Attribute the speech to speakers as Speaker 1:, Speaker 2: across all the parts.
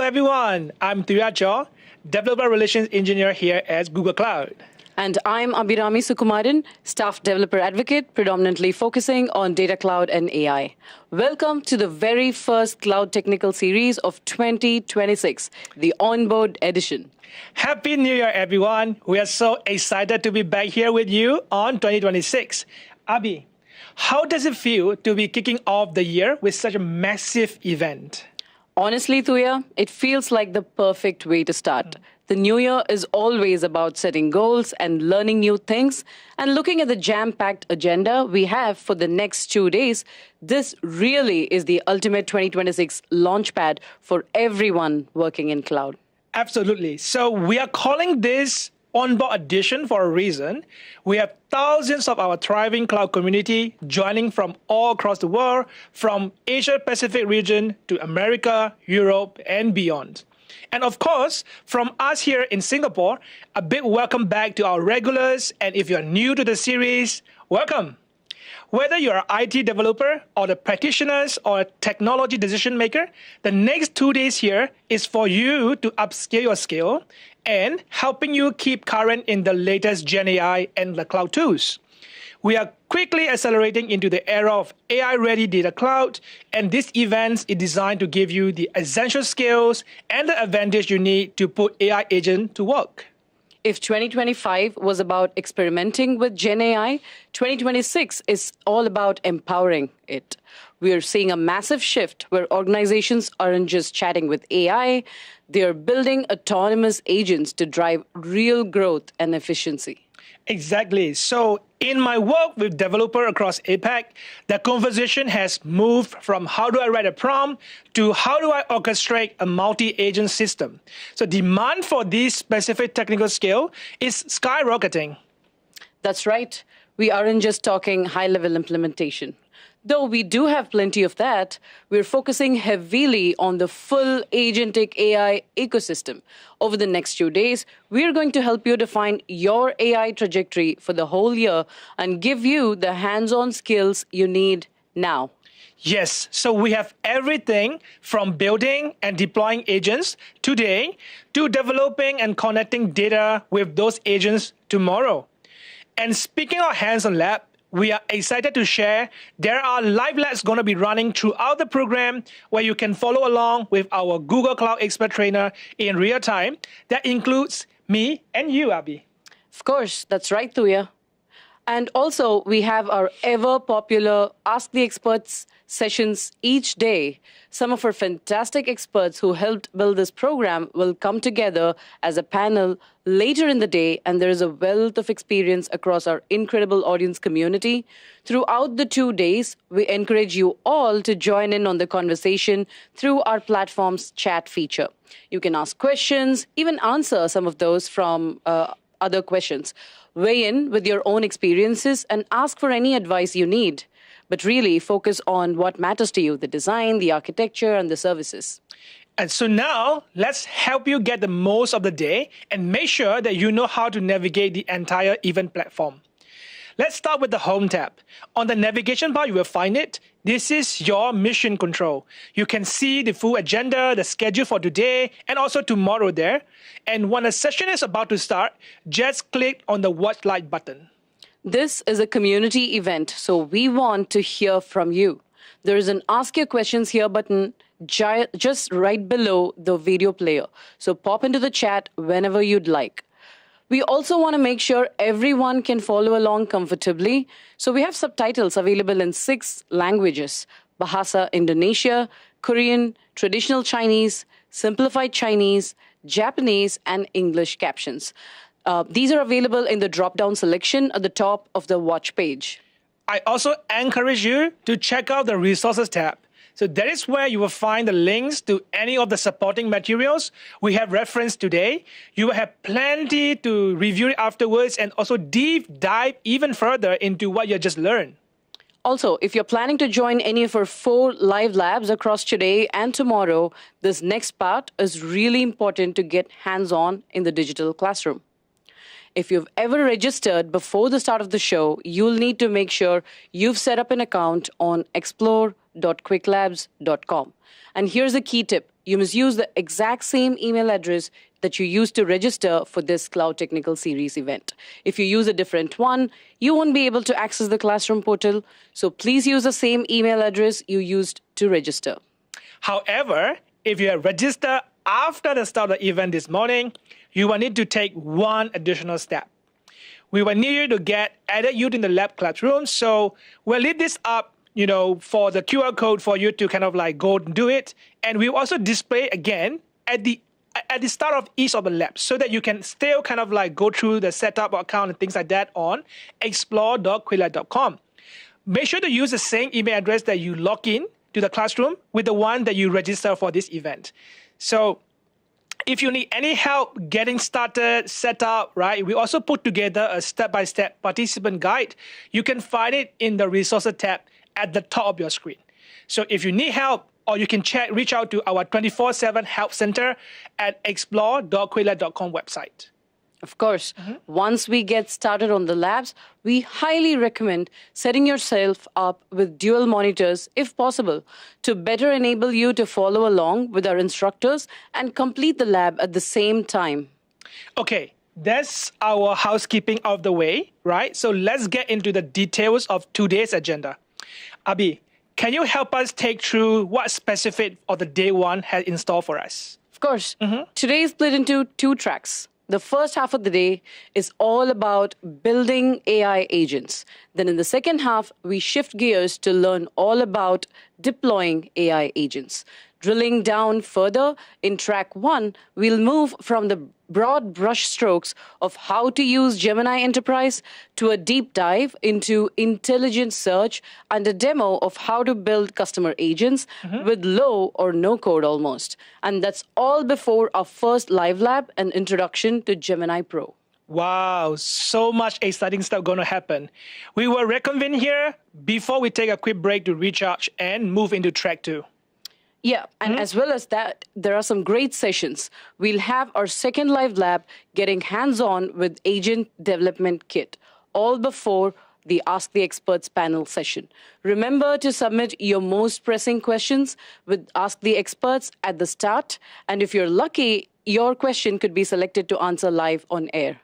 Speaker 1: everyone. I'm Tuya, Developer Relations Engineer here at Google Cloud.
Speaker 2: And I'm Abhirami Sukumaran, Staff Developer Advocate, predominantly focusing on Data Cloud and AI. Welcome to the very first Cloud Technical Series of 2026, the Onboard edition.
Speaker 1: Happy New Year, everyone. We are so excited to be back here with you on 2026. Abhi, how does it feel to be kicking off the year with such a massive event?
Speaker 2: Honestly, Tuya, it feels like the perfect way to start. The new year is always about setting goals and learning new things. And looking at the jam-packed agenda we have for the next 2 days, this really is the ultimate 2026 launchpad for everyone working in cloud.
Speaker 1: Absolutely. So we are calling this Onboard edition for a reason. We have thousands of our thriving cloud community joining from all across the world, from Asia Pacific region to America, Europe, and beyond. And of course, from us here in Singapore, a big welcome back to our regulars. And if you're new to the series, welcome. Whether you're an IT developer or the practitioners or a technology decision maker, the next 2 days here is for you to upscale your skill and helping you keep current in the latest Gen AI and the cloud tools. We are quickly accelerating into the era of AI-ready data cloud, and this event is designed to give you the essential skills and the advantage you need to put AI agent to work.
Speaker 2: If 2025 was about experimenting with Gen AI, 2026 is all about empowering it. We are seeing a massive shift where organizations aren't just chatting with AI, they are building autonomous agents to drive real growth and efficiency.
Speaker 1: Exactly. So in my work with developers across APAC, the conversation has moved from how do I write a prompt to how do I orchestrate a multi-agent system. So demand for this specific technical skill is skyrocketing.
Speaker 2: That's right. We aren't just talking high-level implementation. Though we do have plenty of that, we're focusing heavily on the full agentic AI ecosystem. Over the next few days, we're going to help you define your AI trajectory for the whole year and give you the hands-on skills you need now.
Speaker 1: Yes, so we have everything from building and deploying agents today to developing and connecting data with those agents tomorrow. And speaking of hands-on lab, we are excited to share there are live labs going to be running throughout the program where you can follow along with our Google Cloud Expert Trainer in real time. That includes me and you, Abhi.
Speaker 2: Of course, that's right, Tuya. And also, we have our ever-popular Ask the Experts sessions each day. Some of our fantastic experts who helped build this program will come together as a panel later in the day, and there is a wealth of experience across our incredible audience community. Throughout the 2 days, we encourage you all to join in on the conversation through our platform's chat feature. You can ask questions, even answer some of those from other questions. Weigh in with your own experiences and ask for any advice you need. But really focus on what matters to you, the design, the architecture, and the services.
Speaker 1: And so now, let's help you get the most of the day and make sure that you know how to navigate the entire event platform. Let's start with the Home tab. On the navigation bar, you will find it. This is your mission control. You can see the full agenda, the schedule for today, and also tomorrow there. And when a session is about to start, just click on the Watch Live button.
Speaker 2: This is a community event, so we want to hear from you. There is an Ask Your Questions Here button just right below the video player. So pop into the chat whenever you'd like. We also want to make sure everyone can follow along comfortably. So we have subtitles available in 6 languages: Bahasa Indonesia, Korean, Traditional Chinese, Simplified Chinese, Japanese, and English captions. These are available in the drop-down selection at the top of the watch page.
Speaker 1: I also encourage you to check out the Resources tab. So that is where you will find the links to any of the supporting materials we have referenced today. You will have plenty to review afterwards and also deep dive even further into what you just learned.
Speaker 2: Also, if you're planning to join any of our 4 live labs across today and tomorrow, this next part is really important to get hands-on in the digital classroom. If you've ever registered before the start of the show, you'll need to make sure you've set up an account on explore.quicklabs.com. And here's a key tip. you must use the exact same email address that you used to register for this Cloud Technical Series event. If you use a different one, you won't be able to access the classroom portal. So please use the same email address you used to register.
Speaker 1: However, if you have registered after the start of the event this morning, you will need to take one additional step. We will need you to get added you in the lab classroom. So we'll leave this up, for the QR code for you to kind of like go and do it. And we will also display again at the start of each of the labs so that you can still kind of like go through the setup account and things like that on explore.quilla.com. Make sure to use the same email address that you log in to the classroom with the one that you register for this event. So if you need any help getting started, set up, right, we also put together a step-by-step participant guide. You can find it in the resources tab at the top of your screen. So if you need help, or you can reach out to our 24/7 help center at explore.quilla.com website.
Speaker 2: Of course, once we get started on the labs, we highly recommend setting yourself up with dual monitors, if possible, to better enable you to follow along with our instructors and complete the lab at the same time.
Speaker 1: Okay, that's our housekeeping out of the way, right? So let's get into the details of today's agenda. Abi, can you help us take through what specific of the day one has in store for us?
Speaker 2: Of course. Today is split into two tracks. The first half of the day is all about building AI agents. Then in the second half, we shift gears to learn all about deploying AI agents. Drilling down further, in track one, we'll move from the broad brushstrokes of how to use Gemini Enterprise to a deep dive into intelligent search and a demo of how to build customer agents with low or no code almost. And that's all before our first live lab and introduction to Gemini Pro.
Speaker 1: Wow, so much exciting stuff going to happen. We will reconvene here before we take a quick break to recharge and move into track two.
Speaker 2: Yeah, and as well as that, there are some great sessions. We'll have our second live lab getting hands-on with Agent Development Kit, all before the Ask the Experts panel session. Remember to submit your most pressing questions with Ask the Experts at the start, and if you're lucky, your question could be selected to answer live on air.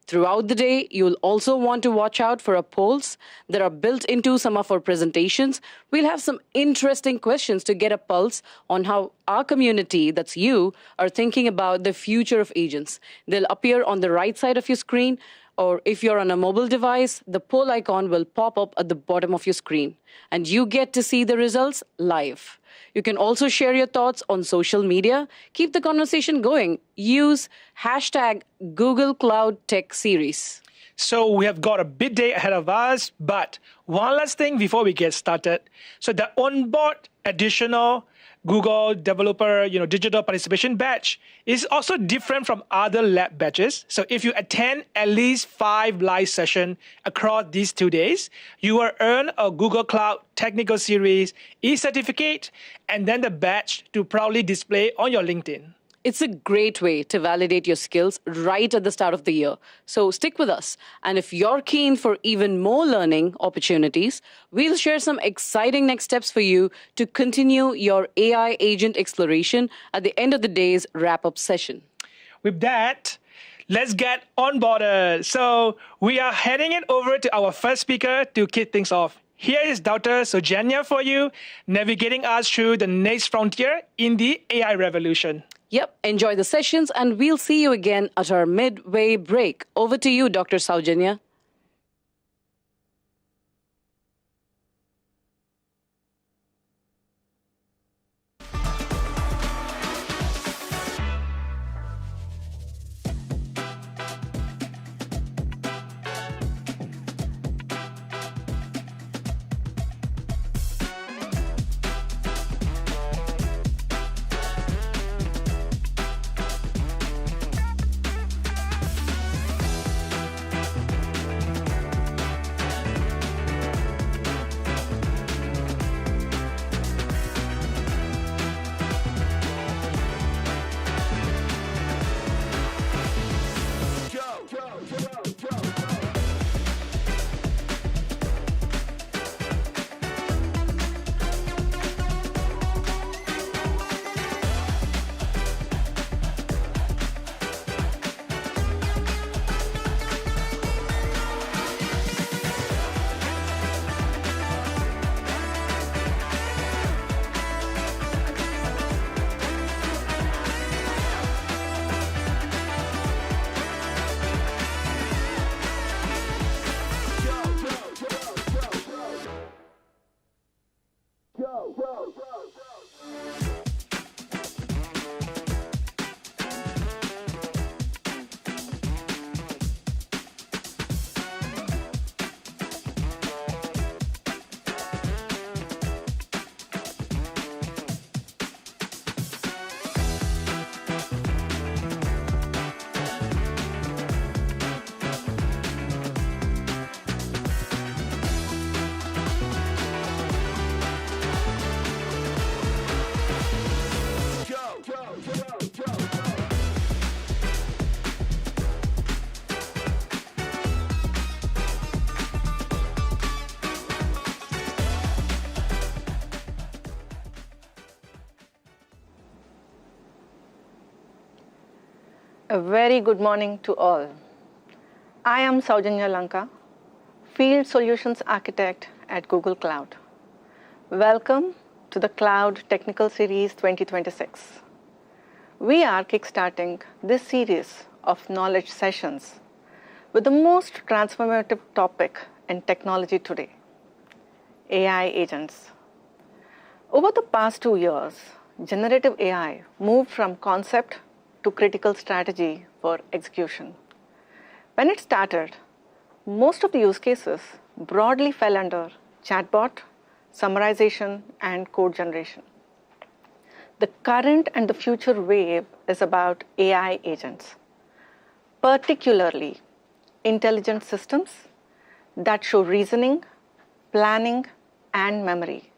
Speaker 2: Throughout the day, you'll also want to watch out for our polls that are built into some of our presentations. We'll have some interesting questions to get a pulse on how our community, that's you, are thinking about the future of agents. They'll appear on the right side of your screen, or if you're on a mobile device, the poll icon will pop up at the bottom of your screen, and you get to see the results live. You can also share your thoughts on social media. Keep the conversation going. Use hashtag Google Cloud Tech Series.
Speaker 1: So we have got a big day ahead of us, but one last thing before we get started. So the Onboard additional Google Developer, digital participation badge is also different from other lab badges. So if you attend at least 5 live sessions across these 2 days, you will earn a Google Cloud Technical Series e-certificate and then the badge to proudly display on your LinkedIn.
Speaker 2: It's a great way to validate your skills right at the start of the year. So stick with us. And if you're keen for even more learning opportunities, we'll share some exciting next steps for you to continue your AI agent exploration at the end of the day's wrap-up session.
Speaker 1: With that, let's get on board. So we are heading it over to our first speaker to kick things off. Here is Dr. Sojanya for you, navigating us through the next frontier in the AI revolution.
Speaker 2: Yep, enjoy the sessions, and we'll see you again at our midway break. Over to you, Dr. Saujanya.
Speaker 3: A very good morning to all. I am Saujanya Lanka, Field Solutions Architect at Google Cloud. Welcome to the Cloud Technical Series 2026. We are kickstarting this series of knowledge sessions with the most transformative topic in technology today, AI agents. Over the past 2 years, generative AI moved from concept to critical strategy for execution. When it started, most of the use cases broadly fell under chatbot, summarization, and code generation. The current and the future wave is about AI agents, particularly intelligent systems that show reasoning, planning, and memory.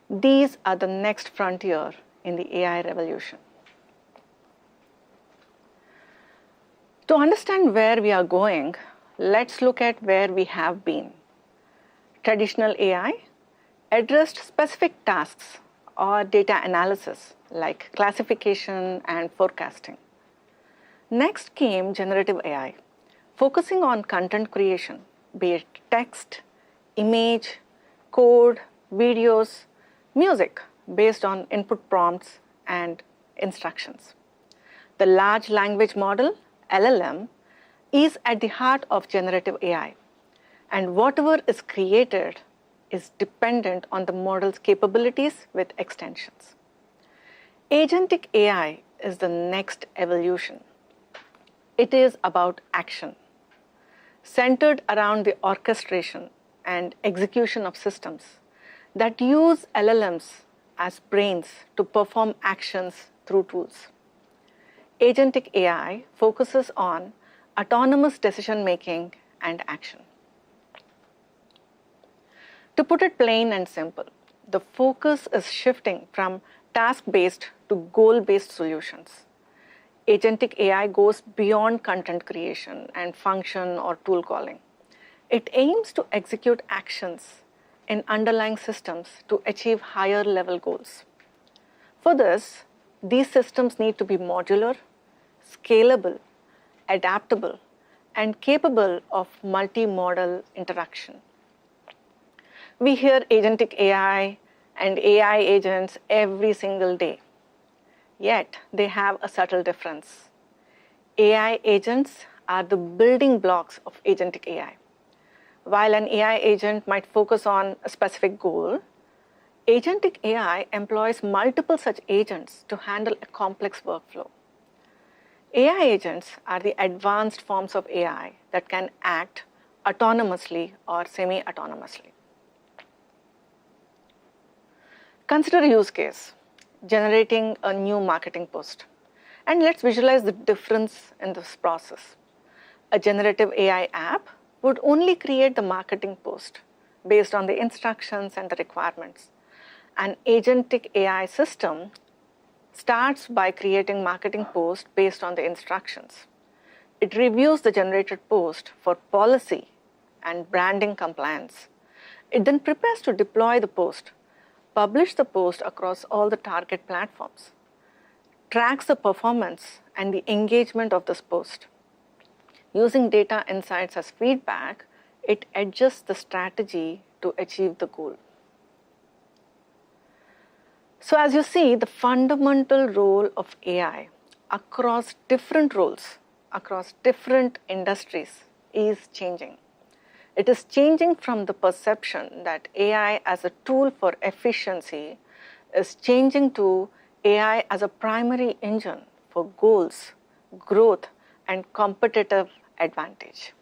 Speaker 3: These are the next frontier in the AI revolution. To understand where we are going, let's look at where we have been. Traditional AI addressed specific tasks or data analysis like classification and forecasting. Next came generative AI, focusing on content creation, be it text, image, code, videos, music based on input prompts and instructions. The large language model, LLM, is at the heart of generative AI, and whatever is created is dependent on the model's capabilities with extensions. Agentic AI is the next evolution. It is about action, centered around the orchestration and execution of systems that use LLMs as brains to perform actions through tools. Agentic AI focuses on autonomous decision-making and action. To put it plain and simple, the focus is shifting from task-based to goal-based solutions. Agentic AI goes beyond content creation and function or tool calling. It aims to execute actions in underlying systems to achieve higher level goals. For this, these systems need to be modular, scalable, adaptable, and capable of multi-modal interaction. We hear agentic AI and AI agents every single day. Yet, they have a subtle difference. AI agents are the building blocks of agentic AI. While an AI agent might focus on a specific goal, agentic AI employs multiple such agents to handle a complex workflow. AI agents are the advanced forms of AI that can act autonomously or semi-autonomously. Consider a use case, generating a new marketing post. And let's visualize the difference in this process. A generative AI app would only create the marketing post based on the instructions and the requirements. An agentic AI system starts by creating marketing post based on the instructions. It reviews the generated post for policy and branding compliance. It then prepares to deploy the post, publish the post across all the target platforms, tracks the performance and the engagement of this post. Using data insights as feedback, it adjusts the strategy to achieve the goal. So as you see, the fundamental role of AI across different roles, across different industries is changing. It is changing from the perception that AI as a tool for efficiency is changing to AI as a primary engine for goals, growth, and competitive advantage.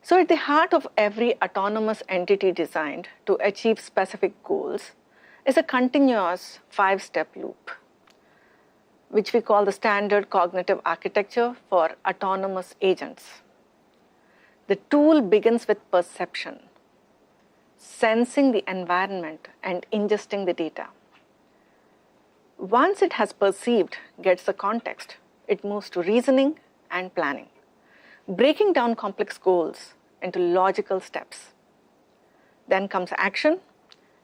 Speaker 3: So at the heart of every autonomous entity designed to achieve specific goals is a continuous 5-step loop, which we call the standard cognitive architecture for autonomous agents. The tool begins with perception, sensing the environment and ingesting the data. Once it has perceived, gets the context, it moves to reasoning and planning, breaking down complex goals into logical steps. Then comes action,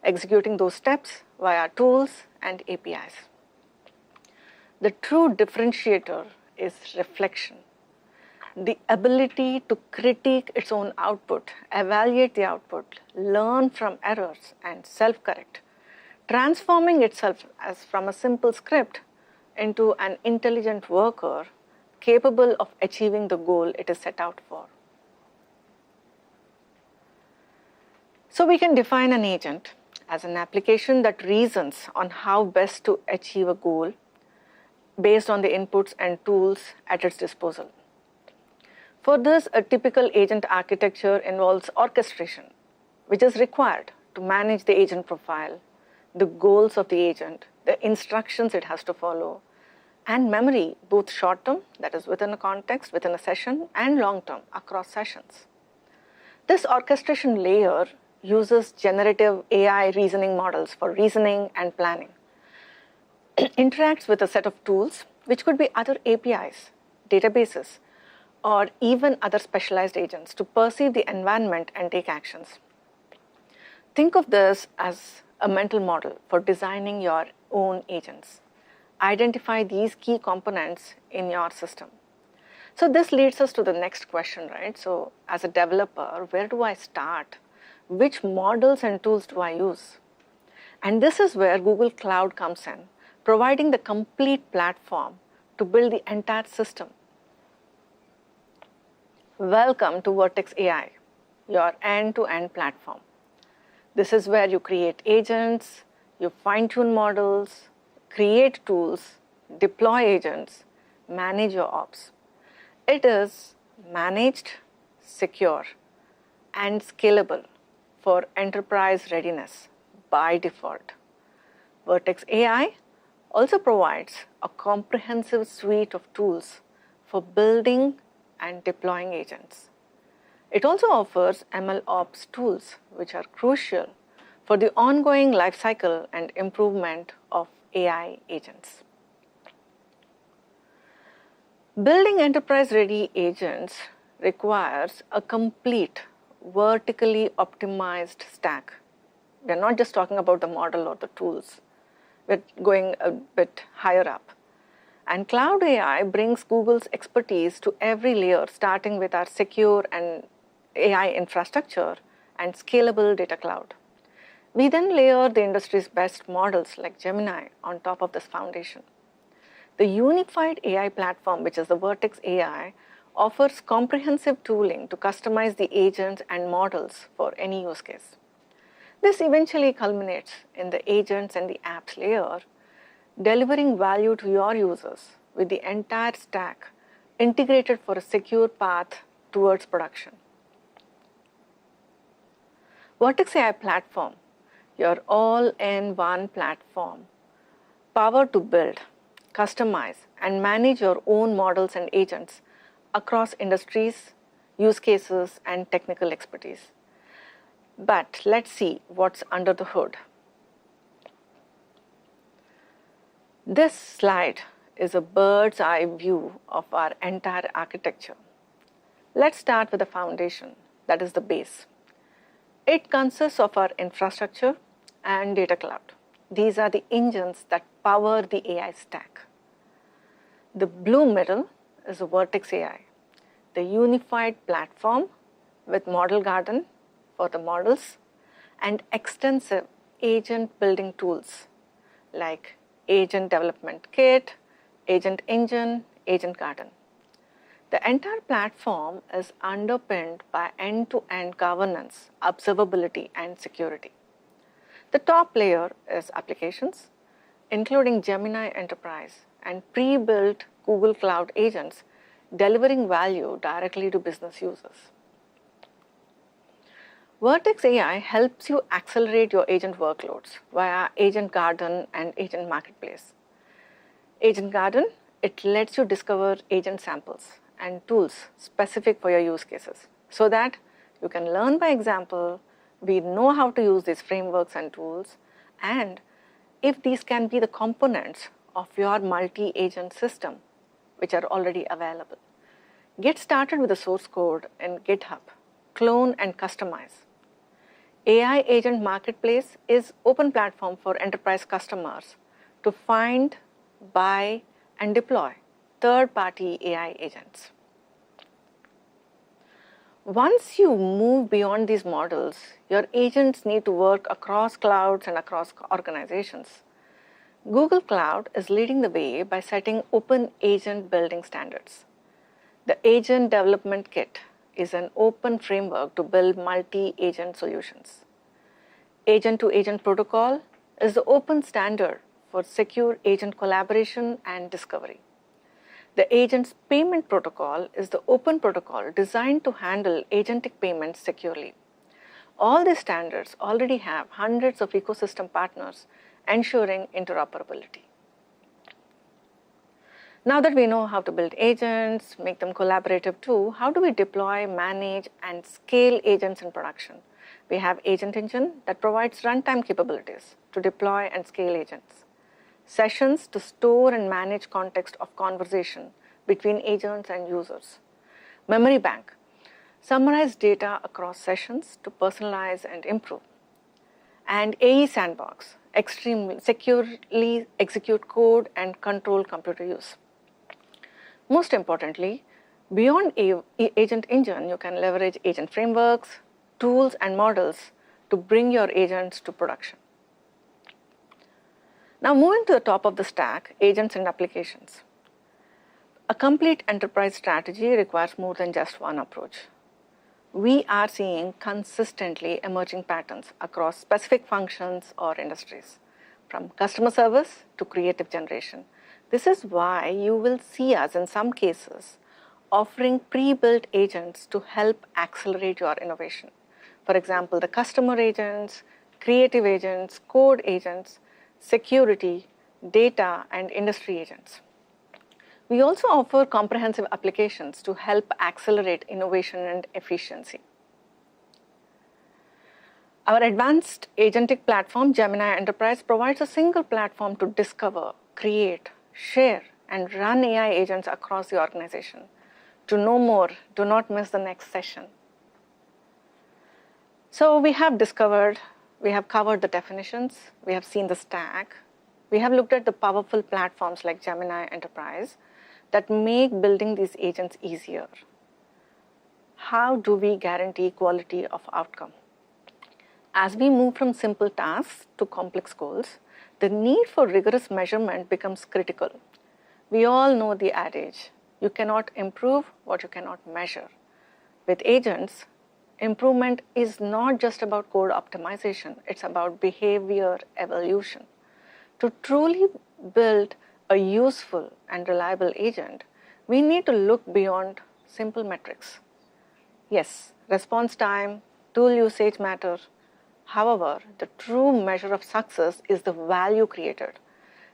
Speaker 3: executing those steps via tools and APIs. The true differentiator is reflection. The ability to critique its own output, evaluate the output, learn from errors, and self-correct, transforming itself as from a simple script into an intelligent worker capable of achieving the goal it is set out for. So we can define an agent as an application that reasons on how best to achieve a goal based on the inputs and tools at its disposal. For this, a typical agent architecture involves orchestration, which is required to manage the agent profile, the goals of the agent, the instructions it has to follow, and memory, both short-term, that is within a context, within a session, and long-term, across sessions. This orchestration layer uses generative AI reasoning models for reasoning and planning. It interacts with a set of tools, which could be other APIs, databases, or even other specialized agents to perceive the environment and take actions. Think of this as a mental model for designing your own agents. Identify these key components in your system. So this leads us to the next question, right? So as a developer, where do I start? Which models and tools do I use? And this is where Google Cloud comes in, providing the complete platform to build the entire system. Welcome to Vertex AI, your end-to-end platform. This is where you create agents, you fine-tune models, create tools, deploy agents, manage your ops. It is managed, secure, and scalable for enterprise readiness by default. Vertex AI also provides a comprehensive suite of tools for building and deploying agents. It also offers MLOps tools, which are crucial for the ongoing lifecycle and improvement of AI agents. Building enterprise-ready agents requires a complete vertically optimized stack. We're not just talking about the model or the tools. We're going a bit higher up. And Cloud AI brings Google's expertise to every layer, starting with our secure and AI infrastructure and scalable data cloud. We then layer the industry's best models like Gemini on top of this foundation. The unified AI platform, which is the Vertex AI, offers comprehensive tooling to customize the agents and models for any use case. This eventually culminates in the agents and the apps layer, delivering value to your users with the entire stack integrated for a secure path towards production. Vertex AI platform, your all-in-one platform, powered to build, customize, and manage your own models and agents across industries, use cases, and technical expertise. But let's see what's under the hood. This slide is a bird's eye view of our entire architecture. Let's start with the foundation, that is the base. It consists of our infrastructure and data cloud. These are the engines that power the AI stack. The blue middle is a Vertex AI, the unified platform with Model Garden for the models and extensive agent building tools like Agent Development Kit, Agent Engine, Agent Garden. The entire platform is underpinned by end-to-end governance, observability, and security. The top layer is applications, including Gemini Enterprise and pre-built Google Cloud agents delivering value directly to business users. Vertex AI helps you accelerate your agent workloads via Agent Garden and Agent Marketplace. Agent Garden, it lets you discover agent samples and tools specific for your use cases so that you can learn by example, we know how to use these frameworks and tools, and if these can be the components of your multi-agent system, which are already available. Get started with the source code in GitHub, clone and customize. AI Agent Marketplace is open platform for enterprise customers to find, buy, and deploy third-party AI agents. Once you move beyond these models, your agents need to work across clouds and across organizations. Google Cloud is leading the way by setting open agent building standards. The Agent Development Kit is an open framework to build multi-agent solutions. Agent-to-agent protocol is the open standard for secure agent collaboration and discovery. The agent's payment protocol is the open protocol designed to handle agentic payments securely. All these standards already have hundreds of ecosystem partners ensuring interoperability. Now that we know how to build agents, make them collaborative too, how do we deploy, manage, and scale agents in production? We have Agent Engine that provides runtime capabilities to deploy and scale agents. Sessions to store and manage context of conversation between agents and users. Memory bank, summarize data across sessions to personalize and improve. And AE sandbox, extremely securely execute code and control computer use. Most importantly, beyond Agent Engine, you can leverage agent frameworks, tools, and models to bring your agents to production. Now moving to the top of the stack, agents and applications. A complete enterprise strategy requires more than just one approach. We are seeing consistently emerging patterns across specific functions or industries, from customer service to creative generation. This is why you will see us in some cases offering pre-built agents to help accelerate your innovation. For example, the customer agents, creative agents, code agents, security, data, and industry agents. We also offer comprehensive applications to help accelerate innovation and efficiency. Our advanced agentic platform, Gemini Enterprise, provides a single platform to discover, create, share, and run AI agents across the organization. To know more, do not miss the next session. So we have covered the definitions, we have seen the stack, we have looked at the powerful platforms like Gemini Enterprise that make building these agents easier. How do we guarantee quality of outcome? As we move from simple tasks to complex goals, the need for rigorous measurement becomes critical. We all know the adage, you cannot improve what you cannot measure. With agents, improvement is not just about code optimization, it's about behavior evolution. To truly build a useful and reliable agent, we need to look beyond simple metrics. Yes, response time, tool usage matter. However, the true measure of success is the value created.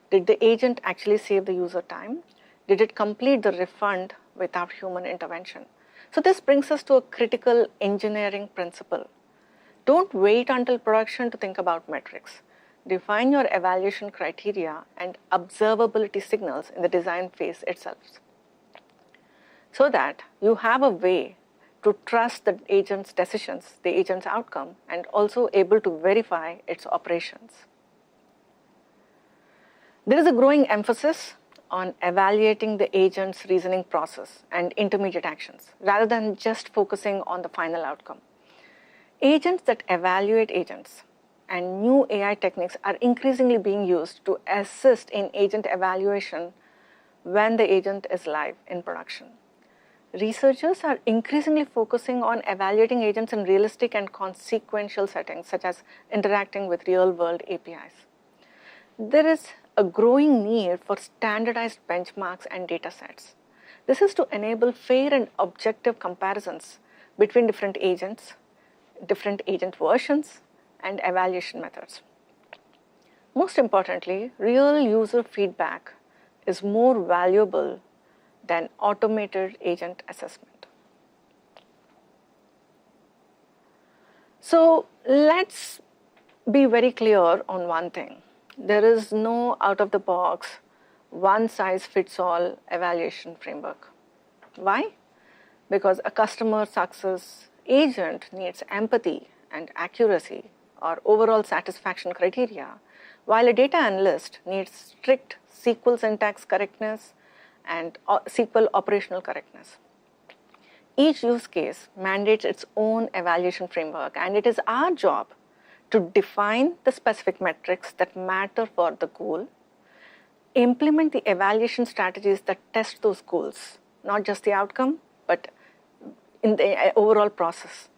Speaker 3: Did the agent actually save the user time? Did it complete the refund without human intervention? So this brings us to a critical engineering principle. Don't wait until production to think about metrics. Define your evaluation criteria and observability signals in the design phase itself, so that you have a way to trust the agent's decisions, the agent's outcome, and also able to verify its operations. There is a growing emphasis on evaluating the agent's reasoning process and intermediate actions, rather than just focusing on the final outcome. Agents that evaluate agents and new AI techniques are increasingly being used to assist in agent evaluation when the agent is live in production. Researchers are increasingly focusing on evaluating agents in realistic and consequential settings, such as interacting with real-world APIs. There is a growing need for standardized benchmarks and data sets. This is to enable fair and objective comparisons between different agents, different agent versions, and evaluation methods. Most importantly, real user feedback is more valuable than automated agent assessment. So let's be very clear on one thing. There is no out-of-the-box, one-size-fits-all evaluation framework. Why? Because a customer success agent needs empathy and accuracy or overall satisfaction criteria, while a data analyst needs strict SQL syntax correctness, and SQL operational correctness. Each use case mandates its own evaluation framework, and it is our job to define the specific metrics that matter for the goal, implement the evaluation strategies that test those goals, not just the outcome, but in the overall process,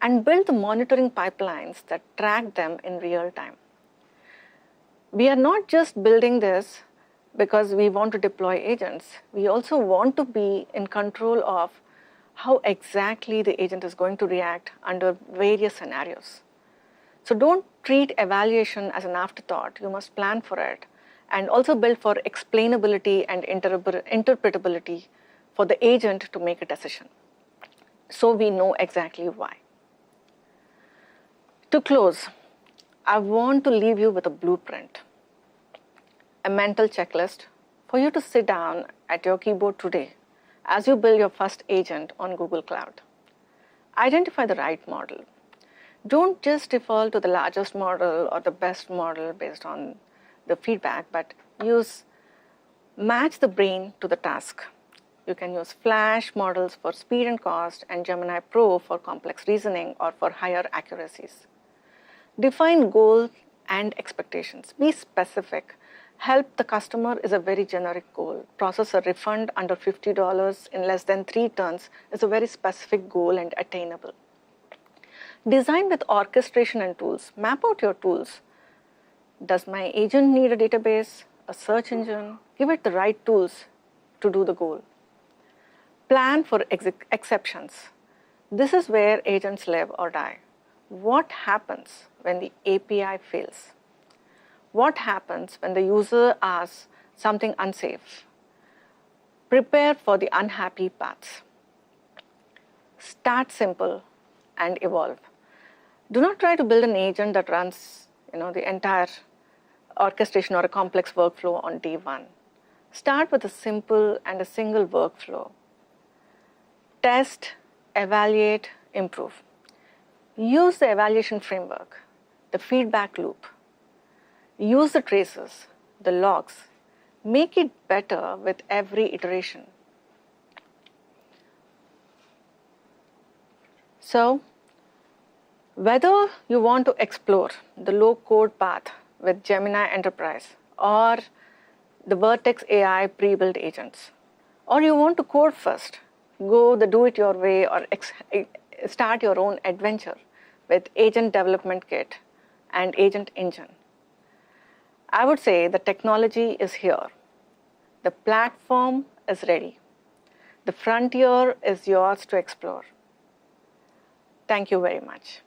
Speaker 3: and build the monitoring pipelines that track them in real time. We are not just building this because we want to deploy agents. We also want to be in control of how exactly the agent is going to react under various scenarios. So don't treat evaluation as an afterthought. You must plan for it and also build for explainability and interpretability for the agent to make a decision, so we know exactly why. To close, I want to leave you with a blueprint, a mental checklist for you to sit down at your keyboard today as you build your first agent on Google Cloud. Identify the right model. Don't just default to the largest model or the best model based on the feedback, but match the brain to the task. You can use Flash models for speed and cost and Gemini Pro for complex reasoning or for higher accuracies. Define goals and expectations. Be specific. Help the customer is a very generic goal. Process a refund under $50 in less than 3 turns is a very specific goal and attainable. Design with orchestration and tools. Map out your tools. Does my agent need a database, a search engine? Give it the right tools to do the goal. Plan for exceptions. This is where agents live or die. What happens when the API fails? What happens when the user asks something unsafe? Prepare for the unhappy paths. Start simple and evolve. Do not try to build an agent that runs the entire orchestration or a complex workflow on day one. Start with a simple and a single workflow. Test, evaluate, improve. Use the evaluation framework, the feedback loop. Use the traces, the logs. Make it better with every iteration. So, whether you want to explore the low-code path with Gemini Enterprise or the Vertex AI pre-built agents, or you want to code first, go the do-it-your-way or start your own adventure with Agent Development Kit and Agent Engine, I would say the technology is here. The platform is ready. The frontier is yours to explore. Thank you very much.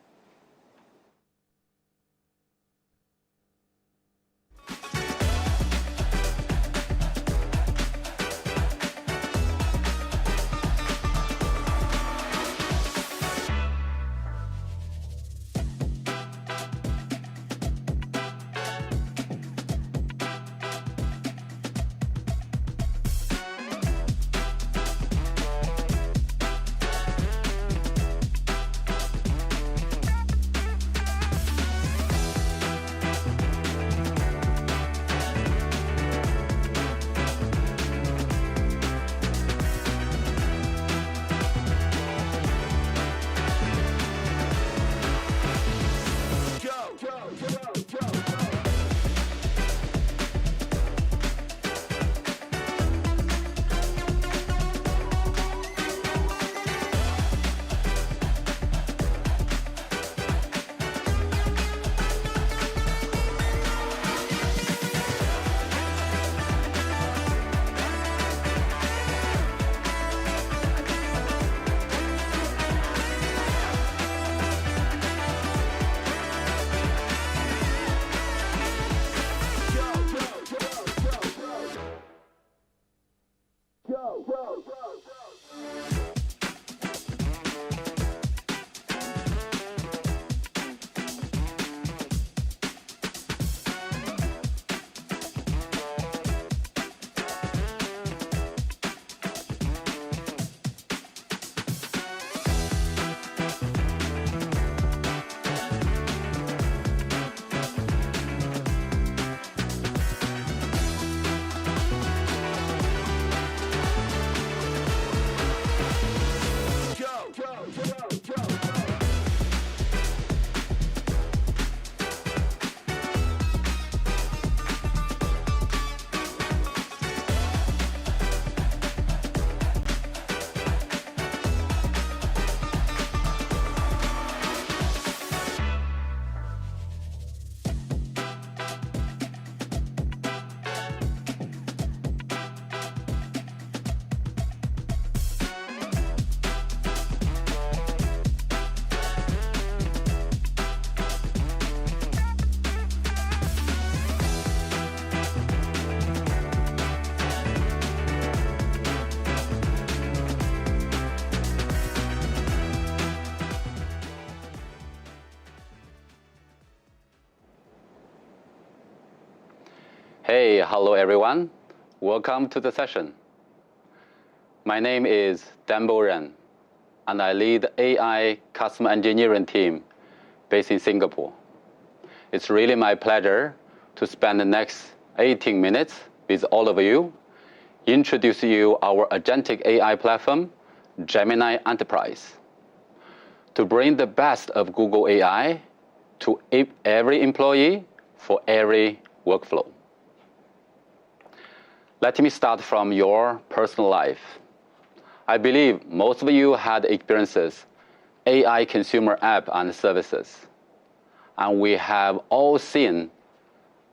Speaker 4: Hey, hello everyone. Welcome to the session. My name is Dambo Ren, and I lead the AI customer engineering team based in Singapore. It's really my pleasure to spend the next 18 minutes with all of you, introduce you our agentic AI platform, Gemini Enterprise, to bring the best of Google AI to every employee for every workflow. Let me start from your personal life. I believe most of you had experiences AI consumer app and services. And we have all seen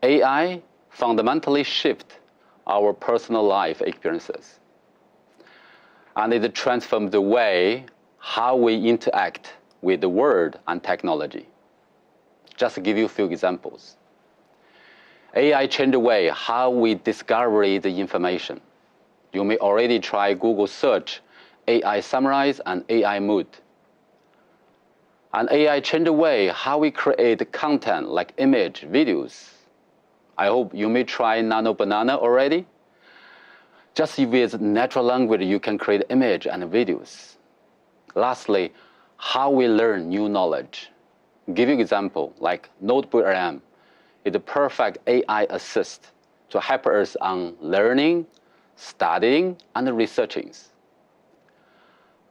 Speaker 4: AI fundamentally shift our personal life experiences. And it transformed the way how we interact with the world and technology. Just to give you a few examples. AI changed the way how we discover the information. You may already try Google search, AI summarize, and AI mood. And AI changed the way how we create content like image, videos. I hope you may try Nano Banana already. Just with natural language, you can create image and videos. Lastly, how we learn new knowledge. Give you an example, like Notebook LM. It's a perfect AI assist to help us on learning, studying, and researching.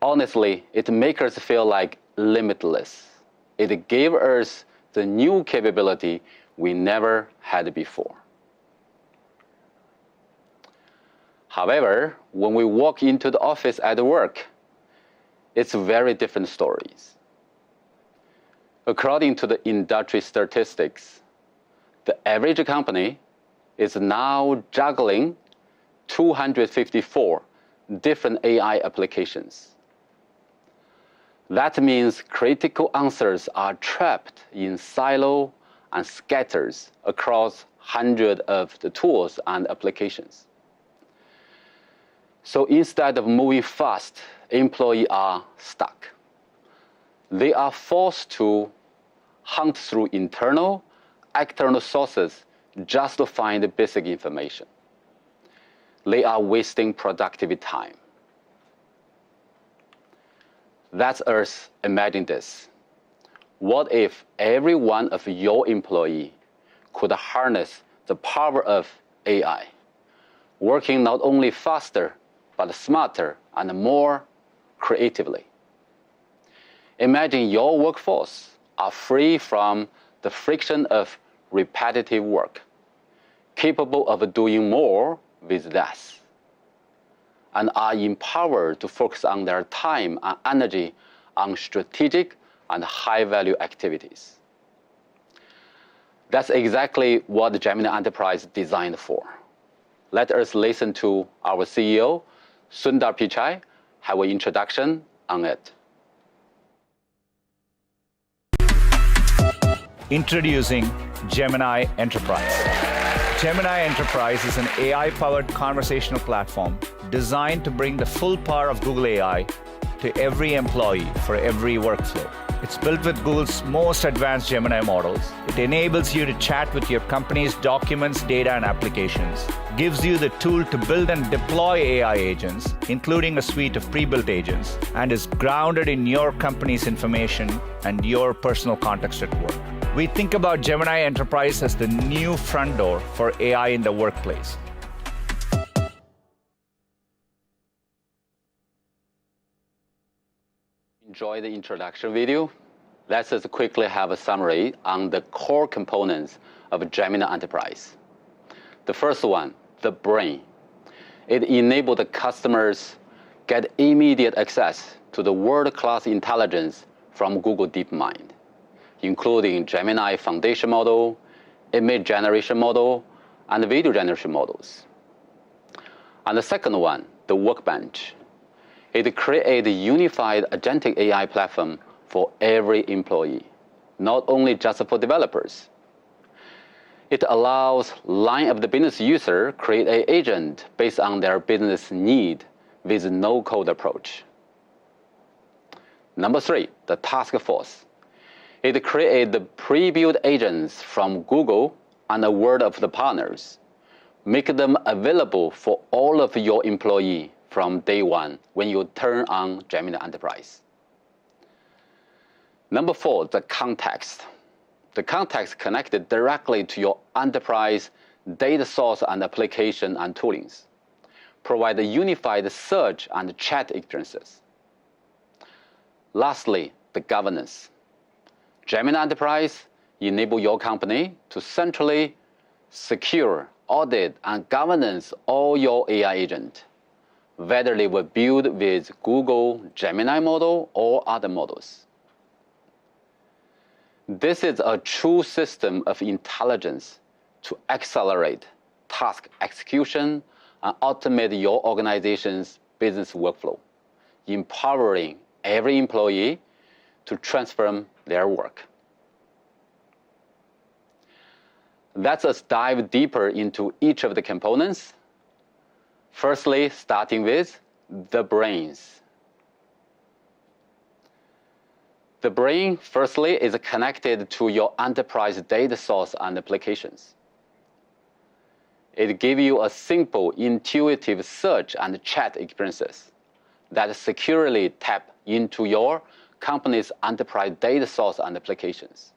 Speaker 4: Honestly, it makes us feel like limitless. It gave us the new capability we never had before. However, when we walk into the office at work, it's very different stories. According to the industry statistics, the average company is now juggling 254 different AI applications. That means critical answers are trapped in silo and scattered across hundreds of the tools and applications. So instead of moving fast, employees are stuck. They are forced to hunt through internal, external sources just to find the basic information. They are wasting productive time. Let us imagine this. What if every one of your employees could harness the power of AI, working not only faster, but smarter and more creatively? Imagine your workforce are free from the friction of repetitive work, capable of doing more with less, and are empowered to focus on their time and energy on strategic and high-value activities. That's exactly what the Gemini Enterprise is designed for. Let us listen to our CEO, Sundar Pichai, have an introduction on it.
Speaker 5: Introducing Gemini Enterprise. Gemini Enterprise is an AI-powered conversational platform designed to bring the full power of Google AI to every employee for every workflow. It's built with Google's most advanced Gemini models. It enables you to chat with your company's documents, data, and applications, gives you the tool to build and deploy AI agents, including a suite of pre-built agents, and is grounded in your company's information and your personal context at work. We think about Gemini Enterprise as the new front door for AI in the workplace.
Speaker 4: Enjoy the introduction video. Let's just quickly have a summary on the core components of Gemini Enterprise. The first one, the brain. It enables the customers get immediate access to the world-class intelligence from Google DeepMind, including Gemini foundation model, image generation model, and video generation models. And the second one, the workbench. It creates a unified agentic AI platform for every employee, not only just for developers. It allows line of the business user create an agent based on their business need with no-code approach. Number three, the task force. It creates the pre-built agents from Google and a world of the partners Make them available for all of your employees from day one when you turn on Gemini Enterprise. Number 4, the context. The context connected directly to your enterprise data source and application and toolings. Provide unified search and chat experiences. Lastly, the governance. Gemini Enterprise enable your company to centrally secure, audit, and governance all your AI agents, whether they were built with Google Gemini model or other models. This is a true system of intelligence to accelerate task execution and automate your organization's business workflow, empowering every employee to transform their work. Let us dive deeper into each of the components. Firstly, starting with the brains. The brain, firstly, is connected to your enterprise data source and applications. It gives you a simple, intuitive search and chat experiences that securely tap into your company's enterprise data source and applications.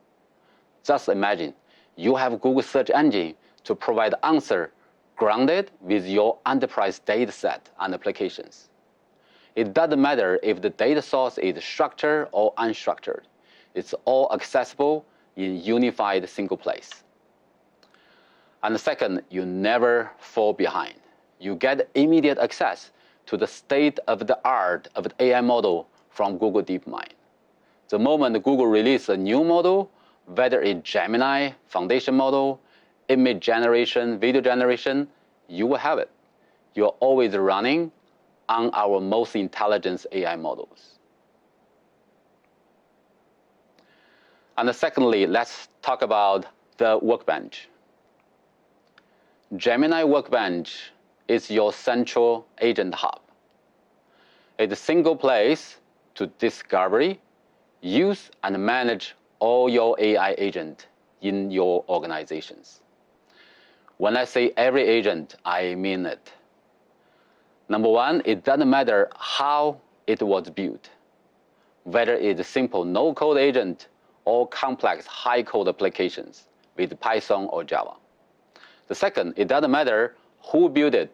Speaker 4: Just imagine you have Google search engine to provide answer grounded with your enterprise data set and applications. It doesn't matter if the data source is structured or unstructured. It's all accessible in unified single place. And second, you never fall behind. You get immediate access to the state-of-the-art of the AI model from Google DeepMind. The moment Google releases a new model, whether it's Gemini, foundation model, image generation, video generation, you will have it. You're always running on our most intelligent AI models. And secondly, let's talk about the workbench. Gemini Workbench is your central agent hub. It's a single place to discover, use, and manage all your AI agents in your organizations. When I say every agent, I mean it. Number 1, it doesn't matter how it was built, whether it's a simple no-code agent or complex high-code applications with Python or Java. The second, it doesn't matter who built it,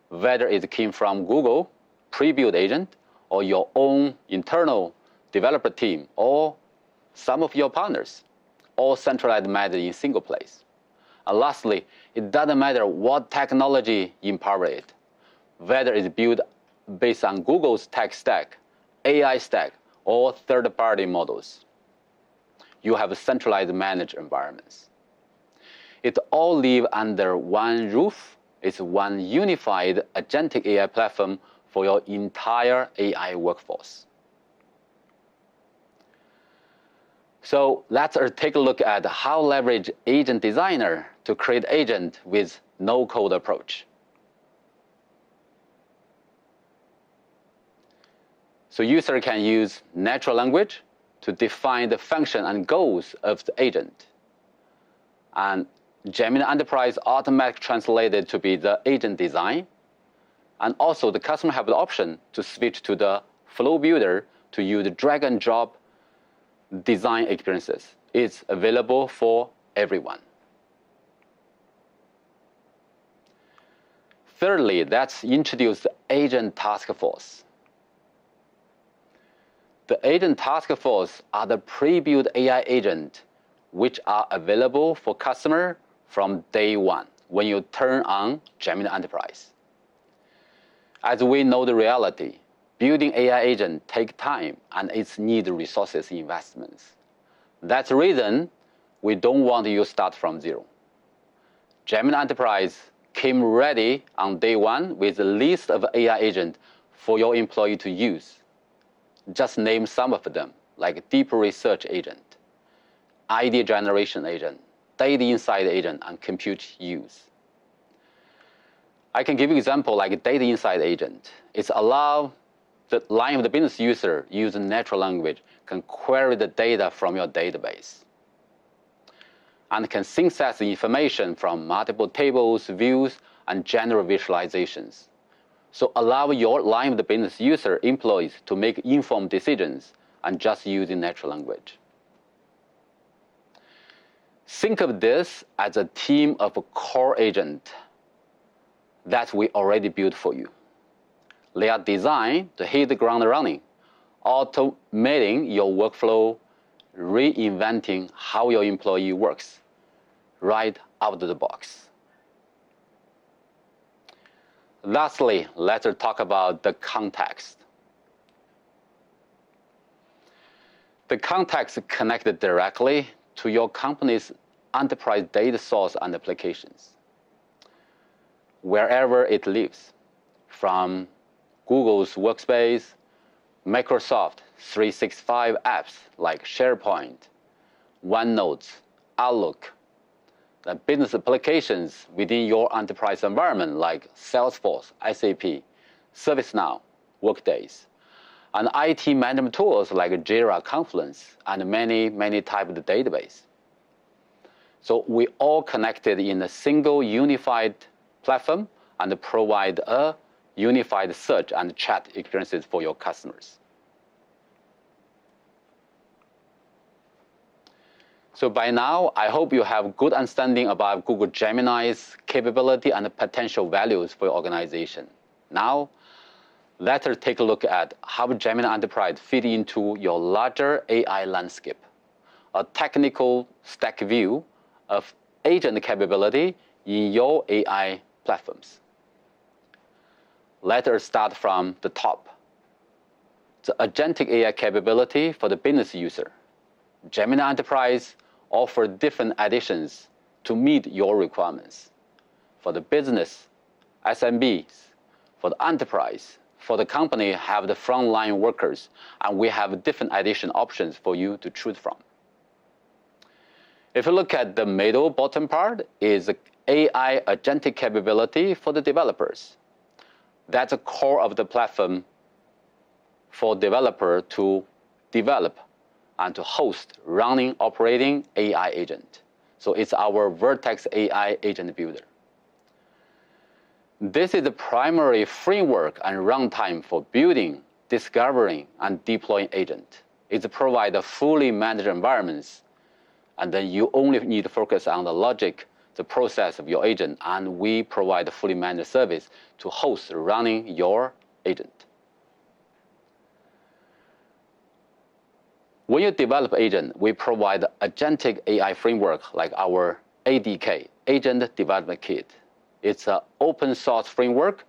Speaker 4: whether it came from Google, pre-built agent, or your own internal developer team, or some of your partners, all centralized matter in single place. And lastly, it doesn't matter what technology empowers it, whether it's built based on Google's tech stack, AI stack, or third-party models. You have centralized managed environments. It all lives under one roof. It's one unified agentic AI platform for your entire AI workforce. So let's take a look at how leverage Agent Designer to create agent with no-code approach. So user can use natural language to define the function and goals of the agent. And Gemini Enterprise automatically translated to be the agent design. And also the customer have the option to switch to the flow builder to use drag and drop design experiences. It's available for everyone. Thirdly, let's introduce the Agent Task Force. The Agent Task Force are the pre-built AI agents which are available for customer from day one when you turn on Gemini Enterprise. As we know the reality, building AI agent takes time and it needs resources investments. That's the reason we don't want you to start from zero. Gemini Enterprise came ready on day one with a list of AI agents for your employee to use. Just name some of them, like deep research agent, idea generation agent, data insight agent, and compute use. I can give you an example like data insight agent. It's allow the line of the business user using natural language can query the data from your database and can synthesize the information from multiple tables, views, and general visualizations. So allow your line of the business user employees to make informed decisions and just using natural language. Think of this as a team of core agents that we already built for you. They are designed to hit the ground running, automating your workflow, reinventing how your employee works right out of the box. Lastly, let's talk about the context. The context is connected directly to your company's enterprise data source and applications, wherever it lives, from Google's Workspace, Microsoft 365 apps like SharePoint, OneNote, Outlook, the business applications within your enterprise environment like Salesforce, SAP, ServiceNow, Workdays, and IT management tools like Jira, Confluence, and many types of database. So we all connected in a single unified platform and provide a unified search and chat experiences for your customers. So by now, I hope you have good understanding about Google Gemini's capability and potential values for your organization. Now, let's take a look at how Gemini Enterprise fit into your larger AI landscape, a technical stack view of agent capability in your AI platforms. Let us start from the top. The agentic AI capability for the business user. Gemini Enterprise offers different additions to meet your requirements. For the business, SMBs, for the enterprise, for the company have the frontline workers, and we have different addition options for you to choose from. If you look at the middle bottom part, is AI agentic capability for the developers. That's the core of the platform for developer to develop and to host running, operating AI agent. So it's our Vertex AI agent builder. This is the primary framework and runtime for building, discovering, and deploying agent. It provides a fully managed environments, and then you only need to focus on the logic, the process of your agent, and we provide a fully managed service to host running your agent. When you develop agent, we provide agentic AI framework like our ADK, Agent Development Kit. It's an open source framework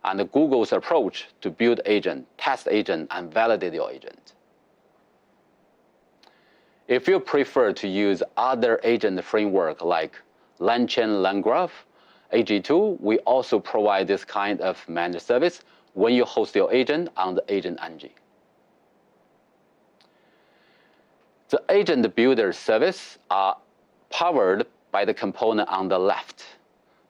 Speaker 4: and Google's approach to build agent, test agent, and validate your agent. If you prefer to use other agent framework like LangChain, LangGraph, AG2, we also provide this kind of managed service when you host your agent on the Agent Engine. The agent builder service are powered by the component on the left,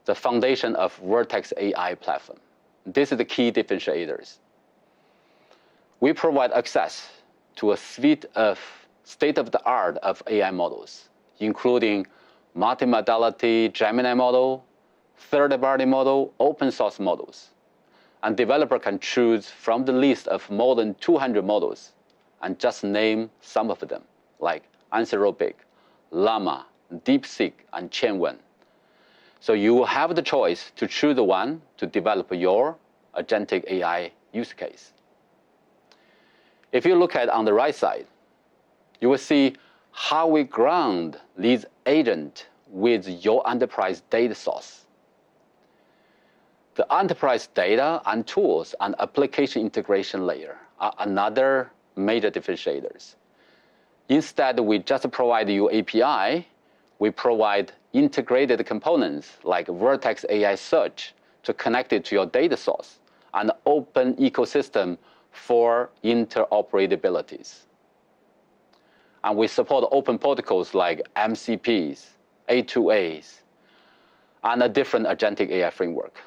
Speaker 4: the foundation of Vertex AI platform. This is the key differentiators. We provide access to a suite of state-of-the-art of AI models, including multimodality Gemini model, third-party model, open source models. And developer can choose from the list of more than 200 models and just name some of them, like Anthropic, Llama, DeepSeek, and Chain1. So you will have the choice to choose the one to develop your agentic AI use case. If you look at on the right side, you will see how we ground these agents with your enterprise data source. The enterprise data and tools and application integration layer are another major differentiators. Instead, we just provide you API, we provide integrated components like Vertex AI Search to connect it to your data source, and open ecosystem for interoperabilities. And we support open protocols like MCPs, A2As, and a different agentic AI framework.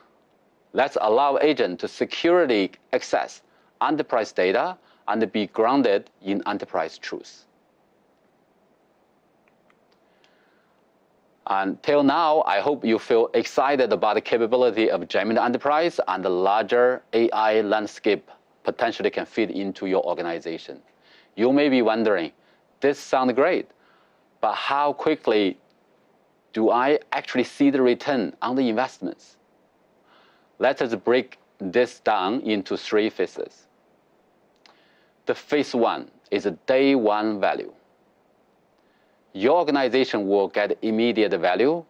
Speaker 4: Let's allow agents to securely access enterprise data and be grounded in enterprise truth. Until now, I hope you feel excited about the capability of Gemini Enterprise and the larger AI landscape potentially can fit into your organization. You may be wondering, this sounds great, but how quickly do I actually see the return on the investments? Let us break this down into 3 phases. The phase 1 is a day 1 value. Your organization will get immediate value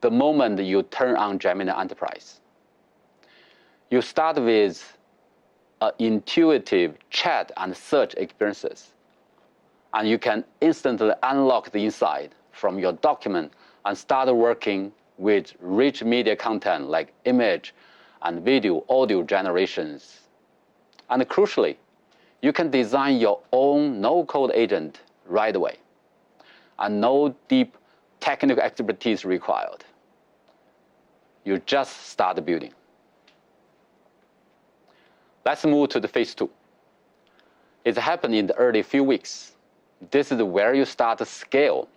Speaker 4: the moment you turn on Gemini Enterprise. You start with intuitive chat and search experiences, and you can instantly unlock the insight from your document and start working with rich media content like image and video, audio generations. And crucially, you can design your own no-code agent right away, and no deep technical expertise required. You just start building. Let's move to the phase 2. It happened in the early few weeks. This is where you start to scale.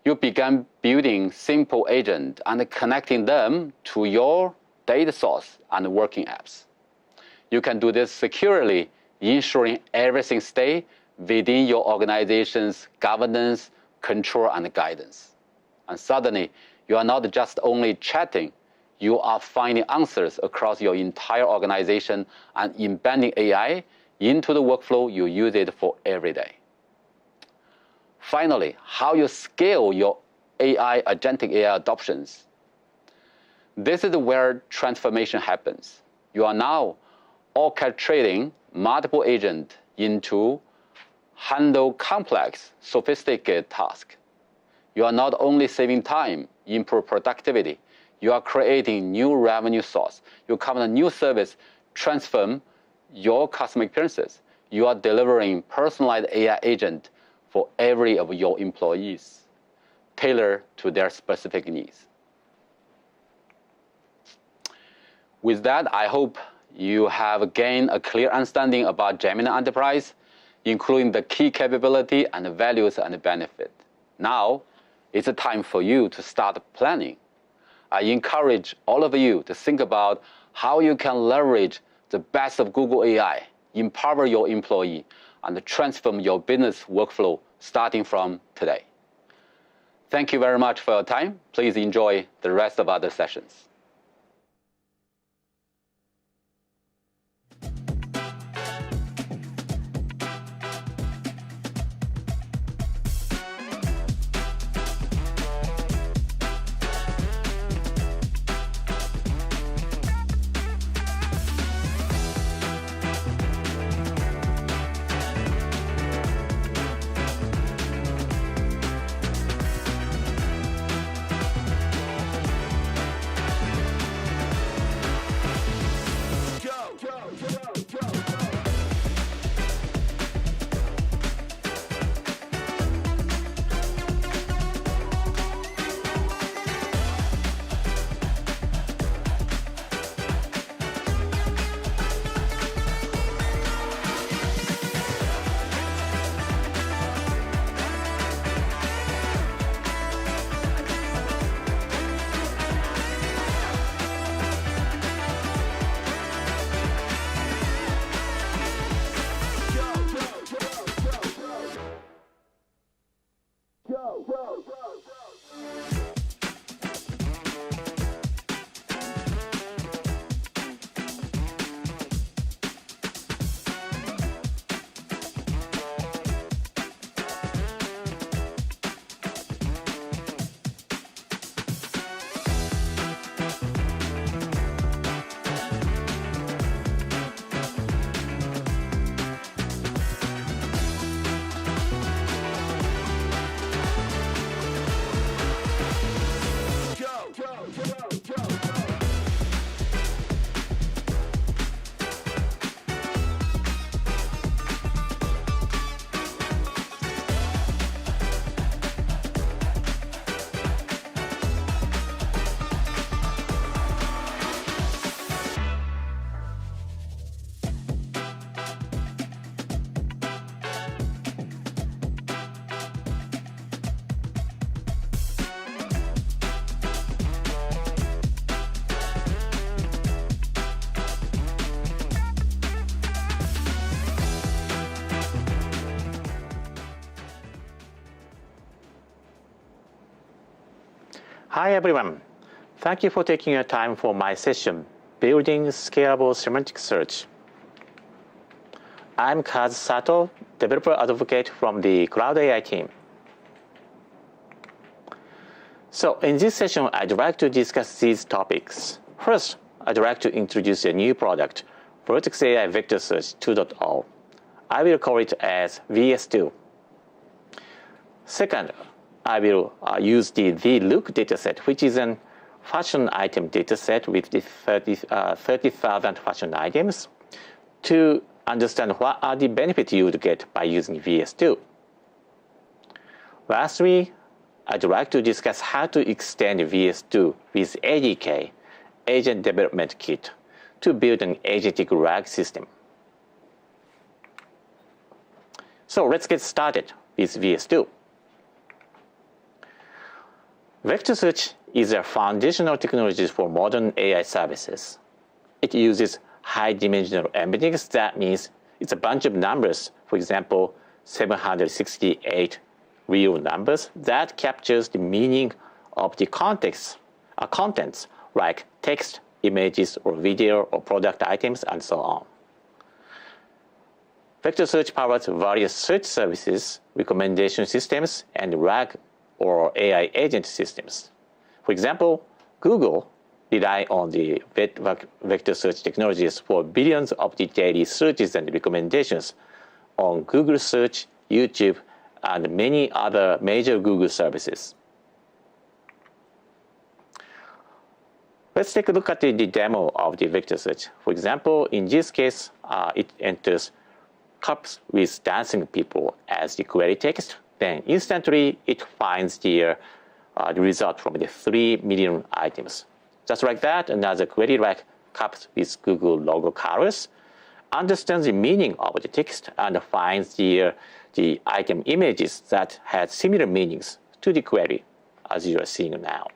Speaker 4: You begin building simple agents and connecting them to your data source and working apps. You can do this securely, ensuring everything stays within your organization's governance, control, and guidance. And suddenly, you are not just only chatting, you are finding answers across your entire organization and embedding AI into the workflow you use it for every day. Finally, how you scale your AI, agentic AI adoptions. This is where transformation happens. You are now orchestrating multiple agents into handle complex, sophisticated tasks. You are not only saving time, improve productivity, you are creating new revenue source. You come with a new service, transform your customer experiences. You are delivering personalized AI agent for every of your employees, tailored to their specific needs. With that, I hope you have gained a clear understanding about Gemini Enterprise, including the key capability and the values and benefit. Now, it's a time for you to start planning. I encourage all of you to think about how you can leverage the best of Google AI, empower your employee, and transform your business workflow starting from today. Thank you very much for your time. Please enjoy the rest of other sessions.
Speaker 6: Hi everyone. Thank you for taking your time for my session, Building Scalable Semantic Search. I'm Kaz Sato, developer advocate from the Cloud AI team. So in this session, I'd like to discuss these topics. First, I'd like to introduce a new product, Vertex AI Vector Search 2.0. I will call it as VS2. Second, I will use the VLOOK dataset, which is a fashion item dataset with the 30,000 fashion items, to understand what are the benefits you would get by using VS2. Lastly, I'd like to discuss how to extend VS2 with ADK, Agent Development Kit, to build an agentic RAG system. So let's get started with VS2. Vector search is a foundational technology for modern AI services. It uses high-dimensional embeddings. That means it's a bunch of numbers, for example, 768 real numbers that captures the meaning of the contents like text, images, or video, or product items, and so on. Vector search powers various search services, recommendation systems, and RAG or AI agent systems. For example, Google rely on the vector search technologies for billions of the daily searches and recommendations on Google Search, YouTube, and many other major Google services. Let's take a look at the demo of the vector search. For example, in this case, it enters cups with dancing people as the query text. Then instantly, it finds the result from the 3 million items. Just like that, another query like cups with Google logo colors understands the meaning of the text and finds the item images that had similar meanings to the query, as you are seeing now.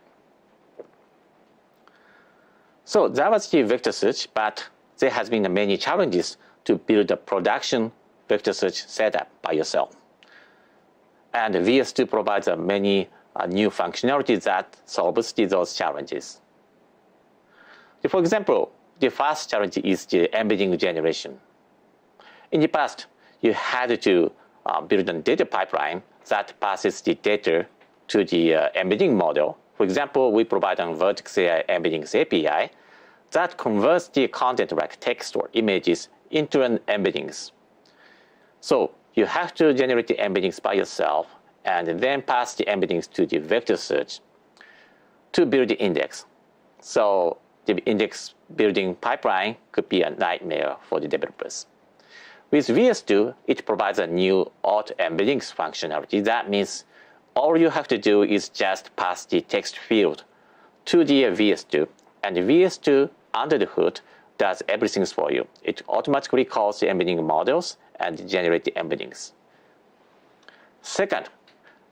Speaker 6: So that was the vector search, but there has been many challenges to build a production vector search setup by yourself. And VS2 provides many new functionalities that solves those challenges. For example, the first challenge is the embedding generation. In the past, you had to build a data pipeline that passes the data to the embedding model. For example, we provide a Vertex AI Embeddings API that converts the content like text or images into an embeddings. So you have to generate the embeddings by yourself and then pass the embeddings to the vector search to build the index. So the index building pipeline could be a nightmare for the developers. With VS2, it provides a new auto embeddings functionality. That means all you have to do is just pass the text field to the VS2, and the VS2 under the hood does everything for you. It automatically calls the embedding models and generate the embeddings. Second,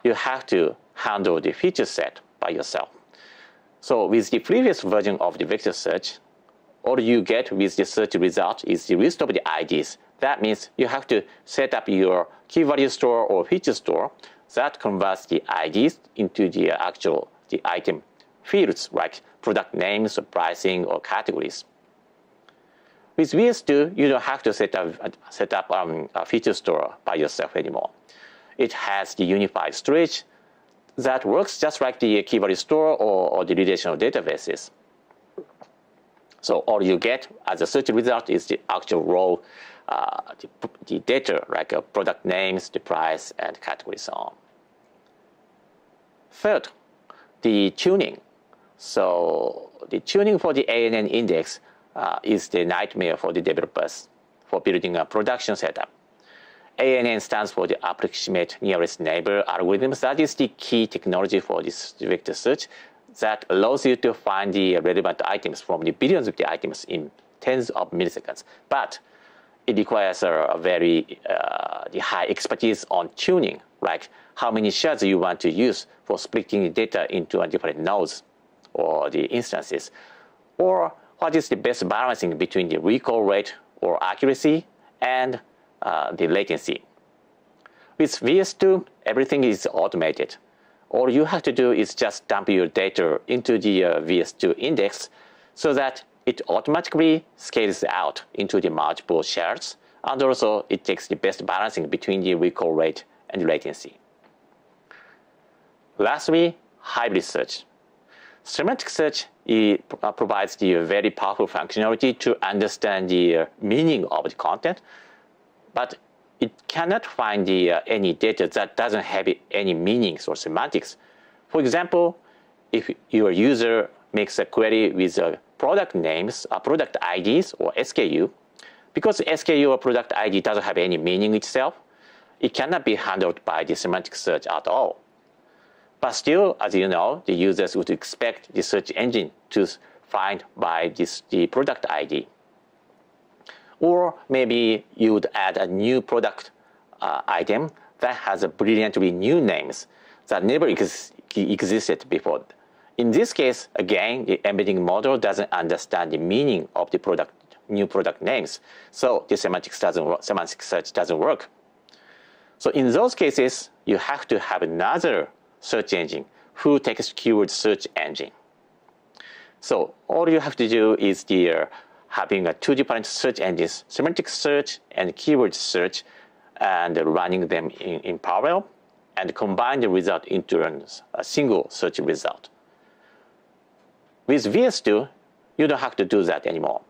Speaker 6: you have to handle the feature set by yourself. So with the previous version of the vector search, all you get with the search result is the list of the IDs. That means you have to set up your key value store or feature store that converts the IDs into the item fields like product names or pricing or categories. With VS2, you don't have to set up a feature store by yourself anymore. It has the unified storage that works just like the key value store or the relational databases. So all you get as a search result is the actual raw the data, like product names, the price, and categories, so on. Third, the tuning. So the tuning for the ANN index is the nightmare for the developers for building a production setup. ANN stands for the approximate nearest neighbor algorithms. That is the key technology for this vector search that allows you to find the relevant items from the billions of the items in tens of milliseconds. But it requires a very the high expertise on tuning, like how many shards you want to use for splitting the data into different nodes or the instances, or what is the best balancing between the recall rate or accuracy and the latency. With VS2, everything is automated. all you have to do is just dump your data into the VS2 index so that it automatically scales out into the multiple shards, and also it takes the best balancing between the recall rate and latency. Lastly, hybrid search. Semantic search provides the very powerful functionality to understand the meaning of the content, but it cannot find any data that doesn't have any meanings or semantics. For example, if your user makes a query with product names, product IDs, or SKU, because SKU or product ID doesn't have any meaning itself, it cannot be handled by the semantic search at all. But still, as you know, the users would expect the search engine to find by the product ID. Or maybe you would add a new product item that has a brilliantly new names that never existed before. In this case, again, the embedding model doesn't understand the meaning of the new product names, so the semantic search doesn't work. So in those cases, you have to have another search engine, full text keyword search engine. So all you have to do is having two different search engines, semantic search and keyword search, and running them in parallel, and combine the result into a single search result. With VS2, you don't have to do that anymore.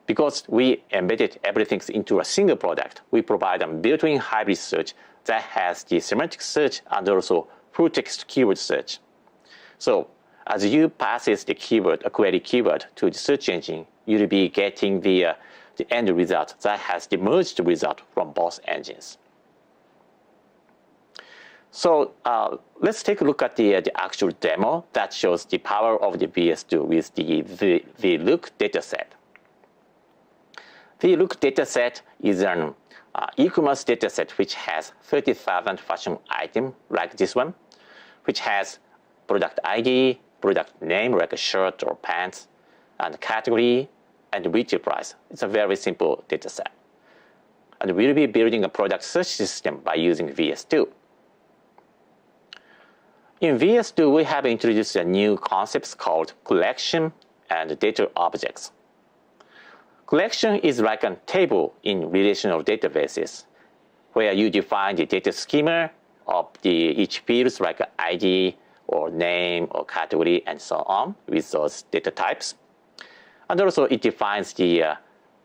Speaker 6: Because we embedded everything into a single product, we provide a built-in hybrid search that has the semantic search and also full text keyword search. So as you passes the keyword, a query keyword to the search engine, you'll be getting the end result that has the merged result from both engines. So let's take a look at the actual demo that shows the power of the VS2 with the look dataset. The look dataset is an e-commerce dataset which has 30,000 fashion items like this one, which has product ID, product name like a shirt or pants, and category, and retail price. It's a very simple dataset. And we'll be building a product search system by using VS2. In VS2, we have introduced a new concept called collection and data objects. Collection is like a table in relational databases, where you define the data schema of each fields like ID or name or category and so on with those data types. And also it defines the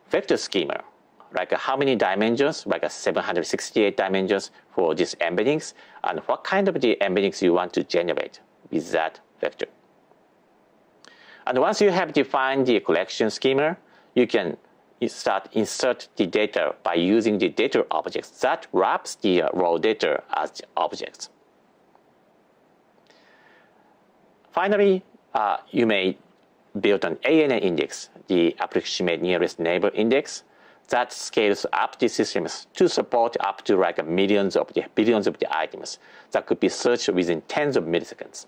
Speaker 6: vector schema, like how many dimensions, like 768 dimensions for these embeddings, and what kind of the embeddings you want to generate with that vector. And once you have defined the collection schema, you can insert the data by using the data objects that wraps the raw data as the objects. Finally, you may build an ANN index, the approximate nearest neighbor index, that scales up the systems to support up to like billions of the items that could be searched within tens of milliseconds.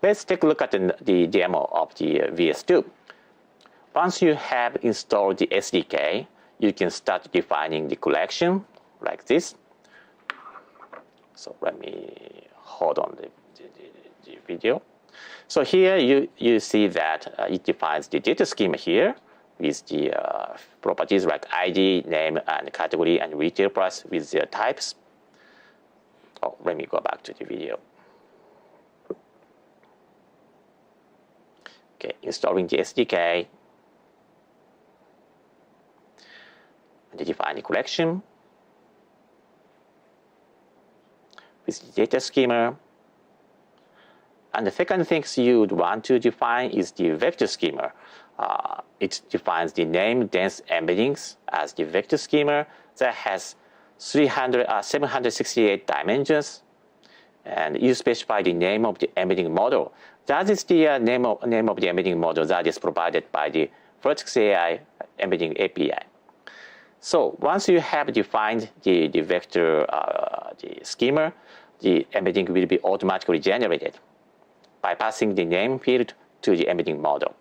Speaker 6: Let's take a look at the demo of the VS2. Once you have installed the SDK, you can start defining the collection like this. So let me hold on the video. So here you see that it defines the data schema here with the properties like ID, name, and category, and retail price with their types. Oh, let me go back to the video. Okay, installing the SDK. And define the collection with the data schema. And the second thing you would want to define is the vector schema. It defines the name dense embeddings as the vector schema that has 768 dimensions. And you specify the name of the embedding model. That is the name of the embedding model that is provided by the Vertex AI embedding API. So once you have defined the vector the schema, the embedding will be automatically generated by passing the name field to the embedding model.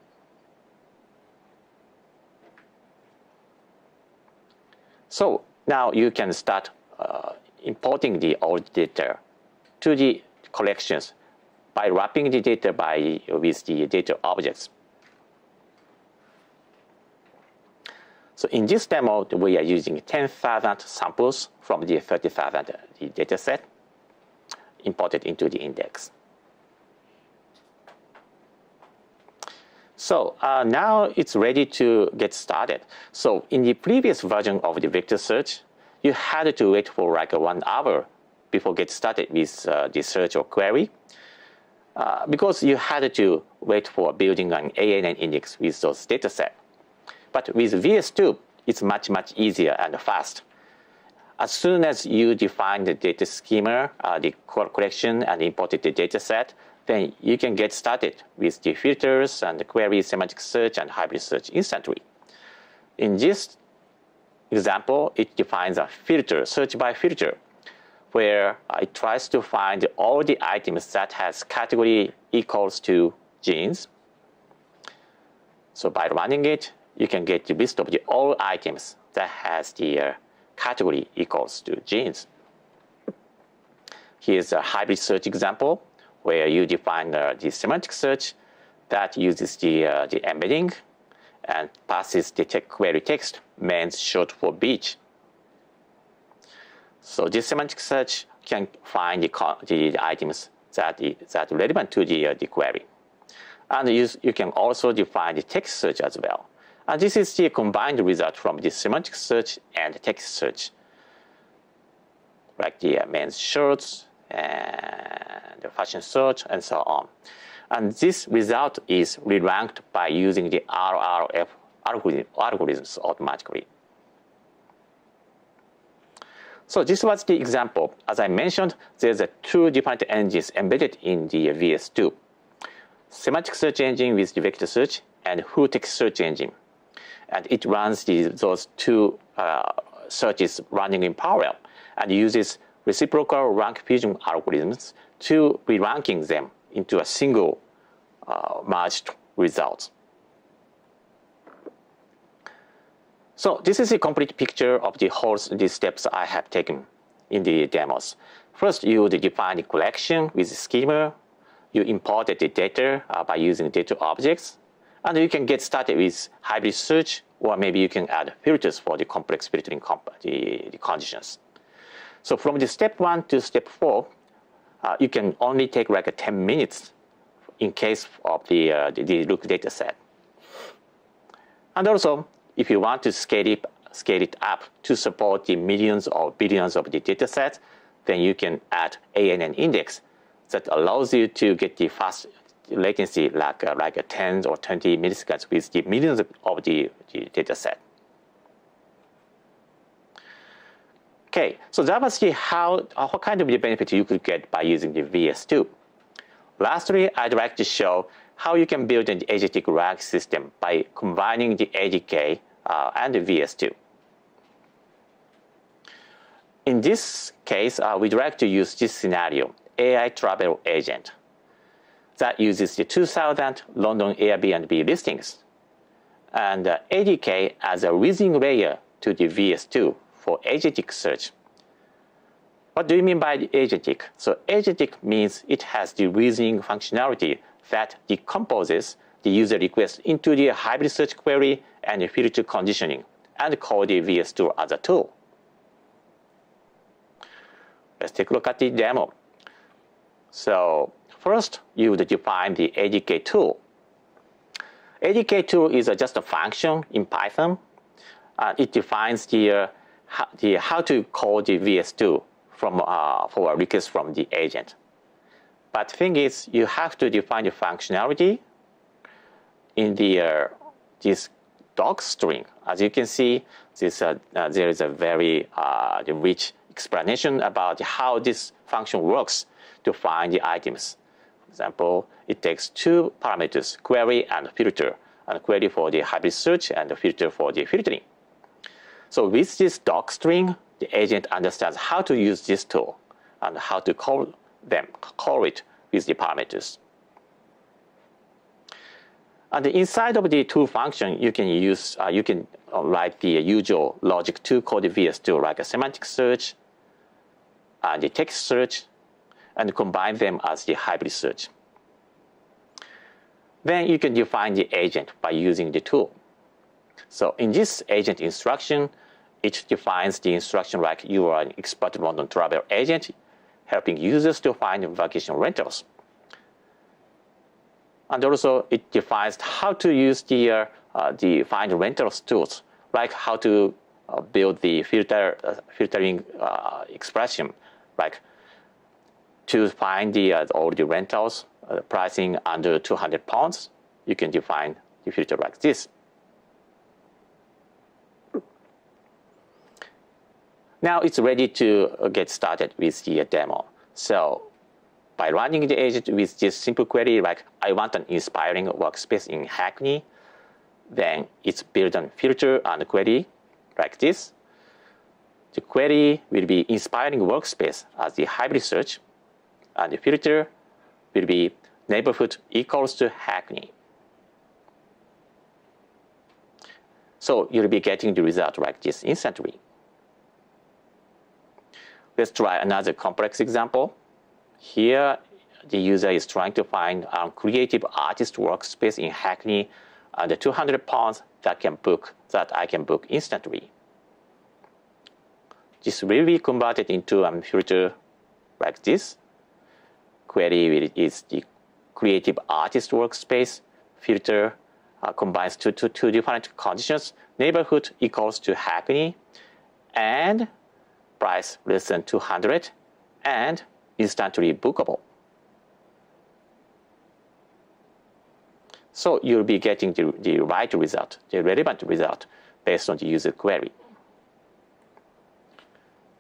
Speaker 6: So now you can start importing the old data to the collections by wrapping the data with the data objects. So in this demo, we are using 10,000 samples from the 30,000 data set imported into the index. So now it's ready to get started. So in the previous version of the vector search, you had to wait for like 1 hour before get started with the search or query, because you had to wait for building an ANN index with those data set. But with VS2, it's much, much easier and fast. As soon as you define the data schema, the collection, and imported the data set, then you can get started with the filters and the query, semantic search, and hybrid search instantly. In this example, it defines a filter, search by filter, where it tries to find all the items that has category equals to genes. So by running it, you can get the list of the all items that has the category equals to genes. Here's a hybrid search example where you define the semantic search that uses the embedding and passes the query text, means short for beach. So this semantic search can find the items that are relevant to the query. And you can also define the text search as well. And this is the combined result from the semantic search and text search, like the men's shirts and the fashion search and so on. And this result is re-ranked by using the RRF algorithms automatically. So this was the example. As I mentioned, there's 2 different engines embedded in the VS2. Semantic search engine with the vector search and Who text search engine. And it runs those 2 searches running in parallel and uses reciprocal rank fusion algorithms to re-ranking them into a single merged result. So this is a complete picture of the steps I have taken in the demos. First, you would define the collection with the schema. You imported the data by using data objects. And you can get started with hybrid search, or maybe you can add filters for the complex filtering the conditions. So from the step 1 to step 4, you can only take like 10 minutes in case of the look data set. And also, if you want to scale it up to support the millions or billions of the data sets, then you can add ANN index that allows you to get the fast latency like 10 or 20 milliseconds with the millions of the data set. Okay, so that was what kind of the benefit you could get by using the VS2. Lastly, I'd like to show how you can build an agentic RAG system by combining the ADK and the VS2. In this case, we'd like to use this scenario, AI travel agent, that uses the 2000 London Airbnb listings and ADK as a reasoning layer to the VS2 for agentic search. What do you mean by the agentic? So agentic means it has the reasoning functionality that decomposes the user request into the hybrid search query and filter conditioning and call the VS2 as a tool. Let's take a look at the demo. So first, you would define the ADK tool. ADK tool is just a function in Python. It defines how to call the VS2 for a request from the agent. But the thing is, you have to define the functionality in this doc string. As you can see, there is a very rich explanation about how this function works to find the items. For example, it takes 2 parameters, query and filter, and query for the hybrid search and the filter for the filtering. So with this doc string, the agent understands how to use this tool and how to call it with the parameters. And inside of the tool function, you can write the usual logic to call the VS2, like a semantic search, and the text search, and combine them as the hybrid search. Then you can define the agent by using the tool. So in this agent instruction, it defines the instruction like you are an expert London travel agent, helping users to find vacation rentals. And also it defines how to use the find rentals tools, like how to build the filtering expression, like to find all the rentals pricing under £200, you can define the filter like this. Now it's ready to get started with the demo. So by running the agent with this simple query, like I want an inspiring workspace in Hackney, then it's built on filter and query like this. The query will be inspiring workspace as the hybrid search, and the filter will be neighborhood equals to Hackney. So you'll be getting the result like this instantly. Let's try another complex example. Here, the user is trying to find a creative artist workspace in Hackney under £200 that I can book instantly. This will be converted into a filter like this. Query is the creative artist workspace. Filter combines two different conditions. Neighborhood equals to Hackney, and price less than 200, and instantly bookable. So you'll be getting the right result, the relevant result, based on the user query.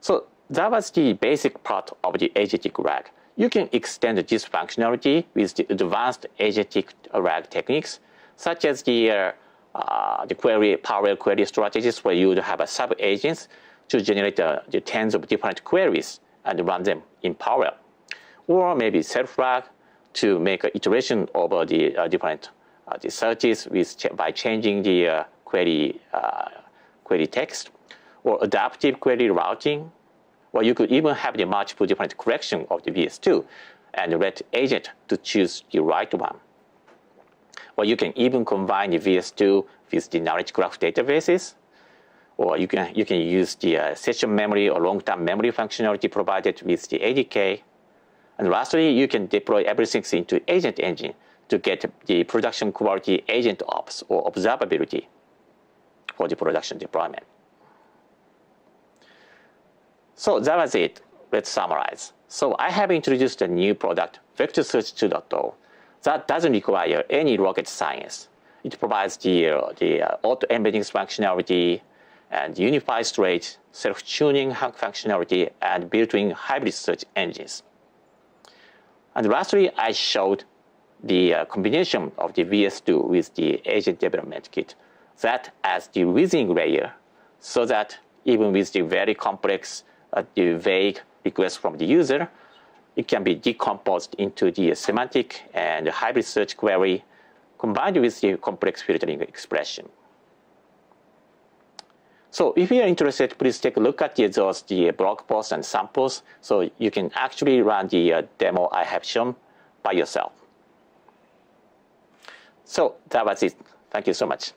Speaker 6: So that was the basic part of the agentic RAG. You can extend this functionality with the advanced agentic RAG techniques, such as the parallel query strategies, where you would have sub-agents to generate the tens of different queries and run them in parallel. Or maybe self-RAG to make an iteration over the different the searches by changing the query text, or adaptive query routing, or you could even have the multiple different correction of the VS2 and let agent to choose the right one. Or you can even combine the VS2 with the knowledge graph databases, or you can use the session memory or long-term memory functionality provided with the ADK. And lastly, you can deploy everything into agent engine to get the production quality agent ops or observability for the production deployment. So that was it. Let's summarize. So I have introduced a new product, Vector Search 2.0, that doesn't require any rocket science. It provides the auto embeddings functionality and unified storage, self-tuning functionality, and built-in hybrid search engines. And lastly, I showed the combination of the VS2 with the agent development kit that adds the reasoning layer, so that even with the very complex, the vague requests from the user, it can be decomposed into the semantic and hybrid search query combined with the complex filtering expression. So if you are interested, please take a look at the blog posts and samples, so you can actually run the demo I have shown by yourself. So that was it. Thank you so much.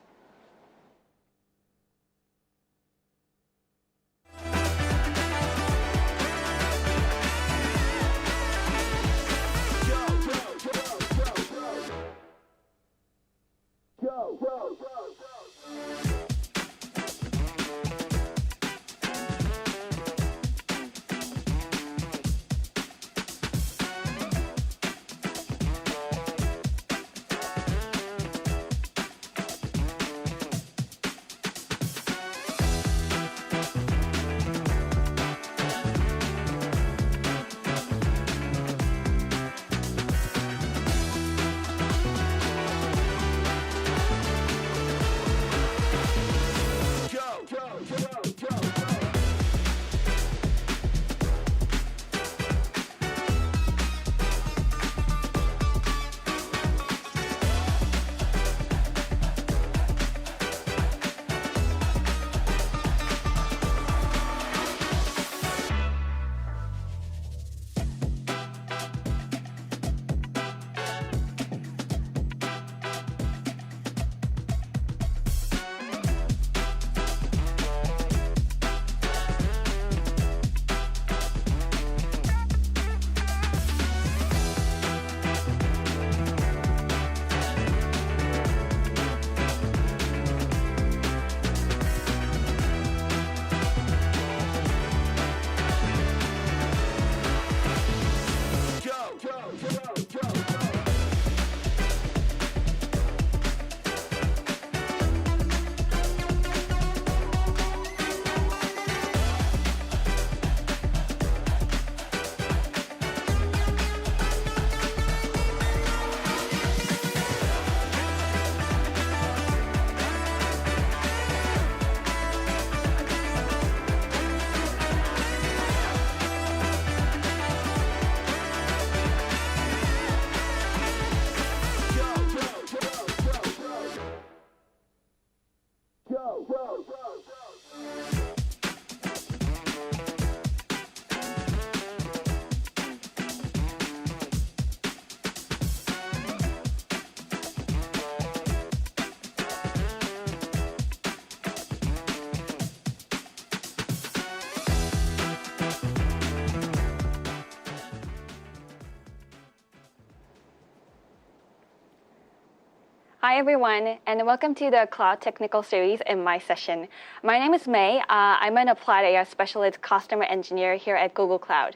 Speaker 7: Hi, everyone, and welcome to the Cloud Technical Series in my session. My name is May. I'm an Applied AI Specialist Customer Engineer here at Google Cloud.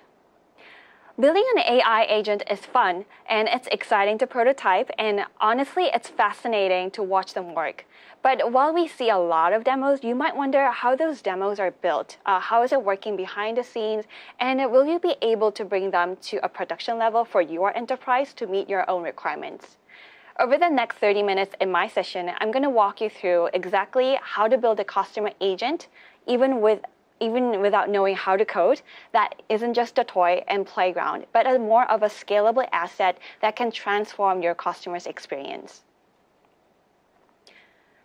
Speaker 7: Building an AI agent is fun, and it's exciting to prototype, and honestly, it's fascinating to watch them work. But while we see a lot of demos, you might wonder how those demos are built. How is it working behind the scenes? And will you be able to bring them to a production level for your enterprise to meet your own requirements? Over the next 30 minutes in my session, I'm going to walk you through exactly how to build a customer agent, even without knowing how to code, that isn't just a toy and playground, but more of a scalable asset that can transform your customer's experience.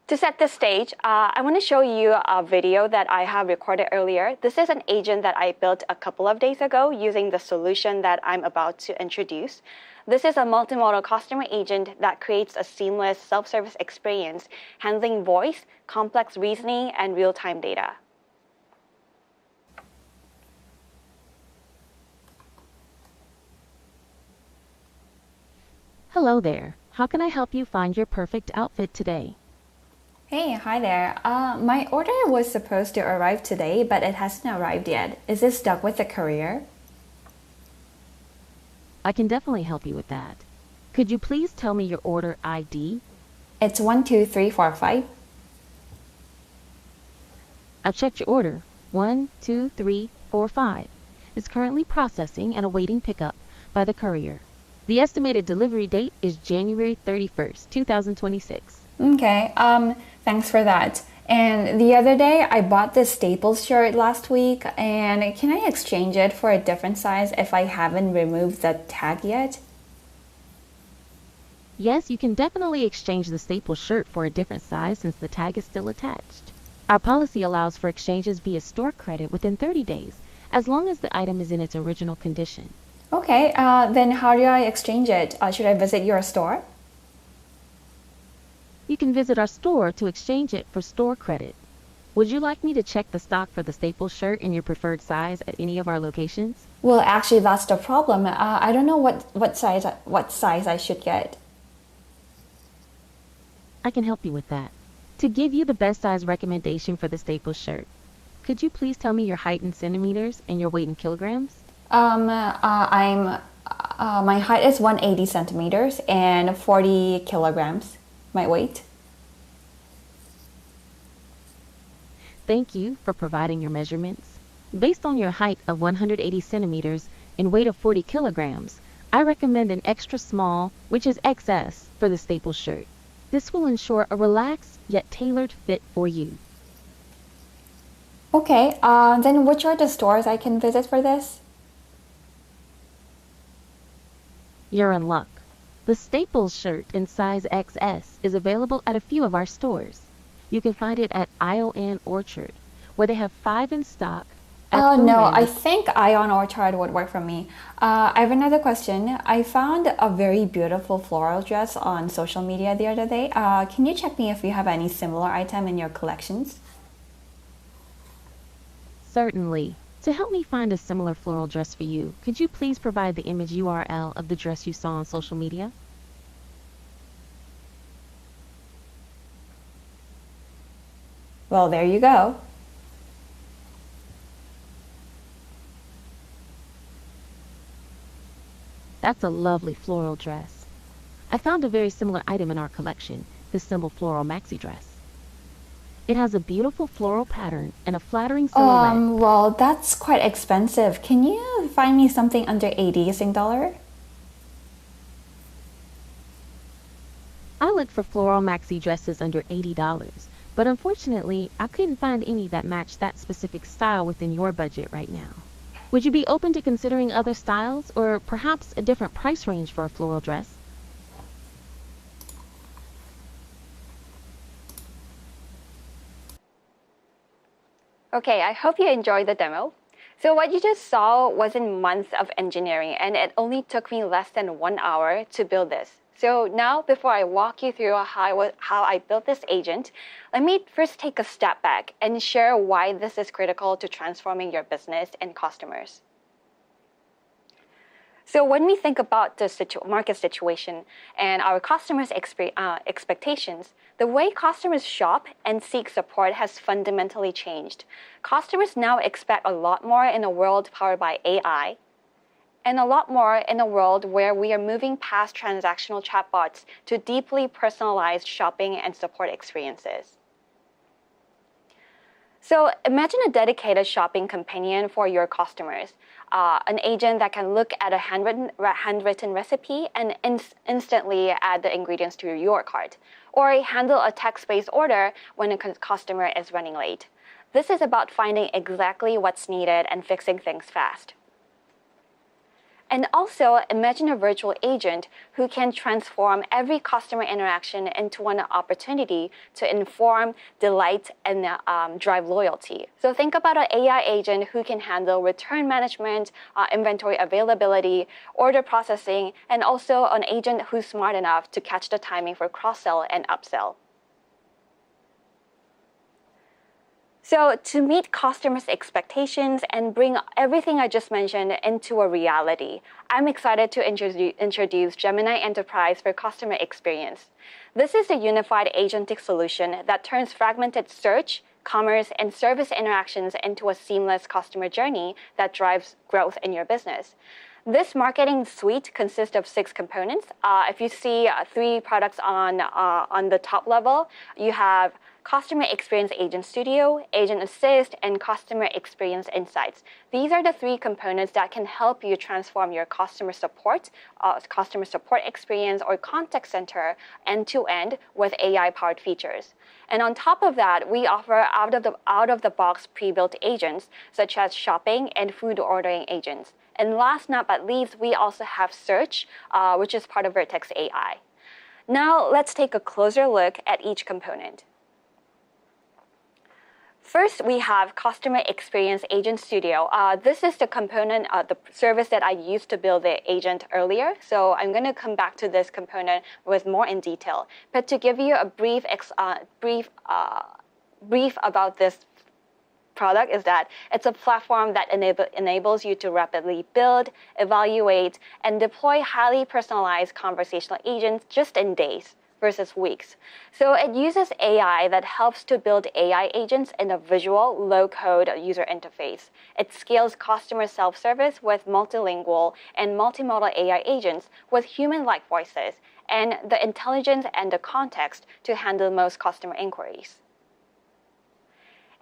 Speaker 7: To set the stage, I want to show you a video that I have recorded earlier. This is an agent that I built a couple of days ago using the solution that I'm about to introduce. This is a multimodal customer agent that creates a seamless self-service experience, handling voice, complex reasoning, and real-time data.
Speaker 8: Hello there. How can I help you find your perfect outfit today?
Speaker 9: Hey, hi there. My order was supposed to arrive today, but it hasn't arrived yet. Is it stuck with the courier?
Speaker 8: I can definitely help you with that. Could you please tell me your order ID?
Speaker 9: It's 12345.
Speaker 8: I've checked your order. 12345. It's currently processing and awaiting pickup by the courier. The estimated delivery date is January 31st, 2026.
Speaker 9: Okay, thanks for that. And the other day, I bought this Staples shirt last week, and can I exchange it for a different size if I haven't removed the tag yet?
Speaker 8: Yes, you can definitely exchange the Staples shirt for a different size since the tag is still attached. Our policy allows for exchanges via store credit within 30 days, as long as the item is in its original condition.
Speaker 9: Okay, then how do I exchange it? Should I visit your store?
Speaker 8: You can visit our store to exchange it for store credit. Would you like me to check the stock for the Staples shirt in your preferred size at any of our locations?
Speaker 9: Well, actually, that's the problem. I don't know what size I should get.
Speaker 8: I can help you with that. To give you the best size recommendation for the Staples shirt, could you please tell me your height in centimeters and your weight in kilograms?
Speaker 9: My height is 180 centimeters and 40 kilograms. My weight.
Speaker 8: Thank you for providing your measurements. Based on your height of 180 centimeters and weight of 40 kilograms, I recommend an extra small, which is XS, for the Staples shirt. This will ensure a relaxed yet tailored fit for you.
Speaker 9: Okay, then which are the stores I can visit for this?
Speaker 8: You're in luck. The Staples shirt in size XS is available at a few of our stores. You can find it at ION Orchard, where they have 5 in stock.
Speaker 9: Oh no, I think ION Orchard would work for me. I have another question. I found a very beautiful floral dress on social media the other day. Can you check me if you have any similar item in your collections?
Speaker 8: Certainly. To help me find a similar floral dress for you, could you please provide the image URL of the dress you saw on social media?
Speaker 9: Well, there you go.
Speaker 8: That's a lovely floral dress. I found a very similar item in our collection, this simple floral maxi dress. It has a beautiful floral pattern and a flattering silhouette.
Speaker 9: Well, that's quite expensive. Can you find me something under 80 Sing dollar?
Speaker 8: I looked for floral maxi dresses under $80, but unfortunately, I couldn't find any that matched that specific style within your budget right now. Would you be open to considering other styles or perhaps a different price range for a floral dress?
Speaker 7: Okay, I hope you enjoyed the demo. So what you just saw wasn't months of engineering, and it only took me less than 1 hour to build this. So now, before I walk you through how I built this agent, let me first take a step back and share why this is critical to transforming your business and customers. So when we think about the market situation and our customers' expectations, the way customers shop and seek support has fundamentally changed. Customers now expect a lot more in a world powered by AI, and a lot more in a world where we are moving past transactional chatbots to deeply personalized shopping and support experiences. So imagine a dedicated shopping companion for your customers, an agent that can look at a handwritten recipe and instantly add the ingredients to your cart, or handle a text-based order when a customer is running late. This is about finding exactly what's needed and fixing things fast. And also, imagine a virtual agent who can transform every customer interaction into an opportunity to inform, delight, and drive loyalty. So think about an AI agent who can handle return management, inventory availability, order processing, and also an agent who's smart enough to catch the timing for cross-sell and upsell. So to meet customers' expectations and bring everything I just mentioned into a reality, I'm excited to introduce Gemini Enterprise for customer experience. This is a unified agentic solution that turns fragmented search, commerce, and service interactions into a seamless customer journey that drives growth in your business. This marketing suite consists of 6 components. If you see 3 products on the top level, you have Customer Experience Agent Studio, Agent Assist, and Customer Experience Insights. These are the 3 components that can help you transform your customer support experience or contact center end-to-end with AI-powered features. And on top of that, we offer out-of-the-box pre-built agents such as shopping and food ordering agents. And last but not least, we also have search, which is part of Vertex AI. Now let's take a closer look at each component. First, we have Customer Experience Agent Studio. This is the component, the service that I used to build the agent earlier. So I'm going to come back to this component with more in detail. But to give you a brief about this product is that it's a platform that enables you to rapidly build, evaluate, and deploy highly personalized conversational agents just in days versus weeks. So it uses AI that helps to build AI agents in a visual, low-code user interface. It scales customer self-service with multilingual and multimodal AI agents with human-like voices and the intelligence and the context to handle most customer inquiries.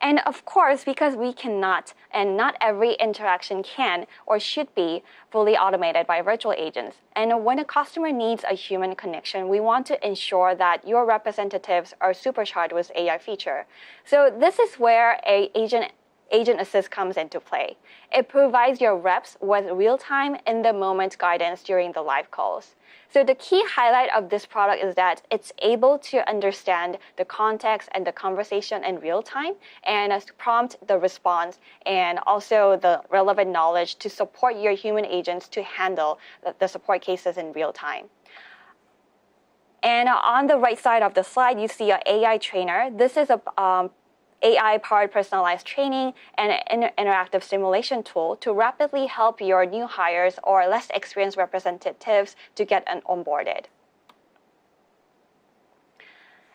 Speaker 7: And of course, because we cannot, and not every interaction can or should be fully automated by virtual agents. And when a customer needs a human connection, we want to ensure that your representatives are supercharged with AI feature. So this is where Agent Assist comes into play. It provides your reps with real-time, in-the-moment guidance during the live calls. So the key highlight of this product is that it's able to understand the context and the conversation in real time and prompt the response and also the relevant knowledge to support your human agents to handle the support cases in real time. And on the right side of the slide, you see an AI trainer. This is a AI-powered personalized training and an interactive simulation tool to rapidly help your new hires or less experienced representatives to get onboarded.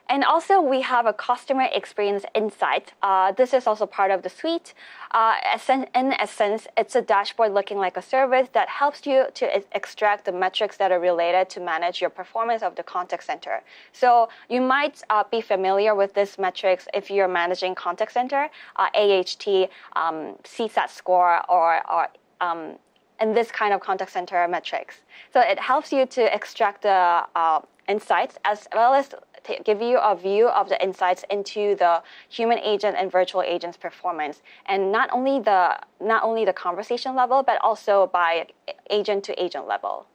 Speaker 7: And also, we have a customer experience insight. This is also part of the suite. In essence, it's a dashboard looking like a service that helps you to extract the metrics that are related to manage your performance of the contact center. So you might be familiar with these metrics if you're managing contact center, AHT, CSAT score, or and this kind of contact center metrics. So it helps you to extract the insights as well as give you a view of the insights into the human agent and virtual agent's performance, and not only the conversation level, but also by agent to agent level.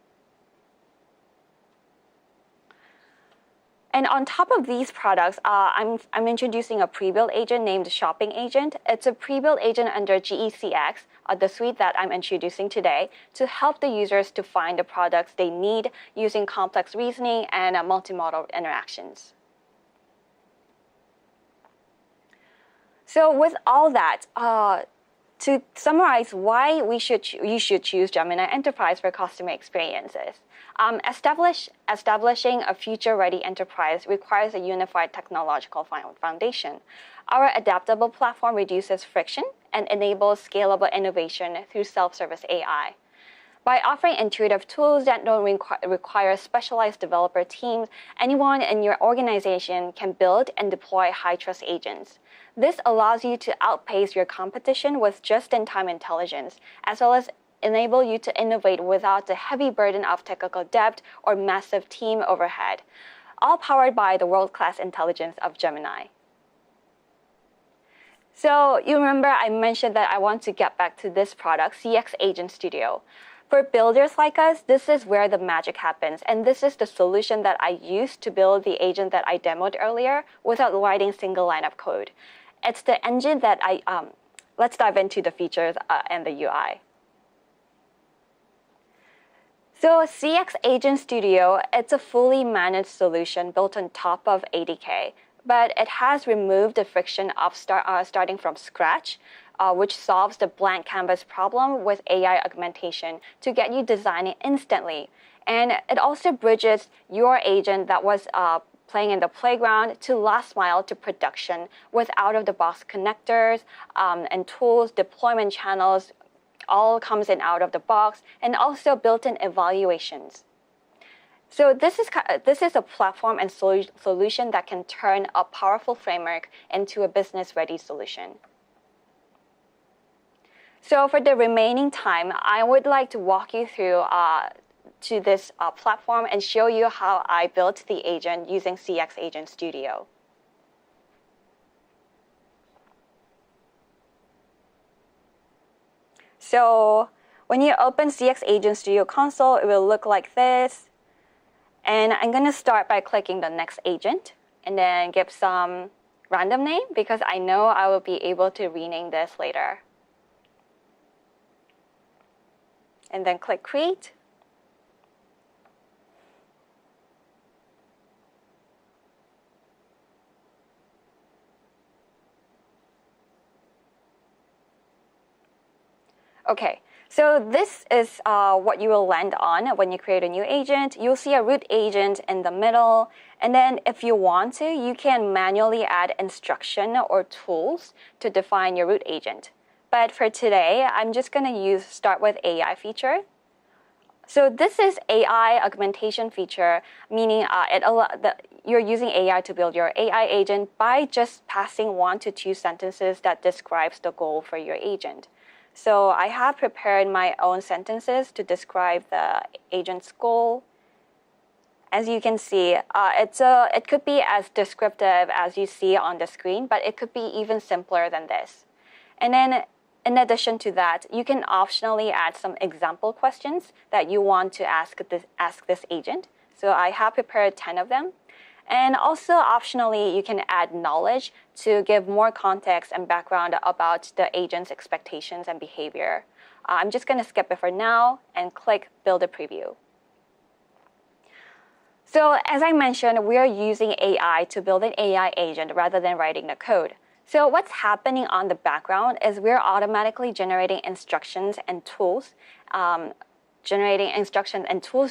Speaker 7: And on top of these products, I'm introducing a pre-built agent named Shopping Agent. It's a pre-built agent under GECX, the suite that I'm introducing today, to help the users to find the products they need using complex reasoning and multimodal interactions. So with all that, to summarize why you should choose Gemini Enterprise for customer experiences. Establishing a future-ready enterprise requires a unified technological foundation. Our adaptable platform reduces friction and enables scalable innovation through self-service AI. By offering intuitive tools that don't require specialized developer teams, anyone in your organization can build and deploy high-trust agents. This allows you to outpace your competition with just-in-time intelligence, as well as enable you to innovate without the heavy burden of technical debt or massive team overhead, all powered by the world-class intelligence of Gemini. So you remember I mentioned that I want to get back to this product, CX Agent Studio. For builders like us, this is where the magic happens, and this is the solution that I used to build the agent that I demoed earlier without writing a single line of code. It's the engine that let's dive into the features and the UI. So CX Agent Studio, it's a fully managed solution built on top of ADK, but it has removed the friction of starting from scratch, which solves the blank canvas problem with AI augmentation to get you designing instantly. And it also bridges your agent that was playing in the playground to last mile to production with out-of-the-box connectors and tools, deployment channels, all comes in out of the box, and also built-in evaluations. So this is a platform and solution that can turn a powerful framework into a business-ready solution. So for the remaining time, I would like to walk you through to this platform and show you how I built the agent using CX Agent Studio. So when you open CX Agent Studio console, it will look like this. And I'm going to start by clicking the next agent and then give some random name because I know I will be able to rename this later. And then click Create. Okay, so this is what you will land on when you create a new agent. You'll see a root agent in the middle. And then if you want to, you can manually add instruction or tools to define your root agent. But for today, I'm just going to start with AI feature. So this is AI augmentation feature, meaning you're using AI to build your AI agent by just passing 1 to 2 sentences that describes the goal for your agent. So I have prepared my own sentences to describe the agent's goal. As you can see, it could be as descriptive as you see on the screen, but it could be even simpler than this. And then in addition to that, you can optionally add some example questions that you want to ask this agent. So I have prepared 10 of them. And also optionally, you can add knowledge to give more context and background about the agent's expectations and behavior. I'm just going to skip it for now and click Build a Preview. So as I mentioned, we are using AI to build an AI agent rather than writing the code. So what's happening on the background is we're automatically generating instructions and tools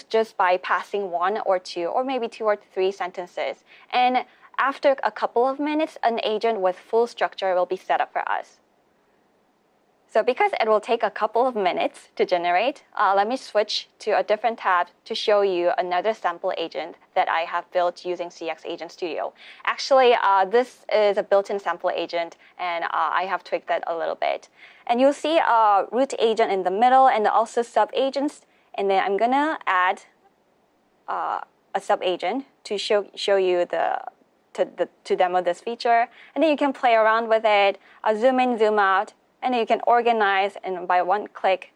Speaker 7: just by passing 1 or 2 or maybe 2 or 3 sentences. And after a couple of minutes, an agent with full structure will be set up for us. So because it will take a couple of minutes to generate, let me switch to a different tab to show you another sample agent that I have built using CX Agent Studio. Actually, this is a built-in sample agent, and I have tweaked that a little bit. And you'll see a root agent in the middle and also sub-agents. And then I'm going to add a sub-agent to show you to demo this feature. And then you can play around with it, zoom in, zoom out. And then you can organize and by one click.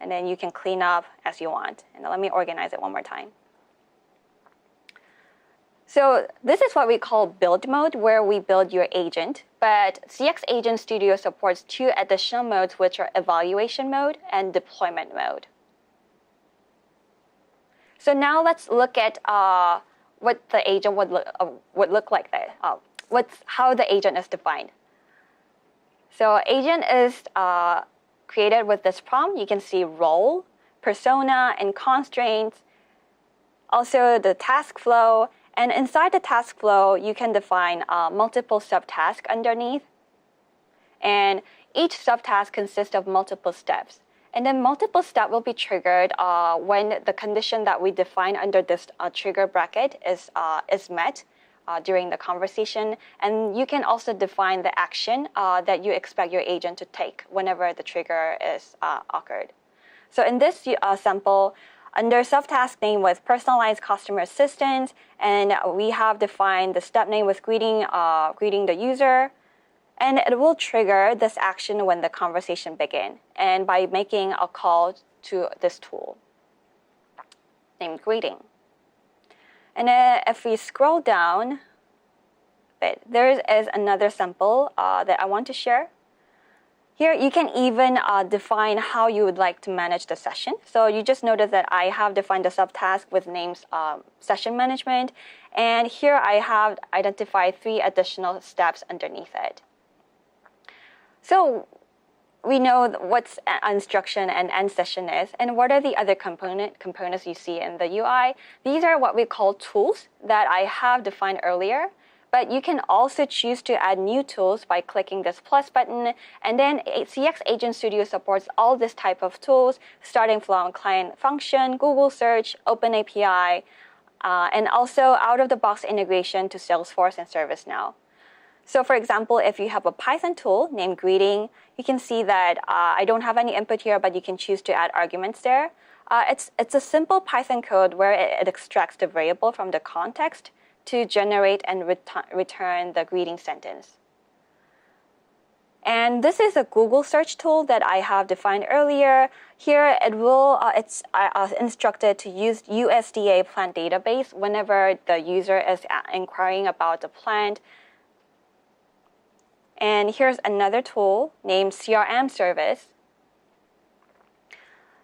Speaker 7: And then you can clean up as you want. And let me organize it one more time. So this is what we call build mode, where we build your agent. But CX Agent Studio supports 2 additional modes, which are evaluation mode and deployment mode. So now let's look at what the agent would look like there. How the agent is defined. So agent is created with this prompt. You can see role, persona, and constraints. Also the task flow. And inside the task flow, you can define multiple subtasks underneath. And each subtask consists of multiple steps. And then multiple steps will be triggered when the condition that we define under this trigger bracket is met during the conversation. And you can also define the action that you expect your agent to take whenever the trigger is occurred. So in this sample, under subtask name with personalized customer assistance, and we have defined the step name with greeting the user. And it will trigger this action when the conversation begins, and by making a call to this tool named greeting. And if we scroll down, there is another sample that I want to share. Here, you can even define how you would like to manage the session. So you just notice that I have defined the subtask with names session management. And here I have identified 3 additional steps underneath it. So we know what's instruction and end session is, and what are the other components you see in the UI. These are what we call tools that I have defined earlier, but you can also choose to add new tools by clicking this plus button, and then CX Agent Studio supports all this type of tools, starting from client function, Google search, Open API, and also out-of-the-box integration to Salesforce and ServiceNow. So for example, if you have a Python tool named greeting, you can see that I don't have any input here, but you can choose to add arguments there. It's a simple Python code where it extracts the variable from the context to generate and return the greeting sentence. And this is a Google search tool that I have defined earlier. Here it's instructed to use USDA plant database whenever the user is inquiring about the plant. And here's another tool named CRM service.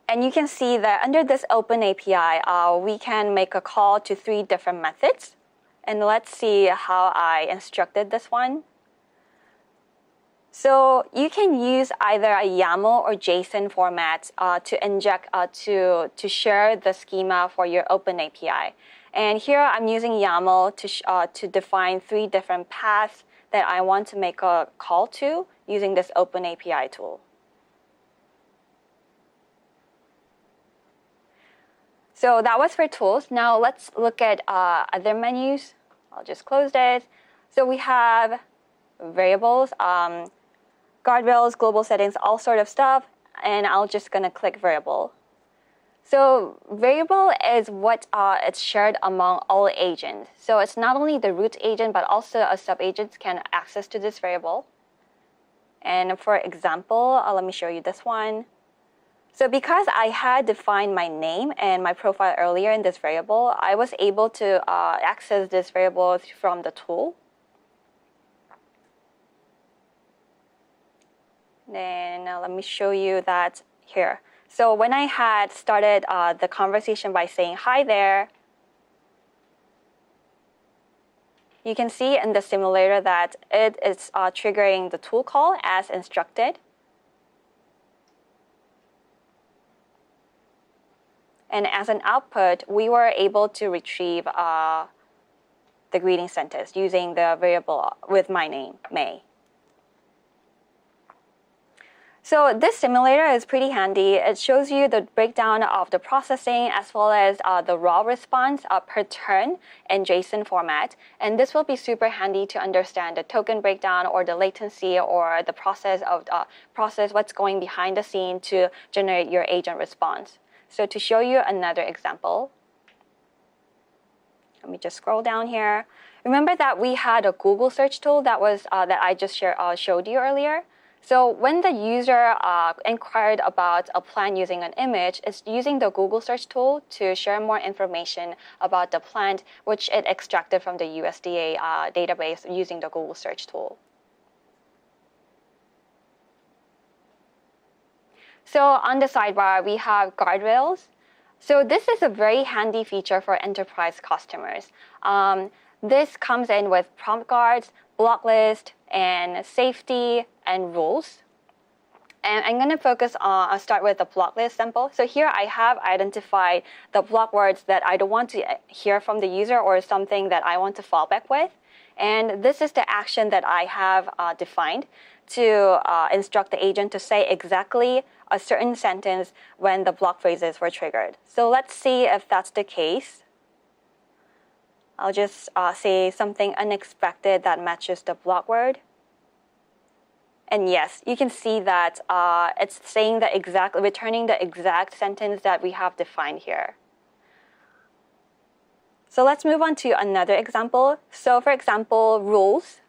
Speaker 7: And you can see that under this Open API, we can make a call to 3 different methods. And let's see how I instructed this one. So you can use either a YAML or JSON format to inject, to share the schema for your Open API. And here I'm using YAML to define 3 different paths that I want to make a call to using this Open API tool. So that was for tools. Now let's look at other menus. I'll just close this. So we have variables, guardrails, global settings, all sort of stuff. And I'm just going to click variable. So variable is what it's shared among all agents. So it's not only the root agent, but also a sub-agent can access to this variable. And for example, let me show you this one. So because I had defined my name and my profile earlier in this variable, I was able to access this variable from the tool. Then let me show you that here. So when I had started the conversation by saying, hi there, you can see in the simulator that it is triggering the tool call as instructed. And as an output, we were able to retrieve the greeting sentence using the variable with my name, May. So this simulator is pretty handy. It shows you the breakdown of the processing as well as the raw response per turn in JSON format. And this will be super handy to understand the token breakdown or the latency or the process of what's going behind the scene to generate your agent response. So to show you another example, let me just scroll down here. Remember that we had a Google search tool that I just showed you earlier. So when the user inquired about a plan using an image, it's using the Google search tool to share more information about the plant, which it extracted from the USDA database using the Google search tool. So on the sidebar, we have guardrails. So this is a very handy feature for enterprise customers. This comes in with prompt guards, block list, and safety and rules. And I'm going to focus on, I'll start with the block list sample. So here I have identified the block words that I don't want to hear from the user or something that I want to fall back with. And this is the action that I have defined to instruct the agent to say exactly a certain sentence when the block phrases were triggered. So let's see if that's the case. I'll just say something unexpected that matches the block word. And yes, you can see that it's saying returning the exact sentence that we have defined here. So let's move on to another example. So for example, rules.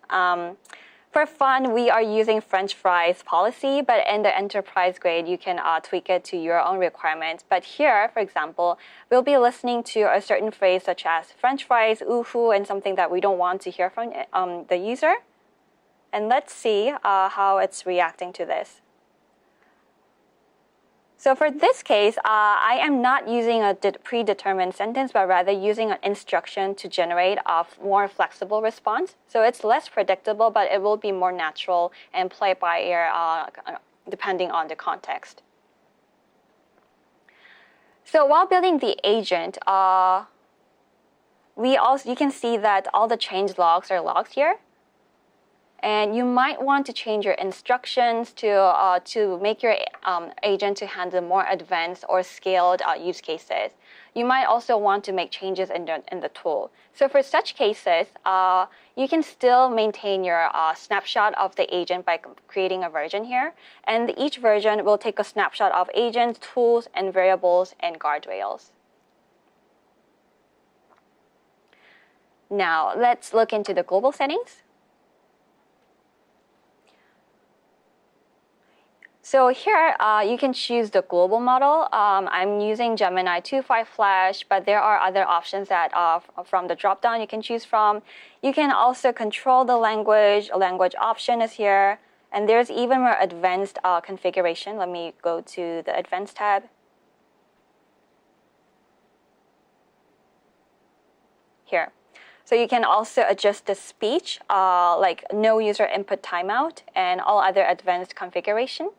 Speaker 7: For fun, we are using French fries policy, but in the enterprise grade, you can tweak it to your own requirements. But here, for example, we'll be listening to a certain phrase such as French fries, ooh-hoo, and something that we don't want to hear from the user. And let's see how it's reacting to this. So for this case, I am not using a predetermined sentence, but rather using an instruction to generate a more flexible response. So it's less predictable, but it will be more natural and play by ear depending on the context. So while building the agent, you can see that all the change logs are logged here. And you might want to change your instructions to make your agent to handle more advanced or scaled use cases. You might also want to make changes in the tool. So for such cases, you can still maintain your snapshot of the agent by creating a version here. And each version will take a snapshot of agents, tools, and variables and guardrails. Now, let's look into the global settings. So here, you can choose the global model. I'm using Gemini 2.5 Flash, but there are other options that from the dropdown you can choose from. You can also control the language. A language option is here. And there's even more advanced configuration. Let me go to the advanced tab. Here. So you can also adjust the speech, like no user input timeout and all other advanced configuration.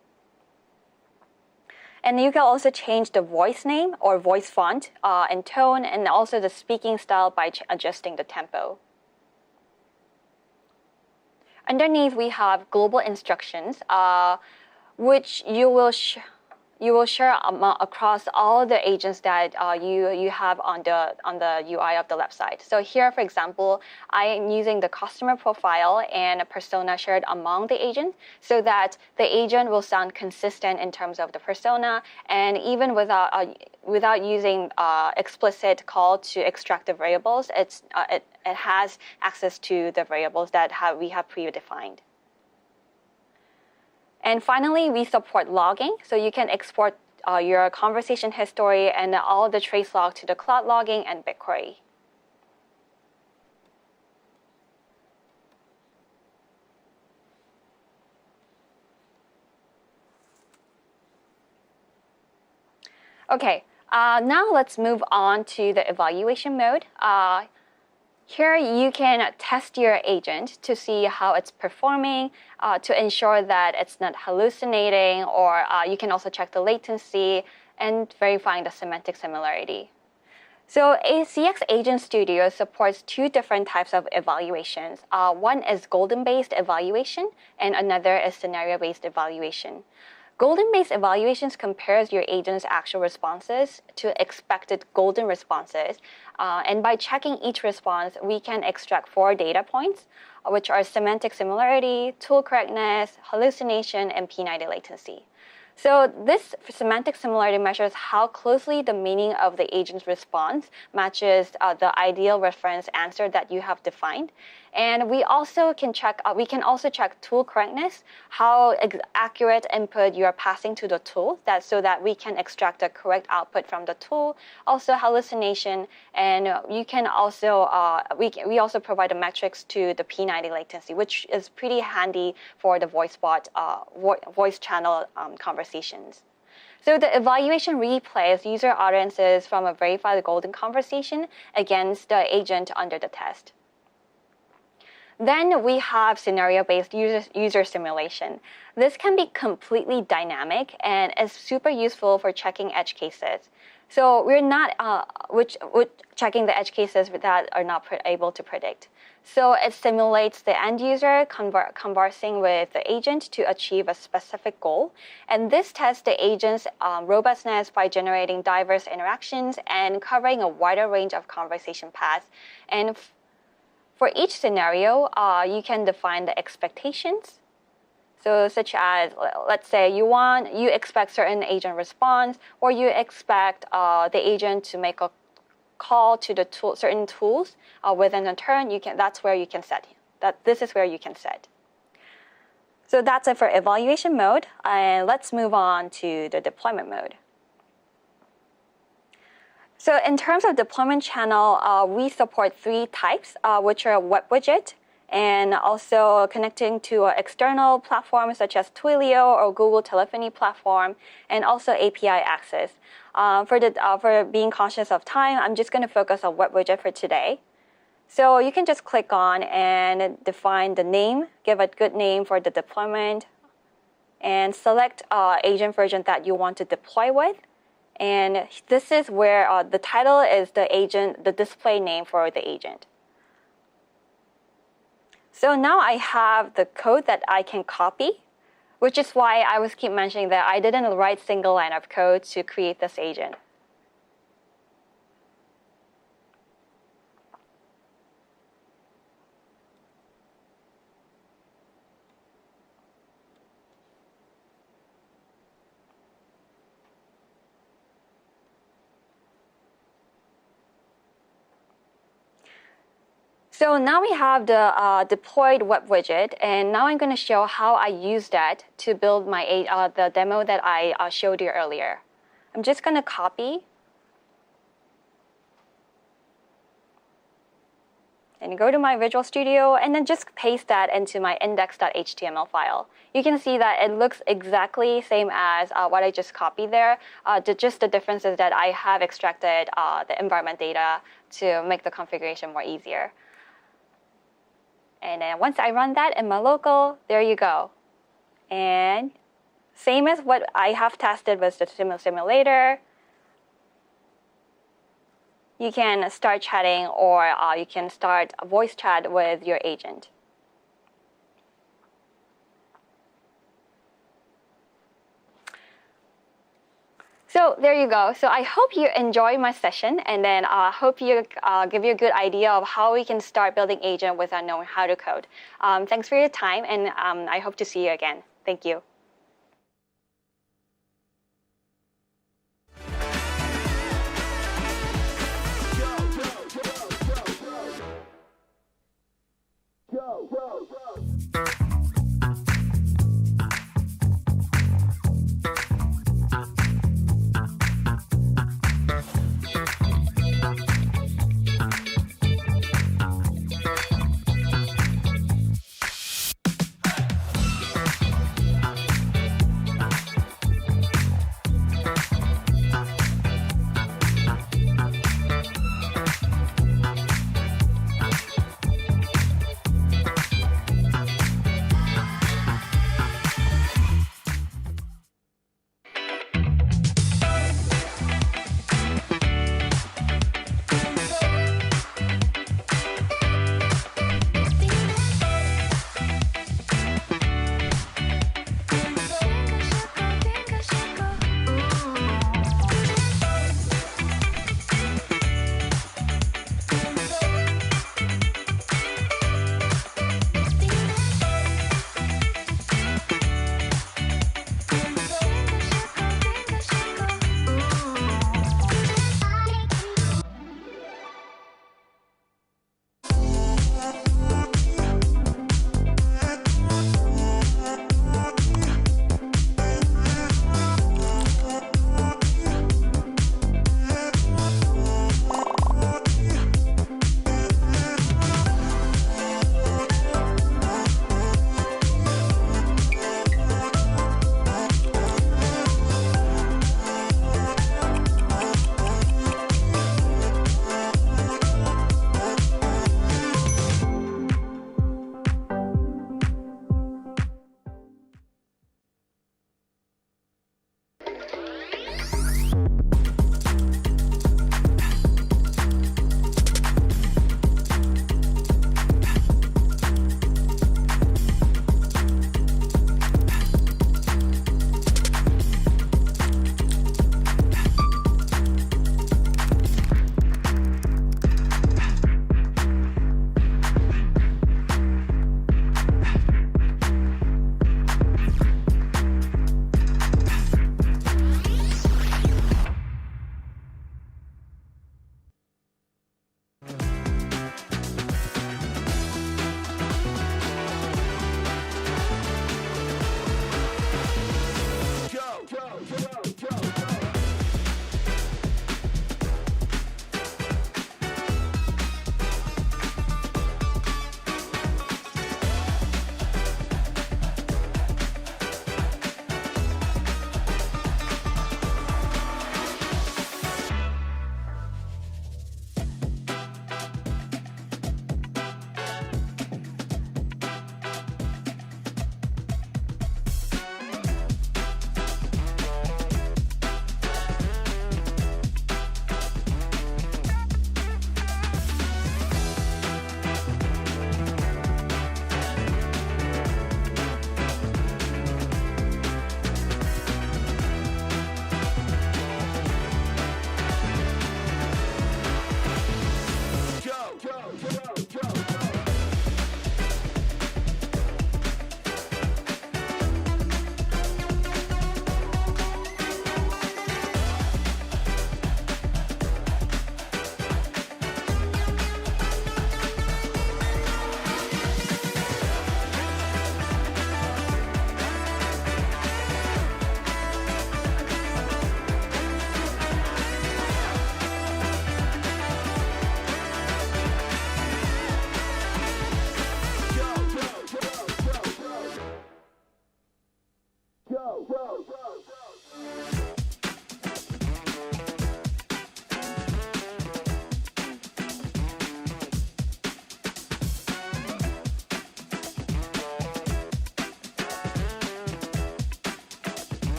Speaker 7: And you can also change the voice name or voice font and tone, and also the speaking style by adjusting the tempo. Underneath, we have global instructions, which you will share across all the agents that you have on the UI of the website. So here, for example, I am using the customer profile and a persona shared among the agents so that the agent will sound consistent in terms of the persona, and even without using explicit call to extract the variables, it has access to the variables that we have predefined. And finally, we support logging. So you can export your conversation history and all the trace log to the cloud logging and BigQuery. Okay, now let's move on to the evaluation mode. Here you can test your agent to see how it's performing, to ensure that it's not hallucinating, or you can also check the latency and verifying the semantic similarity. So CX Agent Studio supports two different types of evaluations. One is golden-based evaluation, and another is scenario-based evaluation. Golden-based evaluations compares your agent's actual responses to expected golden responses. And by checking each response, we can extract 4 data points, which are semantic similarity, tool correctness, hallucination, and P90 latency. So this semantic similarity measures how closely the meaning of the agent's response matches the ideal reference answer that you have defined. And we also can check, tool correctness, how accurate input you are passing to the tool, so that we can extract the correct output from the tool. Also hallucination, and you can also we also provide the metrics to the P90 latency, which is pretty handy for the voice bot voice channel conversations. So the evaluation replays user utterances from a verified golden conversation against the agent under the test. Then we have scenario-based user simulation. This can be completely dynamic and is super useful for checking edge cases. So we're not checking the edge cases that are not able to predict. So it simulates the end user conversing with the agent to achieve a specific goal. And this tests the agent's robustness by generating diverse interactions and covering a wider range of conversation paths. And for each scenario, you can define the expectations. So such as, let's say you expect certain agent response, or you expect the agent to make a call to the certain tools within a turn. That's where you can set. This is where you can set. So that's it for evaluation mode. And let's move on to the deployment mode. So in terms of deployment channel, we support 3 types, which are web widget, and also connecting to an external platform such as Twilio or Google Telephony platform, and also API access. For being conscious of time, I'm just going to focus on web widget for today. So you can just click on and define the name, give a good name for the deployment, and select agent version that you want to deploy with. And this is where the title is the display name for the agent. So now I have the code that I can copy, which is why I was keep mentioning that I didn't write single line of code to create this agent. So now we have the deployed web widget, and now I'm going to show how I use that to build my the demo that I showed you earlier. I'm just going to copy and go to my Visual Studio and then just paste that into my index.html file. You can see that it looks exactly same as what I just copied there. Just the difference is that I have extracted the environment data to make the configuration more easier. And then once I run that in my local, there you go. And same as what I have tested with the simulator. You can start chatting, or you can start a voice chat with your agent. So there you go. So I hope you enjoyed my session, and then I hope you give you a good idea of how we can start building agent without knowing how to code. Thanks for your time, and I hope to see you again. Thank you.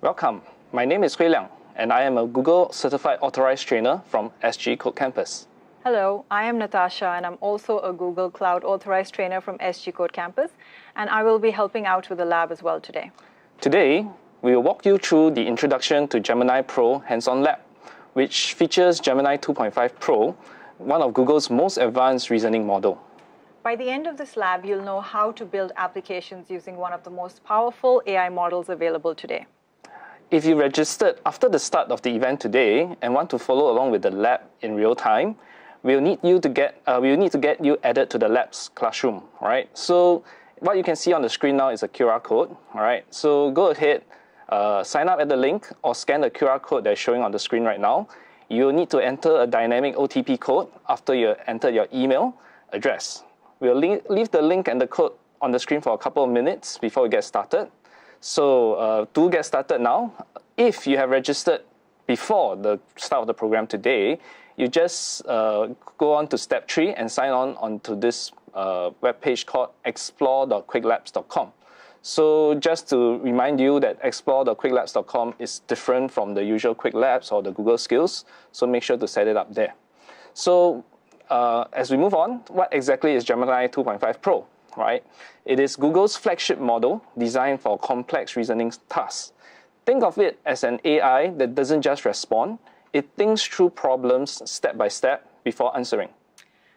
Speaker 10: Welcome. My name is Hui Liang, and I am a Google Certified Authorized Trainer from SG Code Campus.
Speaker 3: Hello, I am Natasha, and I'm also a Google Cloud Authorized Trainer from SG Code Campus, and I will be helping out with the lab as well today.
Speaker 10: Today, we will walk you through the Introduction to Gemini Pro Hands-on Lab, which features Gemini 2.5 Pro, one of Google's most advanced reasoning model.
Speaker 3: By the end of this lab, you'll know how to build applications using one of the most powerful AI models available today.
Speaker 10: If you registered after the start of the event today and want to follow along with the lab in real time, we'll need to get you added to the lab's classroom. All right. So what you can see on the screen now is a QR code. All right. So go ahead, sign up at the link or scan the QR code that's showing on the screen right now. You'll need to enter a dynamic OTP code after you enter your email address. We'll leave the link and the code on the screen for a couple of minutes before we get started. So do get started now. If you have registered before the start of the program today, you just go on to step 3 and sign on onto this webpage called explore.quicklabs.com. So just to remind you that explore.quicklabs.com is different from the usual Quick Labs or the Google Skills, so make sure to set it up there. So as we move on, what exactly is Gemini 2.5 Pro, right? It is Google's flagship model designed for complex reasoning tasks. Think of it as an AI that doesn't just respond, it thinks through problems step by step before answering.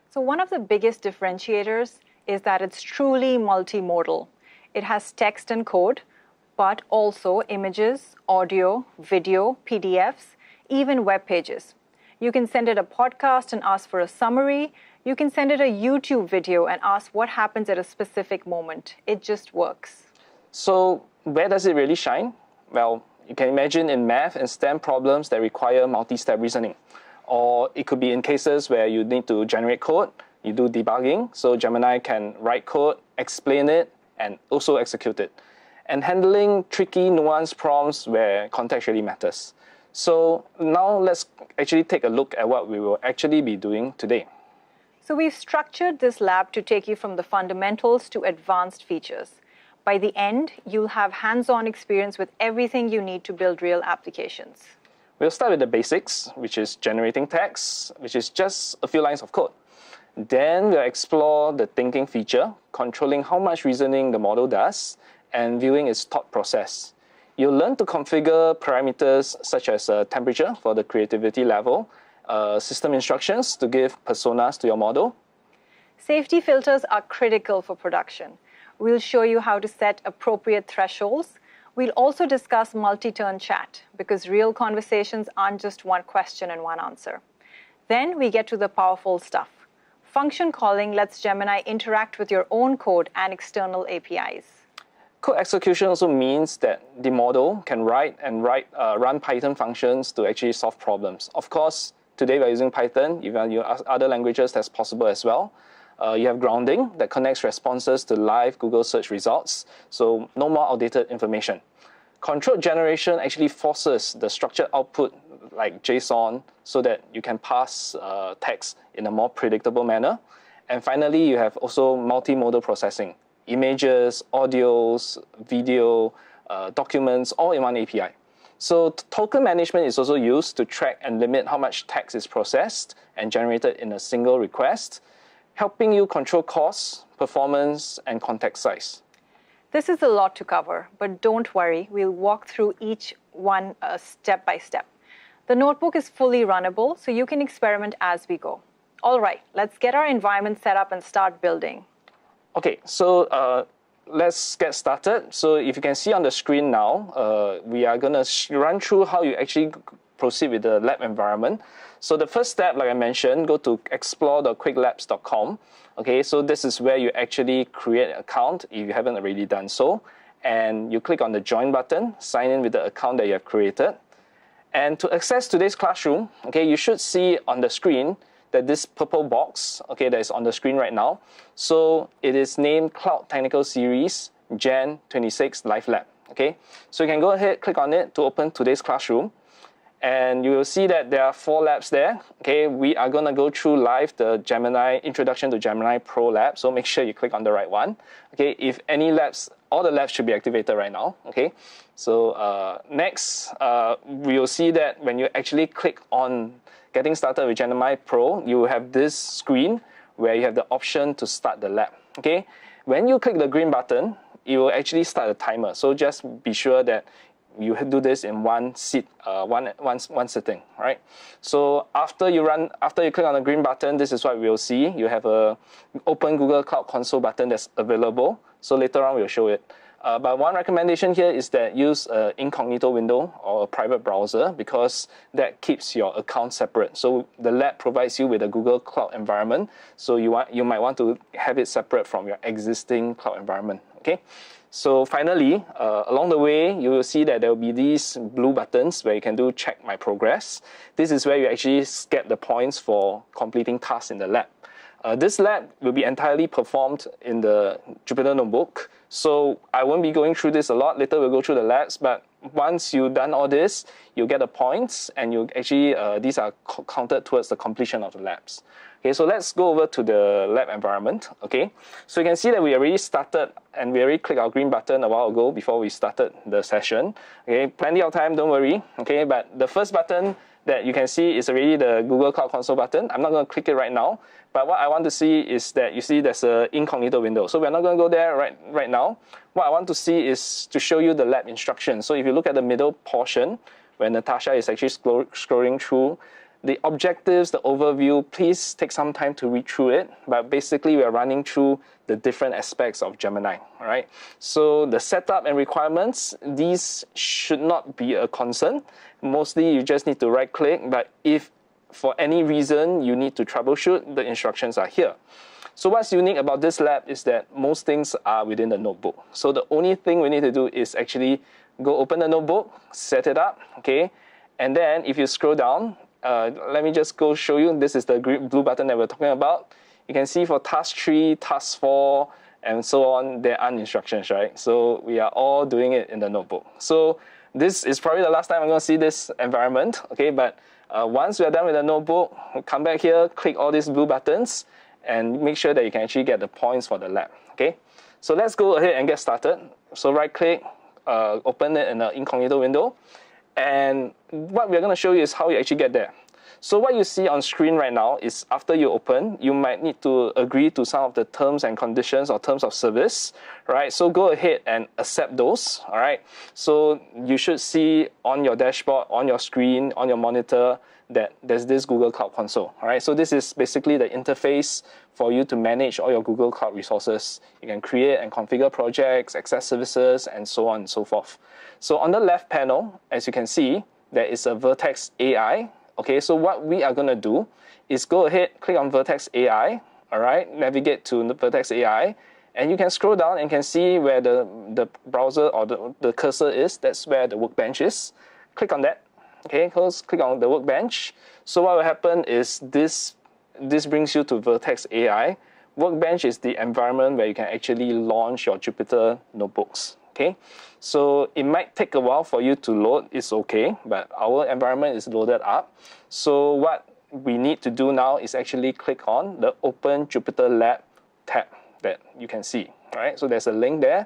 Speaker 3: So one of the biggest differentiators is that it's truly multimodal. It has text and code, but also images, audio, video, PDFs, even web pages. You can send it a podcast and ask for a summary. You can send it a YouTube video and ask what happens at a specific moment. It just works.
Speaker 10: So where does it really shine? Well, you can imagine in math and STEM problems that require multi-step reasoning. Or it could be in cases where you need to generate code, you do debugging, so Gemini can write code, explain it, and also execute it. And handling tricky, nuanced prompts where context really matters. So now let's actually take a look at what we will actually be doing today.
Speaker 3: So we've structured this lab to take you from the fundamentals to advanced features. By the end, you'll have hands-on experience with everything you need to build real applications.
Speaker 10: We'll start with the basics, which is generating text, which is just a few lines of code. Then we'll explore the thinking feature, controlling how much reasoning the model does, and viewing its thought process. You'll learn to configure parameters such as temperature for the creativity level, system instructions to give personas to your model.
Speaker 3: Safety filters are critical for production. We'll show you how to set appropriate thresholds. We'll also discuss multi-turn chat, because real conversations aren't just one question and one answer. Then we get to the powerful stuff. Function calling lets Gemini interact with your own code and external APIs.
Speaker 10: Code execution also means that the model can run Python functions to actually solve problems. Of course, today we're using Python. If you use other languages, that's possible as well. You have grounding that connects responses to live Google search results, so no more outdated information. Controlled generation actually forces the structured output like JSON so that you can pass text in a more predictable manner. And finally, you have also multimodal processing. Images, audios, video, documents, all in one API. So token management is also used to track and limit how much text is processed and generated in a single request, helping you control costs, performance, and context size.
Speaker 3: This is a lot to cover, but don't worry, we'll walk through each one step by step. The notebook is fully runnable, so you can experiment as we go. All right, let's get our environment set up and start building.
Speaker 10: Okay, so let's get started. So if you can see on the screen now, we are going to run through how you actually proceed with the lab environment. So the first step, like I mentioned, go to explore.quicklabs.com. Okay, so this is where you actually create an account if you haven't already done so. And you click on the join button, sign in with the account that you have created. And to access today's classroom, okay, you should see on the screen that this purple box, okay, that is on the screen right now. So it is named Cloud Technical Series Jan 26 Live Lab. Okay, so you can go ahead, click on it to open today's classroom. And you will see that there are 4 labs there. Okay, we are going to go through live the Gemini Introduction to Gemini Pro lab. So make sure you click on the right one. Okay, if any labs, all the labs should be activated right now. Okay, so next, we will see that when you actually click on getting started with Gemini Pro, you will have this screen where you have the option to start the lab. Okay, when you click the green button, it will actually start a timer. So just be sure that you do this in one sitting, right? So after you click on the green button, this is what we'll see. You have a open Google Cloud Console button that's available. So later on we'll show it. But one recommendation here is that use an incognito window or a private browser, because that keeps your account separate. So the lab provides you with a Google Cloud environment. So you might want to have it separate from your existing cloud environment. Okay. So finally, along the way, you will see that there will be these blue buttons where you can do check my progress. This is where you actually get the points for completing tasks in the lab. This lab will be entirely performed in the Jupyter Notebook. So I won't be going through this a lot. Later we'll go through the labs, but once you've done all this, you'll get the points, and you actually, these are counted towards the completion of the labs. Okay, so let's go over to the lab environment. Okay, so you can see that we already started, and we already clicked our green button a while ago before we started the session. Okay, plenty of time, don't worry. Okay, but the first button that you can see is already the Google Cloud Console button. I'm not going to click it right now, but what I want to see is that you see there's an incognito window. So we're not going to go there right now. What I want to see is to show you the lab instructions. So if you look at the middle portion, where Natasha is actually scrolling through the objectives, the overview, please take some time to read through it. But basically, we are running through the different aspects of Gemini, all right? So the setup and requirements, these should not be a concern. Mostly, you just need to right-click, but if for any reason you need to troubleshoot, the instructions are here. So what's unique about this lab is that most things are within the notebook. So the only thing we need to do is actually go open the notebook, set it up, okay? And then if you scroll down, let me just go show you. This is the blue button that we're talking about. You can see for task 3, task 4, and so on, there aren't instructions, right? So we are all doing it in the notebook. So this is probably the last time I'm going to see this environment, okay? But once we are done with the notebook, we'll come back here, click all these blue buttons, and make sure that you can actually get the points for the lab, okay? So let's go ahead and get started. So right-click, open it in an incognito window. And what we're going to show you is how you actually get there. So what you see on screen right now is after you open, you might need to agree to some of the terms and conditions or terms of service, right? So go ahead and accept those, all right? So you should see on your dashboard, on your screen, on your monitor, that there's this Google Cloud Console, all right? So this is basically the interface for you to manage all your Google Cloud resources. You can create and configure projects, access services, and so on and so forth. So on the left panel, as you can see, there is a Vertex AI. Okay, so what we are going to do is go ahead, click on Vertex AI, all right, navigate to the Vertex AI, and you can scroll down and can see where the browser or the cursor is. That's where the workbench is. Click on that. Okay, click on the workbench. So what will happen is this brings you to Vertex AI. Workbench is the environment where you can actually launch your Jupyter notebooks. Okay, so it might take a while for you to load. It's okay, but our environment is loaded up. So what we need to do now is actually click on the Open Jupyter Lab tab that you can see. Right, so there's a link there.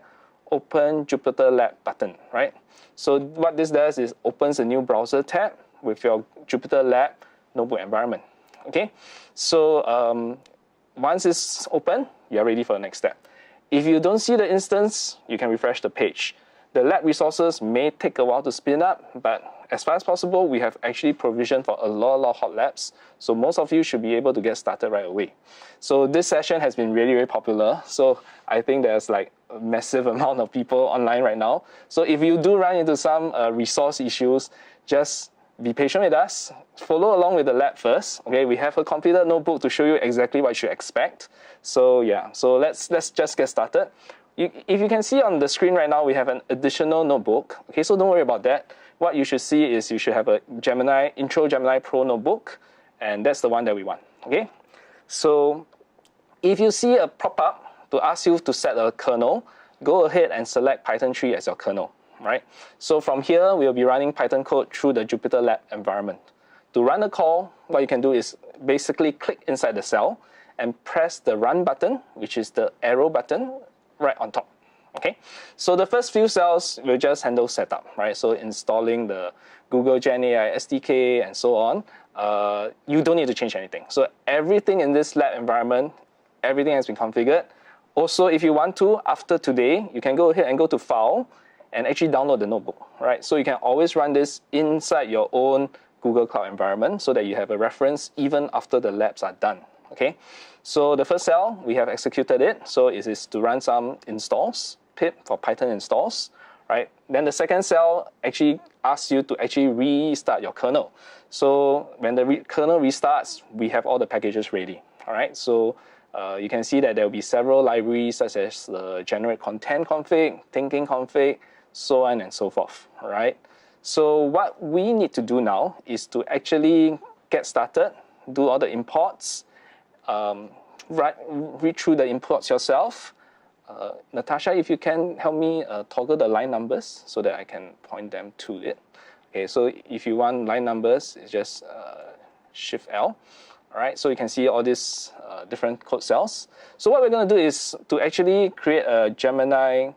Speaker 10: Open Jupyter Lab button. Right. So what this does is opens a new browser tab with your Jupyter Lab notebook environment. Okay, so once it's open, you're ready for the next step. If you don't see the instance, you can refresh the page. The lab resources may take a while to spin up, but as far as possible, we have actually provisioned for a lot of hot labs. So most of you should be able to get started right away. So this session has been really, really popular. So I think there's like a massive amount of people online right now. So if you do run into some resource issues, just be patient with us. Follow along with the lab first. Okay, we have a completed notebook to show you exactly what you should expect. So yeah, so let's just get started. If you can see on the screen right now, we have an additional notebook. Okay, so don't worry about that. What you should see is you should have a Intro Gemini Pro notebook, and that's the one that we want. Okay, so if you see a pop-up to ask you to set a kernel, go ahead and select Python 3 as your kernel. right? So from here, we'll be running Python code through the Jupyter Lab environment. To run the call, what you can do is basically click inside the cell and press the run button, which is the arrow button right on top. Okay, so the first few cells will just handle setup, right? So installing the Google Gen AI SDK and so on. You don't need to change anything. So everything in this lab environment, everything has been configured. Also, if you want to, after today, you can go ahead and go to File and actually download the notebook, right? So you can always run this inside your own Google Cloud environment so that you have a reference even after the labs are done, okay? So the first cell, we have executed it. So it is to run some installs, pip for Python installs, right? Then the second cell actually asks you to actually restart your kernel. So when the kernel restarts, we have all the packages ready, all right? So you can see that there will be several libraries such as the generate content config, thinking config, so on and so forth, all right? So what we need to do now is to actually get started, do all the imports, read through the imports yourself. Natasha, if you can help me toggle the line numbers so that I can point them to it. Okay, so if you want line numbers, it's just Shift L. All right, so you can see all these different code cells. So what we're going to do is to actually create a Gemini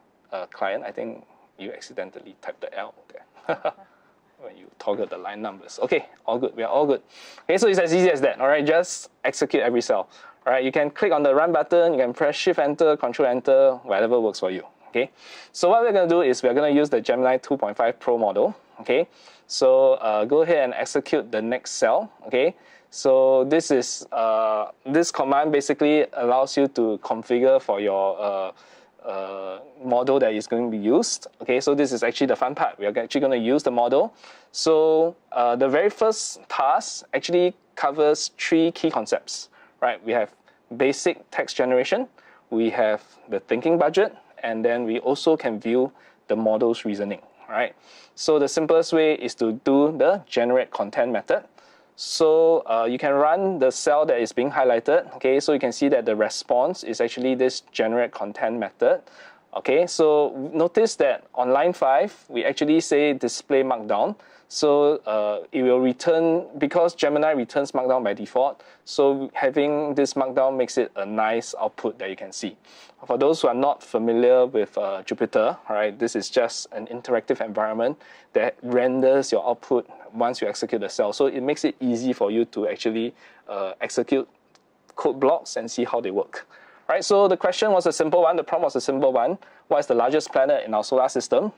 Speaker 10: client. I think you accidentally typed the L there when you toggle the line numbers. Okay, all good. We are all good. Okay, so it's as easy as that. All right, just execute every cell. All right, you can click on the run button. You can press Shift Enter, Control Enter, whatever works for you. Okay, so what we're going to do is we're going to use the Gemini 2.5 Pro model. Okay, so go ahead and execute the next cell. Okay. So this is this command basically allows you to configure for your model that is going to be used. Okay, so this is actually the fun part. We are actually going to use the model. So the very first task actually covers 3 key concepts. Right, we have basic text generation, we have the thinking budget, and then we also can view the model's reasoning. Right, so the simplest way is to do the generate content method. So you can run the cell that is being highlighted. Okay, so you can see that the response is actually this generate content method. Okay, so notice that on line 5, we actually say display markdown. So it will return, because Gemini returns markdown by default, so having this markdown makes it a nice output that you can see. For those who are not familiar with Jupyter, right, this is just an interactive environment that renders your output once you execute the cell. So it makes it easy for you to actually execute code blocks and see how they work. Right, so the question was a simple one, the prompt was a simple one. What is the largest planet in our solar system?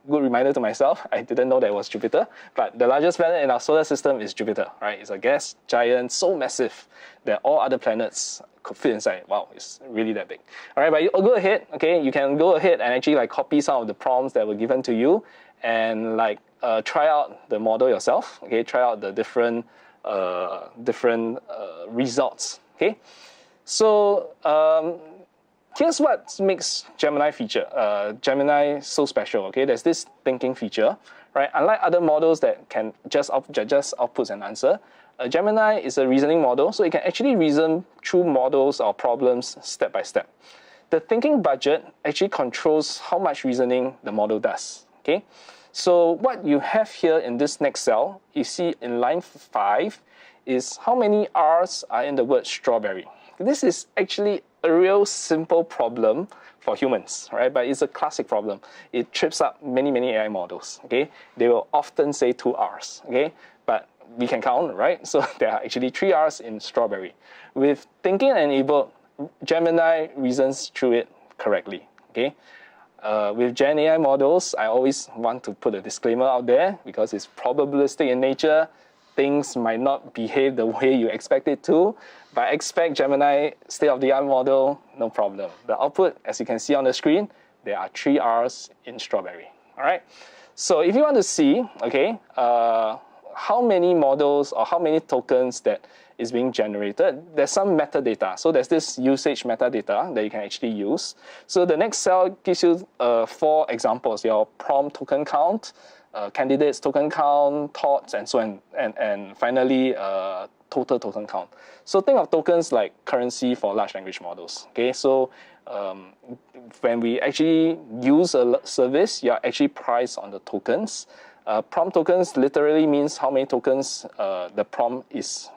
Speaker 10: Good reminder to myself, I didn't know that it was Jupiter, but the largest planet in our solar system is Jupiter, right? It's a gas giant so massive that all other planets could fit inside. Wow, it's really that big. All right, but you go ahead, okay? You can go ahead and actually like copy some of the prompts that were given to you and like try out the model yourself, okay? Try out the different results, okay? So here's what makes Gemini Gemini so special. Okay, there's this thinking feature, right? Unlike other models that can just outputs an answer, Gemini is a reasoning model, so it can actually reason through models or problems step by step. The thinking budget actually controls how much reasoning the model does. Okay, so what you have here in this next cell, you see in line 5, is how many R's are in the word strawberry. This is actually a real simple problem for humans, right? But it's a classic problem. It trips up many AI models, okay? They will often say 2 R's, okay? But we can count, right? So there are actually 3 R's in strawberry. With thinking enabled, Gemini reasons through it correctly, okay? With Gen AI models, I always want to put a disclaimer out there because it's probabilistic in nature. Things might not behave the way you expect it to, but expect Gemini state-of-the-art model, no problem. The output, as you can see on the screen, there are 3 R's in strawberry, all right? So if you want to see, okay, how many models or how many tokens that is being generated, there's some metadata. So there's this usage metadata that you can actually use. So the next cell gives you 4 examples, your prompt token count, candidates token count, thoughts, and so on, and finally total token count. So think of tokens like currency for large language models. Okay, so when we actually use a service, you're actually priced on the tokens. Prompt tokens literally means how many tokens the prompt is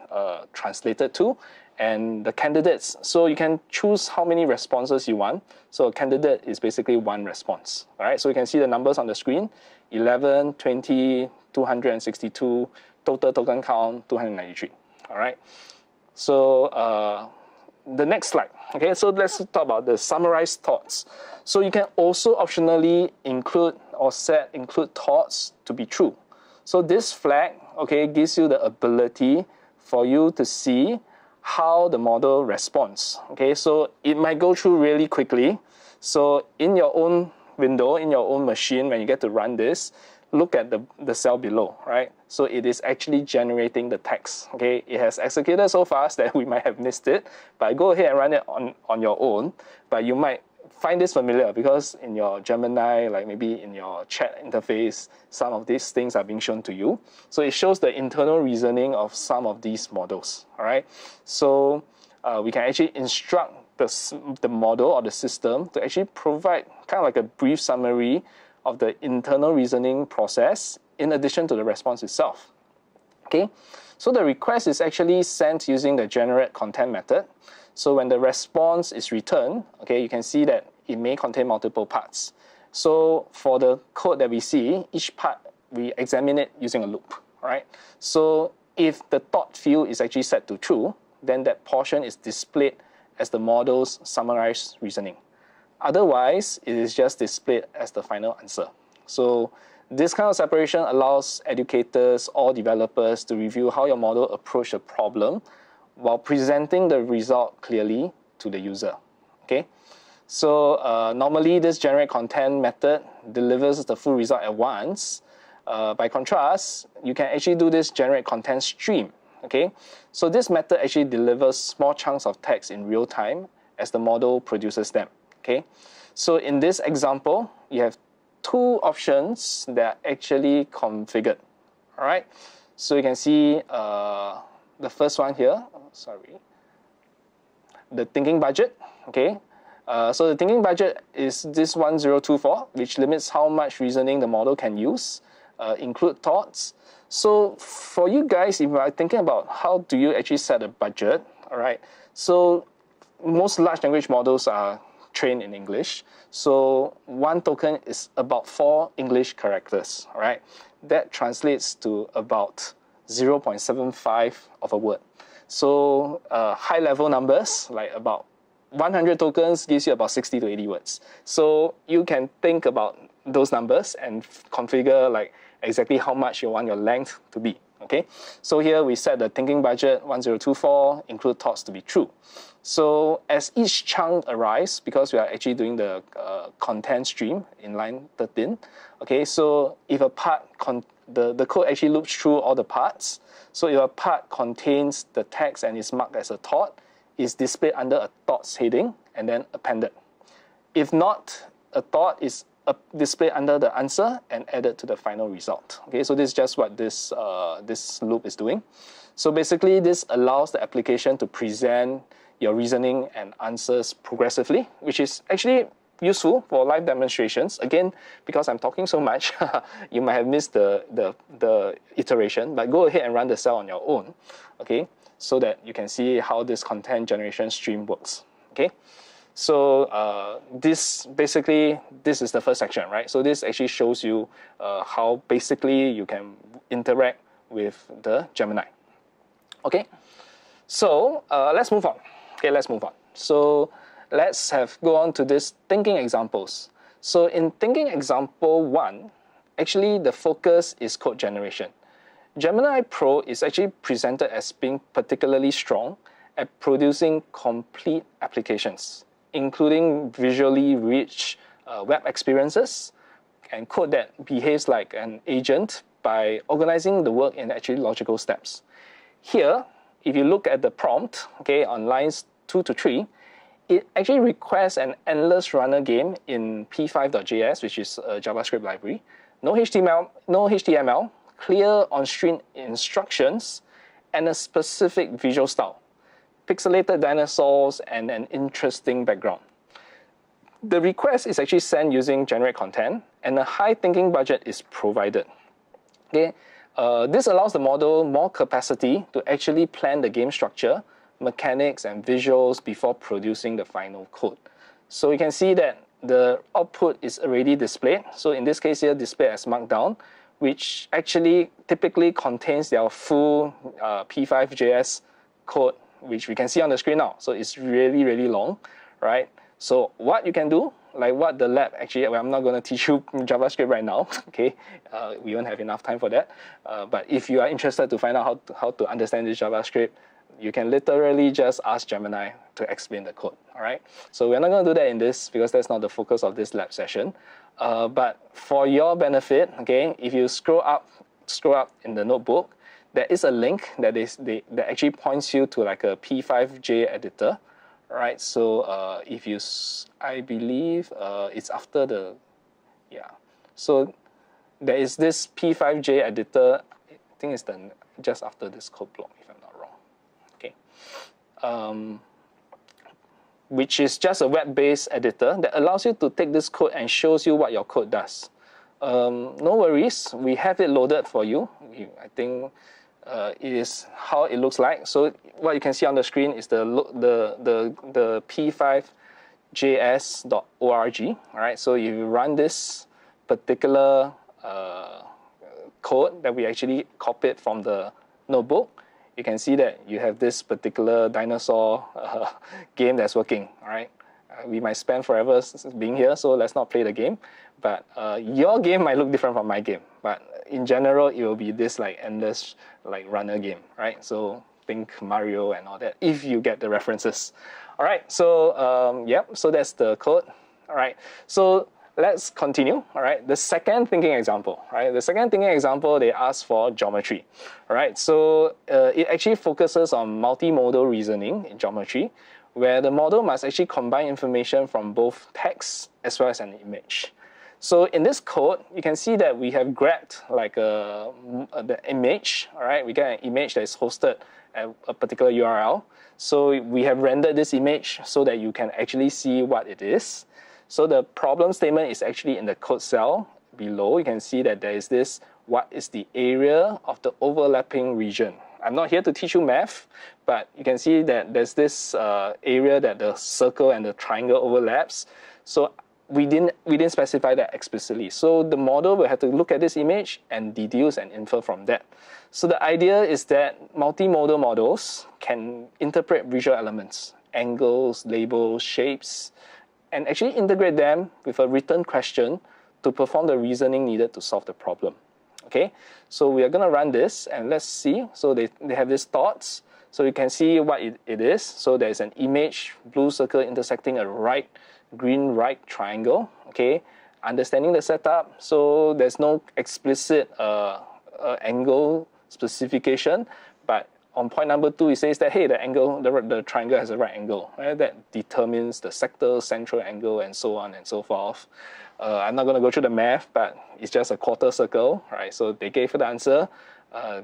Speaker 10: translated to, and the candidates. So you can choose how many responses you want. So a candidate is basically one response. All right. So you can see the numbers on the screen: 11, 20, 262, total token count 293. All right. So the next slide. Okay, so let's talk about the summarized thoughts. So you can also optionally include thoughts to be true. So this flag, okay, gives you the ability for you to see how the model responds. Okay, so it might go through really quickly. So in your own window, in your own machine, when you get to run this, look at the cell below, right? So it is actually generating the text, okay? It has executed so fast that we might have missed it, but go ahead and run it on your own. But you might find this familiar because in your Gemini, like maybe in your chat interface, some of these things are being shown to you. So it shows the internal reasoning of some of these models, all right? So we can actually instruct the model or the system to actually provide kind of like a brief summary of the internal reasoning process in addition to the response itself. Okay, so the request is actually sent using the generate content method. So when the response is returned, okay, you can see that it may contain multiple parts. So for the code that we see, each part we examine it using a loop, right? So if the thought field is actually set to true, then that portion is displayed as the model's summarized reasoning. Otherwise, it is just displayed as the final answer. So this kind of separation allows educators or developers to review how your model approached a problem while presenting the result clearly to the user. Okay, so normally this generate content method delivers the full result at once. By contrast, you can actually do this generate content stream. Okay, so this method actually delivers small chunks of text in real time as the model produces them. Okay, so in this example, you have two options that are actually configured. All right, so you can see the first one here. The thinking budget. Okay, so the thinking budget is this 1024, which limits how much reasoning the model can use, include thoughts. So for you guys, if you are thinking about how do you actually set a budget, all right, so most large language models are trained in English. So one token is about 4 English characters, all right? That translates to about 0.75 of a word. So high level numbers, like about 100 tokens gives you about 60 to 80 words. So you can think about those numbers and configure like exactly how much you want your length to be, okay? So here we set the thinking budget 1024, include thoughts to be true. So as each chunk arrives, because we are actually doing the content stream in line 13, okay, so if a part, the code actually loops through all the parts. So if a part contains the text and is marked as a thought, it's displayed under a thoughts heading and then appended. If not, a thought is displayed under the answer and added to the final result. Okay, so this is just what this loop is doing. So basically, this allows the application to present your reasoning and answers progressively, which is actually useful for live demonstrations. Again, because I'm talking so much, you might have missed the iteration, but go ahead and run the cell on your own, okay, so that you can see how this content generation stream works, okay? So this is the first section, right? So this actually shows you how basically you can interact with the Gemini, okay? So let's move on. Okay, let's move on. So let's go on to this thinking examples. So in thinking example 1, actually the focus is code generation. Gemini Pro is actually presented as being particularly strong at producing complete applications, including visually rich web experiences and code that behaves like an agent by organizing the work in actually logical steps. Here, if you look at the prompt, okay, on lines 2 to 3, it actually requests an endless runner game in p5.js, which is a JavaScript library. No HTML, clear on-screen instructions, and a specific visual style. Pixelated dinosaurs and an interesting background. The request is actually sent using generate content, and a high thinking budget is provided. Okay, this allows the model more capacity to actually plan the game structure, mechanics, and visuals before producing the final code. So you can see that the output is already displayed. So in this case here, displayed as markdown, which actually typically contains their full P5.js code, which we can see on the screen now. So it's really, really long, right? So what you can do, like what the lab actually, well, I'm not going to teach you JavaScript right now, okay? We won't have enough time for that. But if you are interested to find out how to understand this JavaScript, you can literally just ask Gemini to explain the code, all right? So we're not going to do that in this because that's not the focus of this lab session. But for your benefit, okay, if you scroll up in the notebook, there is a link that actually points you to like a P5J editor, right? So if you, I believe it's after the, yeah. So there is this P5J editor, I think it's just after this code block, if I'm not wrong, okay. Which is just a web-based editor that allows you to take this code and shows you what your code does. No worries, we have it loaded for you. I think it is how it looks like. So what you can see on the screen is the p5js.org. All right, so if you run this particular code that we actually copied from the notebook, you can see that you have this particular dinosaur game that's working, all right? We might spend forever being here, so let's not play the game. But your game might look different from my game. But in general, it will be this like endless like runner game, right? So think Mario and all that, if you get the references. All right, so yep, so that's the code. All right, so let's continue, all right? The second thinking example, right? The second thinking example, they ask for geometry, all right? So it actually focuses on multimodal reasoning in geometry, where the model must actually combine information from both text as well as an image. So in this code, you can see that we have grabbed like the image, all right? We get an image that is hosted at a particular URL. So we have rendered this image so that you can actually see what it is. So the problem statement is actually in the code cell below. You can see that there is this, what is the area of the overlapping region? I'm not here to teach you math, but you can see that there's this area that the circle and the triangle overlaps. So we didn't specify that explicitly. So the model will have to look at this image and deduce and infer from that. So the idea is that multimodal models can interpret visual elements, angles, labels, shapes, and actually integrate them with a written question to perform the reasoning needed to solve the problem. Okay, so we are going to run this and let's see. So they have these thoughts. So you can see what it is. So there's an image, blue circle intersecting a green right triangle. Okay, understanding the setup. So there's no explicit angle specification, but on point number 2, it says that, hey, the triangle has a right angle, right? That determines the sector, central angle, and so on and so forth. I'm not going to go through the math, but it's just a quarter circle, right? So they gave the answer.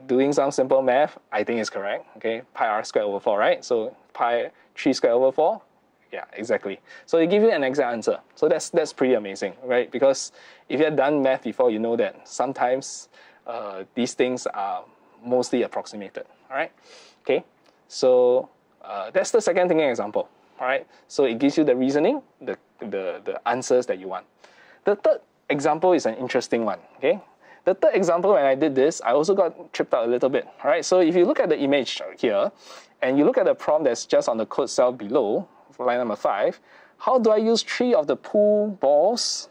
Speaker 10: Doing some simple math, I think is correct, okay? Pi r squared over 4, right? So pi 3 squared over 4, yeah, exactly. So they give you an exact answer. So that's pretty amazing, right? Because if you have done math before, you know that sometimes these things are mostly approximated, all right? Okay, so that's the second thinking example, all right? So it gives you the reasoning, the answers that you want. The third example is an interesting one, okay? The third example, when I did this, I also got tripped out a little bit, all right? So if you look at the image here, and you look at the prompt that's just on the code cell below, for line number 5, how do I use 3 of the pool balls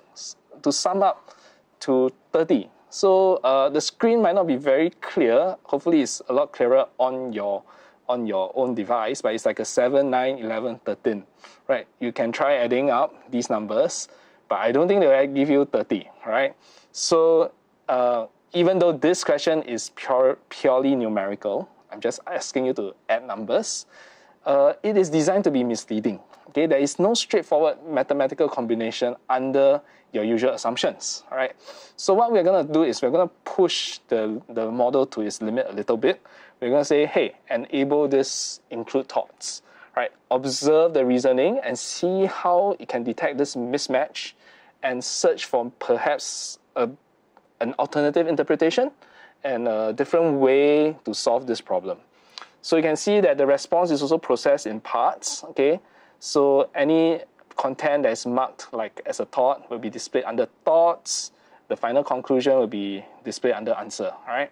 Speaker 10: to sum up to 30? So the screen might not be very clear. Hopefully it's a lot clearer on your own device, but it's like a 7, 9, 11, 13, right? You can try adding up these numbers, but I don't think they will give you 30, right? So even though this question is purely numerical, I'm just asking you to add numbers, it is designed to be misleading. Okay, there is no straightforward mathematical combination under your usual assumptions, all right? So what we're going to do is we're going to push the model to its limit a little bit. We're going to say, hey, enable this include thoughts, right? Observe the reasoning and see how it can detect this mismatch and search for perhaps an alternative interpretation and a different way to solve this problem. So you can see that the response is also processed in parts, okay? So any content that is marked like as a thought will be displayed under thoughts. The final conclusion will be displayed under answer, all right?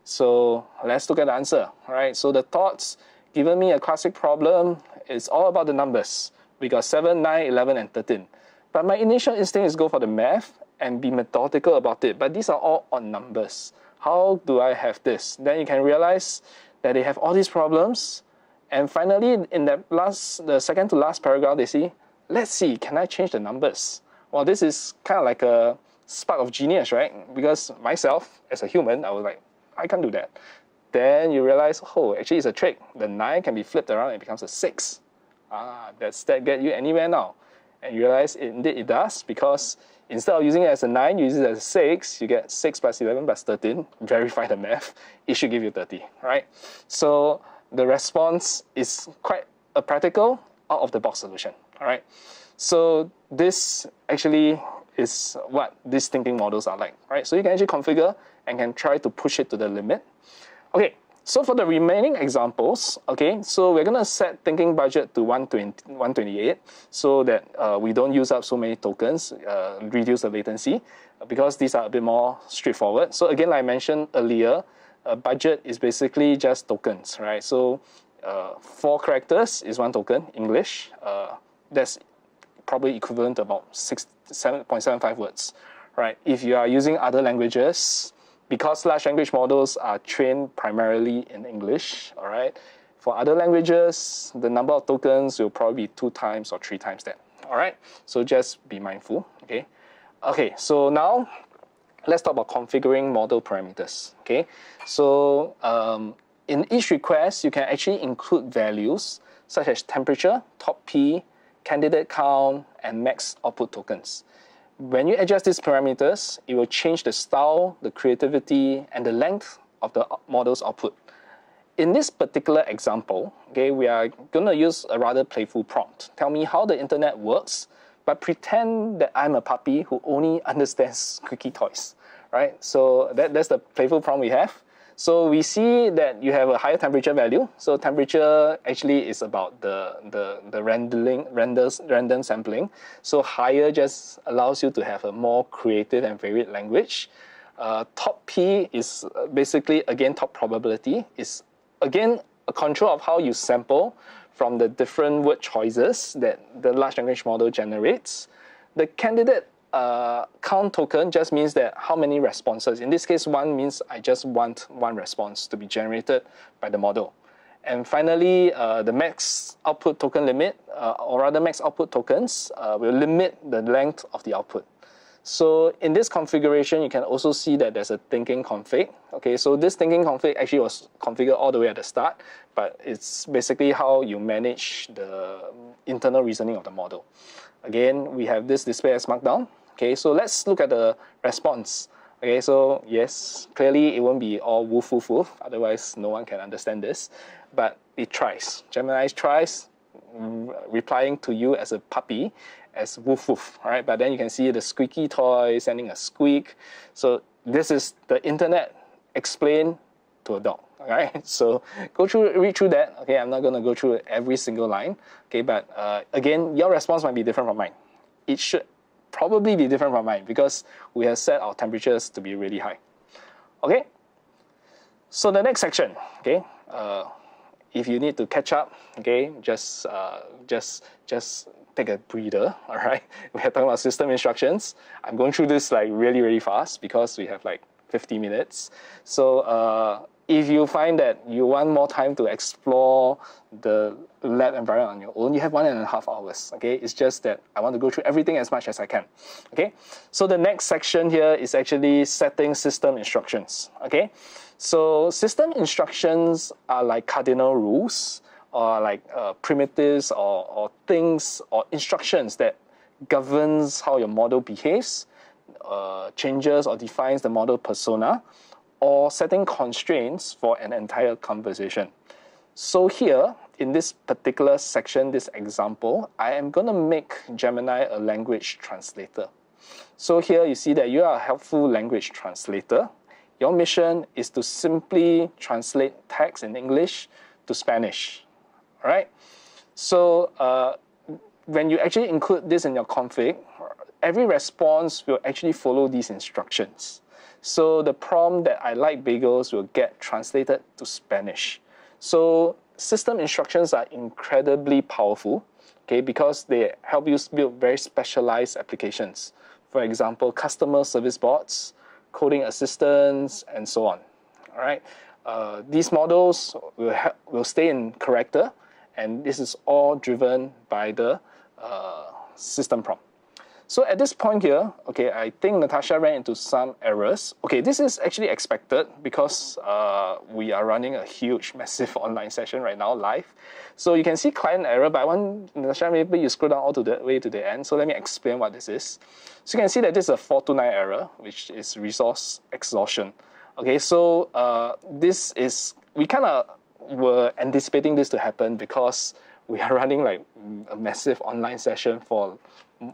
Speaker 10: So let's look at the answer, all right? So the thoughts given me a classic problem. It's all about the numbers. We got 7, 9, 11, and 13. But my initial instinct is go for the math and be methodical about it. But these are all odd numbers. How do I have this? Then you can realize that they have all these problems. And finally, in the second to last paragraph, they say, let's see, can I change the numbers? Well, this is kind of like a spark of genius, right? Because myself, as a human, I was like, I can't do that. Then you realize, oh, actually it's a trick. The 9 can be flipped around and it becomes a 6. Does that get you anywhere now? And you realize indeed it does, because instead of using it as a 9, you use it as a 6, you get 6 plus 11 plus 13, verify the math, it should give you 30, right? So the response is quite a practical, out-of-the-box solution, all right? So this actually is what these thinking models are like, right? So you can actually configure and can try to push it to the limit. Okay, so for the remaining examples, okay, so we're going to set thinking budget to 128 so that we don't use up so many tokens, reduce the latency, because these are a bit more straightforward. So again, like I mentioned earlier, a budget is basically just tokens, right? So 4 characters is 1 token, English. That's probably equivalent to about 7.75 words, right? If you are using other languages, because large language models are trained primarily in English, all right? For other languages, the number of tokens will probably be 2 times or 3 times that, all right? So just be mindful, okay? Okay, so now let's talk about configuring model parameters, okay? So in each request, you can actually include values such as temperature, top P, candidate count, and max output tokens. When you adjust these parameters, it will change the style, the creativity, and the length of the model's output. In this particular example, okay, we are going to use a rather playful prompt. Tell me how the internet works, but pretend that I'm a puppy who only understands squeaky toys, right? So that's the playful prompt we have. So we see that you have a higher temperature value. So temperature actually is about the random sampling. So higher just allows you to have a more creative and varied language. Top P is basically, again, top probability. Is again a control of how you sample from the different word choices that the large language model generates. The candidate count token just means that how many responses. In this case, 1 means I just want 1 response to be generated by the model. And finally, the max output token limit, or rather max output tokens, will limit the length of the output. So in this configuration, you can also see that there's a thinking config. Okay, so this thinking config actually was configured all the way at the start, but it's basically how you manage the internal reasoning of the model. Again, we have this display as markdown. Okay, so let's look at the response. Okay, so yes, clearly it won't be all woof woof woof, otherwise no one can understand this, but it tries. Gemini tries replying to you as a puppy, as woof woof, all right? But then you can see the squeaky toy sending a squeak. So this is the internet explained to a dog, all right? So read through that. Okay, I'm not gonna go through every single line, okay, but again, your response might be different from mine. It should probably be different from mine because we have set our temperatures to be really high. Okay, so the next section, okay, if you need to catch up, okay, just take a breather, all right? We are talking about system instructions. I'm going through this like really fast because we have like 50 minutes. So if you find that you want more time to explore the lab environment on your own, you have 1.5 hours, okay? It's just that I want to go through everything as much as I can, okay? So the next section here is actually setting system instructions, okay? So system instructions are like cardinal rules or like primitives or things or instructions that governs how your model behaves, changes or defines the model persona, or setting constraints for an entire conversation. So here, in this particular section, this example, I am going to make Gemini a language translator. So here you see that you are a helpful language translator. Your mission is to simply translate text in English to Spanish. All right? So when you actually include this in your config, every response will actually follow these instructions. So the prompt that I like bagels will get translated to Spanish. So system instructions are incredibly powerful, okay, because they help you build very specialized applications. For example, customer service bots, coding assistants, and so on. All right. These models will stay in character, and this is all driven by the system prompt. So at this point here, okay, I think Natasha ran into some errors. Okay, this is actually expected because we are running a huge, massive online session right now, live. So you can see client error, but I want, Natasha, maybe you scroll down all the way to the end. So let me explain what this is. So you can see that this is a 429 error, which is resource exhaustion. Okay, so we kind of were anticipating this to happen because we are running like a massive online session for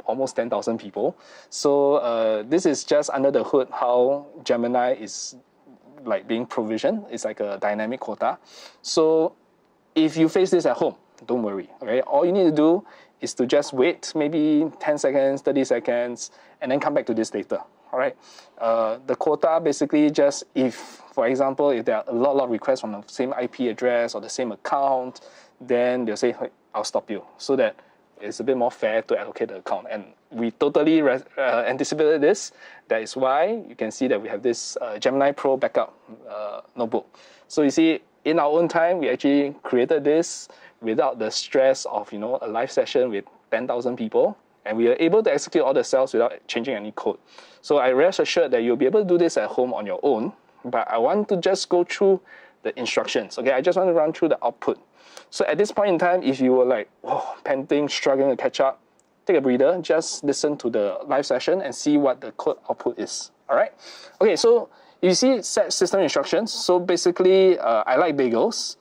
Speaker 10: almost 10,000 people. So this is just under the hood how Gemini is like being provisioned. It's like a dynamic quota. So if you face this at home, don't worry. Okay, all you need to do is to just wait maybe 10 seconds, 30 seconds, and then come back to this later. All right. The quota basically just if, for example, if there are a lot of requests from the same IP address or the same account, then they'll say, hey, I'll stop you, so that it's a bit more fair to allocate the account. And we totally anticipated this. That is why you can see that we have this Gemini Pro backup notebook. So you see, in our own time, we actually created this without the stress of a live session with 10,000 people. And we are able to execute all the cells without changing any code. So I rest assured that you'll be able to do this at home on your own. But I want to just go through the instructions. Okay, I just want to run through the output. So at this point in time, if you were like, panting, struggling to catch up, take a breather, just listen to the live session and see what the code output is. All right? Okay, so you see set system instructions. So basically, I like bagels.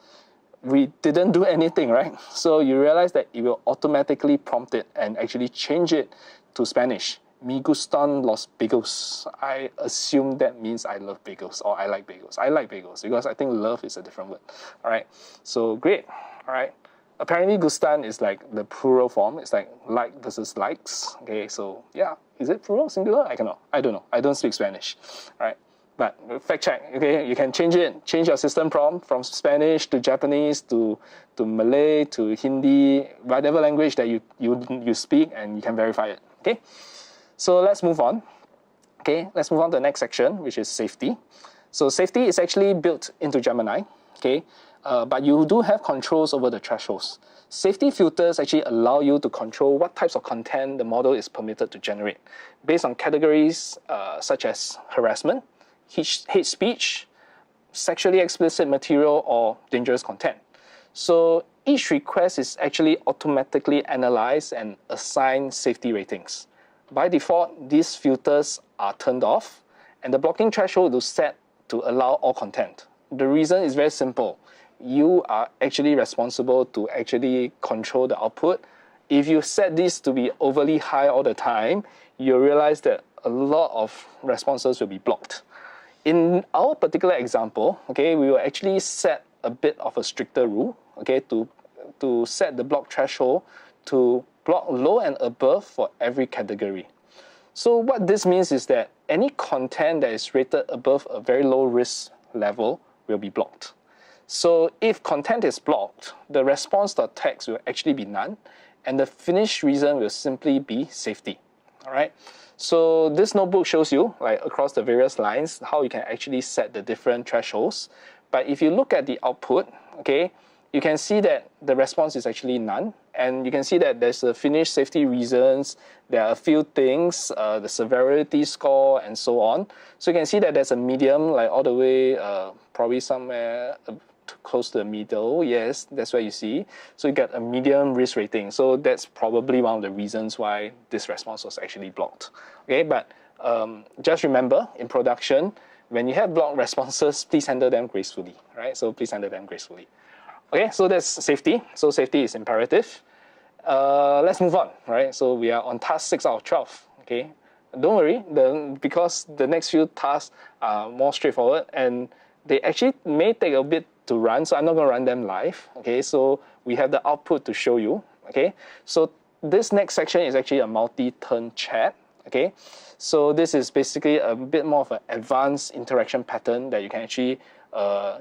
Speaker 10: We didn't do anything, right? So you realize that it will automatically prompt it and actually change it to Spanish. Me gustan los bagels. I assume that means I love bagels or I like bagels. I like bagels because I think love is a different word. All right, so great. All right, apparently gustan is like the plural form. It's like versus likes. Okay, so yeah, is it plural, singular? I don't know. I don't speak Spanish. All right, but fact check. Okay, you can change your system prompt from Spanish to Japanese to Malay to Hindi, whatever language that you speak, and you can verify it. Okay. So let's move on. Okay, let's move on to the next section, which is safety. So safety is actually built into Gemini, okay? But you do have controls over the thresholds. Safety filters actually allow you to control what types of content the model is permitted to generate based on categories such as harassment, hate speech, sexually explicit material, or dangerous content. So each request is actually automatically analyzed and assigned safety ratings. By default, these filters are turned off, and the blocking threshold is set to allow all content. The reason is very simple. You are actually responsible to actually control the output. If you set this to be overly high all the time, you'll realize that a lot of responses will be blocked. In our particular example, okay, we will actually set a bit of a stricter rule, okay, to set the block threshold to block low and above for every category. So what this means is that any content that is rated above a very low risk level will be blocked. So if content is blocked, the response.text will actually be none, and the finished reason will simply be safety. All right. So this notebook shows you, like across the various lines, how you can actually set the different thresholds. But if you look at the output, okay, you can see that the response is actually none. And you can see that there's a finished safety reasons, there are a few things, the severity score, and so on. So you can see that there's a medium, like all the way, probably somewhere close to the middle. Yes, that's what you see. So you get a medium risk rating. So that's probably one of the reasons why this response was actually blocked. Okay, but just remember, in production, when you have blocked responses, please handle them gracefully, right? So please handle them gracefully. Okay, so that's safety. So safety is imperative. Let's move on, right? So we are on task 6 out of 12, okay? Don't worry, because the next few tasks are more straightforward and they actually may take a bit to run, so I'm not going to run them live, okay? So we have the output to show you, okay? So this next section is actually a multi-turn chat, okay? So this is basically a bit more of an advanced interaction pattern that you can actually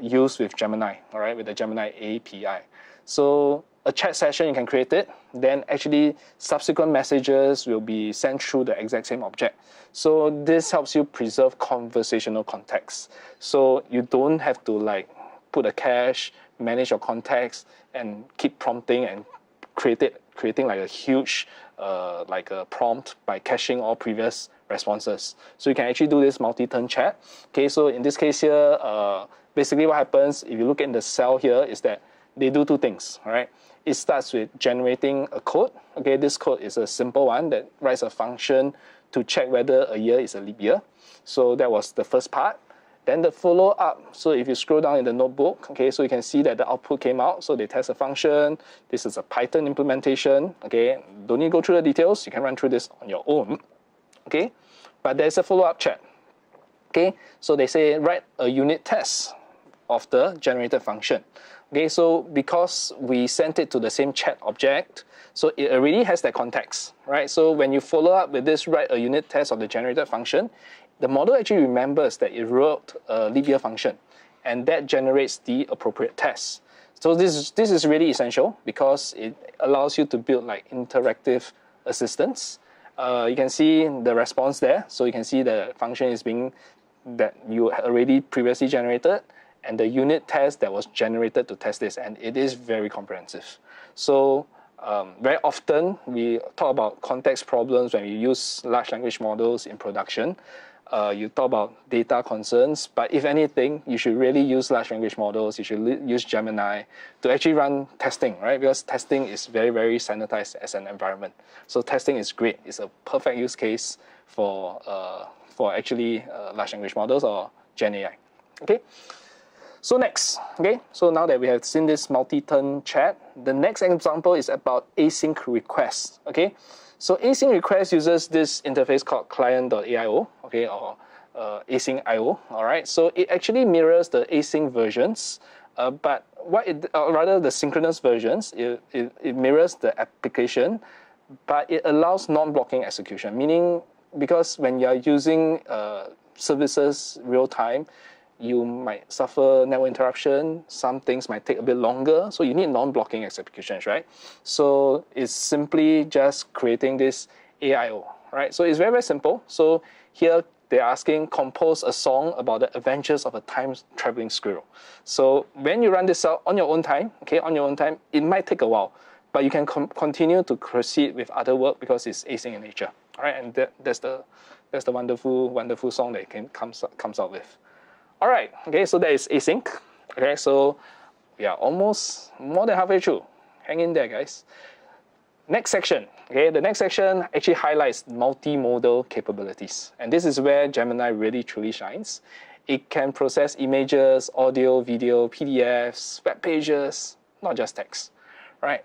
Speaker 10: use with Gemini, all right, with the Gemini API. So a chat session, you can create it, then actually subsequent messages will be sent through the exact same object. So this helps you preserve conversational context. So you don't have to like put a cache, manage your context, and keep prompting and creating like a huge like a prompt by caching all previous responses. So you can actually do this multi-turn chat. Okay, so in this case here, basically what happens, if you look in the cell here, is that they do two things, all right? It starts with generating a code. Okay, this code is a simple one that writes a function to check whether a year is a leap year. So that was the first part. Then the follow-up, so if you scroll down in the notebook, okay, so you can see that the output came out. So they test a function. This is a Python implementation, okay? Don't need to go through the details. You can run through this on your own, okay? But there's a follow-up chat, okay? So they say write a unit test of the generated function. Okay, so because we sent it to the same chat object, so it already has that context, right? So when you follow up with this write a unit test of the generated function, the model actually remembers that it wrote a leap year function, and that generates the appropriate test. So this is really essential because it allows you to build like interactive assistance. You can see the response there. So you can see the function is being that you already previously generated, and the unit test that was generated to test this, and it is very comprehensive. So very often we talk about context problems when we use large language models in production. You talk about data concerns, but if anything, you should really use large language models. You should use Gemini to actually run testing, right? Because testing is very, very sanitized as an environment. So testing is great. It's a perfect use case for actually large language models or Gen AI. Okay. So next, okay, so now that we have seen this multi-turn chat, the next example is about async requests, okay? So async request uses this interface called client.aio, okay, or async IO, all right? So it actually mirrors the async versions, but rather the synchronous versions, it mirrors the application, but it allows non-blocking execution, meaning because when you're using services real time, you might suffer network interruption, some things might take a bit longer, so you need non-blocking executions, right? So it's simply just creating this AIO, right? So it's very, very simple. So here they're asking, compose a song about the adventures of a time-traveling squirrel. So when you run this out on your own time, okay, it might take a while, but you can continue to proceed with other work because it's async in nature, all right? And that's the wonderful, wonderful song that it comes out with. All right, okay, so that is async. Okay, so we are almost more than halfway through. Hang in there, guys. Next section, okay, the next section actually highlights multimodal capabilities. And this is where Gemini really truly shines. It can process images, audio, video, PDFs, web pages, not just text, right?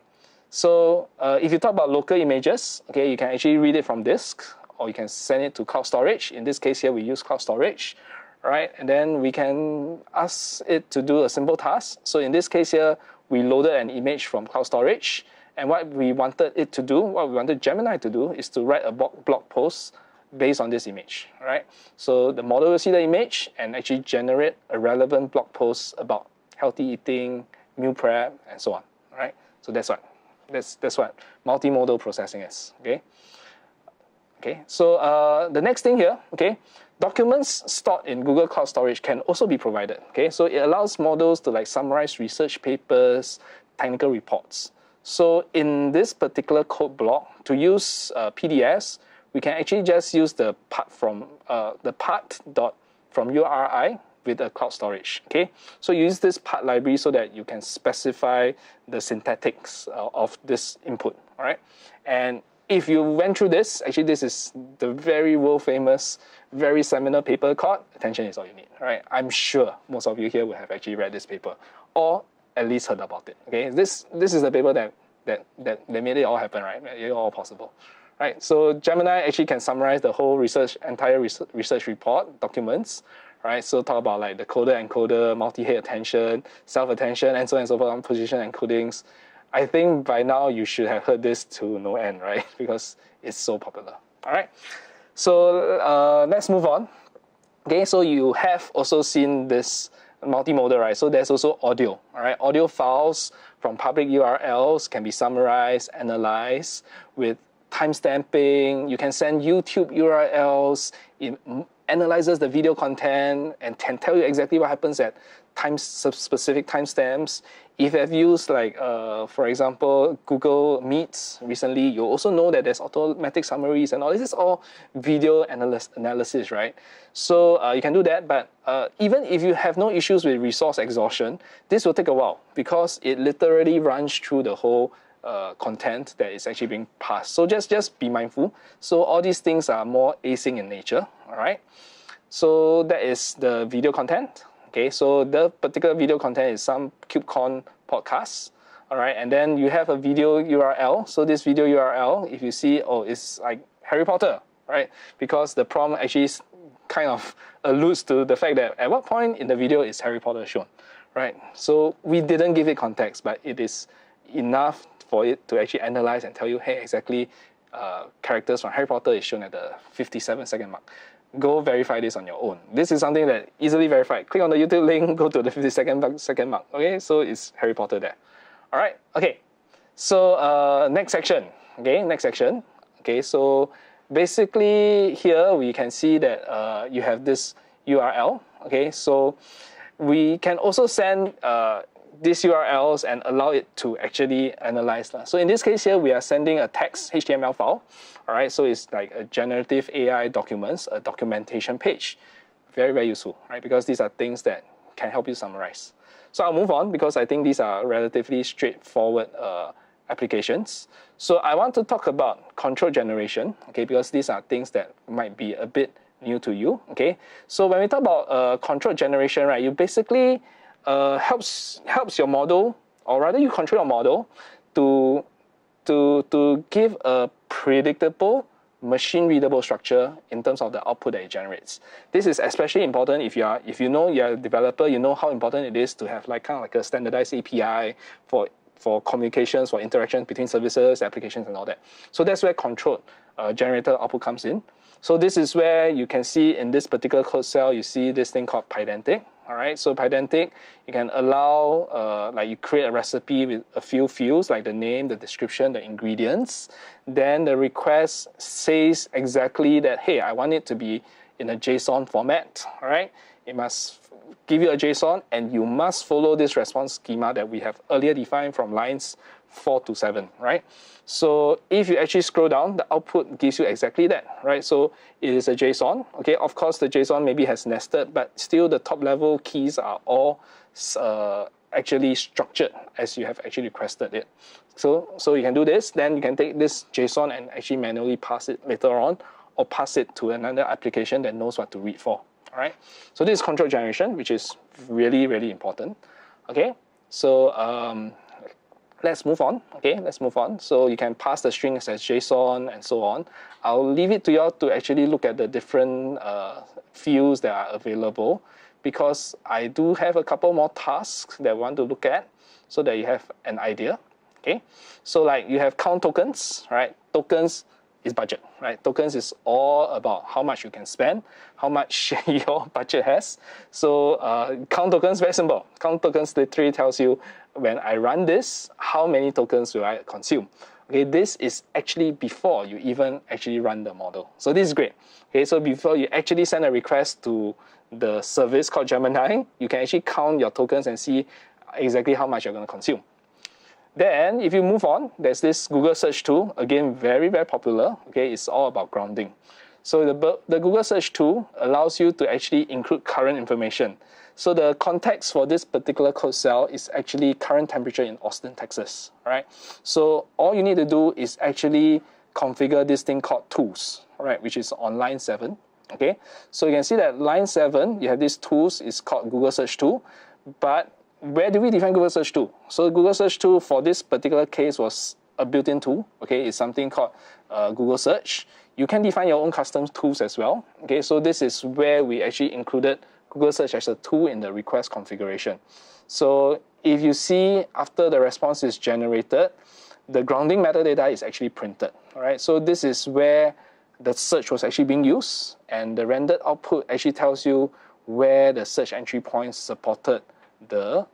Speaker 10: So if you talk about local images, okay, you can actually read it from disk, or you can send it to cloud storage. In this case here, we use cloud storage. Right, and then we can ask it to do a simple task. So in this case here, we loaded an image from cloud storage, and what we wanted Gemini to do is to write a blog post based on this image, right? So the model will see the image and actually generate a relevant blog post about healthy eating, meal prep, and so on, right? So that's what multimodal processing is, okay? Okay, so the next thing here, okay, documents stored in Google Cloud Storage can also be provided. Okay, so it allows models to like summarize research papers, technical reports. So in this particular code block, to use PDFs, we can actually just use the part from URI with a cloud storage. Okay, so use this part library so that you can specify the syntactics of this input. All right, and if you went through this, actually this is the very world famous, very seminal paper called Attention is All You Need, right? I'm sure most of you here will have actually read this paper. Or at least heard about it. Okay, this is the paper that made it all happen, right? Made it all possible, right? So Gemini actually can summarize the whole entire research report documents, right? So talk about like the coder encoder, multi-head attention, self-attention, and so on and so forth on position encodings. I think by now you should have heard this to no end, right? Because it's so popular. All right. So let's move on. Okay, so you have also seen this multimodal, right? So there's also audio, all right? Audio files from public URLs can be summarized, analyzed with timestamping. You can send YouTube URLs. It analyzes the video content and can tell you exactly what happens at specific timestamps. If you have used like, for example, Google Meets recently, you also know that there's automatic summaries and all. This is all video analysis, right? So you can do that, but even if you have no issues with resource exhaustion, this will take a while because it literally runs through the whole content that is actually being passed. So just be mindful. So all these things are more async in nature, all right? So that is the video content. Okay, so the particular video content is some KubeCon podcasts, all right? And then you have a video URL. So this video URL, if you see, oh, it's like Harry Potter, right? Because the prompt actually kind of alludes to the fact that at what point in the video is Harry Potter shown, right? So we didn't give it context, but it is enough for it to actually analyze and tell you, hey, exactly characters from Harry Potter is shown at the 57-second mark. Go verify this on your own. This is something that easily verified. Click on the YouTube link, go to the 52nd mark. Okay, so it's Harry Potter there. All right, okay. So next section. Okay, next section. Okay, so basically here we can see that you have this URL. Okay, so we can also send these URLs and allow it to actually analyze. So in this case here, we are sending a text HTML file. All right, so it's like a generative AI documents, a documentation page. Very, very useful, right? Because these are things that can help you summarize. So I'll move on because I think these are relatively straightforward applications. So I want to talk about control generation, okay, because these are things that might be a bit new to you, okay? So when we talk about control generation, right, you basically helps your model, or rather you control your model to give a predictable, machine-readable structure in terms of the output that it generates. This is especially important if you know you're a developer, you know how important it is to have like kind of like a standardized API for communications, for interactions between services, applications, and all that. So that's where controlled generator output comes in. So this is where you can see in this particular code cell, you see this thing called Pydantic. All right, so Pydantic, you can allow, like you create a recipe with a few fields, like the name, the description, the ingredients. Then the request says exactly that, hey, I want it to be in a JSON format, all right? It must give you a JSON, and you must follow this response schema that we have earlier defined from lines 4 to 7, right? So if you actually scroll down, the output gives you exactly that, right? So it is a JSON, okay? Of course, the JSON maybe has nested, but still the top level keys are all actually structured as you have actually requested it. So you can do this, then you can take this JSON and actually manually pass it later on, or pass it to another application that knows what to read for, all right? So this is control generation, which is really, really important, okay? So let's move on, okay? Let's move on. So you can pass the strings as JSON and so on. I'll leave it to you all to actually look at the different fields that are available, because I do have a couple more tasks that I want to look at so that you have an idea, okay? So like you have count tokens, right? Tokens is budget, right? Tokens is all about how much you can spend, how much your budget has. So count tokens, very simple. Count tokens literally tells you, when I run this, how many tokens will I consume? Okay, this is actually before you even actually run the model. So this is great. Okay, so before you actually send a request to the service called Gemini, you can actually count your tokens and see exactly how much you're going to consume. Then, if you move on, there's this Google search tool. Again, very, very popular. Okay, it's all about grounding. So the Google search tool allows you to actually include current information. So the context for this particular code cell is actually current temperature in Austin, Texas, right? So all you need to do is actually configure this thing called tools, right, which is on line 7, okay? So you can see that line 7, you have these tools, it's called Google search tool, but where do we define Google Search Tool? So Google Search Tool for this particular case was a built-in tool. Okay, it's something called Google Search. You can define your own custom tools as well. Okay, so this is where we actually included Google Search as a tool in the request configuration. So if you see after the response is generated, the grounding metadata is actually printed. All right, so this is where the search was actually being used, and the rendered output actually tells you where the search entry points supported the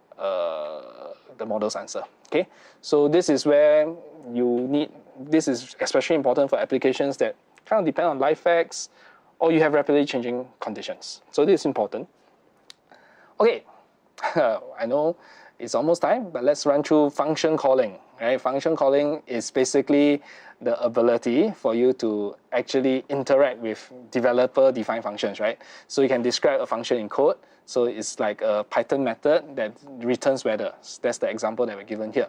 Speaker 10: model's answer. Okay, so this is where you need. This is especially important for applications that kind of depend on live facts, or you have rapidly changing conditions. So this is important. Okay, I know it's almost time, but let's run through function calling. Right? Function calling is basically the ability for you to actually interact with developer-defined functions, right? So you can describe a function in code. So it's like a Python method that returns weather. That's the example that we're given here.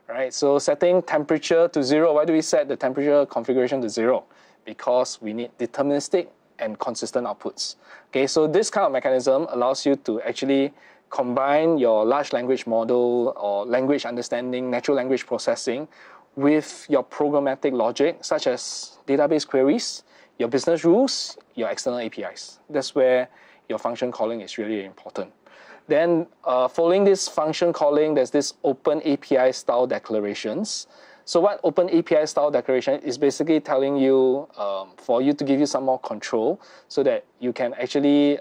Speaker 10: Right? So setting temperature to 0. Why do we set the temperature configuration to 0? Because we need deterministic and consistent outputs. Okay, so this kind of mechanism allows you to actually combine your large language model or language understanding, natural language processing with your programmatic logic, such as database queries, your business rules, your external APIs. That's where your function calling is really important. Then following this function calling, there's this open API style declarations. So what open API style declaration is basically telling you for you to give you some more control so that you can actually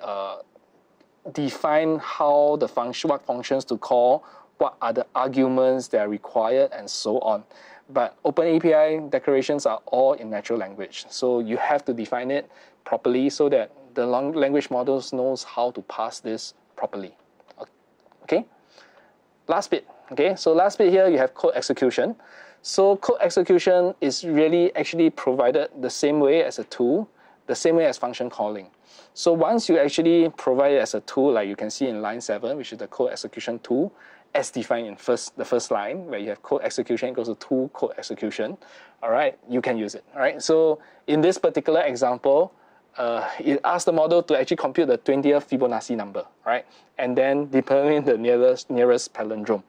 Speaker 10: define how the function, what functions to call, what are the arguments that are required, and so on. But open API declarations are all in natural language. So you have to define it properly so that the language models knows how to pass this properly. Okay, last bit. Okay, so last bit here, you have code execution. So code execution is really actually provided the same way as a tool, the same way as function calling. So once you actually provide it as a tool, like you can see in line 7, which is the code execution tool, as defined in the first line, where you have code execution equals to tool code execution, all right, you can use it, all right? So in this particular example, it asks the model to actually compute the 20th Fibonacci number, right? And then determine the nearest palindrome.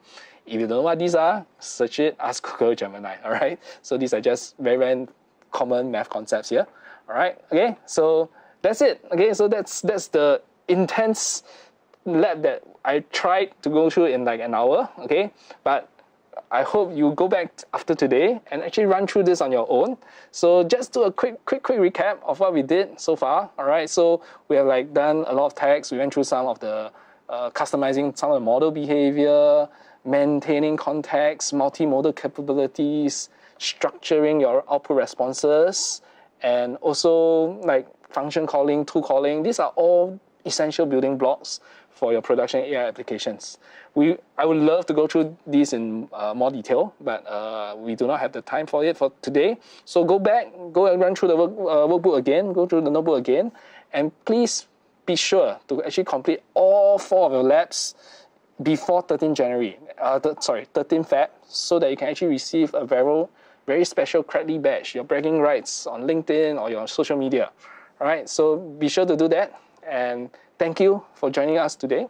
Speaker 10: If you don't know what these are, search it, ask Google Gemini, all right? So these are just very, very common math concepts here, all right? Okay, so that's it. Okay, so that's the intense lab that I tried to go through in like an hour, okay? But I hope you go back after today and actually run through this on your own. So just do a quick recap of what we did so far, all right? So we have like done a lot of tags. We went through some of the customizing some of the model behavior, maintaining context, multimodal capabilities, structuring your output responses, and also like function calling, tool calling. These are all essential building blocks for your production AI applications. I would love to go through these in more detail, but we do not have the time for it for today. So go back, go and run through the workbook again, go through the notebook again, and please be sure to actually complete all 4 of your labs before 13 Feb, so that you can actually receive a very special Credly badge, your bragging rights on LinkedIn or your social media. All right, so be sure to do that, and thank you for joining us today.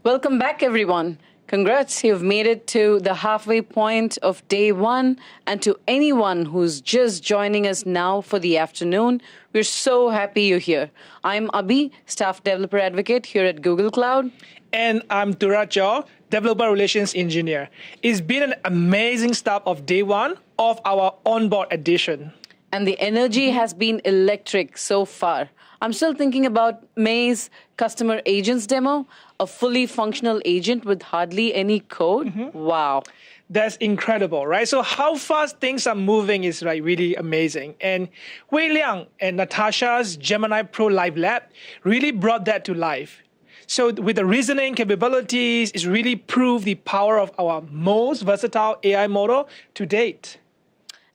Speaker 2: Welcome back, everyone. Congrats, you've made it to the halfway point of day one. And to anyone who's just joining us now for the afternoon, we're so happy you're here. I'm Abhi, Staff Developer Advocate here at Google Cloud.
Speaker 1: And I'm Turacho, Developer Relations Engineer. It's been an amazing start of day one of our Onboard edition.
Speaker 2: And the energy has been electric so far. I'm still thinking about May's customer agents demo, a fully functional agent with hardly any code. Wow.
Speaker 1: That's incredible, right? So how fast things are moving is like really amazing. And Wei Liang and Natasha's Gemini Pro Live Lab really brought that to life. So with the reasoning capabilities, it's really proved the power of our most versatile AI model to date.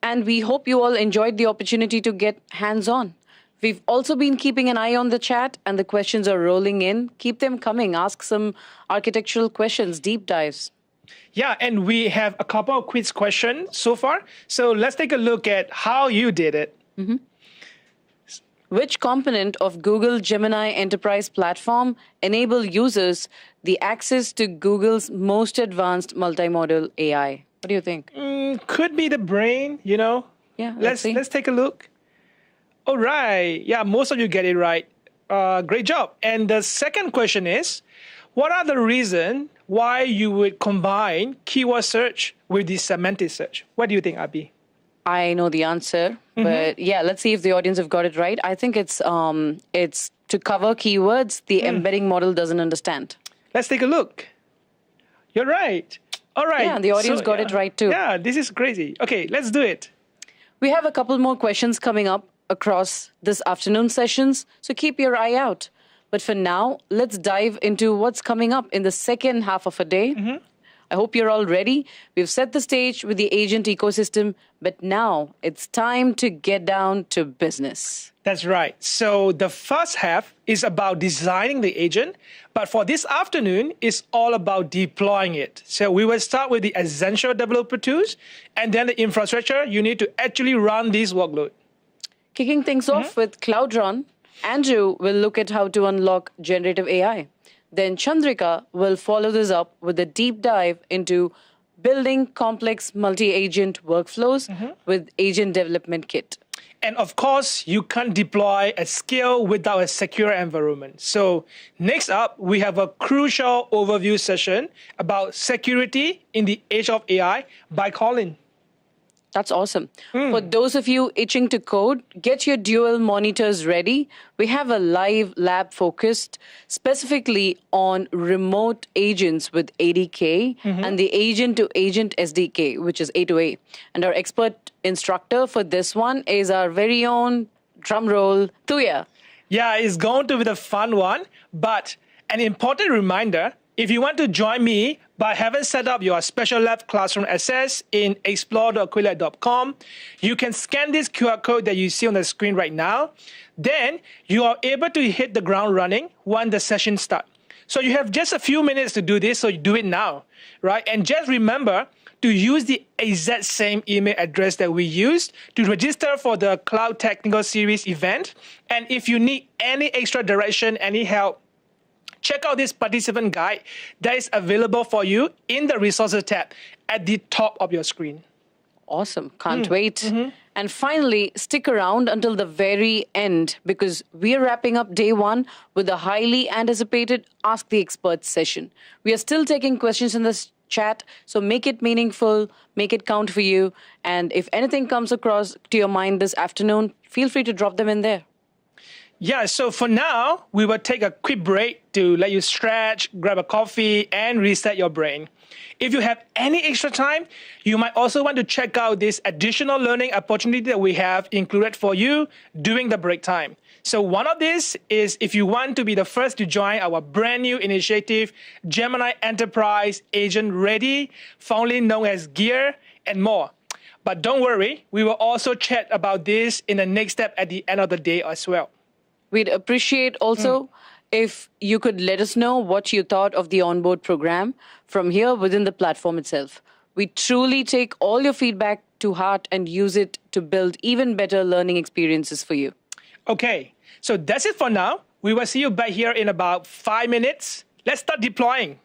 Speaker 2: And we hope you all enjoyed the opportunity to get hands-on. We've also been keeping an eye on the chat, and the questions are rolling in. Keep them coming. Ask some architectural questions, deep dives.
Speaker 1: Yeah, and we have a couple of quiz questions so far. So let's take a look at how you did it.
Speaker 2: Which component of Google Gemini Enterprise platform enable users the access to Google's most advanced multimodal AI? What do you think?
Speaker 1: Could be the brain, you know.
Speaker 2: Yeah,
Speaker 1: Let's take a look. All right. Yeah, most of you get it right. Great job. And the second question is, what are the reasons why you would combine keyword search with the semantic search? What do you think, Abhi?
Speaker 2: I know the answer, but yeah, let's see if the audience have got it right. I think it's to cover keywords the embedding model doesn't understand.
Speaker 1: Let's take a look. You're right. All right.
Speaker 2: Yeah, the audience got it right too.
Speaker 1: Yeah, this is crazy. Okay, let's do it.
Speaker 2: We have a couple more questions coming up across this afternoon sessions, so keep your eye out. But for now, let's dive into what's coming up in the second half of a day. I hope you're all ready. We've set the stage with the agent ecosystem, but now it's time to get down to business.
Speaker 1: That's right. So the first half is about designing the agent, but for this afternoon, it's all about deploying it. So we will start with the essential developer tools, and then the infrastructure you need to actually run this workload.
Speaker 2: Kicking things off with Cloud Run, Andrew will look at how to unlock generative AI. Then Chandrika will follow this up with a deep dive into building complex multi-agent workflows with Agent Development Kit.
Speaker 1: And of course, you can't deploy at scale without a secure environment. So next up, we have a crucial overview session about security in the age of AI by Colin.
Speaker 2: That's awesome. For those of you itching to code, get your dual monitors ready. We have a live lab focused specifically on remote agents with ADK and the agent-to-agent SDK, which is A2A. And our expert instructor for this one is our very own, drumroll, Tuya.
Speaker 1: Yeah, it's going to be the fun one, but an important reminder, if you want to join me but haven't set up your special lab classroom access in explore.quillette.com, you can scan this QR code that you see on the screen right now. Then you are able to hit the ground running when the session starts. So you have just a few minutes to do this, so you do it now, right? And just remember to use the exact same email address that we used to register for the Cloud Technical Series event. And if you need any extra direction, any help, check out this participant guide that is available for you in the resources tab at the top of your screen.
Speaker 2: Awesome. Can't wait. And finally, stick around until the very end because we're wrapping up day one with a highly anticipated Ask the Experts session. We are still taking questions in this chat, so make it meaningful, make it count for you. And if anything comes across to your mind this afternoon, feel free to drop them in there.
Speaker 1: Yeah, so for now, we will take a quick break to let you stretch, grab a coffee, and reset your brain. If you have any extra time, you might also want to check out this additional learning opportunity that we have included for you during the break time. So one of these is if you want to be the first to join our brand new initiative, Gemini Enterprise Agent Ready, formerly known as GEAR, and more. But don't worry, we will also chat about this in the next step at the end of the day as well.
Speaker 2: We'd appreciate also if you could let us know what you thought of the Onboard program from here within the platform itself. We truly take all your feedback to heart and use it to build even better learning experiences for you.
Speaker 1: Okay, so that's it for now. We will see you back here in about 5 minutes. Let's start deploying.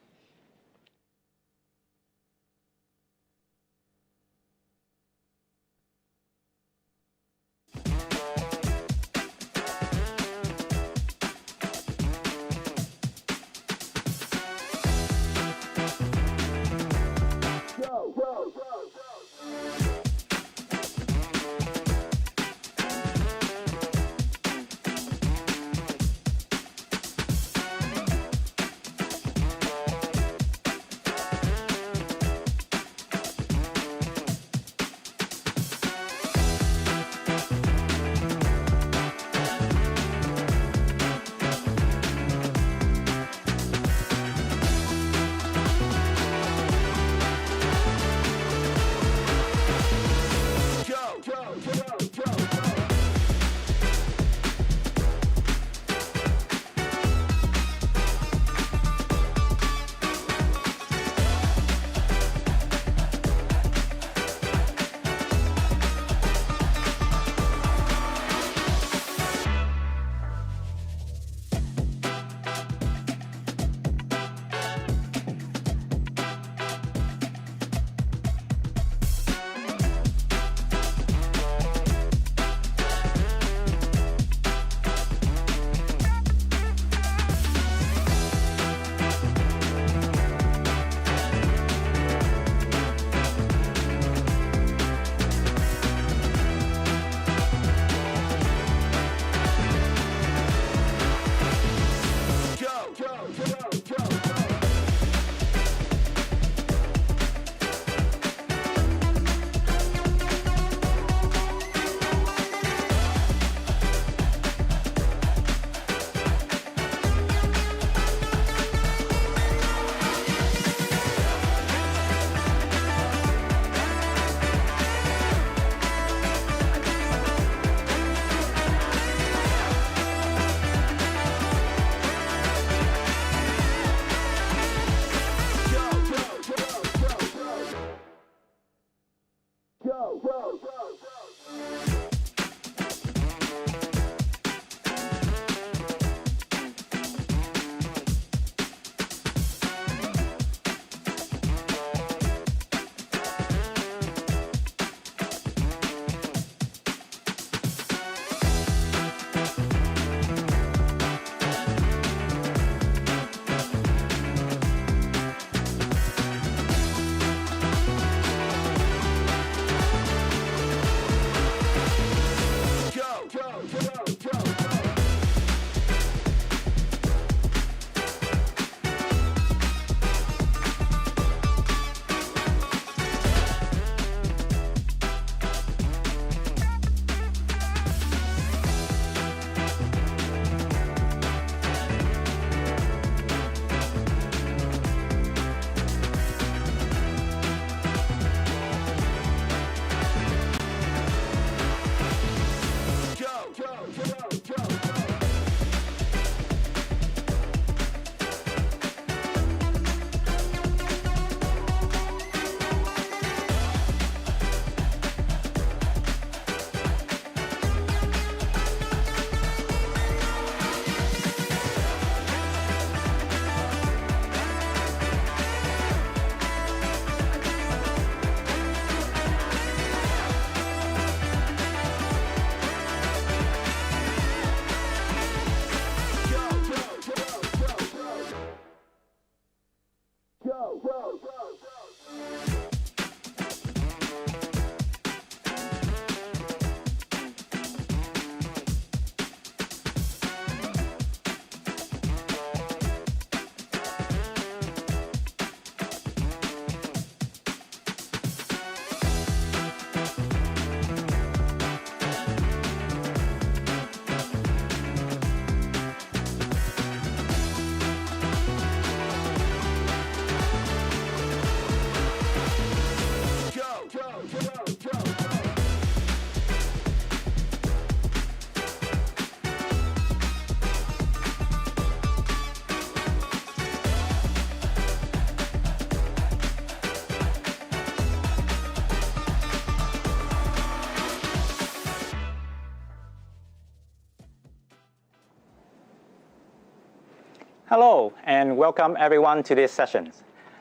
Speaker 11: Hello, and welcome everyone to this session.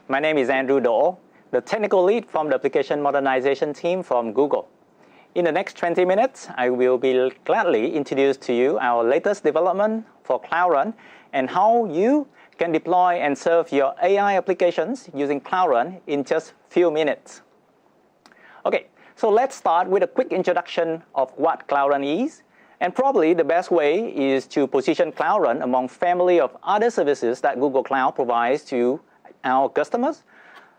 Speaker 11: My name is Andrew Dole, the technical lead from the application modernization team from Google. In the next 20 minutes, I will be gladly introduce to you our latest development for Cloud Run and how you can deploy and serve your AI applications using Cloud Run in just few minutes. Okay, so let's start with a quick introduction of what Cloud Run is. And probably the best way is to position Cloud Run among family of other services that Google Cloud provides to our customers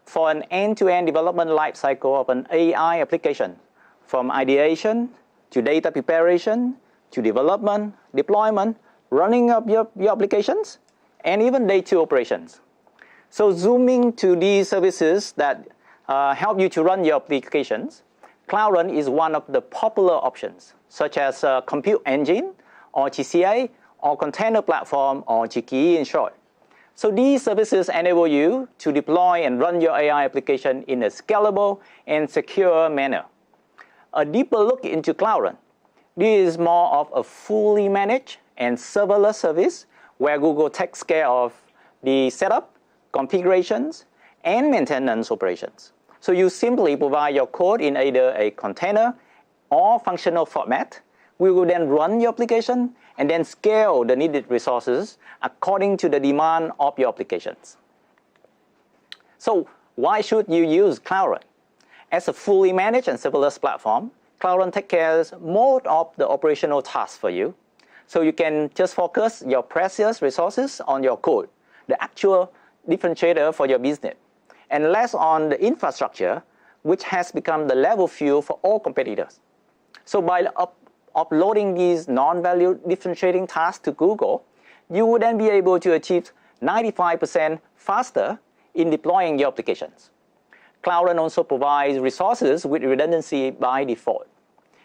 Speaker 11: for an end-to-end development lifecycle of an AI application, from ideation to data preparation to development, deployment, running of your applications, and even day two operations. So zooming to these services that help you to run your applications, Cloud Run is one of the popular options, such as Compute Engine, or GCA, or Container Platform, or GKE in short. So these services enable you to deploy and run your AI application in a scalable and secure manner. A deeper look into Cloud Run. This is more of a fully managed and serverless service where Google takes care of the setup, configurations, and maintenance operations. So you simply provide your code in either a container or functional format. We will then run your application and then scale the needed resources according to the demand of your applications. So why should you use Cloud Run? As a fully managed and serverless platform, Cloud Run takes care of most of the operational tasks for you. So you can just focus your precious resources on your code, the actual differentiator for your business, and less on the infrastructure, which has become the level field for all competitors. So by uploading these non-value differentiating tasks to Google, you would then be able to achieve 95% faster in deploying your applications. Cloud Run also provides resources with redundancy by default.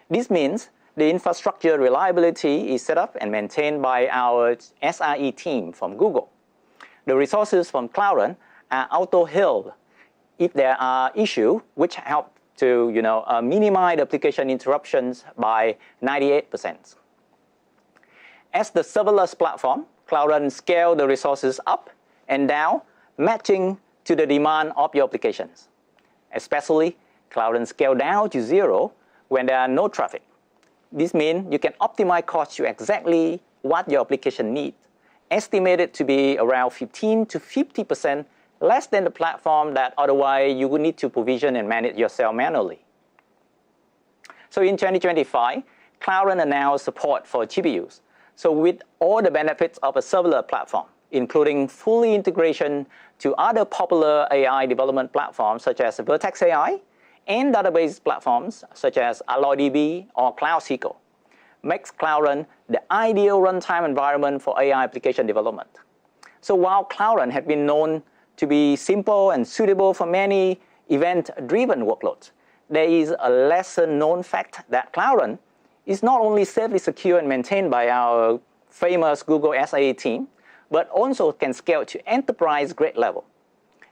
Speaker 11: This means the infrastructure reliability is set up and maintained by our SRE team from Google. The resources from Cloud Run are auto-healed if there are issues, which help to minimize application interruptions by 98%. As the serverless platform, Cloud Run scales the resources up and down, matching to the demand of your applications. Especially, Cloud Run scales down to 0 when there are no traffic. This means you can optimize costs to exactly what your application needs, estimated to be around 15 to 50% less than the platform that otherwise you would need to provision and manage yourself manually. So in 2025, Cloud Run announced support for GPUs. So with all the benefits of a serverless platform, including fully integration to other popular AI development platforms such as Vertex AI and database platforms such as AlloyDB or Cloud SQL, makes Cloud Run the ideal runtime environment for AI application development. So while Cloud Run has been known to be simple and suitable for many event-driven workloads, there is a lesser known fact that Cloud Run is not only safely secure and maintained by our famous Google SRE team, but also can scale to enterprise-grade level.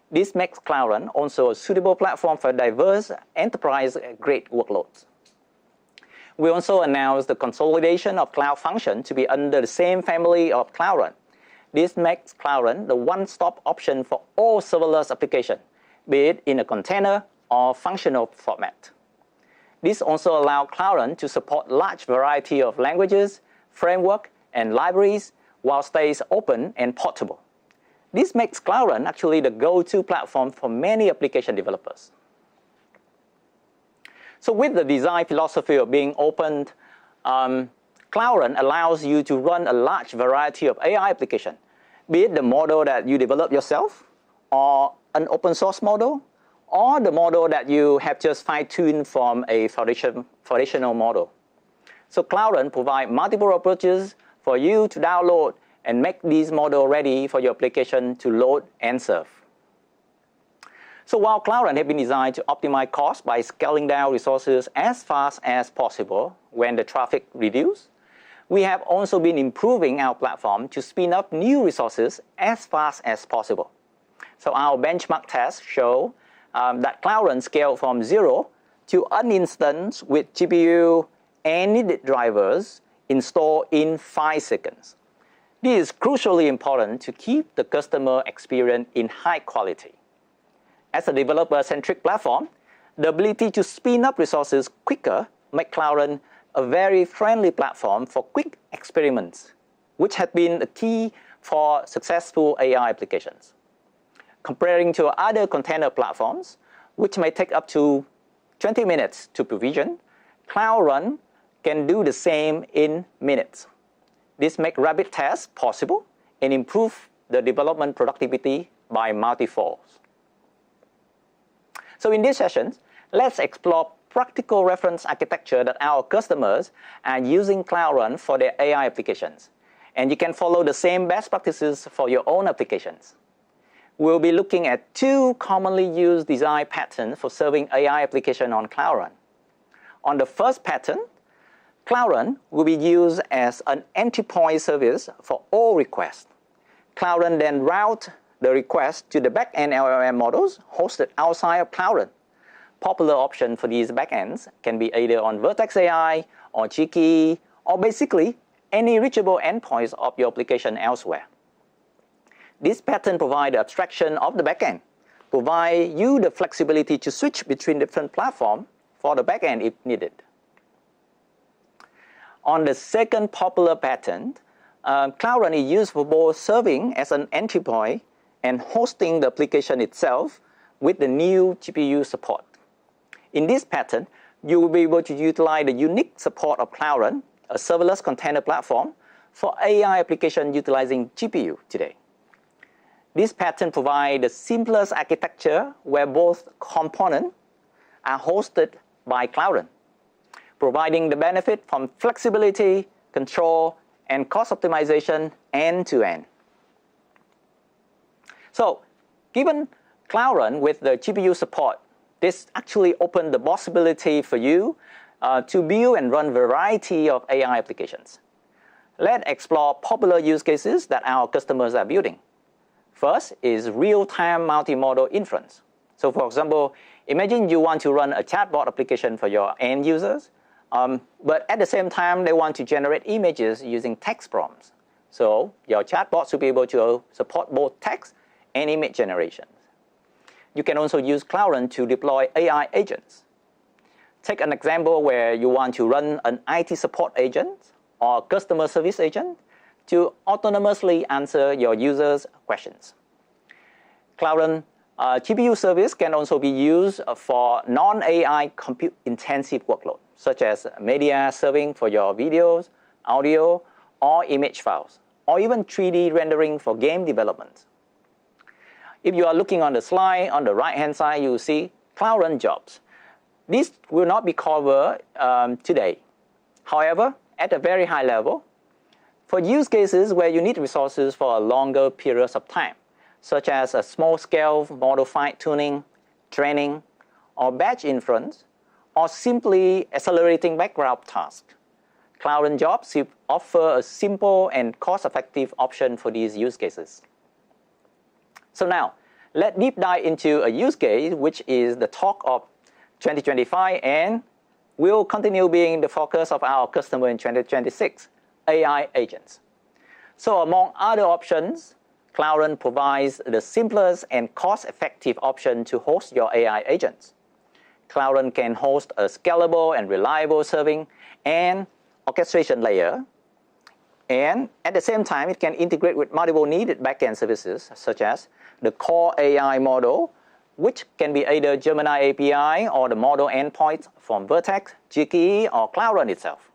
Speaker 11: This makes Cloud Run also a suitable platform for diverse enterprise-grade workloads. We also announced the consolidation of Cloud Function to be under the same family of Cloud Run. This makes Cloud Run the one-stop option for all serverless applications, be it in a container or functional format. This also allows Cloud Run to support large variety of languages, frameworks, and libraries while stays open and portable. This makes Cloud Run actually the go-to platform for many application developers. So with the design philosophy of being open, Cloud Run allows you to run a large variety of AI applications, be it the model that you develop yourself, or an open source model, or the model that you have just fine-tuned from a foundational model. So Cloud Run provides multiple approaches for you to download and make these models ready for your application to load and serve. So while Cloud Run has been designed to optimize costs by scaling down resources as fast as possible when the traffic reduces, we have also been improving our platform to spin up new resources as fast as possible. So our benchmark tests show that Cloud Run scaled from 0 to an instance with GPU and needed drivers installed in 5 seconds. This is crucially important to keep the customer experience in high quality. As a developer-centric platform, the ability to spin up resources quicker makes Cloud Run a very friendly platform for quick experiments, which has been a key for successful AI applications. Comparing to other container platforms, which may take up to 20 minutes to provision, Cloud Run can do the same in minutes. This makes rapid tests possible and improve the development productivity by multi-folds. So in this session, let's explore practical reference architecture that our customers are using Cloud Run for their AI applications. And you can follow the same best practices for your own applications. We'll be looking at two commonly used design patterns for serving AI application on Cloud Run. On the first pattern, Cloud Run will be used as an entry point service for all requests. Cloud Run then routes the request to the backend LLM models hosted outside of Cloud Run. Popular options for these backends can be either on Vertex AI or Cheeky, or basically any reachable endpoints of your application elsewhere. This pattern provides the abstraction of the backend, provide you the flexibility to switch between different platforms for the backend if needed. On the second popular pattern, Cloud Run is used for both serving as an entry point and hosting the application itself with the new GPU support. In this pattern, you will be able to utilize the unique support of Cloud Run, a serverless container platform, for AI application utilizing GPU today. This pattern provides the simplest architecture where both components are hosted by Cloud Run, providing the benefit from flexibility, control, and cost optimization end-to-end. So, given Cloud Run with the GPU support, this actually opened the possibility for you to build and run a variety of AI applications. Let's explore popular use cases that our customers are building. First is real-time multimodal inference. So for example, imagine you want to run a chatbot application for your end users, but at the same time, they want to generate images using text prompts. So your chatbot should be able to support both text and image generation. You can also use Cloud Run to deploy AI agents. Take an example where you want to run an IT support agent or customer service agent to autonomously answer your users' questions. Cloud Run GPU service can also be used for non-AI compute-intensive workloads, such as media serving for your videos, audio, or image files, or even 3D rendering for game development. If you are looking on the slide, on the right-hand side, you will see Cloud Run jobs. This will not be covered today. However, at a very high level, for use cases where you need resources for a longer periods of time, such as a small-scale model fine-tuning, training, or batch inference, or simply accelerating background tasks, Cloud Run jobs offer a simple and cost-effective option for these use cases. So now, let's deep dive into a use case which is the talk of 2025 and will continue being the focus of our customer in 2026, AI agents. So among other options, Cloud Run provides the simplest and cost-effective option to host your AI agents. Cloud Run can host a scalable and reliable serving and orchestration layer. And at the same time, it can integrate with multiple needed backend services, such as the core AI model, which can be either Gemini API or the model endpoints from Vertex, Cheeky, or Cloud Run itself.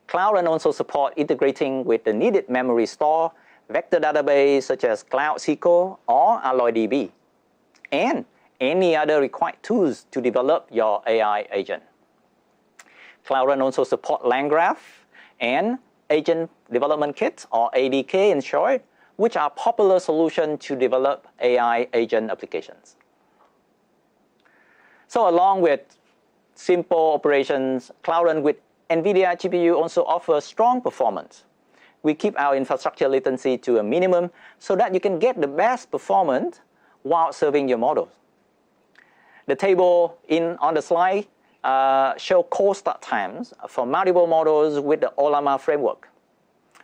Speaker 11: Cloud Run also supports integrating with the needed memory store, vector database such as Cloud SQL or AlloyDB, and any other required tools to develop your AI agent. Cloud Run also supports LangGraph and Agent Development Kit, or ADK in short, which are popular solutions to develop AI agent applications. So along with simple operations, Cloud Run with NVIDIA GPU also offers strong performance. We keep our infrastructure latency to a minimum so that you can get the best performance while serving your models. The table on the slide show cold start times for multiple models with the Ollama framework.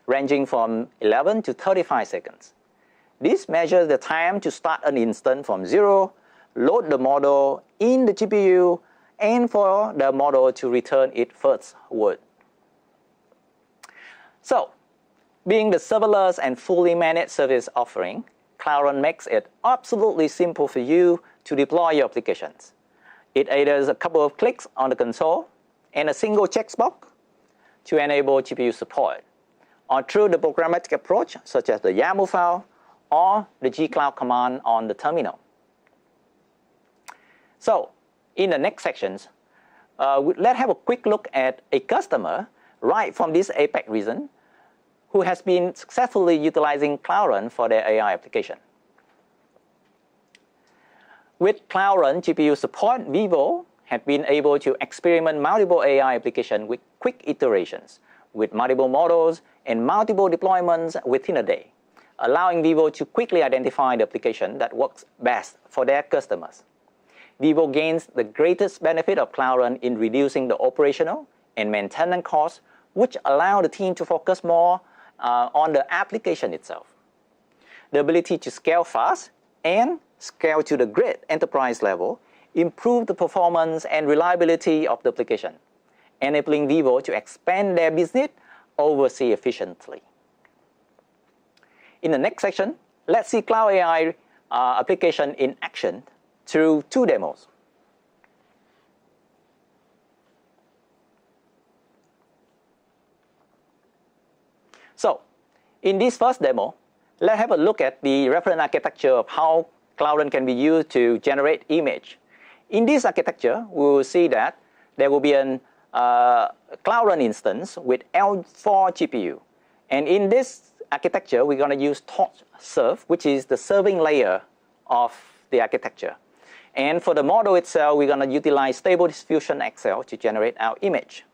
Speaker 11: ranging from 11 to 35 seconds. This measures the time to start an instance from zero, load the model in the GPU, and for the model to return its first word. So, being the serverless and fully managed service offering, Cloud Run makes it absolutely simple for you to deploy your applications. It adds a couple of clicks on the console and a single checkbox to enable GPU support, or through the programmatic approach, such as the YAML file or the gcloud command on the terminal. So, in the next sections, let's have a quick look at a customer right from this APAC region who has been successfully utilizing Cloud Run for their AI application. With Cloud Run GPU support, Vivo had been able to experiment multiple AI applications with quick iterations, with multiple models and multiple deployments within a day, allowing Vivo to quickly identify the application that works best for their customers. Vivo gains the greatest benefit of Cloud Run in reducing the operational and maintenance costs, which allow the team to focus more on the application itself. The ability to scale fast and scale to the great enterprise level improve the performance and reliability of the application, enabling Vivo to expand their business overseas efficiently. In the next section, let's see Cloud AI application in action through two demos. So, in this first demo, let's have a look at the reference architecture of how Cloud Run can be used to generate image. In this architecture, we will see that there will be a Cloud Run instance with L4 GPU. And in this architecture, we're going to use Torch Serve, which is the serving layer of the architecture. And for the model itself, we're going to utilize Stable Diffusion XL to generate our image.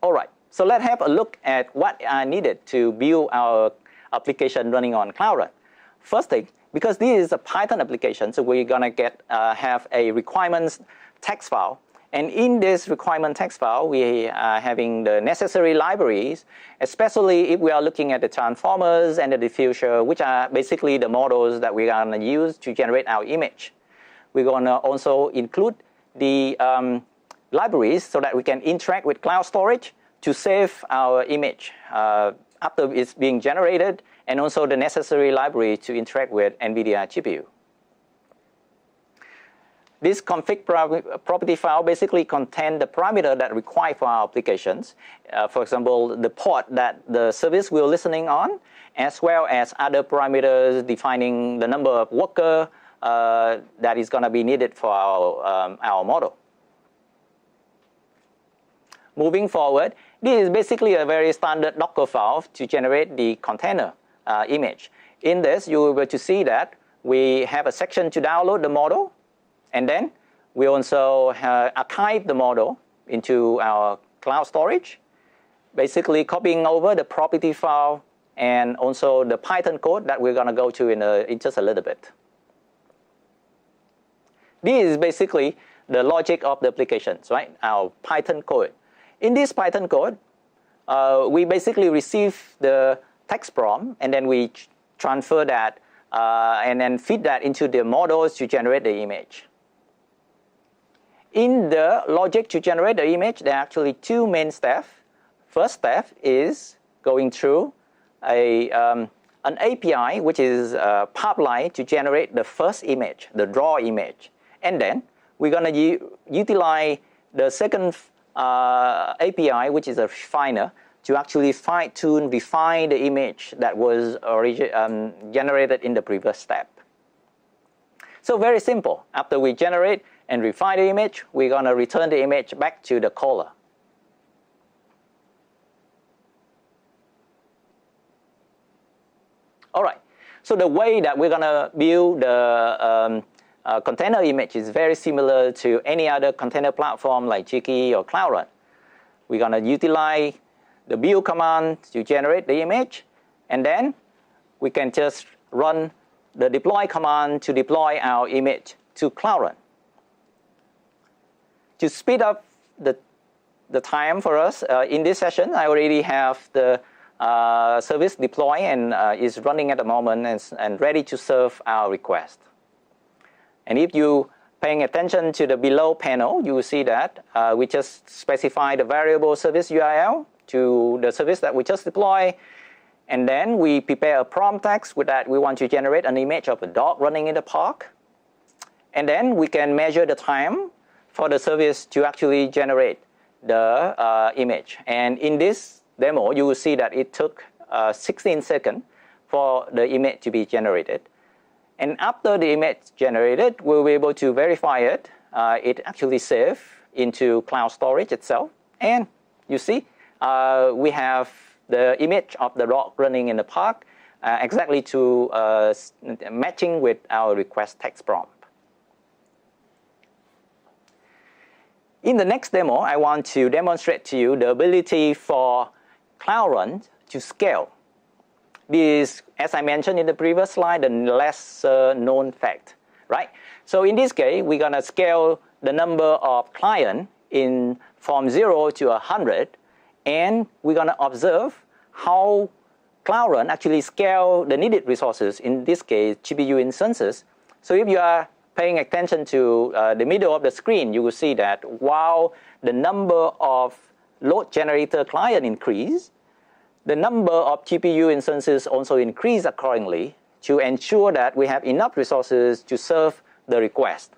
Speaker 11: All right, so let's have a look at what are needed to build our application running on Cloud Run. First thing, because this is a Python application, so we're going to have a requirements text file. And in this requirement text file, we are having the necessary libraries, especially if we are looking at the transformers and the diffuser, which are basically the models that we're going to use to generate our image. We're going to also include the libraries so that we can interact with cloud storage to save our image after it's being generated, and also the necessary library to interact with NVIDIA GPU. This config property file basically contains the parameter that required for our applications. For example, the port that the service will listening on, as well as other parameters defining the number of workers that is going to be needed for our model. Moving forward, this is basically a very standard Docker file to generate the container image. In this, you will be able to see that we have a section to download the model, and then we also archive the model into our cloud storage, basically copying over the property file and also the Python code that we're going to go to in just a little bit. This is basically the logic of the applications, right? Our Python code. In this Python code, we basically receive the text prompt, and then we transfer that and then feed that into the models to generate the image. In the logic to generate the image, there are actually two main steps. First step is going through an API, which is a pipeline to generate the first image, the draw image. And then we're going to utilize the second API, which is a refiner, to actually fine-tune, refine the image that was generated in the previous step. So very simple. After we generate and refine the image, we're going to return the image back to the caller. All right. So the way that we're going to build the container image is very similar to any other container platform like Jiki or Cloud Run. We're going to utilize the build command to generate the image, and then we can just run the deploy command to deploy our image to Cloud Run. To speed up the time for us in this session, I already have the service deployed and is running at the moment and ready to serve our request. And if you paying attention to the below panel, you will see that we just specify the variable service URL to the service that we just deployed. And then we prepare a prompt text with that we want to generate an image of a dog running in the park. And then we can measure the time for the service to actually generate the image. And in this demo, you will see that it took 16 seconds for the image to be generated. And after the image generated, we'll be able to verify it. It actually saved into cloud storage itself. And you see, we have the image of the dog running in the park exactly to matching with our request text prompt. In the next demo, I want to demonstrate to you the ability for Cloud Run to scale. This, as I mentioned in the previous slide, the less known fact, right? So in this case, we're gonna scale the number of clients from 0 to 100, and we're gonna observe how Cloud Run actually scale the needed resources, in this case, GPU instances. So if you are paying attention to the middle of the screen, you will see that while the number of load generator client increase, the number of GPU instances also increase accordingly to ensure that we have enough resources to serve the request.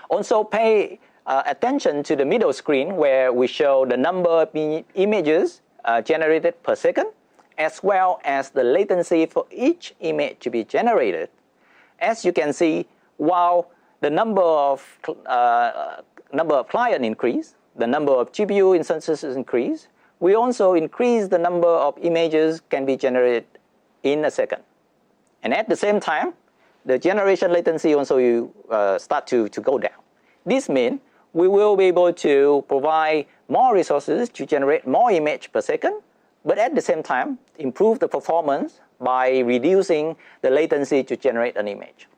Speaker 11: Also pay attention to the middle screen where we show the number of images generated per second, as well as the latency for each image to be generated. As you can see, while the number of clients increase, the number of GPU instances increase, we also increase the number of images can be generated in a second. And at the same time, the generation latency also start to go down. This means we will be able to provide more resources to generate more image per second, but at the same time, improve the performance by reducing the latency to generate an image.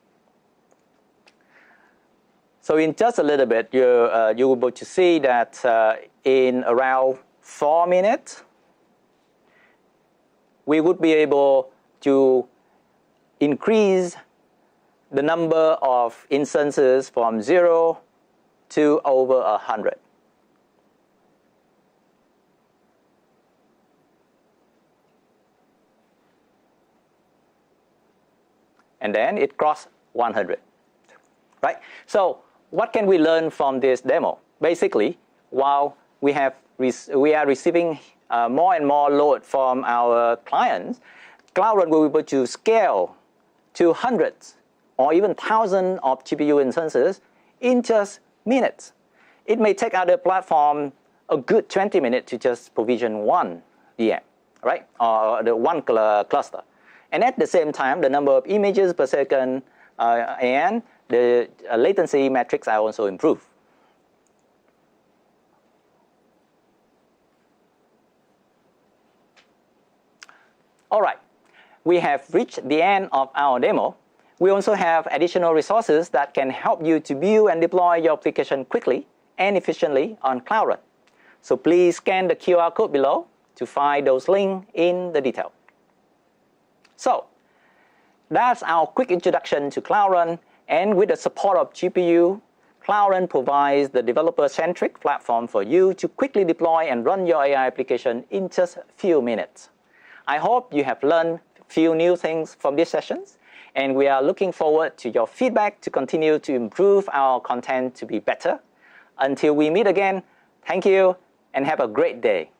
Speaker 11: So in just a little bit, you will be able to see that in around 4 minutes, we would be able to increase the number of instances from 0 to over 100. And then it crossed 100, right? So what can we learn from this demo? Basically, while we are receiving more and more load from our clients, Cloud Run will be able to scale to hundreds or even thousands of GPU instances in just minutes. It may take other platform a good 20 minutes to just provision one VM, right? Or the one cluster. And at the same time, the number of images per second and the latency metrics are also improved. All right, we have reached the end of our demo. We also have additional resources that can help you to build and deploy your application quickly and efficiently on Cloud Run. So please scan the QR code below to find those links in the detail. So that's our quick introduction to Cloud Run, and with the support of GPU, Cloud Run provides the developer-centric platform for you to quickly deploy and run your AI application in just a few minutes. I hope you have learned a few new things from these sessions, and we are looking forward to your feedback to continue to improve our content to be better. Until we meet again, thank you and have a great day.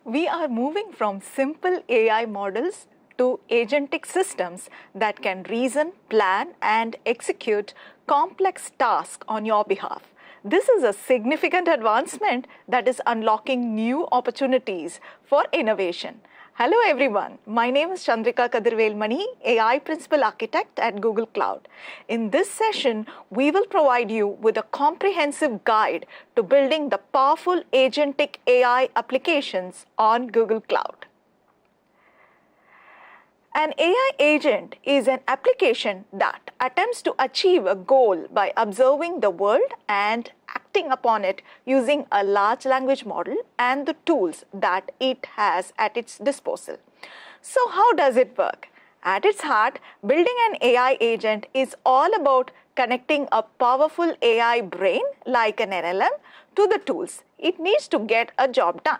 Speaker 3: We are moving from simple AI models to agentic systems that can reason, plan, and execute complex tasks on your behalf. This is a significant advancement that is unlocking new opportunities for innovation. Hello everyone, my name is Chandrika Kadirvelmani, AI Principal Architect at Google Cloud. In this session, we will provide you with a comprehensive guide to building the powerful agentic AI applications on Google Cloud. An AI agent is an application that attempts to achieve a goal by observing the world and acting upon it using a large language model and the tools that it has at its disposal. So how does it work? At its heart, building an AI agent is all about connecting a powerful AI brain like an LLM to the tools it needs to get a job done.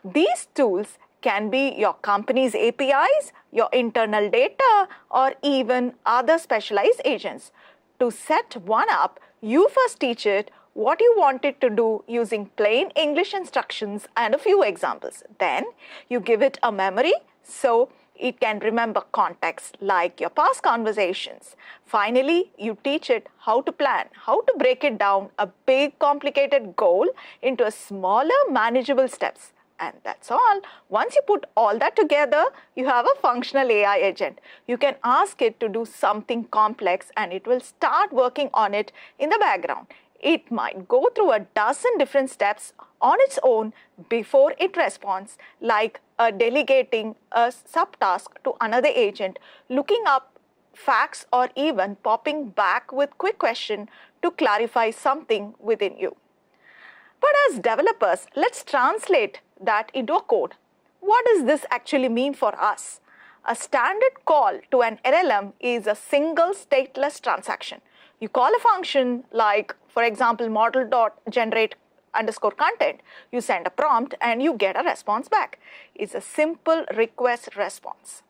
Speaker 3: These tools can be your company's APIs, your internal data, or even other specialized agents. To set one up, you first teach it what you want it to do using plain English instructions and a few examples. Then you give it a memory so it can remember context like your past conversations. Finally, you teach it how to plan, how to break it down, a big complicated goal into a smaller manageable steps. And that's all. Once you put all that together, you have a functional AI agent. You can ask it to do something complex and it will start working on it in the background. It might go through a dozen different steps on its own before it responds, like delegating a subtask to another agent, looking up facts, or even popping back with quick question to clarify something within you. But as developers, let's translate that into a code. What does this actually mean for us? A standard call to an LLM is a single stateless transaction. You call a function like, for example, model.generate_content. You send a prompt and you get a response back. It's a simple request response.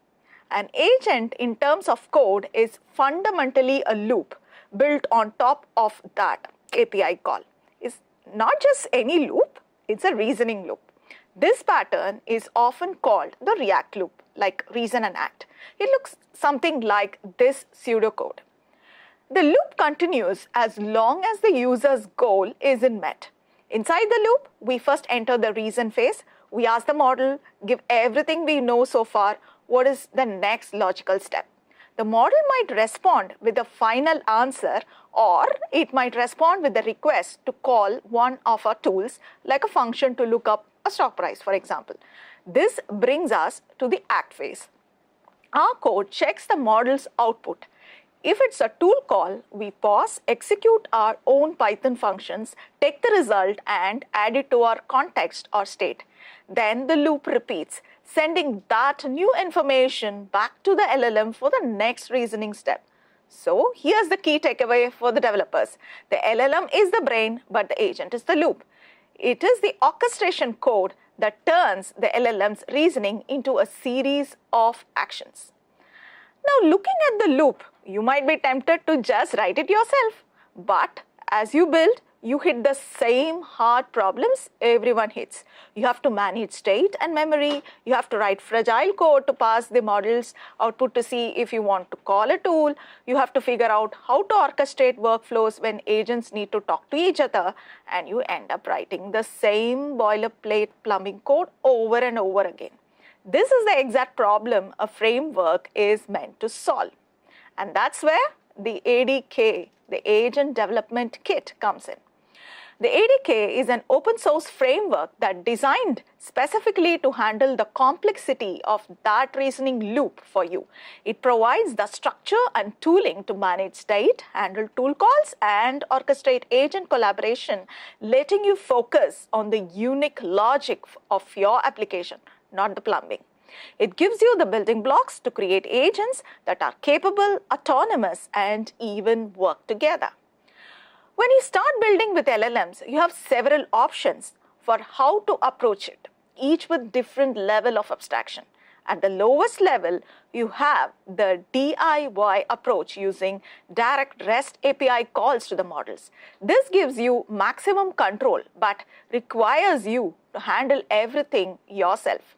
Speaker 3: An agent in terms of code is fundamentally a loop built on top of that API call. It's not just any loop, it's a reasoning loop. This pattern is often called the React loop, like reason and act. It looks something like this pseudocode. The loop continues as long as the user's goal isn't met. Inside the loop, we first enter the reason phase. We ask the model, give everything we know so far, what is the next logical step? The model might respond with a final answer, or it might respond with a request to call one of our tools, like a function to look up a stock price, for example. This brings us to the act phase. Our code checks the model's output. If it's a tool call, we pause, execute our own Python functions, take the result, and add it to our context or state. Then the loop repeats, sending that new information back to the LLM for the next reasoning step. So here's the key takeaway for the developers. The LLM is the brain, but the agent is the loop. It is the orchestration code that turns the LLM's reasoning into a series of actions. Now, looking at the loop, you might be tempted to just write it yourself. But as you build, you hit the same hard problems everyone hits. You have to manage state and memory. You have to write fragile code to pass the model's output to see if you want to call a tool. You have to figure out how to orchestrate workflows when agents need to talk to each other. And you end up writing the same boilerplate plumbing code over and over again. This is the exact problem a framework is meant to solve. And that's where the ADK, the Agent Development Kit, comes in. The ADK is an open source framework that designed specifically to handle the complexity of that reasoning loop for you. It provides the structure and tooling to manage state, handle tool calls, and orchestrate agent collaboration, letting you focus on the unique logic of your application, not the plumbing. It gives you the building blocks to create agents that are capable, autonomous, and even work together. When you start building with LLMs, you have several options for how to approach it, each with different level of abstraction. At the lowest level, you have the DIY approach using direct REST API calls to the models. This gives you maximum control, but requires you to handle everything yourself.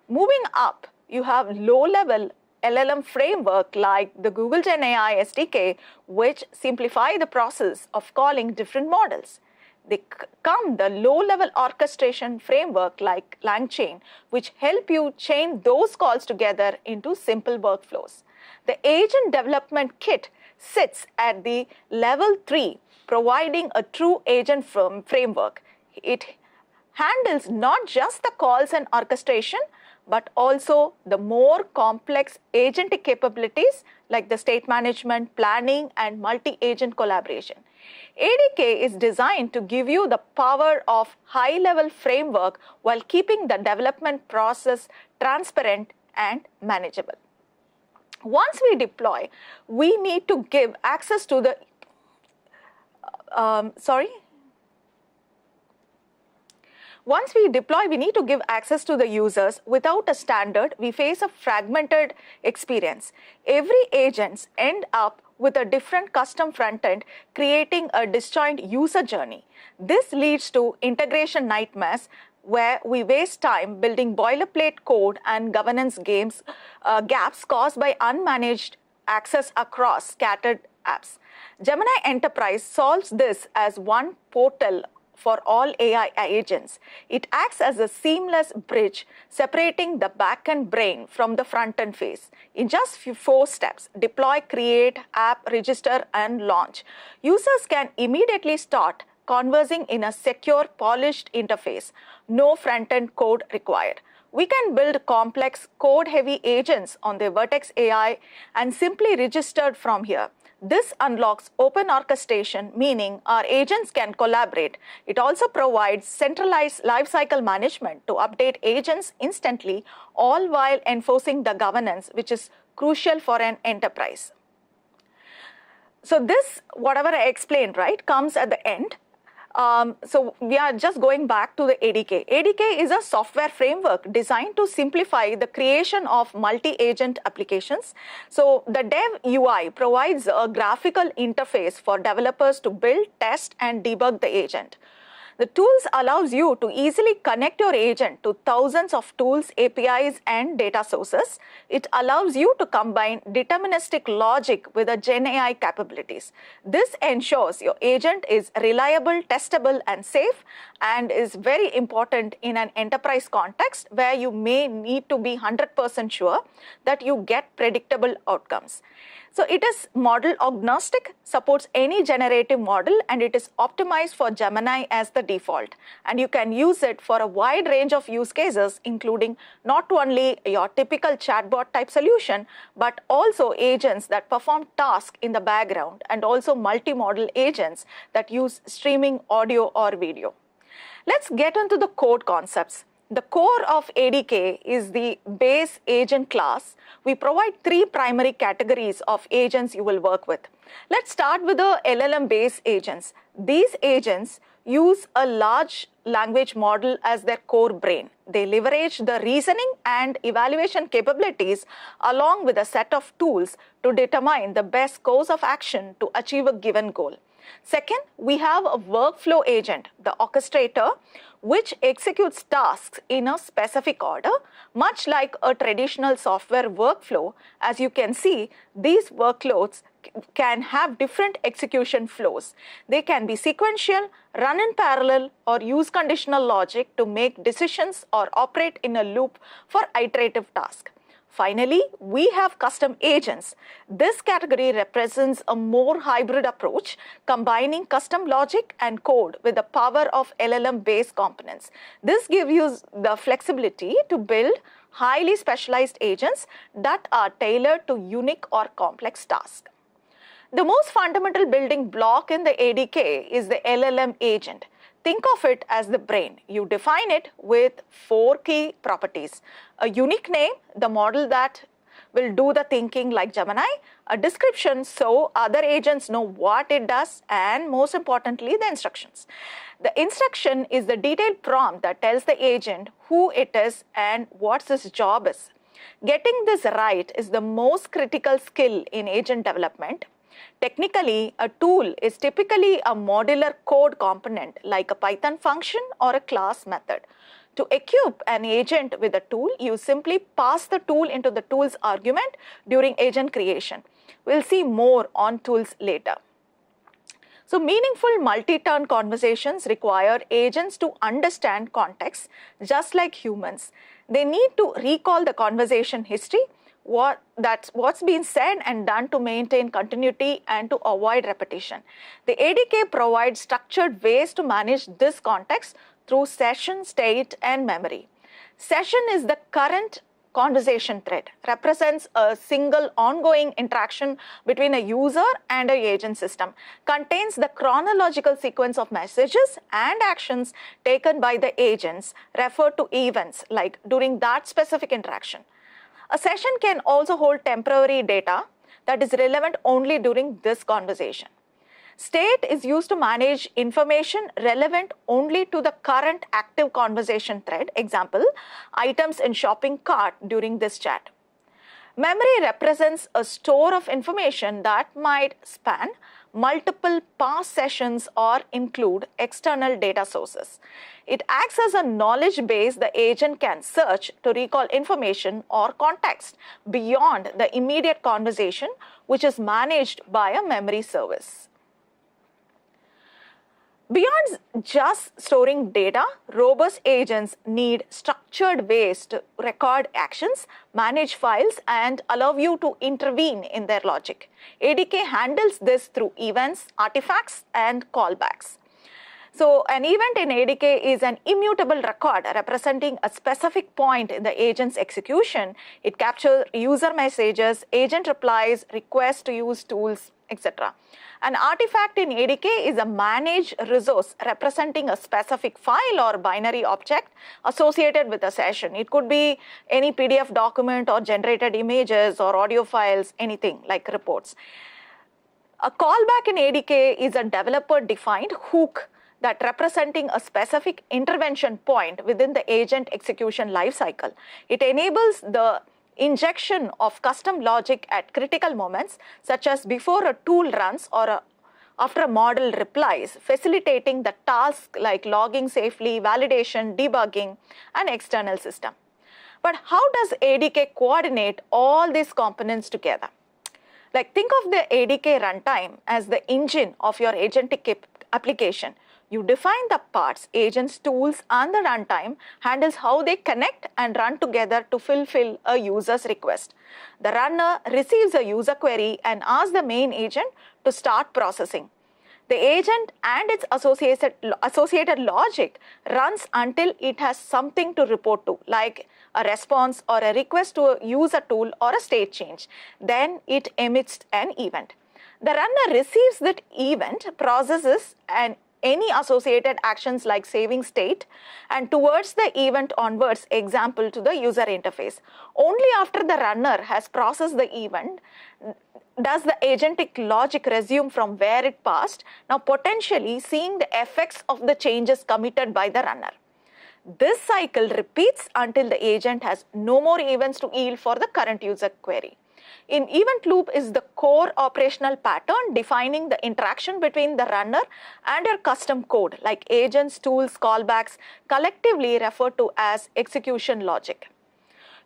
Speaker 3: Moving up, you have low-level LLM framework like the Google Gen AI SDK, which simplify the process of calling different models. They come the low-level orchestration framework like LangChain, which help you chain those calls together into simple workflows. The agent development kit sits at the level 3, providing a true agent framework. It handles not just the calls and orchestration, but also the more complex agentic capabilities like the state management, planning, and multi-agent collaboration. ADK is designed to give you the power of high-level framework while keeping the development process transparent and manageable. Once we deploy, we need to give access to the Once we deploy, we need to give access to the users. Without a standard, we face a fragmented experience. Every agent ends up with a different custom front end, creating a disjoint user journey. This leads to integration nightmares where we waste time building boilerplate code and governance gaps caused by unmanaged access across scattered apps. Gemini Enterprise solves this as one portal for all AI agents. It acts as a seamless bridge, separating the back-end brain from the front-end face. In just 4 steps, deploy, create, app, register, and launch. Users can immediately start conversing in a secure, polished interface. No front-end code required. We can build complex, code-heavy agents on the Vertex AI and simply register from here. This unlocks open orchestration, meaning our agents can collaborate. It also provides centralized lifecycle management to update agents instantly, all while enforcing the governance, which is crucial for an enterprise. So this, whatever I explained, right, comes at the end. So we are just going back to the ADK. ADK is a software framework designed to simplify the creation of multi-agent applications. So the Dev UI provides a graphical interface for developers to build, test, and debug the agent. The tools allows you to easily connect your agent to thousands of tools, APIs, and data sources. It allows you to combine deterministic logic with the Gen AI capabilities. This ensures your agent is reliable, testable, and safe, and is very important in an enterprise context where you may need to be 100% sure that you get predictable outcomes. So it is model agnostic, supports any generative model, and it is optimized for Gemini as the default. And you can use it for a wide range of use cases, including not only your typical chatbot type solution, but also agents that perform tasks in the background, and also multi-modal agents that use streaming audio or video. Let's get into the code concepts. The core of ADK is the base agent class. We provide 3 primary categories of agents you will work with. Let's start with the LLM base agents. These agents use a large language model as their core brain. They leverage the reasoning and evaluation capabilities along with a set of tools to determine the best course of action to achieve a given goal. Second, we have a workflow agent, the orchestrator, which executes tasks in a specific order, much like a traditional software workflow. As you can see, these workloads can have different execution flows. They can be sequential, run in parallel, or use conditional logic to make decisions or operate in a loop for iterative tasks. Finally, we have custom agents. This category represents a more hybrid approach, combining custom logic and code with the power of LLM-based components. This gives you the flexibility to build highly specialized agents that are tailored to unique or complex tasks. The most fundamental building block in the ADK is the LLM agent. Think of it as the brain. You define it with 4 key properties: a unique name, the model that will do the thinking like Gemini, a description so other agents know what it does, and most importantly, the instructions. The instruction is the detailed prompt that tells the agent who it is and what his job is. Getting this right is the most critical skill in agent development. Technically, a tool is typically a modular code component like a Python function or a class method. To equip an agent with a tool, you simply pass the tool into the tool's argument during agent creation. We'll see more on tools later. So meaningful multi-turn conversations require agents to understand context just like humans. They need to recall the conversation history, what's been said and done to maintain continuity and to avoid repetition. The ADK provides structured ways to manage this context through session, state, and memory. Session is the current conversation thread, represents a single ongoing interaction between a user and an agent system, contains the chronological sequence of messages and actions taken by the agents referred to events like during that specific interaction. A session can also hold temporary data that is relevant only during this conversation. State is used to manage information relevant only to the current active conversation thread, example, items in shopping cart during this chat. Memory represents a store of information that might span multiple past sessions or include external data sources. It acts as a knowledge base the agent can search to recall information or context beyond the immediate conversation, which is managed by a memory service. Beyond just storing data, robust agents need structured ways to record actions, manage files, and allow you to intervene in their logic. ADK handles this through events, artifacts, and callbacks. So an event in ADK is an immutable record representing a specific point in the agent's execution. It captures user messages, agent replies, requests to use tools, etc. An artifact in ADK is a managed resource representing a specific file or binary object associated with a session. It could be any PDF document or generated images or audio files, anything like reports. A callback in ADK is a developer-defined hook that representing a specific intervention point within the agent execution lifecycle. It enables the injection of custom logic at critical moments, such as before a tool runs or after a model replies, facilitating the tasks like logging safely, validation, debugging, and external system. But how does ADK coordinate all these components together? Like, think of the ADK runtime as the engine of your agentic application. You define the parts, agents, tools, and the runtime handles how they connect and run together to fulfill a user's request. The runner receives a user query and asks the main agent to start processing. The agent and its associated logic runs until it has something to report to, like a response or a request to use a tool or a state change. Then it emits an event. The runner receives that event, processes, and any associated actions like saving state, and towards the event onwards, example to the user interface. Only after the runner has processed the event does the agentic logic resume from where it passed, now potentially seeing the effects of the changes committed by the runner. This cycle repeats until the agent has no more events to yield for the current user query. In event loop is the core operational pattern defining the interaction between the runner and your custom code, like agents, tools, callbacks, collectively referred to as execution logic.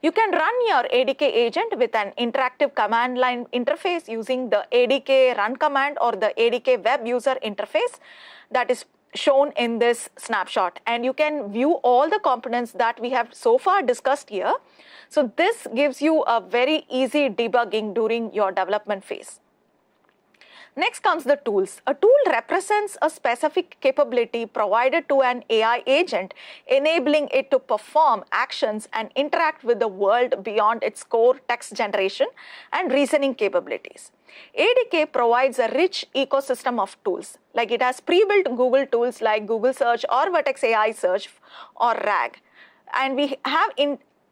Speaker 3: You can run your ADK agent with an interactive command line interface using the ADK run command or the ADK web user interface that is shown in this snapshot. And you can view all the components that we have so far discussed here. So this gives you a very easy debugging during your development phase. Next comes the tools. A tool represents a specific capability provided to an AI agent, enabling it to perform actions and interact with the world beyond its core text generation and reasoning capabilities. ADK provides a rich ecosystem of tools, like it has pre-built Google tools like Google Search or Vertex AI Search or RAG. And we have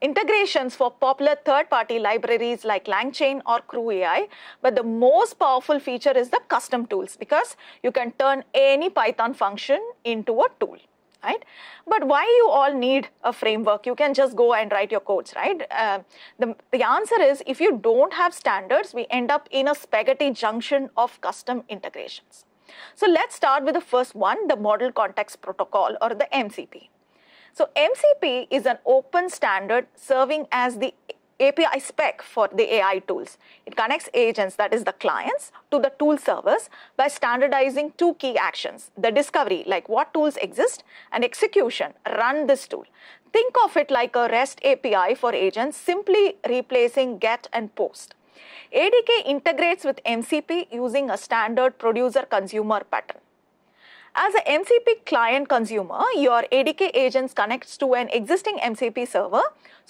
Speaker 3: integrations for popular third-party libraries like LangChain or Crew AI, but the most powerful feature is the custom tools because you can turn any Python function into a tool. right? But why you all need a framework? You can just go and write your codes, right? The answer is, if you don't have standards, we end up in a spaghetti junction of custom integrations. So let's start with the first one, the Model Context Protocol, or the MCP. So MCP is an open standard serving as the API spec for the AI tools. It connects agents, that is the clients, to the tool servers by standardizing two key actions: the discovery, like what tools exist, and execution, run this tool. Think of it like a REST API for agents, simply replacing GET and POST. ADK integrates with MCP using a standard producer-consumer pattern. As an MCP client consumer, your ADK agents connects to an existing MCP server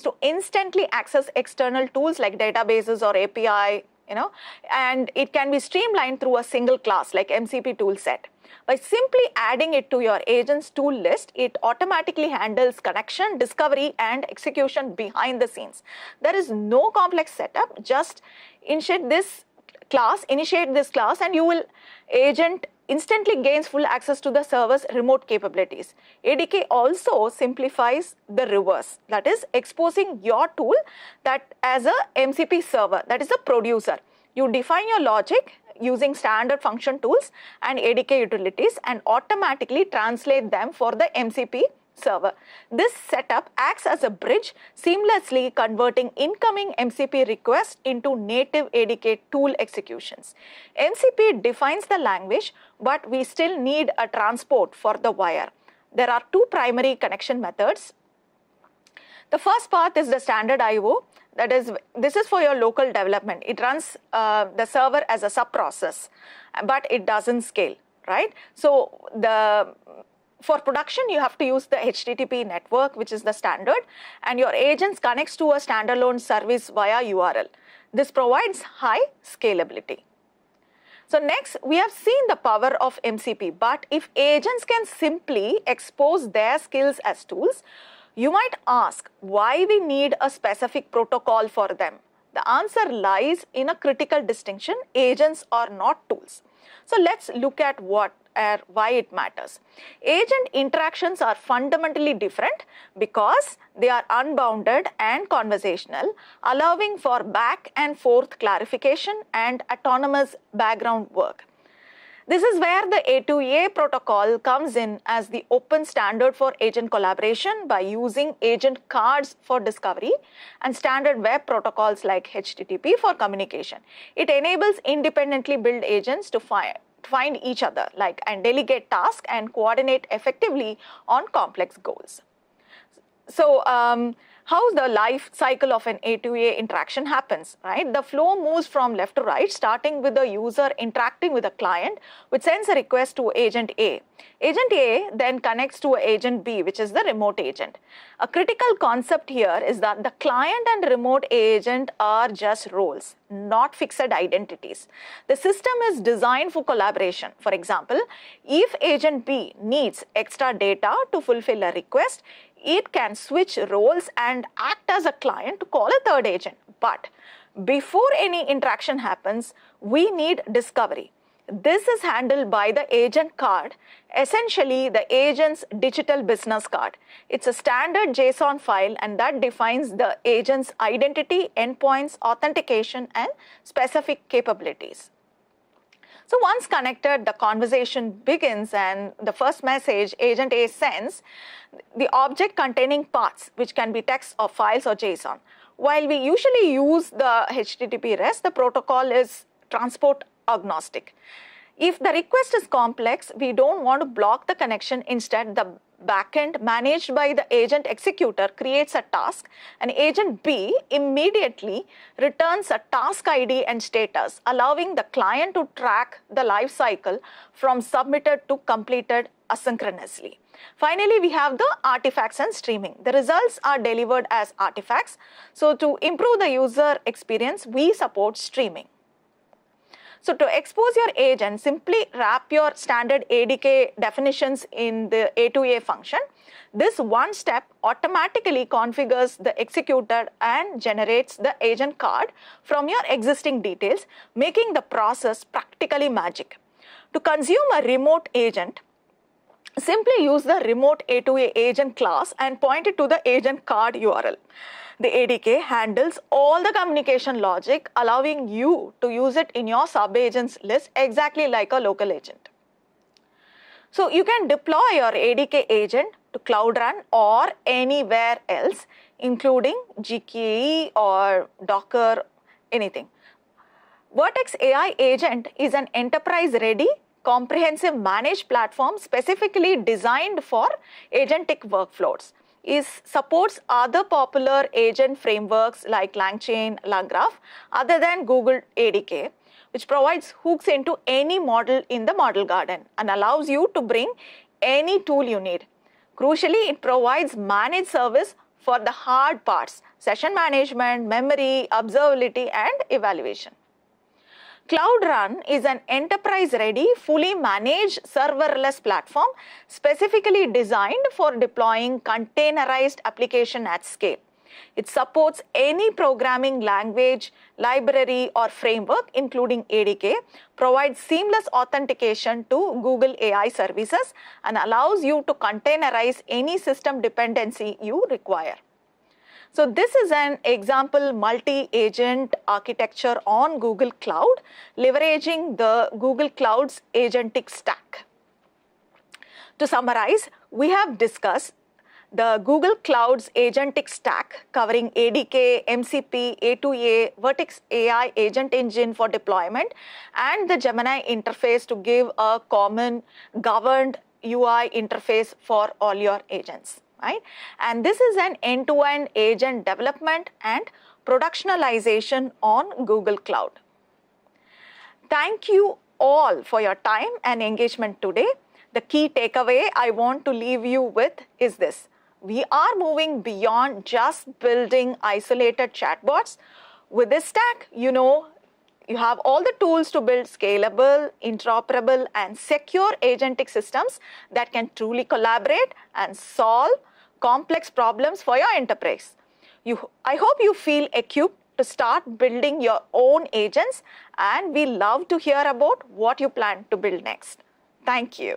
Speaker 3: to instantly access external tools like databases or API, and it can be streamlined through a single class like MCP toolset. By simply adding it to your agent's tool list, it automatically handles connection, discovery, and execution behind the scenes. There is no complex setup. Just initiate this class, and agent instantly gains full access to the server's remote capabilities. ADK also simplifies the reverse, that is, exposing your tool that as a MCP server, that is a producer. You define your logic using standard function tools and ADK utilities and automatically translate them for the MCP server. This setup acts as a bridge, seamlessly converting incoming MCP requests into native ADK tool executions. MCP defines the language, but we still need a transport for the wire. There are two primary connection methods. The first path is the standard IO. That is, this is for your local development. It runs the server as a sub-process, but it doesn't scale, right? So for production, you have to use the HTTP network, which is the standard, and your agents connects to a standalone service via URL. This provides high scalability. So next, we have seen the power of MCP, but if agents can simply expose their skills as tools, you might ask why we need a specific protocol for them. The answer lies in a critical distinction: agents are not tools. So let's look at why it matters. Agent interactions are fundamentally different because they are unbounded and conversational, allowing for back and forth clarification and autonomous background work. This is where the A2A protocol comes in as the open standard for agent collaboration by using agent cards for discovery and standard web protocols like HTTP for communication. It enables independently built agents to find each other and delegate tasks and coordinate effectively on complex goals. So how the life cycle of an A2A interaction happens, right? The flow moves from left to right, starting with the user interacting with a client, which sends a request to agent A. Agent A then connects to agent B, which is the remote agent. A critical concept here is that the client and remote agent are just roles, not fixed identities. The system is designed for collaboration. For example, if agent B needs extra data to fulfill a request, it can switch roles and act as a client to call a third agent. But before any interaction happens, we need discovery. This is handled by the agent card, essentially the agent's digital business card. It's a standard JSON file, and that defines the agent's identity, endpoints, authentication, and specific capabilities. So once connected, the conversation begins, and the first message agent A sends the object containing paths, which can be text or files or JSON. While we usually use the HTTP REST, the protocol is transport agnostic. If the request is complex, we don't want to block the connection. Instead, the backend managed by the agent executor creates a task, and agent B immediately returns a task ID and status, allowing the client to track the life cycle from submitted to completed asynchronously. Finally, we have the artifacts and streaming. The results are delivered as artifacts. So to improve the user experience, we support streaming. So to expose your agent, simply wrap your standard ADK definitions in the A2A function. This one step automatically configures the executor and generates the agent card from your existing details, making the process practically magic. To consume a remote agent, simply use the remote A2A agent class and point it to the agent card URL. The ADK handles all the communication logic, allowing you to use it in your sub-agents list exactly like a local agent. So you can deploy your ADK agent to Cloud Run or anywhere else, including GKE or Docker, anything. Vertex AI Agent is an enterprise-ready, comprehensive managed platform specifically designed for agentic workflows. It supports other popular agent frameworks like LangChain, LangGraph, other than Google ADK, which provides hooks into any model in the model garden and allows you to bring any tool you need. Crucially, it provides managed service for the hard parts: session management, memory, observability, and evaluation. Cloud Run is an enterprise-ready, fully managed serverless platform specifically designed for deploying containerized application at scale. It supports any programming language, library, or framework, including ADK, provides seamless authentication to Google AI services, and allows you to containerize any system dependency you require. So this is an example multi-agent architecture on Google Cloud, leveraging the Google Cloud's agentic stack. To summarize, we have discussed the Google Cloud's agentic stack covering ADK, MCP, A2A, Vertex AI agent engine for deployment, and the Gemini interface to give a common governed UI interface for all your agents. Right? And this is an end-to-end agent development and productionalization on Google Cloud. Thank you all for your time and engagement today. The key takeaway I want to leave you with is this: we are moving beyond just building isolated chatbots. With this stack, you have all the tools to build scalable, interoperable, and secure agentic systems that can truly collaborate and solve complex problems for your enterprise. I hope you feel equipped to start building your own agents, and we love to hear about what you plan to build next. Thank you.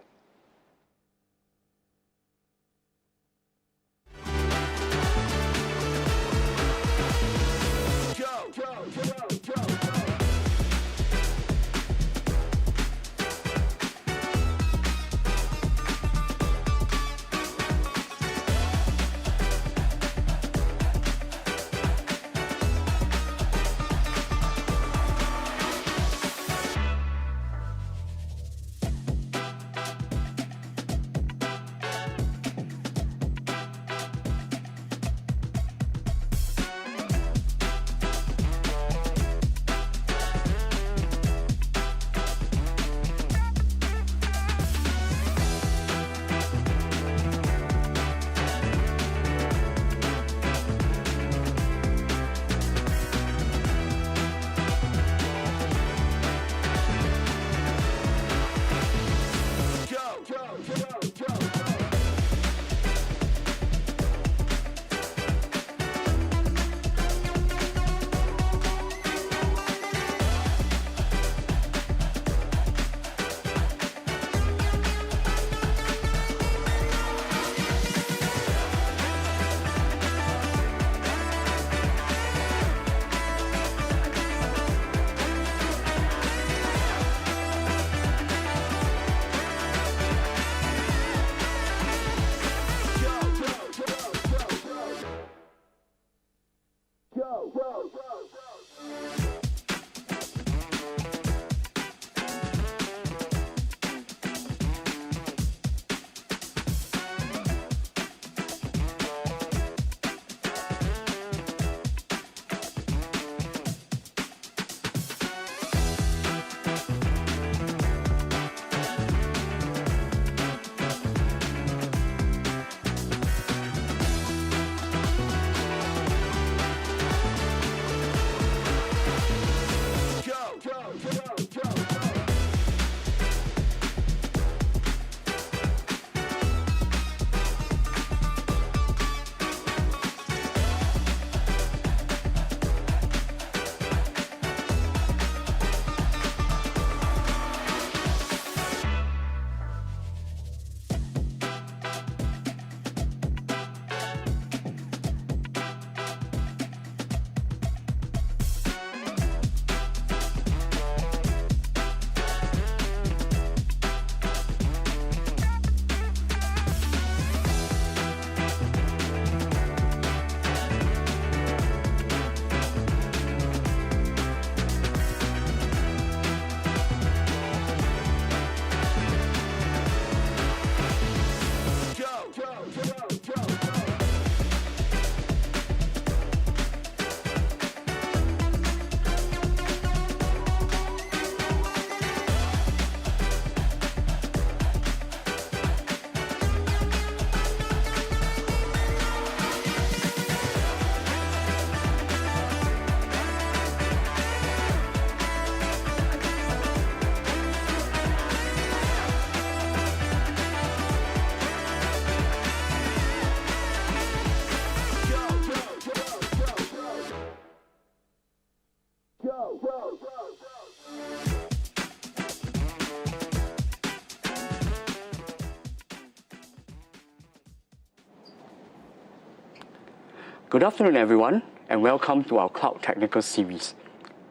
Speaker 12: Good afternoon, everyone, and welcome to our Cloud Technical series.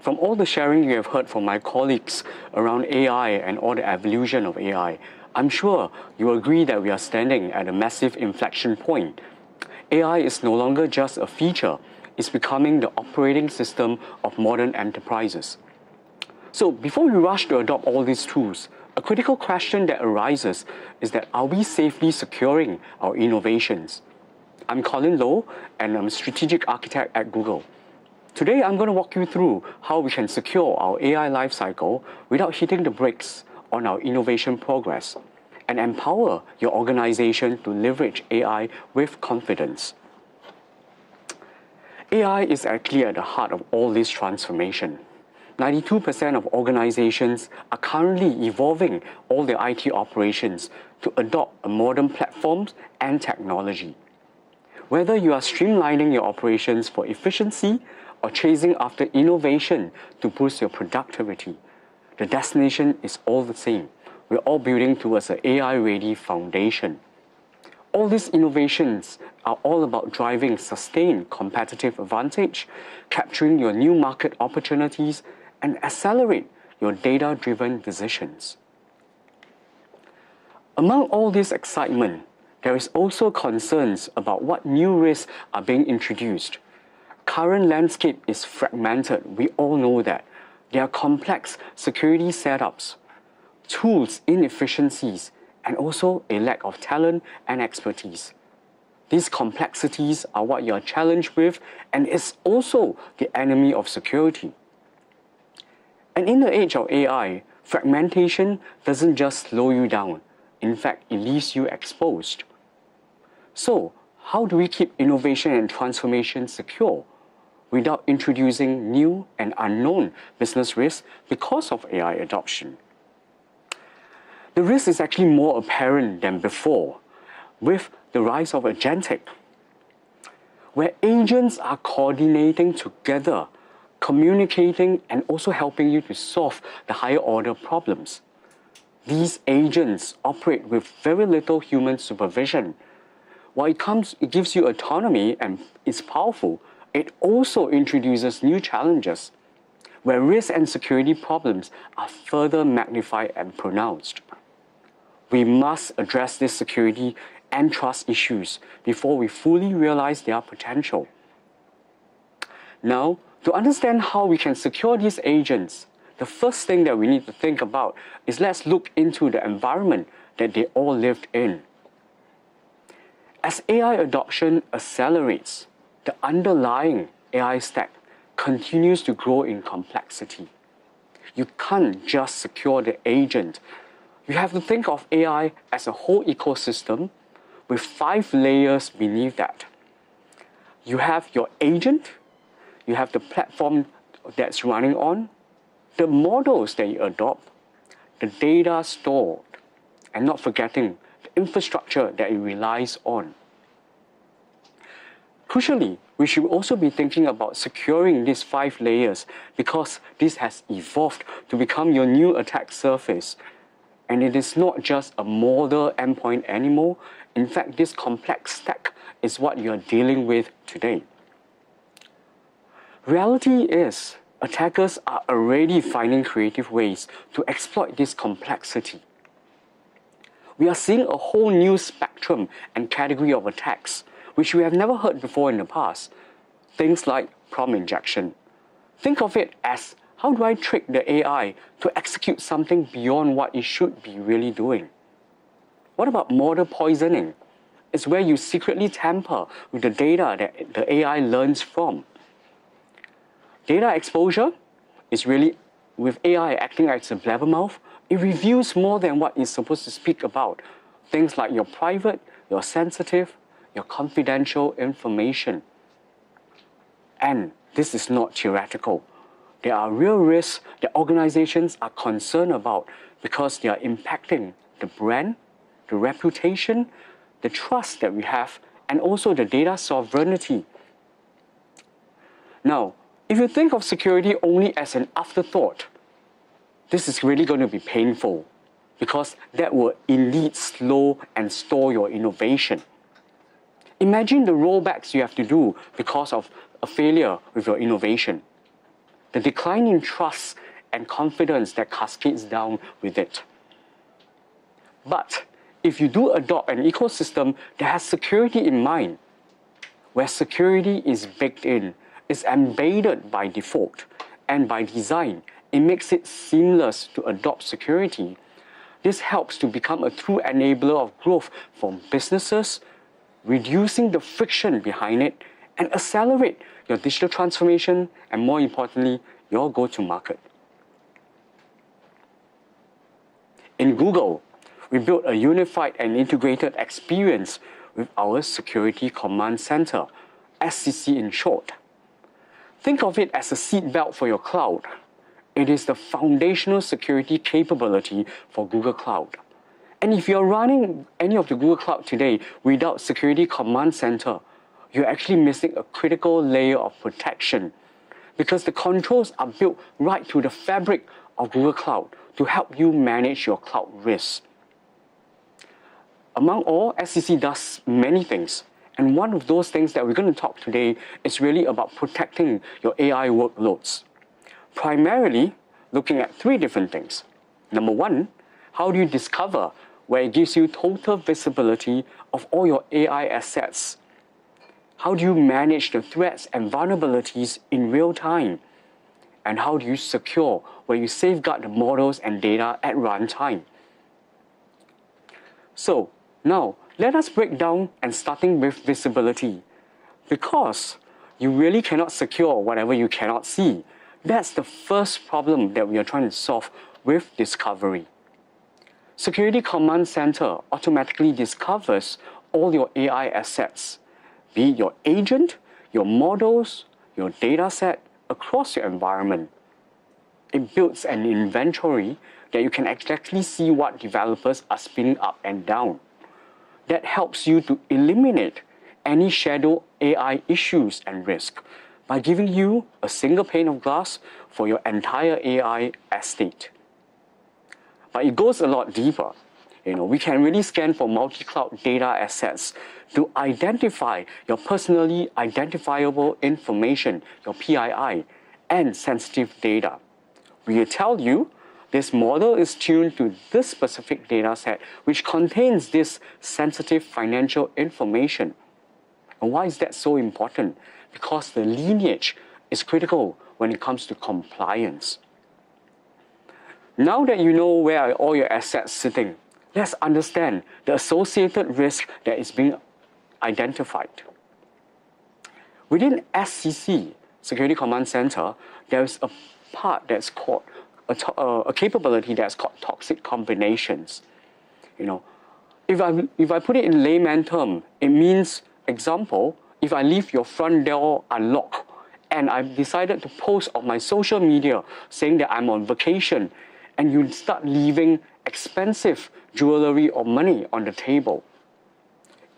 Speaker 12: From all the sharing you have heard from my colleagues around AI and all the evolution of AI, I'm sure you agree that we are standing at a massive inflection point. AI is no longer just a feature, it's becoming the operating system of modern enterprises. So before we rush to adopt all these tools, a critical question that arises is that are we safely securing our innovations? I'm Colin Low, and I'm a strategic architect at Google. Today, I'm going to walk you through how we can secure our AI lifecycle without hitting the brakes on our innovation progress and empower your organization to leverage AI with confidence. AI is actually at the heart of all this transformation. 92% of organizations are currently evolving all their IT operations to adopt a modern platforms and technology. Whether you are streamlining your operations for efficiency or chasing after innovation to boost your productivity, the destination is all the same. We're all building towards an AI-ready foundation. All these innovations are all about driving sustained competitive advantage, capturing your new market opportunities, and accelerate your data-driven decisions. Among all this excitement, there is also concerns about what new risks are being introduced. Current landscape is fragmented, we all know that. There are complex security setups, tools inefficiencies, and also a lack of talent and expertise. These complexities are what you are challenged with, and is also the enemy of security. And in the age of AI, fragmentation doesn't just slow you down. In fact, it leaves you exposed. So, how do we keep innovation and transformation secure without introducing new and unknown business risks because of AI adoption? The risk is actually more apparent than before with the rise of agentic, where agents are coordinating together, communicating, and also helping you to solve the higher order problems. These agents operate with very little human supervision. While it gives you autonomy and is powerful, it also introduces new challenges where risk and security problems are further magnified and pronounced. We must address these security and trust issues before we fully realize their potential. Now, to understand how we can secure these agents, the first thing that we need to think about is let's look into the environment that they all lived in. As AI adoption accelerates, the underlying AI stack continues to grow in complexity. You can't just secure the agent. You have to think of AI as a whole ecosystem with 5 layers beneath that. You have your agent, you have the platform that's running on, the models that you adopt, the data stored, and not forgetting the infrastructure that it relies on. Crucially, we should also be thinking about securing these 5 layers because this has evolved to become your new attack surface. And it is not just a model endpoint anymore. In fact, this complex stack is what you are dealing with today. Reality is, attackers are already finding creative ways to exploit this complexity. We are seeing a whole new spectrum and category of attacks, which we have never heard before in the past. Things like prompt injection. Think of it as, how do I trick the AI to execute something beyond what it should be really doing? What about model poisoning? It's where you secretly tamper with the data that the AI learns from. Data exposure is really, with AI acting as a blabbermouth, it reveals more than what it's supposed to speak about. Things like your private, your sensitive, your confidential information. And this is not theoretical. There are real risks that organizations are concerned about because they are impacting the brand, the reputation, the trust that we have, and also the data sovereignty. Now, if you think of security only as an afterthought, this is really going to be painful because that will indeed slow and stall your innovation. Imagine the rollbacks you have to do because of a failure with your innovation. The decline in trust and confidence that cascades down with it. But if you do adopt an ecosystem that has security in mind, where security is baked in, is embedded by default, and by design, it makes it seamless to adopt security. This helps to become a true enabler of growth for businesses, reducing the friction behind it, and accelerate your digital transformation, and more importantly, your go-to-market. In Google, we built a unified and integrated experience with our Security Command Center, SCC in short. Think of it as a seatbelt for your cloud. It is the foundational security capability for Google Cloud. And if you're running any of the Google Cloud today without Security Command Center, you're actually missing a critical layer of protection, because the controls are built right to the fabric of Google Cloud to help you manage your cloud risks. Among all, SCC does many things. And one of those things that we're going to talk today is really about protecting your AI workloads. Primarily, looking at three different things. Number one, how do you discover where it gives you total visibility of all your AI assets? How do you manage the threats and vulnerabilities in real time? And how do you secure where you safeguard the models and data at runtime? So now, let us break down and starting with visibility. Because you really cannot secure whatever you cannot see. That's the first problem that we are trying to solve with discovery. Security Command Center automatically discovers all your AI assets, be it your agent, your models, your data set across your environment. It builds an inventory that you can exactly see what developers are spinning up and down. That helps you to eliminate any shadow AI issues and risk by giving you a single pane of glass for your entire AI estate. But it goes a lot deeper. We can really scan for multi-cloud data assets to identify your personally identifiable information, your PII, and sensitive data. We will tell you this model is tuned to this specific data set which contains this sensitive financial information. And why is that so important? Because the lineage is critical when it comes to compliance. Now that you know where are all your assets sitting, let's understand the associated risk that is being identified. Within SCC, Security Command Center, there is a part that's called a capability that's called toxic combinations. If I put it in layman term, it means, example, if I leave your front door unlocked and I've decided to post on my social media saying that I'm on vacation, and you start leaving expensive jewelry or money on the table.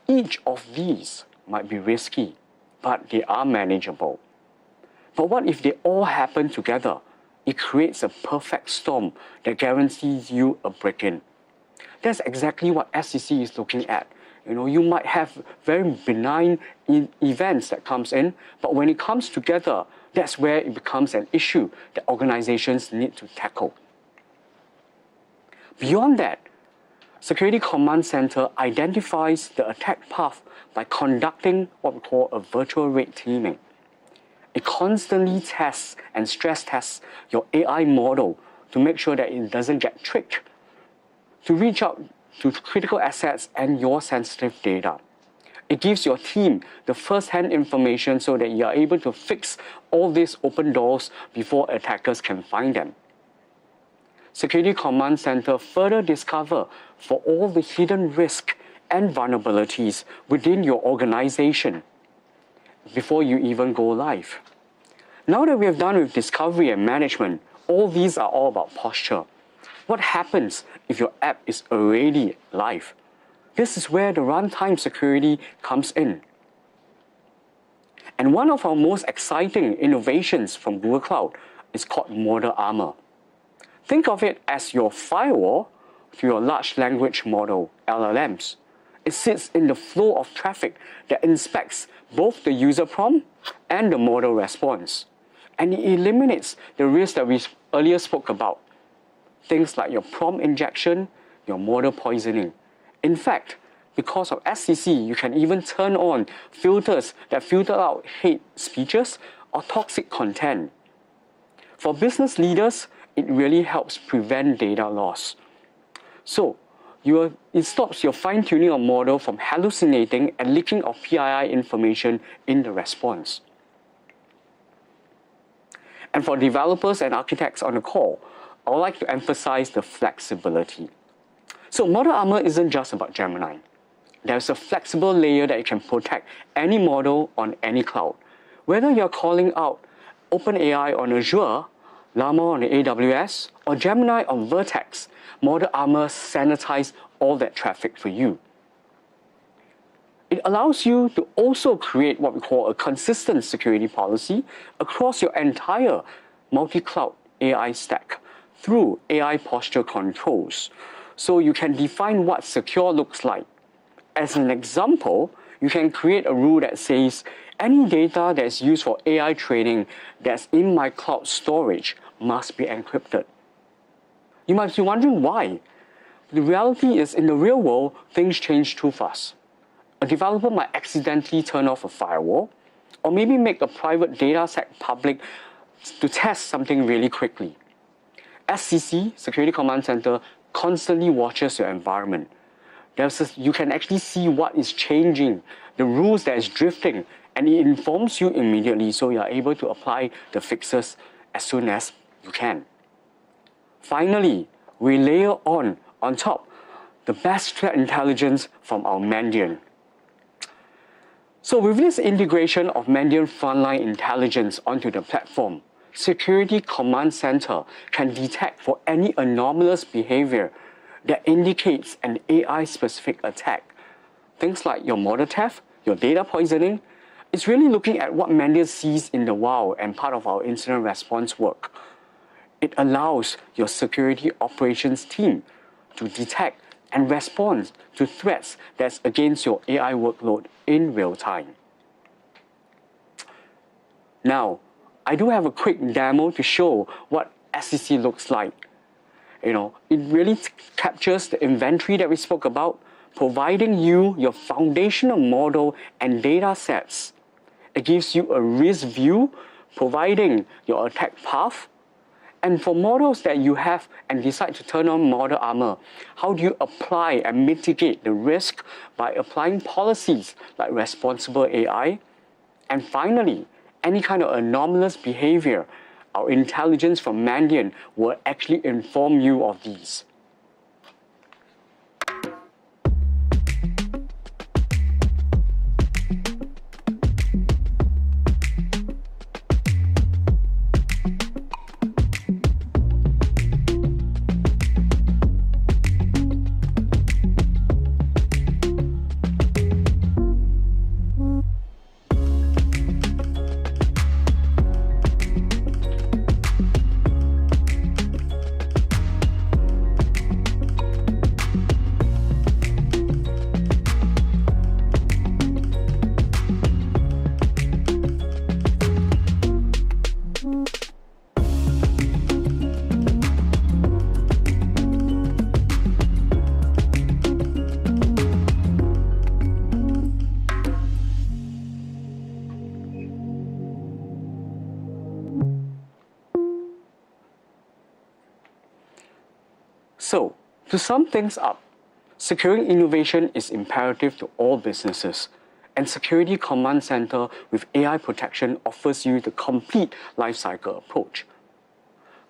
Speaker 12: Each of these might be risky, but they are manageable. But what if they all happen together? It creates a perfect storm that guarantees you a break-in. That's exactly what SCC is looking at. You might have very benign events that comes in, but when it comes together, that's where it becomes an issue that organizations need to tackle. Beyond that, Security Command Center identifies the attack path by conducting what we call a virtual red teaming. It constantly tests and stress tests your AI model to make sure that it doesn't get tricked, to reach out to critical assets and your sensitive data. It gives your team the first-hand information so that you are able to fix all these open doors before attackers can find them. Security Command Center further discover for all the hidden risk and vulnerabilities within your organization before you even go live. Now that we have done with discovery and management, all these are all about posture. What happens if your app is already live? This is where the runtime security comes in. And one of our most exciting innovations from Google Cloud is called Model Armor. Think of it as your firewall to your large language model, LLMs. It sits in the flow of traffic that inspects both the user prompt and the model response. And it eliminates the risk that we earlier spoke about. Things like your prompt injection, your model poisoning. In fact, because of SCC, you can even turn on filters that filter out hate speeches or toxic content. For business leaders, it really helps prevent data loss. So, it stops your fine-tuning of model from hallucinating and leaking of PII information in the response. And for developers and architects on the call, I would like to emphasize the flexibility. So Model Armor isn't just about Gemini. There's a flexible layer that you can protect any model on any cloud. Whether you're calling out OpenAI on Azure, Llama on AWS, or Gemini on Vertex, Model Armor sanitizes all that traffic for you. It allows you to also create what we call a consistent security policy across your entire multi-cloud AI stack through AI posture controls. So you can define what secure looks like. As an example, you can create a rule that says any data that is used for AI training that's in my cloud storage must be encrypted. You might be wondering why. The reality is, in the real world, things change too fast. A developer might accidentally turn off a firewall, or maybe make a private data set public to test something really quickly. SCC, Security Command Center, constantly watches your environment. You can actually see what is changing, the rules that is drifting, and it informs you immediately so you are able to apply the fixes as soon as you can. Finally, we layer on top the best threat intelligence from our Mandiant. So with this integration of Mandiant frontline intelligence onto the platform, Security Command Center can detect for any anomalous behavior that indicates an AI-specific attack. Things like your model theft, your data poisoning. It's really looking at what Mandiant sees in the wild and part of our incident response work. It allows your security operations team to detect and respond to threats that's against your AI workload in real time. Now, I do have a quick demo to show what SCC looks like. It really captures the inventory that we spoke about, providing you your foundational model and data sets. It gives you a risk view, providing your attack path. And for models that you have and decide to turn on Model Armor, how do you apply and mitigate the risk by applying policies like responsible AI? And finally, any kind of anomalous behavior, our intelligence from Mandiant will actually inform you of these. So, to sum things up, securing innovation is imperative to all businesses, and Security Command Center with AI protection offers you the complete lifecycle approach.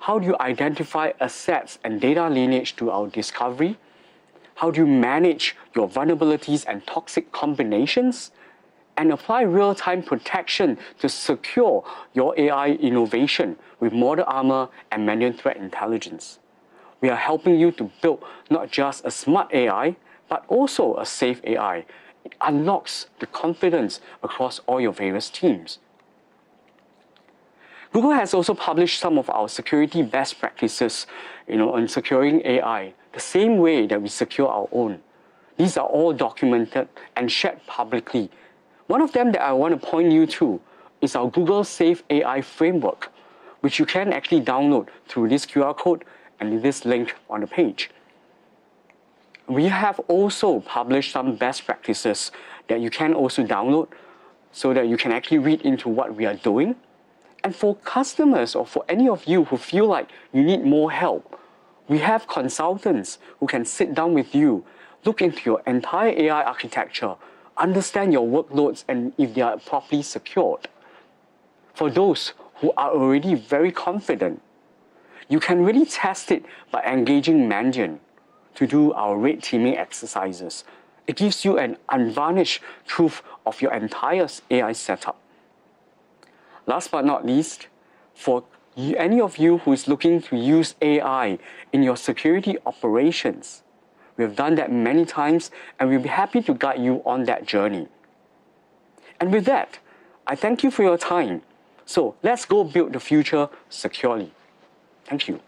Speaker 12: How do you identify assets and data lineage to our discovery? How do you manage your vulnerabilities and toxic combinations? And apply real-time protection to secure your AI innovation with Model Armor and Mandiant Threat Intelligence. We are helping you to build not just a smart AI, but also a safe AI. It unlocks the confidence across all your various teams. Google has also published some of our security best practices on securing AI, the same way that we secure our own. These are all documented and shared publicly. One of them that I want to point you to is our Google Safe AI framework, which you can actually download through this QR code and this link on the page. We have also published some best practices that you can also download so that you can actually read into what we are doing. And for customers or for any of you who feel like you need more help, we have consultants who can sit down with you, look into your entire AI architecture, understand your workloads and if they are properly secured. For those who are already very confident, you can really test it by engaging Mandiant to do our red teaming exercises. It gives you an unvarnished truth of your entire AI setup. Last but not least, for any of you who is looking to use AI in your security operations, we've done that many times and we'll be happy to guide you on that journey. And with that, I thank you for your time. So let's go build the future securely. Thank you.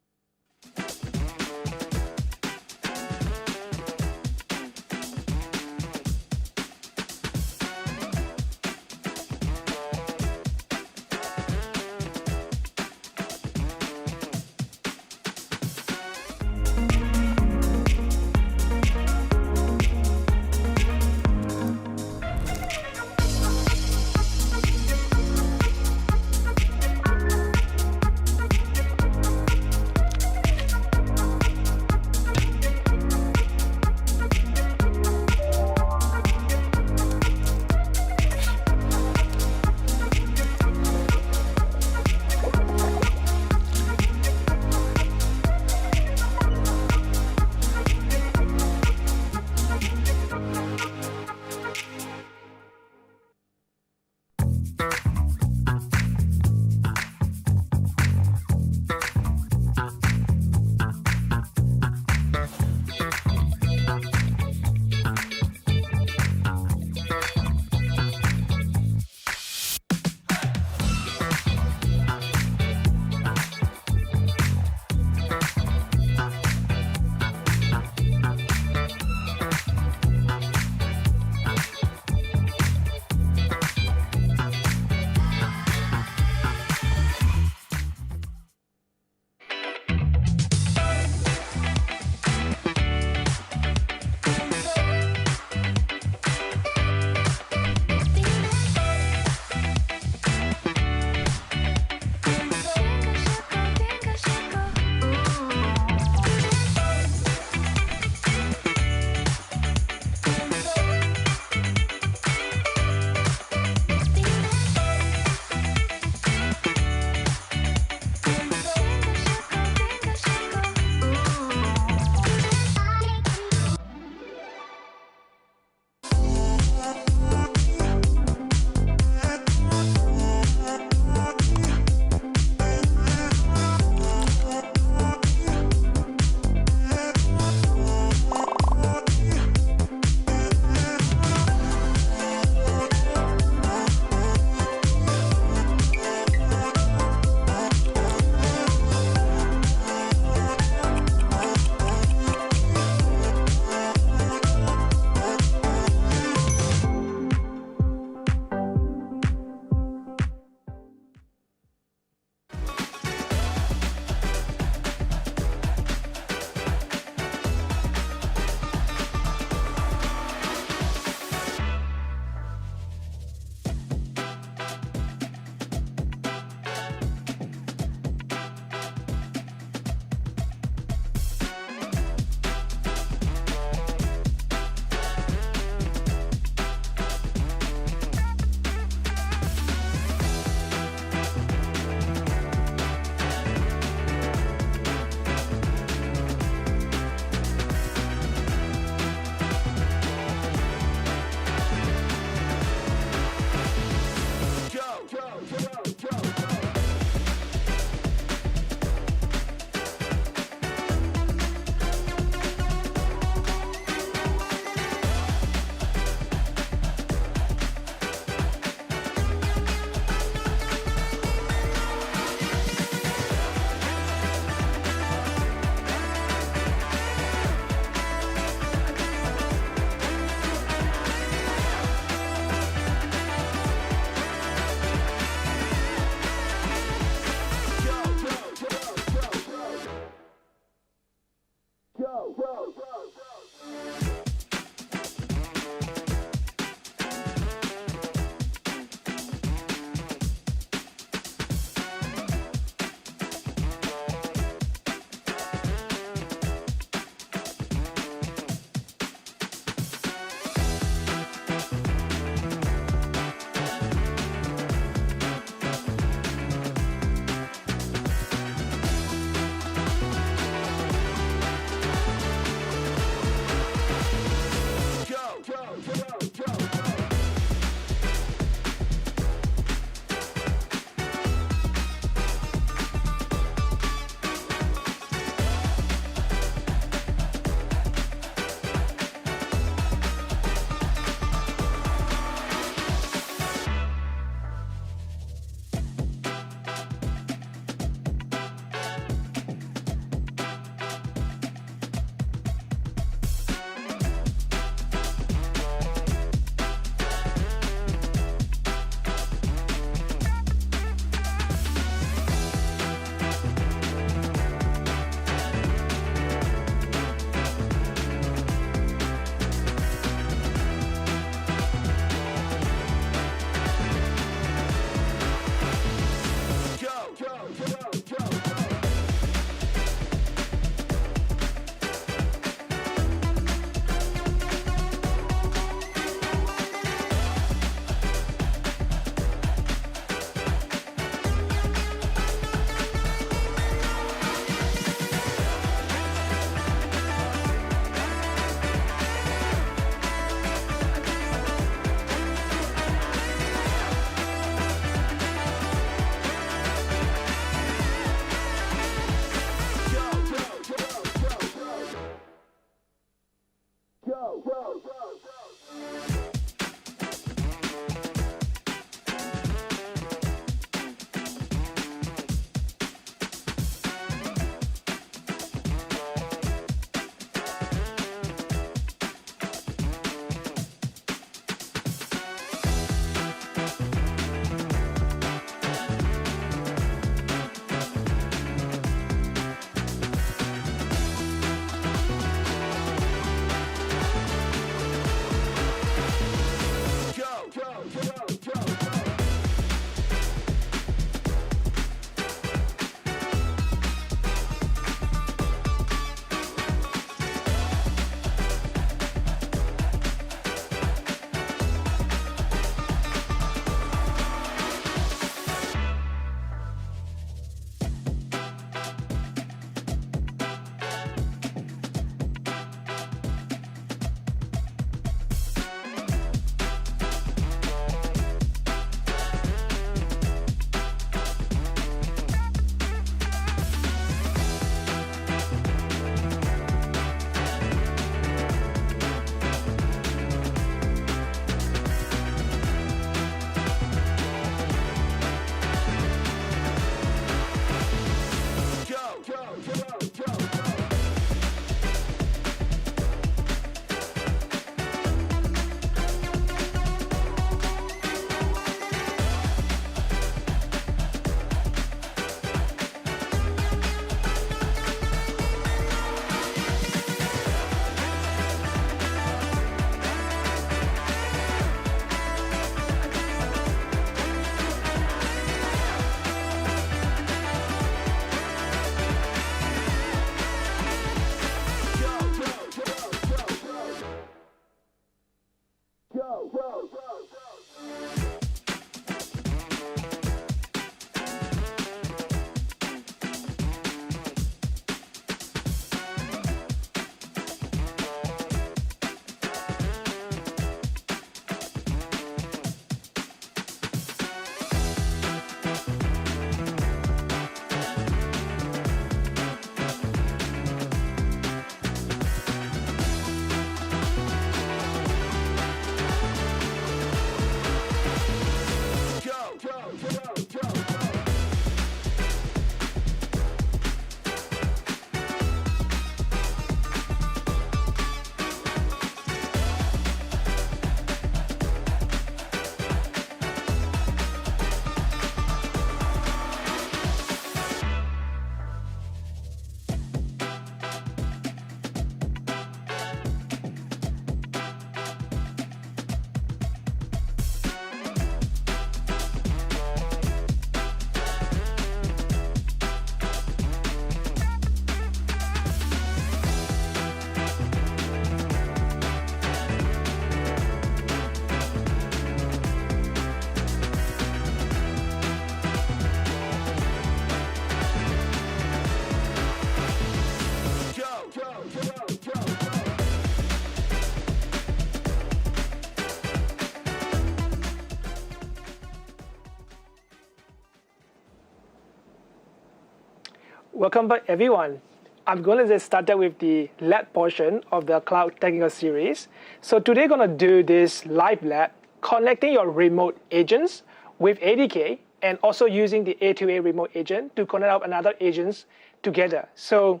Speaker 1: Welcome back, everyone. I'm going to just start with the lab portion of the Cloud Technical Series. So today, we're going to do this live lab, connecting your remote agents with ADK and also using the A2A remote agent to connect up another agents together. So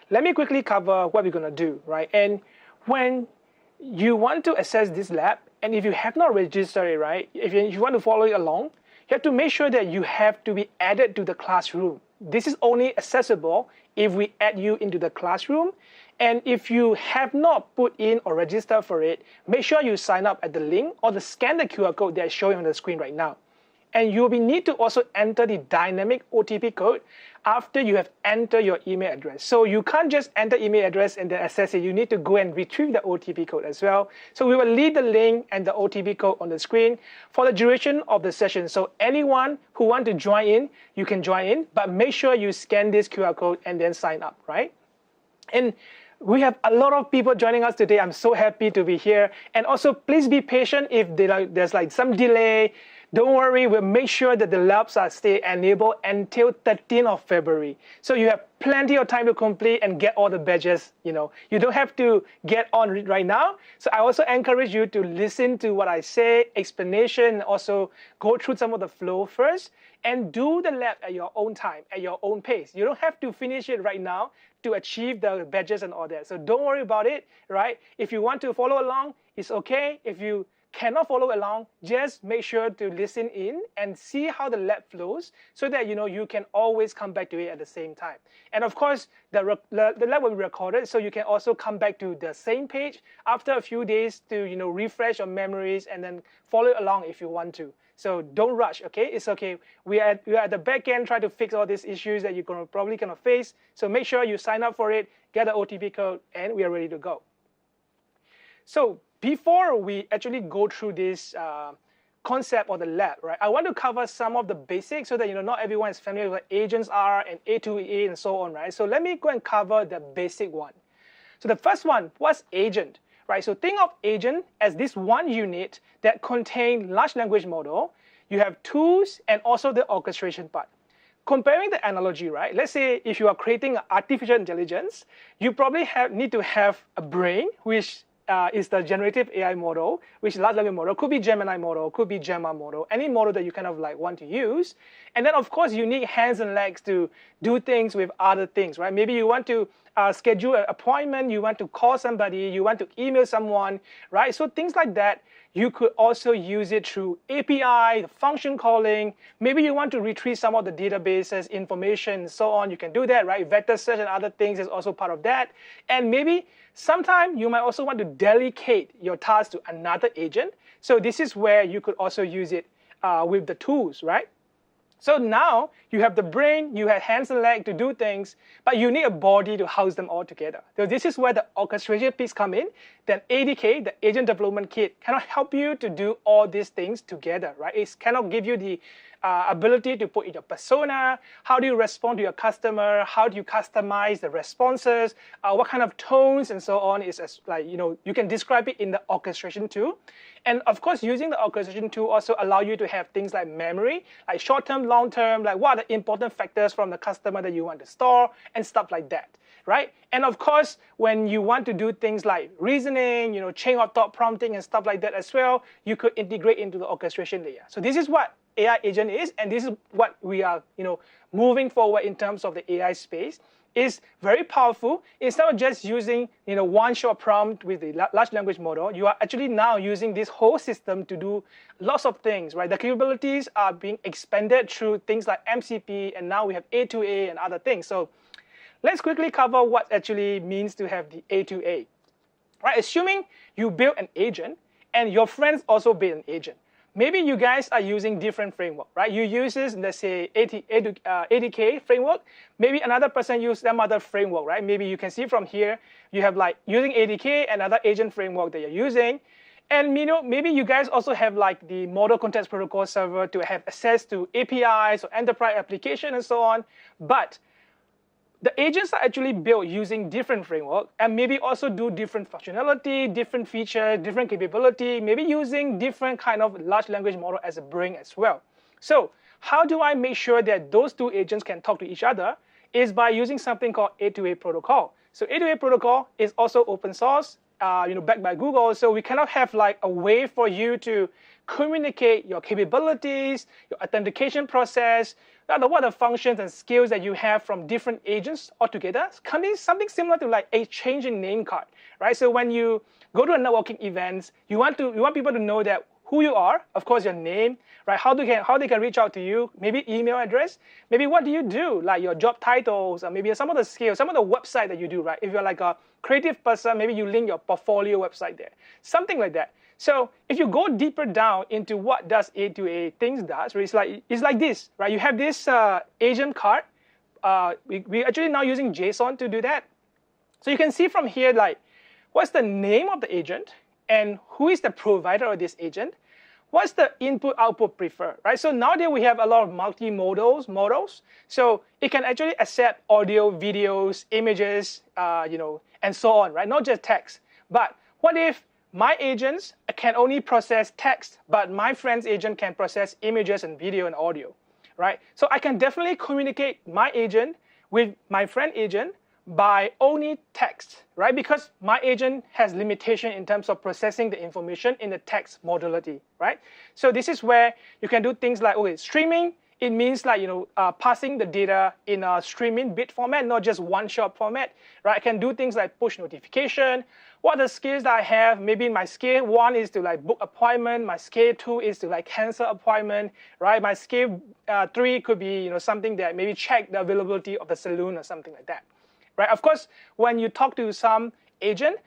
Speaker 1: let me quickly cover what we're going to do, right? And when you want to access this lab, and if you have not registered it, right, if you want to follow it along, you have to make sure that you have to be added to the classroom. This is only accessible if we add you into the classroom. And if you have not put in or registered for it, make sure you sign up at the link or scan the QR code that's showing on the screen right now. And you will need to also enter the dynamic OTP code after you have entered your email address. So you can't just enter email address and then access it. You need to go and retrieve the OTP code as well. So we will leave the link and the OTP code on the screen for the duration of the session. So anyone who wants to join in, you can join in, but make sure you scan this QR code and then sign up, right? And we have a lot of people joining us today. I'm so happy to be here. And also, please be patient if there's like some delay. Don't worry, we'll make sure that the labs are stay enabled until 13th of February. So you have plenty of time to complete and get all the badges. You don't have to get on right now. So I also encourage you to listen to what I say, explanation, and also go through some of the flow first and do the lab at your own time, at your own pace. You don't have to finish it right now to achieve the badges and all that. So don't worry about it, right? If you want to follow along, it's okay. If you cannot follow along, just make sure to listen in and see how the lab flows so that you can always come back to it at the same time. And of course, the lab will be recorded, so you can also come back to the same page after a few days to refresh your memories and then follow along if you want to. So don't rush, okay? It's okay. We are at the back end trying to fix all these issues that you're probably going to face. So make sure you sign up for it, get the OTP code, and we are ready to go. So before we actually go through this concept of the lab, right, I want to cover some of the basics so that not everyone is familiar with what agents are and A2A and so on, right? So let me go and cover the basic one. So the first one, what's agent, right? So think of agent as this one unit that contains large language model. You have tools and also the orchestration part. Comparing the analogy, right? Let's say if you are creating artificial intelligence, you probably need to have a brain, which is the generative AI model, which is large language model, could be Gemini model, could be Gemma model, any model that you kind of like want to use. And then of course you need hands and legs to do things with other things, right? Maybe you want to schedule an appointment, you want to call somebody, you want to email someone, right? So things like that, you could also use it through API, the function calling. Maybe you want to retrieve some of the databases, information, and so on. You can do that, right? Vector search and other things is also part of that. And maybe sometime you might also want to delegate your task to another agent. So this is where you could also use it with the tools, right? So now you have the brain, you have hands and legs to do things, but you need a body to house them all together. So this is where the orchestration piece come in. Then ADK, the Agent Development Kit, cannot help you to do all these things together, right? It cannot give you the ability to put in your persona, how do you respond to your customer, how do you customize the responses, what kind of tones and so on is you can describe it in the orchestration tool. And of course, using the orchestration tool also allow you to have things like memory, like short-term, long-term, like what are the important factors from the customer that you want to store and stuff like that, right? And of course, when you want to do things like reasoning, chain of thought prompting and stuff like that as well, you could integrate into the orchestration layer. So this is what AI agent is, and this is what we are, moving forward in terms of the AI space. Is very powerful. Instead of just using, one short prompt with the large language model, you are actually now using this whole system to do lots of things, right? The capabilities are being expanded through things like MCP, and now we have A2A and other things. So let's quickly cover what actually means to have the A2A, right? Assuming you build an agent and your friends also build an agent. Maybe you guys are using different framework, right? You use this, let's say, ADK framework. Maybe another person uses some other framework, right? Maybe you can see from here, you have like using ADK, another agent framework that you're using. And maybe you guys also have like the Model Context Protocol server to have access to APIs or enterprise application and so on. But the agents are actually built using different framework and maybe also do different functionality, different feature, different capability, maybe using different kind of large language model as a brain as well. So how do I make sure that those two agents can talk to each other? is by using something called A2A protocol. So A2A protocol is also open source, backed by Google. So we cannot have like a way for you to communicate your capabilities, your authentication process, what are the functions and skills that you have from different agents altogether. Something similar to like a changing name card, right? So when you go to a networking event, you want people to know that who you are, of course, your name, right? How they can reach out to you, maybe email address, maybe what do you do, like your job titles, or maybe some of the skills, some of the website that you do, right? If you're like a creative person, maybe you link your portfolio website there, something like that. So if you go deeper down into what does A2A things does, right, it's like this, right? You have this agent card. We actually now using JSON to do that. So you can see from here, like, what's the name of the agent and who is the provider of this agent? What's the input-output preferred, right? So nowadays we have a lot of multimodal models. So it can actually accept audio, videos, images, and so on, right? Not just text. But what if my agents can only process text, but my friend's agent can process images and video and audio, right? So I can definitely communicate my agent with my friend agent by only text, right? Because my agent has limitation in terms of processing the information in the text modality, right? So this is where you can do things like, okay, streaming, it means like, passing the data in a streaming bit format, not just one-shot format, right? I can do things like push notification. What are the skills that I have? Maybe my skill 1 is to like book appointment. My skill 2 is to like cancel appointment, right? My skill 3 could be, something that maybe check the availability of the saloon or something like that, right? Of course, when you talk to some agent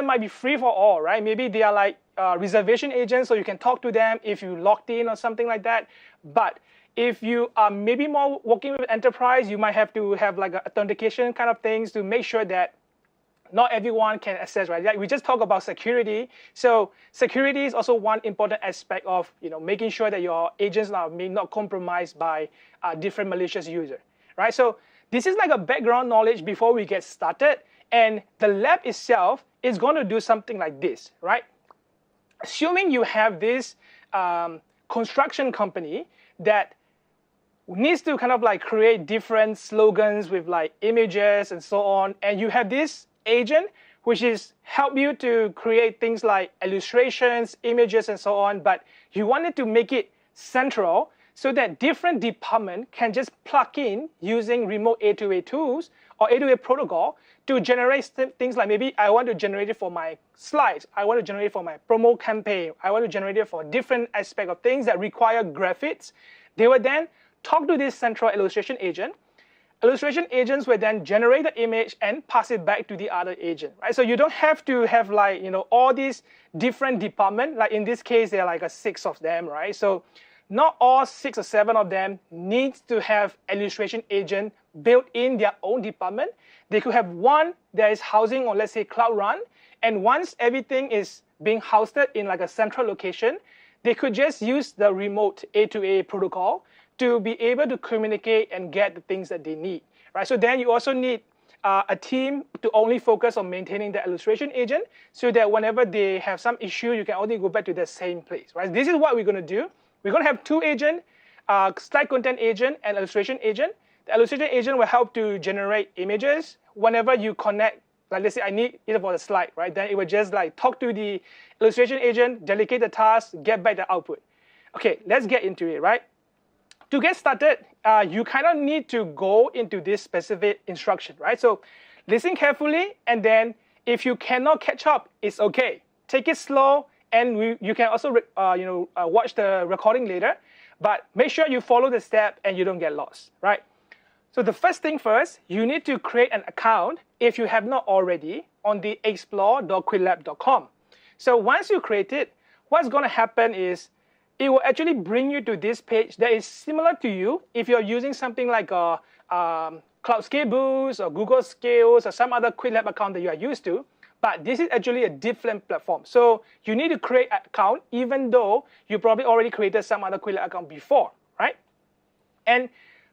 Speaker 1: might be free for all, right? Maybe they are like reservation agents, so you can talk to them if you logged in or something like that. But if you are maybe more working with enterprise, you might have to have like authentication kind of things to make sure that not everyone can access, right? Like we just talked about security. So security is also one important aspect of making sure that your agents are not compromised by different malicious users, right? So this is like a background knowledge before we get started. And the lab itself is going to do something like this, right? Assuming you have this construction company that needs to kind of like create different slogans with like images and so on, and you have this agent which is help you to create things like illustrations, images, and so on, but you wanted to make it central so that different departments can just plug in using remote A2A tools or A2A protocol to generate things like maybe I want to generate it for my slides, I want to generate it for my promo campaign, I want to generate it for different aspects of things that require graphics. They will then talk to this central illustration agent. Illustration agents will then generate the image and pass it back to the other agent, right? So you don't have to have like, all these different departments. Like in this case, there are like 6 of them, right? So not all 6 or 7 of them needs to have illustration agent built in their own department. They could have one that is housing on, let's say, Cloud Run. And once everything is being hosted in like a central location, they could just use the remote A2A protocol to be able to communicate and get the things that they need, right? So then you also need a team to only focus on maintaining the illustration agent so that whenever they have some issue, you can only go back to the same place, right? This is what we're going to do. We're going to have 2 agents, slide content agent and illustration agent. The illustration agent will help to generate images whenever you connect. Like let's say I need it for the slide, right? Then it will just like talk to the illustration agent, delegate the task, get back the output. Okay, let's get into it, right? To get started, you kind of need to go into this specific instruction, right? So listen carefully, and then if you cannot catch up, it's okay. Take it slow, and you can also watch the recording later, but make sure you follow the step and you don't get lost, right? So the first thing first, you need to create an account if you have not already on the explore.quitlab.com. So once you create it, what's going to happen is it will actually bring you to this page that is similar to you if you're using something like a Cloudscape Boost or Google Scales or some other QuickLab account that you are used to. But this is actually a different platform. So you need to create an account even though you probably already created some other QuickLab account before, right? And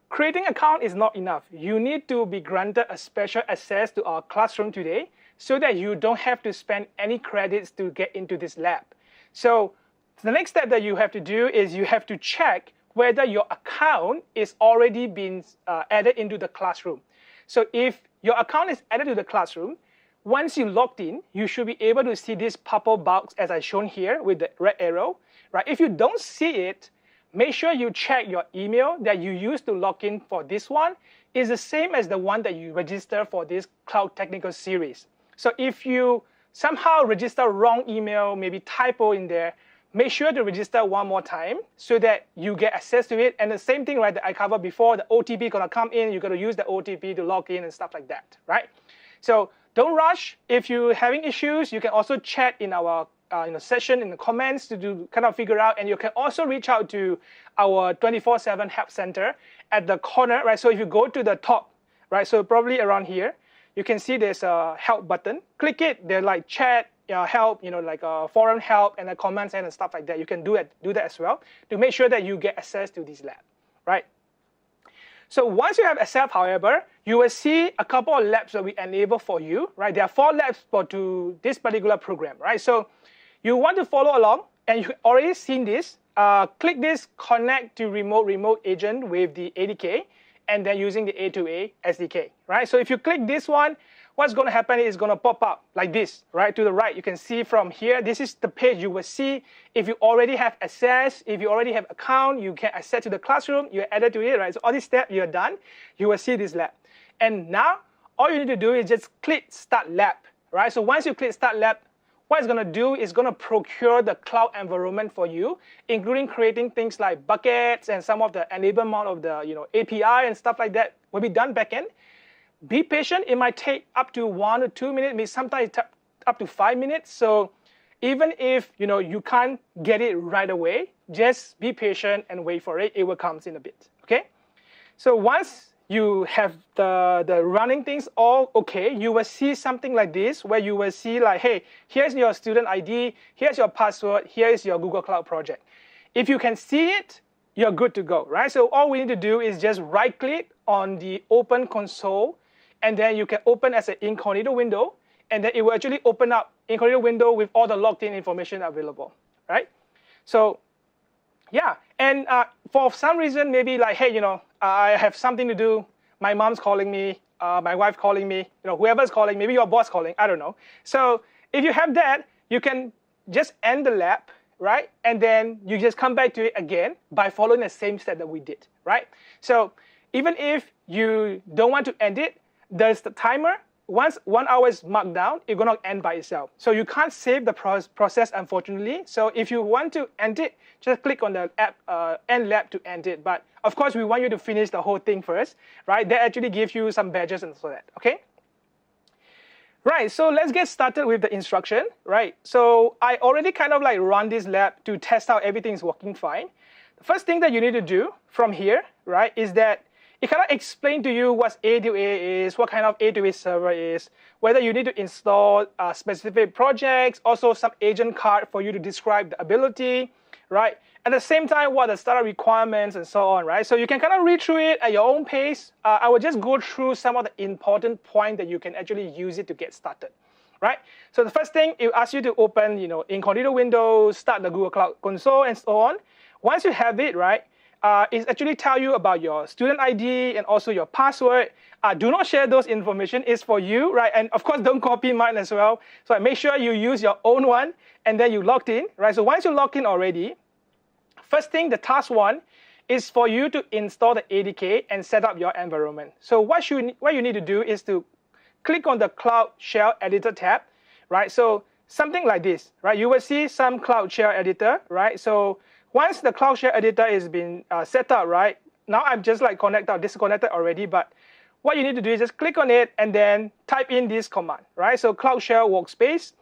Speaker 1: creating an account is not enough. You need to be granted a special access to our classroom today so that you don't have to spend any credits to get into this lab. So the next step that you have to do is you have to check whether your account is already been added into the classroom. So if your account is added to the classroom, once you logged in, you should be able to see this purple box as I shown here with the red arrow, right? If you don't see it, make sure you check your email that you used to log in for this one is the same as the one that you register for this Cloud Technical series. So if you somehow register wrong email, maybe typo in there, make sure to register one more time so that you get access to it. And the same thing, right, that I covered before, the OTP gonna come in, you're gonna use the OTP to log in and stuff like that, right? So don't rush. If you're having issues, you can also chat in our session in the comments to kind of figure out, and you can also reach out to our 24/7 help center at the corner, right? So if you go to the top, right, so probably around here, you can see there's a help button. Click it, they're like chat, help, like forum help and a comments and stuff like that. You can do that as well to make sure that you get access to this lab, right? So once you have access, however, you will see a couple of labs that we enable for you, right? There are 4 labs to this particular program, right? So you want to follow along, and you've already seen this. Click this connect to remote agent with the ADK, and then using the A2A SDK, right? So if you click this one, what's going to happen is going to pop up like this, right? To the right, you can see from here, this is the page you will see. If you already have access, if you already have account, you can access to the classroom, you're added to it, right? So all these steps, you're done, you will see this lab. And now, all you need to do is just click Start Lab, right? So once you click Start Lab, what it's going to do is going to procure the cloud environment for you, including creating things like buckets and some of the enablement of the API and stuff like that will be done backend. Be patient. It might take up to 1 or 2 minutes, maybe sometimes up to 5 minutes. So even if you can't get it right away, just be patient and wait for it. It will come in a bit. Okay. So once you have the running things all okay, you will see something like this where you will see like, hey, here's your student ID, here's your password, here's your Google Cloud project. If you can see it, you're good to go, right? So all we need to do is just right click on the open console, and then you can open as an incognito window, and then it will actually open up incognito window with all the logged in information available, right? So yeah, and for some reason, maybe like, hey, I have something to do. My mom's calling me, my wife calling me, whoever's calling, maybe your boss calling, I don't know. So if you have that, you can just end the lab, right? And then you just come back to it again by following the same step that we did, right? So even if you don't want to end it, there's the timer. Once 1 hour is marked down, it's going to end by itself. So you can't save the process, unfortunately. So if you want to end it, just click on the end lab to end it. But of course, we want you to finish the whole thing first, right? That actually gives you some badges and so that, okay? Right, so let's get started with the instruction, right? So I already kind of like run this lab to test out everything is working fine. The first thing that you need to do from here, right, is that it kind of explain to you what A2A is, what kind of A2A server is, whether you need to install specific projects, also some agent card for you to describe the ability, right? At the same time, what are the startup requirements and so on, right? So you can kind of read through it at your own pace. I will just go through some of the important points that you can actually use it to get started, right? So the first thing, it asks you to open, incognito window, start the Google Cloud Console and so on. Once you have it, right, it actually tell you about your student ID and also your password. Do not share those information. It's for you, right? And of course, don't copy mine as well. So make sure you use your own one and then you logged in, right? So once you log in already, first thing, the task 1 is for you to install the ADK and set up your environment. So what you need to do is to click on the Cloud Shell Editor tab, right? So something like this, right? You will see some Cloud Shell Editor, right? So once the Cloud Shell Editor is been set up, right? Now I'm just like disconnected already, but what you need to do is just click on it and then type in this command, right? So Cloud Shell Workspace.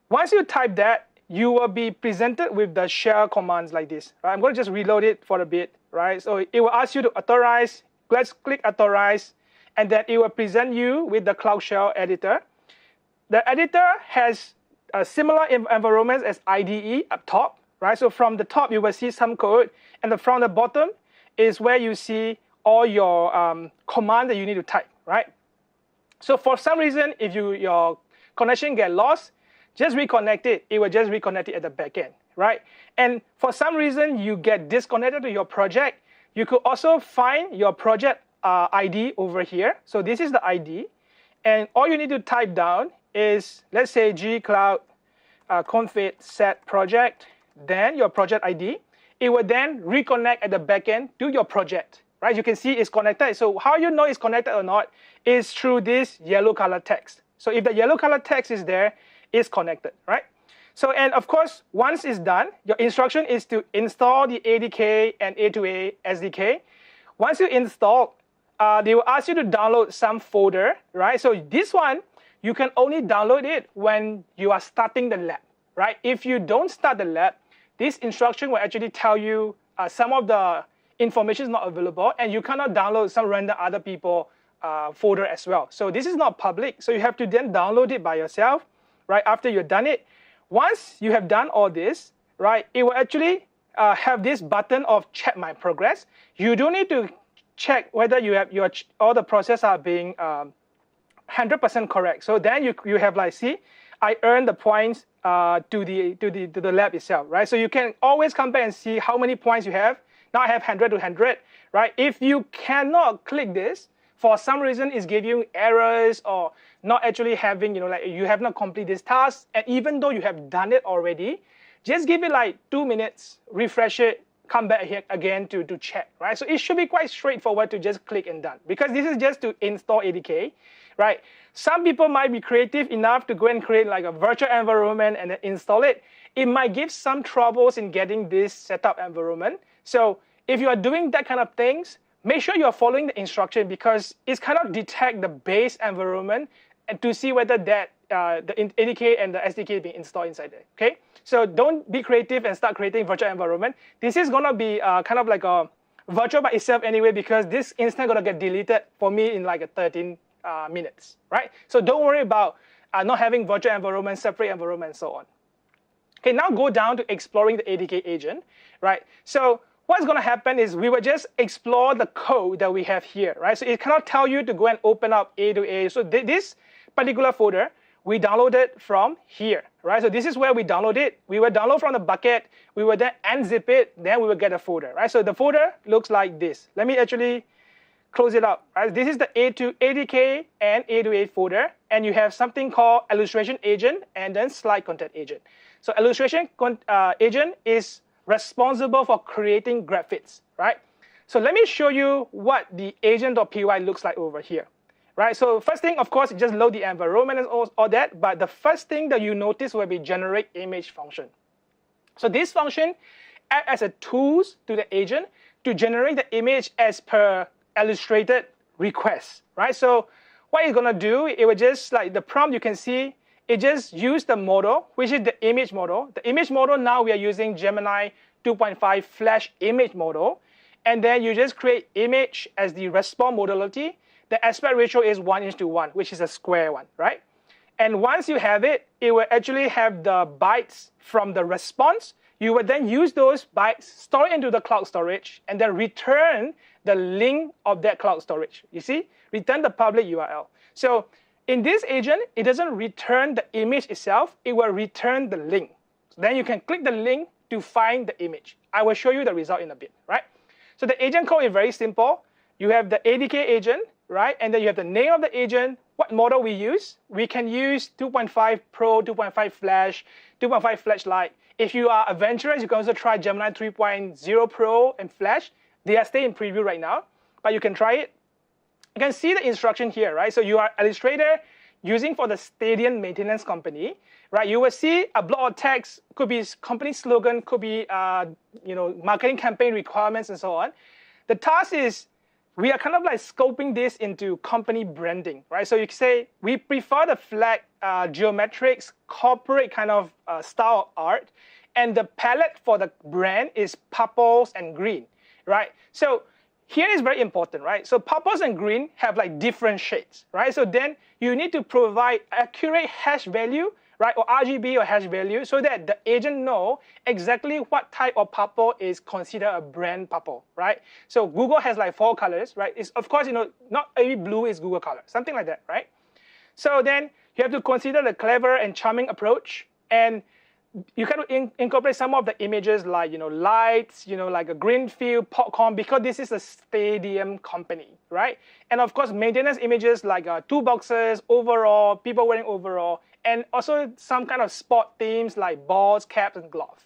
Speaker 1: Once you type that, you will be presented with the shell commands like this, right? I'm going to just reload it for a bit, right? So it will ask you to authorize. Let's click authorize, and then it will present you with the Cloud Shell Editor. The editor has a similar environments as IDE up top, right? So from the top, you will see some code, and from the bottom is where you see all your command that you need to type, right? So for some reason, if your connection get lost, just reconnect it. It will just reconnect it at the back end, right? And for some reason you get disconnected to your project, you could also find your project ID over here. So this is the ID. And all you need to type down is, let's say, gcloud config set project, then your project ID. It will then reconnect at the backend to your project, right? You can see it's connected. So how you know it's connected or not is through this yellow color text. So if the yellow color text is there, it's connected, right? So, and of course, once it's done, your instruction is to install the ADK and A2A SDK. Once you install, they will ask you to download some folder, right? So this one, you can only download it when you are starting the lab, right? If you don't start the lab, this instruction will actually tell you some of the information is not available, and you cannot download some random other people folder as well. So this is not public, so you have to then download it by yourself, right? After you've done it, once you have done all this, right, it will actually have this button of check my progress. You don't need to check whether you have all the process are being 100% correct. So then you have like, see, I earned the points to the lab itself, right? So you can always come back and see how many points you have. Now I have 100 to 100, right? If you cannot click this, for some reason it's giving you errors or not actually having, like you have not completed this task, and even though you have done it already, just give it like 2 minutes, refresh it, come back here again to check, right? So it should be quite straightforward to just click and done, because this is just to install ADK, right? Some people might be creative enough to go and create like a virtual environment and then install it. It might give some troubles in getting this setup environment. So if you are doing that kind of things, make sure you are following the instruction, because it's cannot detect the base environment and to see whether that the ADK and the SDK is being installed inside there, okay? So don't be creative and start creating virtual environment. This is gonna be kind of like a virtual by itself anyway, because this instance gonna get deleted for me in like 13 minutes, right? So don't worry about not having virtual environment, separate environment, and so on. Okay, now go down to exploring the ADK agent, right? So what's going to happen is we will just explore the code that we have here, right? So it cannot tell you to go and open up A2A. So this particular folder, we downloaded from here, right? So this is where we download it. We will download from the bucket. We will then unzip it. Then we will get a folder, right? So the folder looks like this. Let me actually close it up, right? This is the ADK and A2A folder. And you have something called illustration agent and then slide content agent. So illustration agent is responsible for creating graphics, right? So let me show you what the agent.py looks like over here, right? So first thing, of course, just load the environment and all that, but the first thing that you notice will be generate image function. So this function acts as a tools to the agent to generate the image as per illustrated request, right? So what it's gonna do, it will just like the prompt you can see, it just use the model, which is the image model. The image model now we are using Gemini 2.5 Flash image model. And then you just create image as the response modality. The aspect ratio is 1:1, which is a square one, right? And once you have it, it will actually have the bytes from the response. You will then use those bytes, store it into the cloud storage, and then return the link of that cloud storage. You see? Return the public URL. So in this agent, it doesn't return the image itself, it will return the link. So then you can click the link to find the image. I will show you the result in a bit, right? So the agent code is very simple. You have the ADK agent, right? And then you have the name of the agent, what model we use. We can use 2.5 Pro, 2.5 Flash, 2.5 Flash Lite. If you are adventurous, you can also try Gemini 3.0 Pro and Flash. They are still in preview right now, but you can try it. You can see the instruction here, right? So you are Illustrator using for the stadium maintenance company, right? You will see a block of text, could be company slogan, could be marketing campaign requirements and so on. The task is we are kind of like scoping this into company branding, right? So you can say we prefer the flat geometrics, corporate kind of style of art, and the palette for the brand is purples and green, right? So here is very important, right? So purples and green have like different shades, right? So then you need to provide accurate hash value, right? Or RGB or hash value so that the agent know exactly what type of purple is considered a brand purple, right? So Google has like 4 colors, right? It's, of course, not every blue is Google color, something like that, right? So then you have to consider the clever and charming approach. And you can incorporate some of the images like, lights, like a green field, popcorn, because this is a stadium company, right? And of course, maintenance images like toolboxes, overall, people wearing overall, and also some kind of sport themes like balls, caps, and gloves,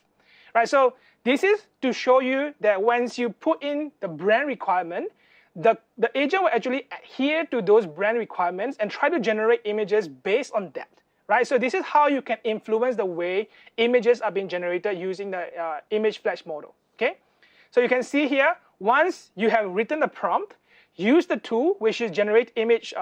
Speaker 1: right? So this is to show you that once you put in the brand requirement, the agent will actually adhere to those brand requirements and try to generate images based on that. Right, so this is how you can influence the way images are being generated using the image flash model, okay? So you can see here, once you have written the prompt, use the tool, which is generate image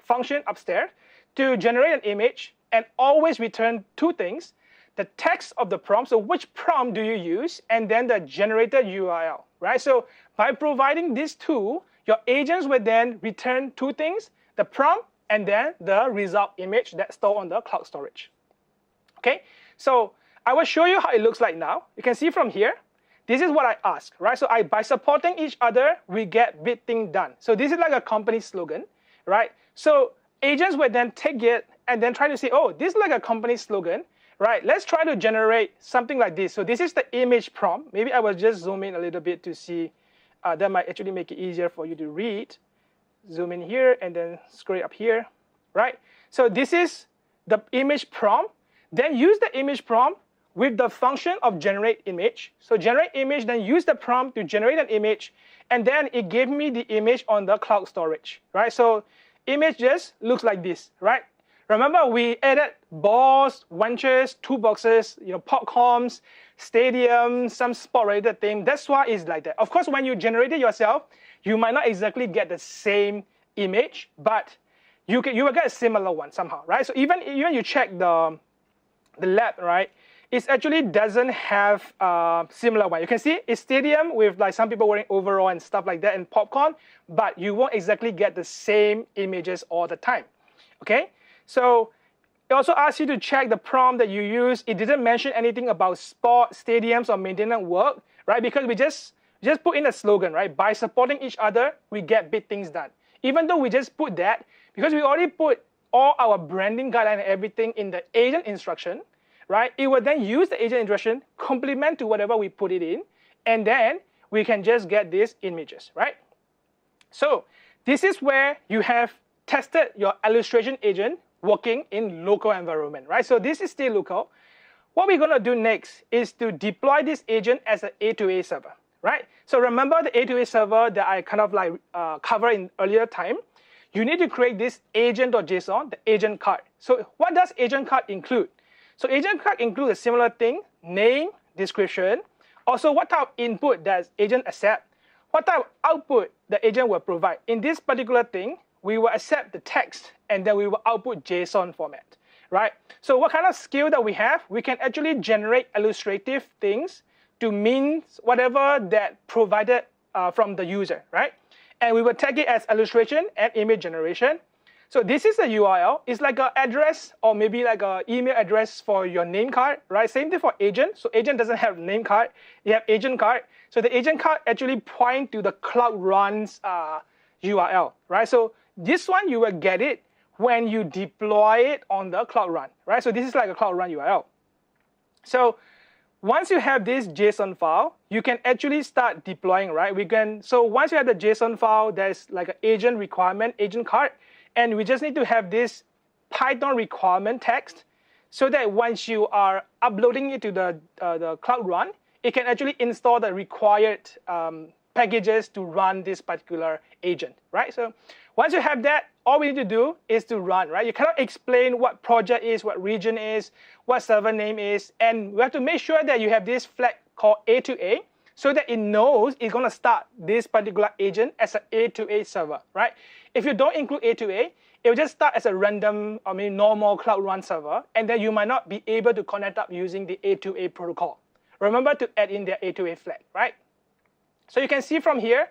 Speaker 1: function upstairs, to generate an image and always return two things, the text of the prompt, so which prompt do you use, and then the generated URL, right? So by providing this tool, your agents will then return two things, the prompt, and then the result image that's stored on the cloud storage. Okay, so I will show you how it looks like now. You can see from here, this is what I ask, right? So by supporting each other, we get big thing done. So this is like a company slogan, right? So agents will then take it and then try to say, oh, this is like a company slogan, right? Let's try to generate something like this. So this is the image prompt. Maybe I will just zoom in a little bit to see. That might actually make it easier for you to read. Zoom in here and then scroll up here, right? So this is the image prompt. Then use the image prompt with the function of generate image. So generate image, then use the prompt to generate an image, and then it gave me the image on the cloud storage, right? So image just looks like this, right? Remember, we added balls, wenches, toolboxes, popcorns, stadiums, some sport-related thing. That's why it's like that. Of course, when you generate it yourself, you might not exactly get the same image, but you will get a similar one somehow, right? So even you check the lab, right? It actually doesn't have a similar one. You can see it's stadium with like some people wearing overall and stuff like that and popcorn, but you won't exactly get the same images all the time, okay? So it also asks you to check the prompt that you use. It didn't mention anything about sport, stadiums, or maintenance work, right? Because we just put in a slogan, right? By supporting each other, we get big things done. Even though we just put that, because we already put all our branding guideline and everything in the agent instruction, right? It will then use the agent instruction, complement to whatever we put it in, and then we can just get these images, right? So this is where you have tested your illustration agent working in local environment, right? So this is still local. What we're gonna do next is to deploy this agent as an A2A server, right? So remember the A2A server that I kind of like covered in earlier time. You need to create this agent.json, the agent card. So what does agent card include? So agent card includes a similar thing, name, description, also what type of input does agent accept, what type of output the agent will provide. In this particular thing, we will accept the text and then we will output JSON format, right? So what kind of skill that we have? We can actually generate illustrative things to mean whatever that provided from the user, right? And we will tag it as illustration and image generation. So this is a URL. It's like an address or maybe like an email address for your name card, right? Same thing for agent. So agent doesn't have name card. You have agent card. So the agent card actually point to the Cloud Run's URL, right? So this one, you will get it when you deploy it on the Cloud Run, right? So this is like a Cloud Run URL. So once you have this JSON file, you can actually start deploying, right? So once you have the JSON file, there's like an agent requirement, agent card, and we just need to have this Python requirement text so that once you are uploading it to the Cloud Run, it can actually install the required packages to run this particular agent, right? So once you have that, all we need to do is to run, right? You cannot explain what project is, what region is, what server name is, and we have to make sure that you have this flag called A2A so that it knows it's gonna start this particular agent as an A2A server, right? If you don't include A2A, it will just start as a random, normal Cloud Run server, and then you might not be able to connect up using the A2A protocol. Remember to add in the A2A flag, right? So you can see from here,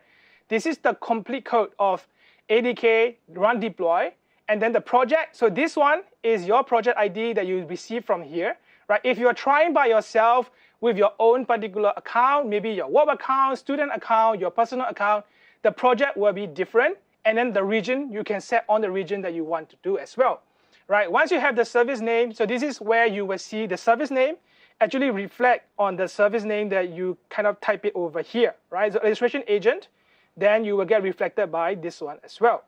Speaker 1: this is the complete code of ADK, run deploy, and then the project. So this one is your project ID that you receive from here, right? If you're trying by yourself with your own particular account, maybe your work account, student account, your personal account, the project will be different. And then the region, you can set on the region that you want to do as well, right? Once you have the service name, so this is where you will see the service name, actually reflect on the service name that you kind of type it over here, right? So illustration agent, then you will get reflected by this one as well,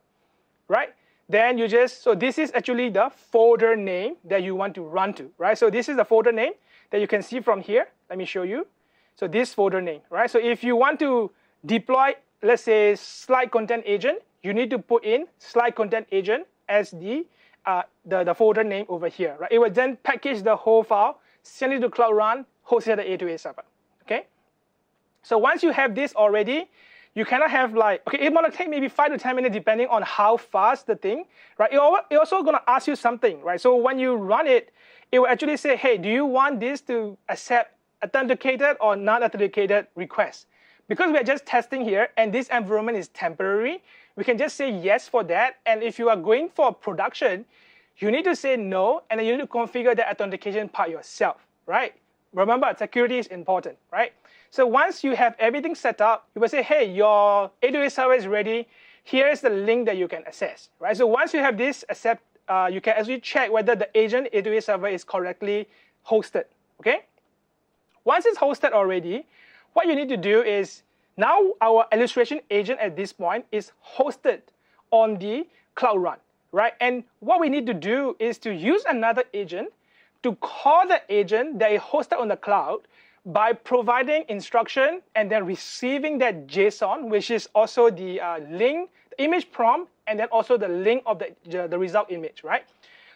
Speaker 1: right? Then you just, so this is actually the folder name that you want to run to, right? So this is the folder name that you can see from here. Let me show you. So this folder name, right? So if you want to deploy, let's say, slide content agent, you need to put in slide content agent as the folder name over here, right? It will then package the whole file, send it to Cloud Run, host it at the A2A server, okay? So once you have this already, you cannot have like, okay, it might take maybe 5 to 10 minutes depending on how fast the thing, right? It also gonna ask you something, right? So when you run it, it will actually say, hey, do you want this to accept authenticated or non-authenticated requests? Because we are just testing here and this environment is temporary, we can just say yes for that. And if you are going for production, you need to say no, and then you need to configure the authentication part yourself, right? Remember, security is important, right? So once you have everything set up, you will say, hey, your A2A server is ready. Here's the link that you can access, right? So once you have this accept, you can actually check whether the agent A2A server is correctly hosted, okay? Once it's hosted already, what you need to do is, now our illustration agent at this point is hosted on the Cloud Run, right? And what we need to do is to use another agent to call the agent that is hosted on the cloud by providing instruction and then receiving that JSON, which is also the link, the image prompt, and then also the link of the result image, right?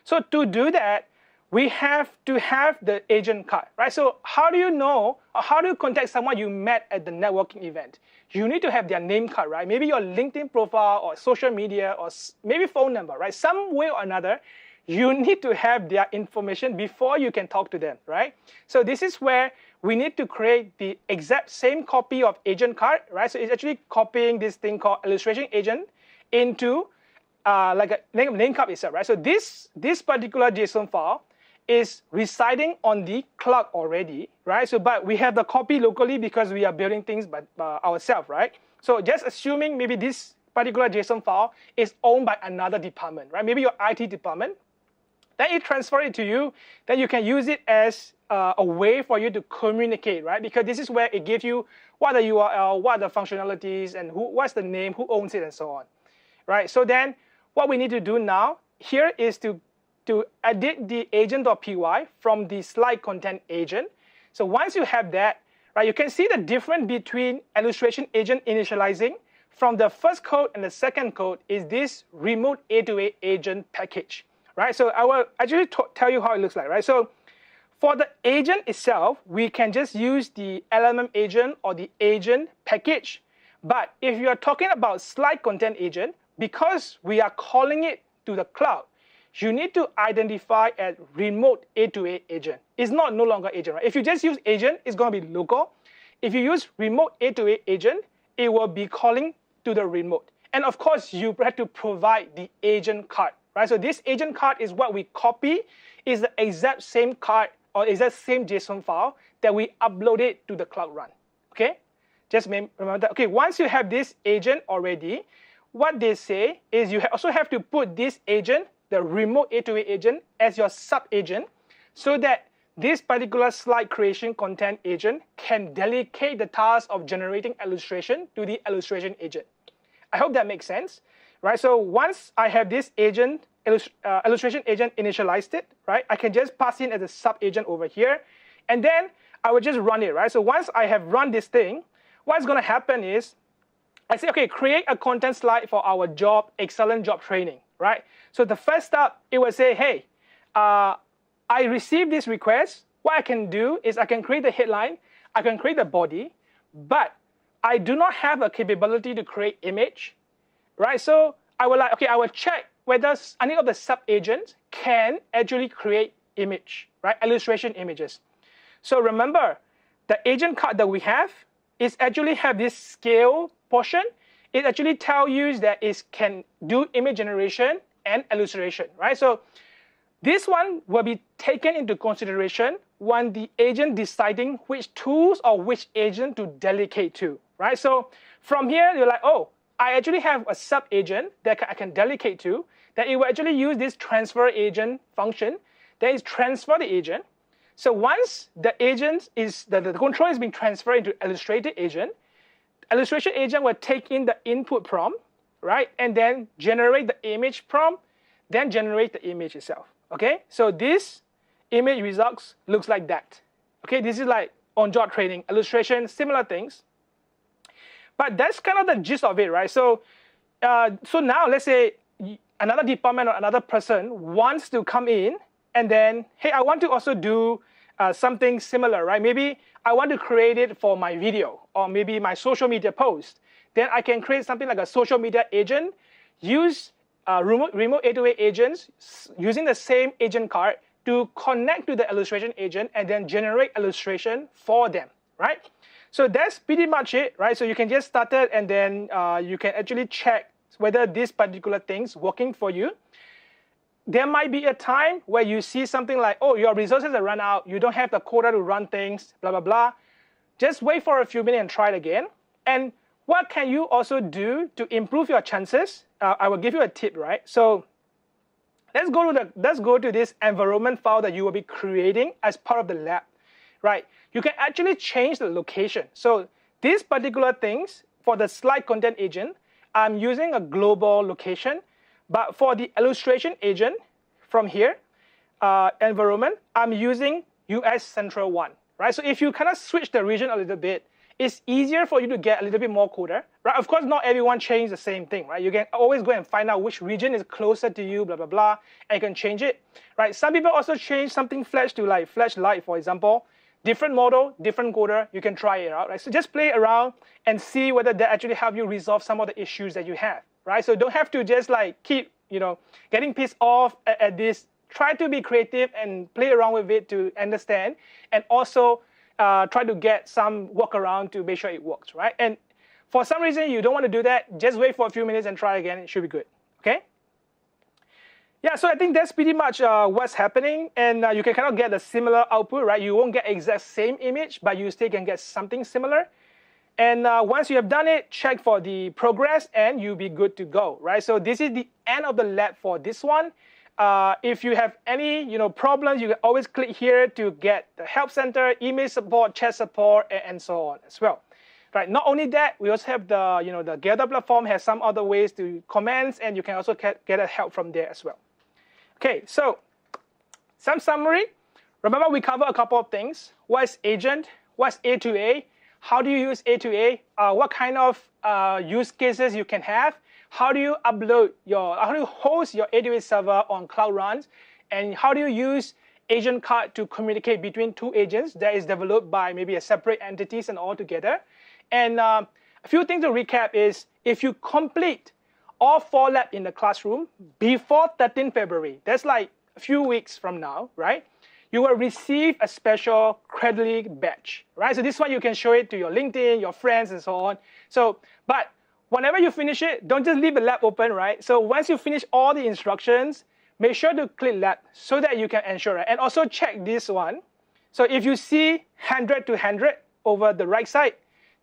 Speaker 1: So to do that, we have to have the agent card, right? So how do you know, or how do you contact someone you met at the networking event? You need to have their name card, right? Maybe your LinkedIn profile or social media or maybe phone number, right? Some way or another, you need to have their information before you can talk to them, right? So this is where we need to create the exact same copy of agent card, right? So it's actually copying this thing called illustration agent into like a name card itself, right? So this particular JSON file is residing on the cloud already, right? So, but we have the copy locally because we are building things by ourselves, right? So just assuming maybe this particular JSON file is owned by another department, right? Maybe your IT department. Then it transfers it to you. Then you can use it as a way for you to communicate, right? Because this is where it gives you what the URL, what the functionalities, and what's the name, who owns it, and so on, right? So then what we need to do now here is to edit the agent.py from the slide content agent. So once you have that, right, you can see the difference between illustration agent initializing from the first code and the second code is this remote A2A agent package, right? So I will actually tell you how it looks like, right? So for the agent itself, we can just use the LMM agent or the agent package. But if you are talking about slide content agent, because we are calling it to the cloud, you need to identify as remote A2A agent. It's no longer agent, right? If you just use agent, it's going to be local. If you use remote A2A agent, it will be calling to the remote. And of course, you have to provide the agent card, right? So this agent card is what we copy, is the exact same card or exact same JSON file that we uploaded to the Cloud Run, okay? Just remember that. Okay, once you have this agent already, what they say is you also have to put this agent, the remote A2A agent, as your sub-agent so that this particular slide creation content agent can delegate the task of generating illustration to the illustration agent. I hope that makes sense, right? So once I have this agent, illustration agent initialized it, right? I can just pass in as a sub-agent over here, and then I will just run it, right? So once I have run this thing, what's going to happen is I say, okay, create a content slide for our job, excellent job training, right? So the first step, it will say, hey, I received this request. What I can do is I can create the headline, I can create the body, but I do not have a capability to create image, right? So I will like, okay, I will check whether any of the sub-agents can actually create image, right? Illustration images. So remember, the agent card that we have is actually have this scale portion. It actually tells you that it can do image generation and illustration, right? So this one will be taken into consideration when the agent deciding which tools or which agent to delegate to, right? So from here, you're like, oh, I actually have a sub-agent that I can delegate to, that it will actually use this transfer agent function, that is transfer the agent. So once the agent is, the control is being transferred into illustration agent will take in the input prompt, right? And then generate the image prompt, then generate the image itself, okay? So this image results looks like that. Okay, this is like on-job training, illustration, similar things. But that's kind of the gist of it, right? So, so now let's say another department or another person wants to come in and then, hey, I want to also do something similar, right? Maybe I want to create it for my video or maybe my social media post. Then I can create something like a social media agent, use remote A2A agents using the same agent card to connect to the illustration agent and then generate illustration for them, right? So that's pretty much it, right? So you can get started and then you can actually check whether this particular thing's working for you. There might be a time where you see something like, oh, your resources are run out, you don't have the quota to run things, blah, blah, blah. Just wait for a few minutes and try it again. And what can you also do to improve your chances? I will give you a tip, right? So let's go to this environment file that you will be creating as part of the lab, right? You can actually change the location. So these particular things for the slide content agent, I'm using a global location, but for the illustration agent from here, environment, I'm using US Central 1, right? So if you kind of switch the region a little bit, it's easier for you to get a little bit more quota, right? Of course, not everyone changes the same thing, right? You can always go and find out which region is closer to you, blah, blah, blah, and you can change it, right? Some people also change something flash to like flash light, for example. Different model, different quota, you can try it out, right? So just play around and see whether that actually help you resolve some of the issues that you have, right? So don't have to just like keep, getting pissed off at this. Try to be creative and play around with it to understand, and also try to get some workaround to make sure it works, right? And for some reason you don't want to do that, just wait for a few minutes and try again. It should be good, okay? Yeah, so I think that's pretty much what's happening, and you can kind of get a similar output, right? You won't get exact same image, but you still can get something similar. And once you have done it, check for the progress, and you'll be good to go, right? So this is the end of the lab for this one. If you have any problems, you can always click here to get the help center, email support, chat support, and so on as well. Right. Not only that, we also have the the Gather platform has some other ways to comments, and you can also get a help from there as well. Okay, so some summary. Remember, we cover a couple of things. What's agent? What's A2A? How do you use A2A? What kind of use cases you can have? How do you how do you host your A2A server on Cloud Runs? And how do you use agent card to communicate between two agents that is developed by maybe a separate entities and all together? And a few things to recap is, if you complete all 4 labs in the classroom before 13 February, that's like a few weeks from now, right? You will receive a special Credly badge, right? So this one you can show it to your LinkedIn, your friends, and so on. So, but whenever you finish it, don't just leave the lab open, right? So once you finish all the instructions, make sure to click lab so that you can ensure it. And also check this one. So if you see 100 to 100 over the right side,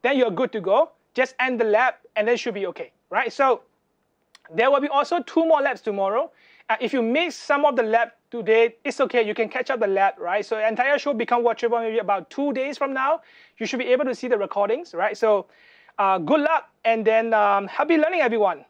Speaker 1: then you're good to go. Just end the lab and then should be okay, right? So there will be also 2 more labs tomorrow. If you miss some of the lab today, it's okay. You can catch up the lab, right? So the entire show become watchable maybe about 2 days from now. You should be able to see the recordings, right? So good luck, and then happy learning, everyone.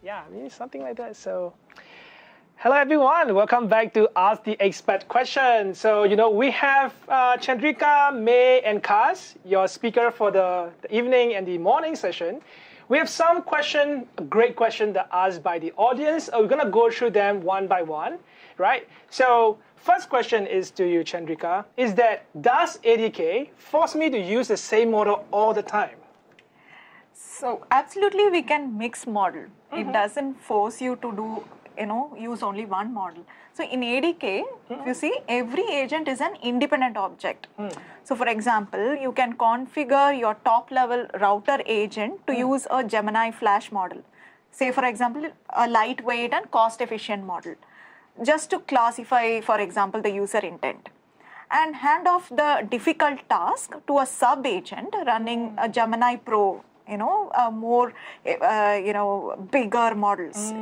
Speaker 1: Yeah, maybe something like that. So, hello everyone. Welcome back to Ask the Expert question. So, we have Chandrika, May, and Kaz, your speaker for the evening and the morning session. We have some great question that asked by the audience. We're going to go through them one by one, right? So, first question is to you, Chandrika, is that does ADK force me to use the same model all the time?
Speaker 13: So absolutely we can mix model. It doesn't force you to do, use only one model. So in ADK, if you see, every agent is an independent object. So for example, you can configure your top level router agent to use a Gemini Flash model. Say for example, a lightweight and cost efficient model, just to classify, for example, the user intent. And hand off the difficult task to a sub agent running a Gemini Pro, more, bigger models.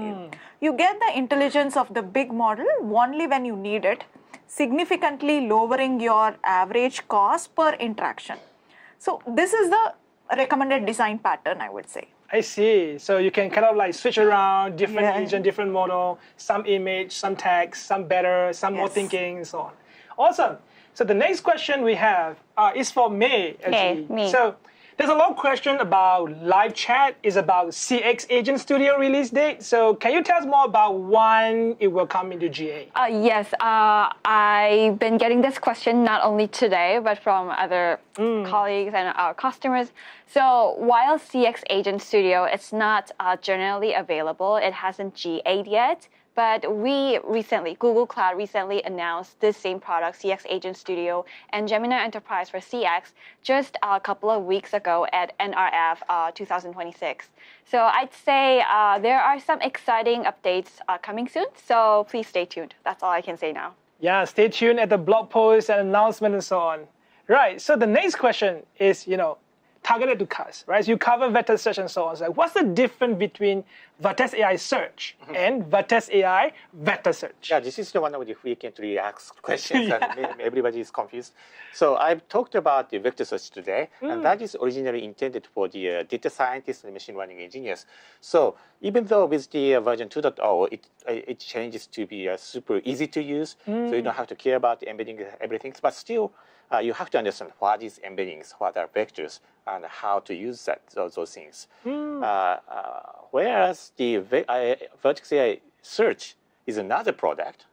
Speaker 13: You get the intelligence of the big model only when you need it, significantly lowering your average cost per interaction. So this is the recommended design pattern, I would say.
Speaker 1: I see. So you can kind of like switch around different agent, different model, some image, some text, some better, some more thinking, and so on. Awesome. So the next question we have is for May, actually.
Speaker 7: Me.
Speaker 1: So there's a lot of question about live chat, is about CX Agent Studio release date. So can you tell us more about when it will come into GA?
Speaker 7: Yes, I've been getting this question not only today, but from other colleagues and our customers. So while CX Agent Studio is not generally available, it hasn't GA'd yet. But Google Cloud recently announced this same product, CX Agent Studio and Gemini Enterprise for CX, just a couple of weeks ago at NRF 2026. So I'd say there are some exciting updates coming soon, so please stay tuned. That's all I can say now.
Speaker 1: Yeah, stay tuned at the blog post and announcement and so on. Right, so the next question is, targeted to Kaz, right? So you cover vector search and so on. So what's the difference between Vertex AI search and Vertex AI vector search?
Speaker 11: Yeah, this is the one of the frequently asked questions and everybody is confused. So I've talked about the vector search today, and that is originally intended for the data scientists and machine learning engineers. So even though with the version 2.0, it changes to be super easy to use, so you don't have to care about the embedding everything, but still you have to understand what is embeddings, what are vectors, and how to use those things. Whereas the Vertex AI search is another product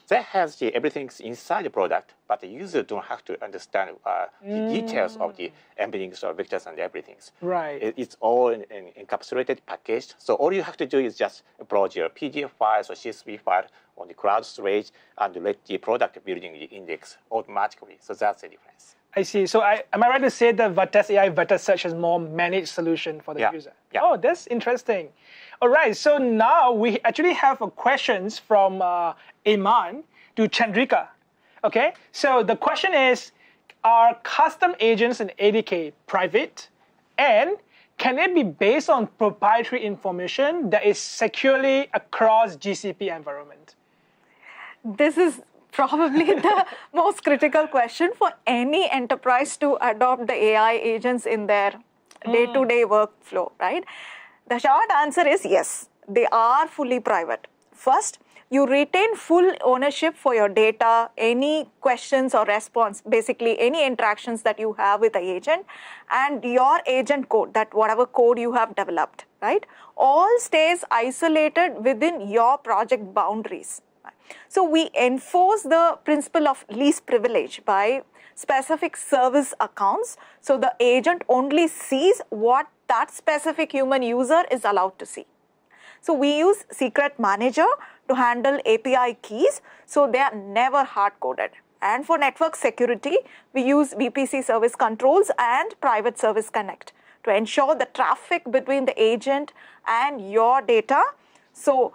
Speaker 11: that has everything inside the product, but the user don't have to understand the details of the embeddings or vectors and everything.
Speaker 1: Right.
Speaker 11: It's all encapsulated, packaged. So all you have to do is just upload your PDF files or CSV file on the cloud storage and let the product building the index automatically. So that's the difference.
Speaker 1: I see. So am I right to say that Vertex AI vector search is more managed solution for the user?
Speaker 11: Yeah.
Speaker 1: Oh, that's interesting. All right. So now we actually have questions from Iman to Chandrika. Okay. So the question is, are custom agents in ADK private, and can it be based on proprietary information that is securely across GCP environment?
Speaker 13: This is probably the most critical question for any enterprise to adopt the AI agents in their day-to-day workflow, right? The short answer is yes, they are fully private. First, you retain full ownership for your data, any questions or response, basically any interactions that you have with the agent, and your agent code, that whatever code you have developed, right? All stays isolated within your project boundaries. So we enforce the principle of least privilege by specific service accounts. So the agent only sees what that specific human user is allowed to see. So we use Secret Manager to handle API keys, so they are never hard-coded. And for network security, we use VPC service controls and Private Service Connect to ensure the traffic between the agent and your data. So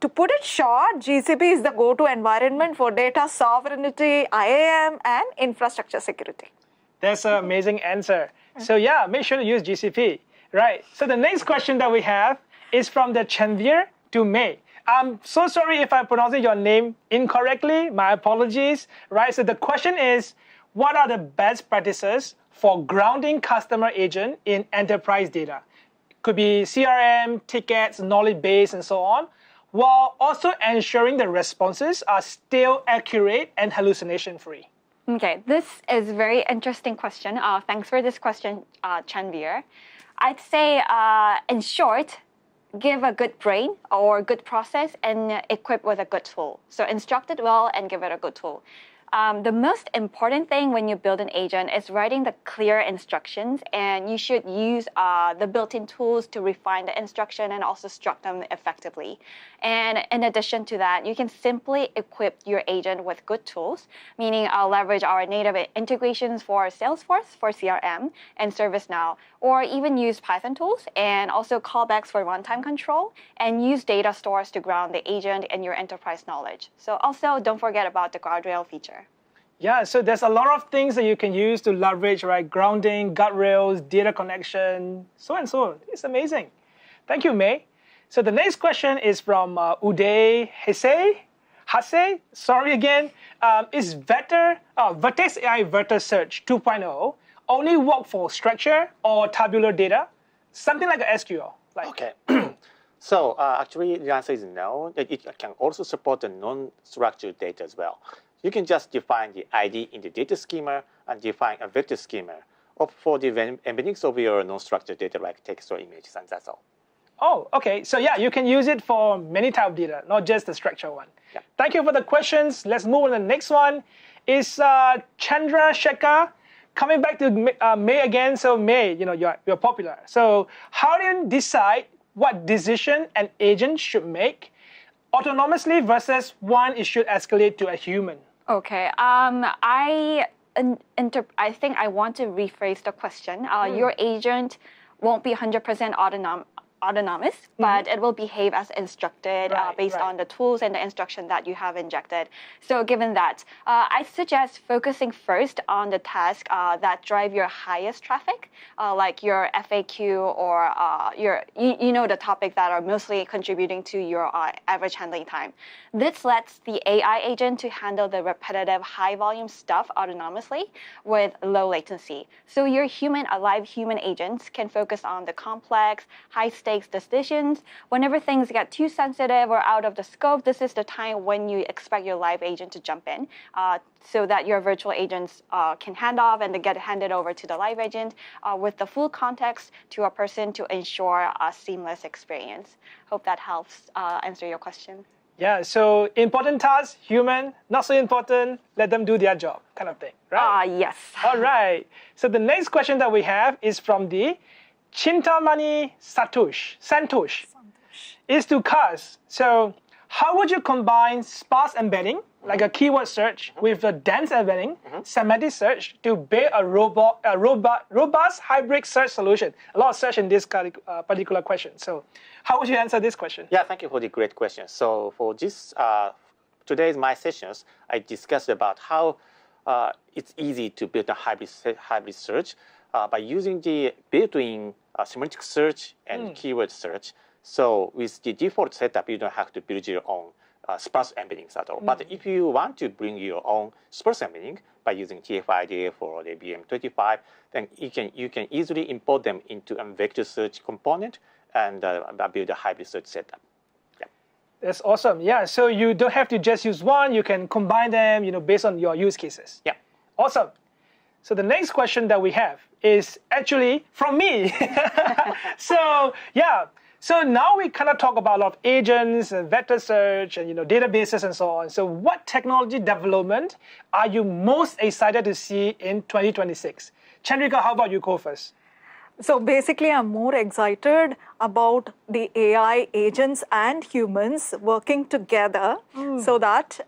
Speaker 13: to put it short, GCP is the go-to environment for data sovereignty, IAM, and infrastructure security.
Speaker 1: That's an amazing answer. So yeah, make sure to use GCP. Right. So the next question that we have is from the Chandvir to May. I'm so sorry if I'm pronouncing your name incorrectly. My apologies. Right. So the question is, what are the best practices for grounding customer agent in enterprise data? could be CRM, tickets, knowledge base, and so on, while also ensuring the responses are still accurate and hallucination-free?
Speaker 7: Okay, this is a very interesting question. Thanks for this question, Chanveer. I'd say, in short, give a good brain or good process and equip with a good tool. So instruct it well and give it a good tool. The most important thing when you build an agent is writing the clear instructions, and you should use the built-in tools to refine the instruction and also instruct them effectively. And in addition to that, you can simply equip your agent with good tools, meaning leverage our native integrations for Salesforce, for CRM, and ServiceNow, or even use Python tools and also callbacks for runtime control, and use data stores to ground the agent in your enterprise knowledge. So also don't forget about the guardrail feature.
Speaker 1: Yeah, so there's a lot of things that you can use to leverage, right? Grounding, guardrails, data connection, so and so. It's amazing. Thank you, May. So the next question is from Uday Hase. Sorry again. Is Vertex AI Vector Search 2.0 only work for structured or tabular data? Something like a SQL.
Speaker 6: Okay. So actually, the answer is no. It can also support the non-structured data as well. You can just define the ID in the data schema and define a vector schema for the embeddings of your non-structured data like text or images, and that's all.
Speaker 1: Oh, okay. So yeah, you can use it for many type of data, not just the structured one.
Speaker 6: Yeah.
Speaker 1: Thank you for the questions. Let's move on to the next one. Is Chandra Shekhar coming back to May again? So May, you're popular. So how do you decide what decision an agent should make autonomously versus one it should escalate to a human?
Speaker 7: Okay. I think I want to rephrase the question. Your agent won't be 100% autonomous, but it will behave as instructed based on the tools and the instruction that you have injected. So given that, I suggest focusing first on the task that drive your highest traffic, like your FAQ or the topic that are mostly contributing to your average handling time. This lets the AI agent to handle the repetitive high volume stuff autonomously with low latency. So your live human agents can focus on the complex, high stakes decisions. Whenever things get too sensitive or out of the scope, this is the time when you expect your live agent to jump in so that your virtual agents can hand off and get handed over to the live agent with the full context to a person to ensure a seamless experience. Hope that helps answer your question.
Speaker 1: Yeah, so important tasks, human, not so important, let them do their job, kind of thing, right?
Speaker 7: Yes.
Speaker 1: All right. So the next question that we have is from the Chintamani Santosh. Is to Kaz. So how would you combine sparse embedding, like a keyword search, with a dense embedding, semantic search, to build a robust hybrid search solution? A lot of search in this particular question. So how would you answer this question?
Speaker 6: Yeah, thank you for the great question. So for this, today's my sessions, I discussed about how it's easy to build a hybrid search by using the built-in semantic search and keyword search. So with the default setup, you don't have to build your own sparse embeddings at all. But if you want to bring your own sparse embedding by using TF-IDF or the BM25, then you can easily import them into a vector search component and build a hybrid search setup. Yeah.
Speaker 1: That's awesome. Yeah, so you don't have to just use one. You can combine them, based on your use cases.
Speaker 6: Yeah.
Speaker 1: Awesome. So the next question that we have is actually from me. So yeah. So now we kind of talk about a lot of agents and vector search and databases and so on. So what technology development are you most excited to see in 2026? Chandrika, how about you go first?
Speaker 13: So basically, I'm more excited about the AI agents and humans working together so that,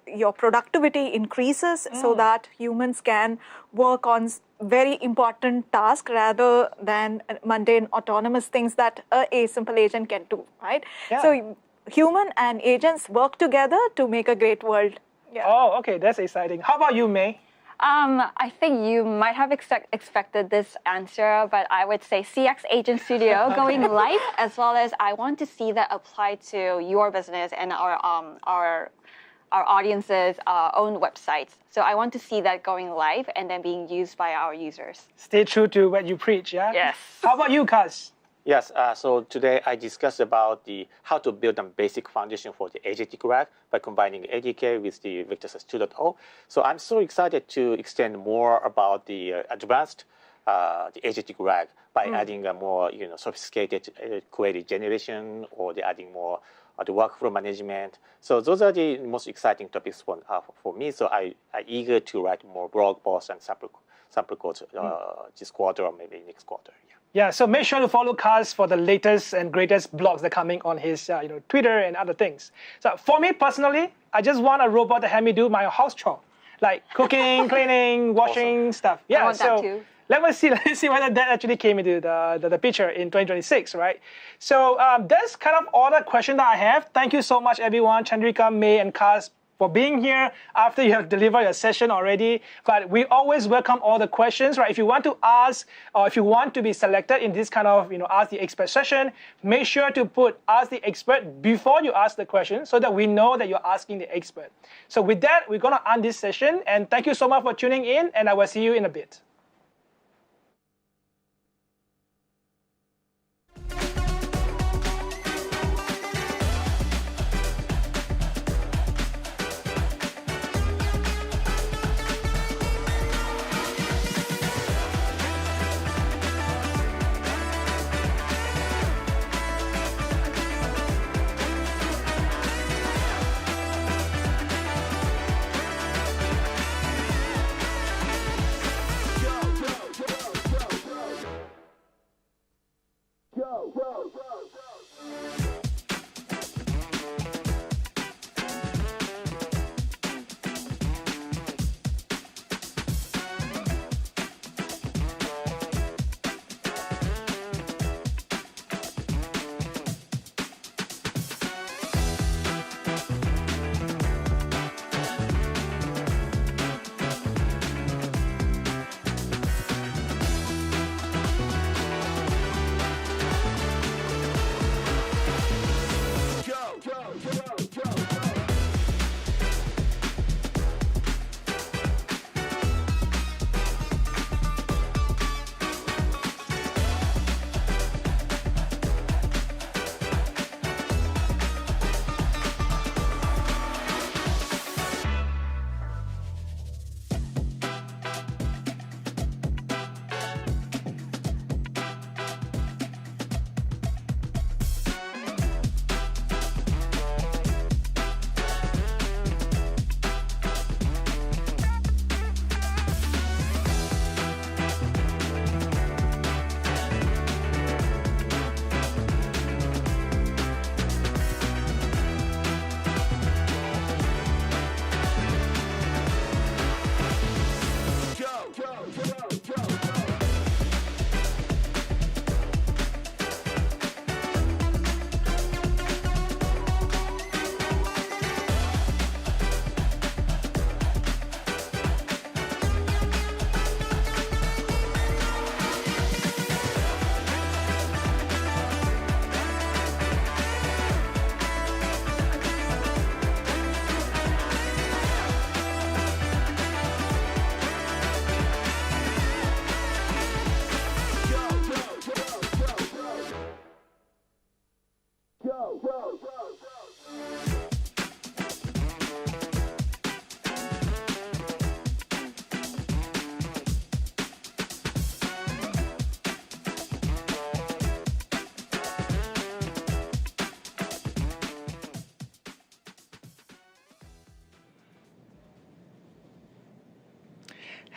Speaker 13: your productivity increases so that humans can work on very important tasks rather than mundane autonomous things that a simple agent can do, right?
Speaker 1: Yeah.
Speaker 13: So human and agents work together to make a great world. Yeah.
Speaker 1: Oh, okay, that's exciting. How about you, May?
Speaker 7: I think you might have expected this answer, but I would say CX Agent Studio going live, as well as I want to see that applied to your business and our audience's own websites. So I want to see that going live and then being used by our users.
Speaker 1: Stay true to what you preach, yeah?
Speaker 7: Yes.
Speaker 1: How about you, Kaz?
Speaker 11: Yes, so today I discussed about how to build a basic foundation for the agentic RAG by combining ADK with the Vector Search 2.0. So I'm so excited to extend more about the advanced the agentic RAG by adding a more sophisticated query generation, or the adding more the workflow management. So those are the most exciting topics for me. So I'm eager to write more blog posts and sample code this quarter or maybe next quarter.
Speaker 1: Yeah, so make sure to follow Kaz for the latest and greatest blogs that are coming on his Twitter and other things. So for me personally, I just want a robot to help me do my house chore, like cooking, cleaning, washing stuff. Yeah,
Speaker 13: I want that too.
Speaker 1: Let's see whether that actually came into the picture in 2026, right? So that's kind of all the questions that I have. Thank you so much, everyone, Chandrika, May, and Kaz, for being here after you have delivered your session already. But we always welcome all the questions, right? If you want to ask, or if you want to be selected in this kind of, Ask the Expert session, make sure to put Ask the Expert before you ask the question so that we know that you're asking the expert. So with that, we're gonna end this session, and thank you so much for tuning in, and I will see you in a bit.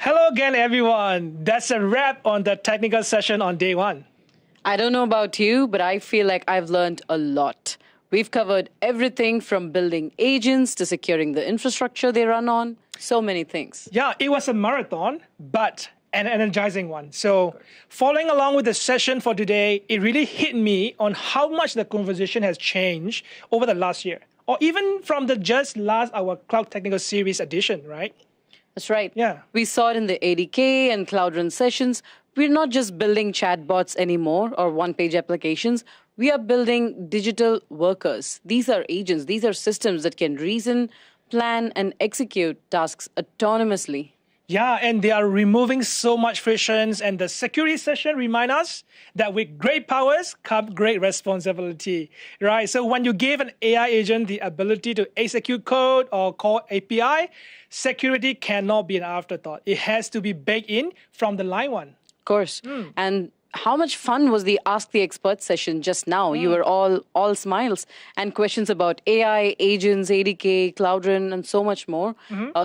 Speaker 1: Hello again, everyone. That's a wrap on the technical session on day one.
Speaker 2: I don't know about you, but I feel like I've learned a lot. We've covered everything from building agents to securing the infrastructure they run on. So many things.
Speaker 1: Yeah, it was a marathon, but an energizing one. So following along with the session for today, it really hit me on how much the conversation has changed over the last year, or even from the just last our Cloud Technical Series edition, right?
Speaker 2: That's right.
Speaker 1: Yeah.
Speaker 2: We saw it in the ADK and Cloud Run sessions. We're not just building chatbots anymore or one-page applications. We are building digital workers. These are agents. These are systems that can reason, plan, and execute tasks autonomously.
Speaker 1: Yeah, and they are removing so much frictions. And the security session remind us that with great powers come great responsibility, right? So when you give an AI agent the ability to execute code or call API, security cannot be an afterthought. It has to be baked in from the line one.
Speaker 2: Of course. And how much fun was the Ask the Expert session just now? You were all smiles and questions about AI, agents, ADK, Cloud Run, and so much more.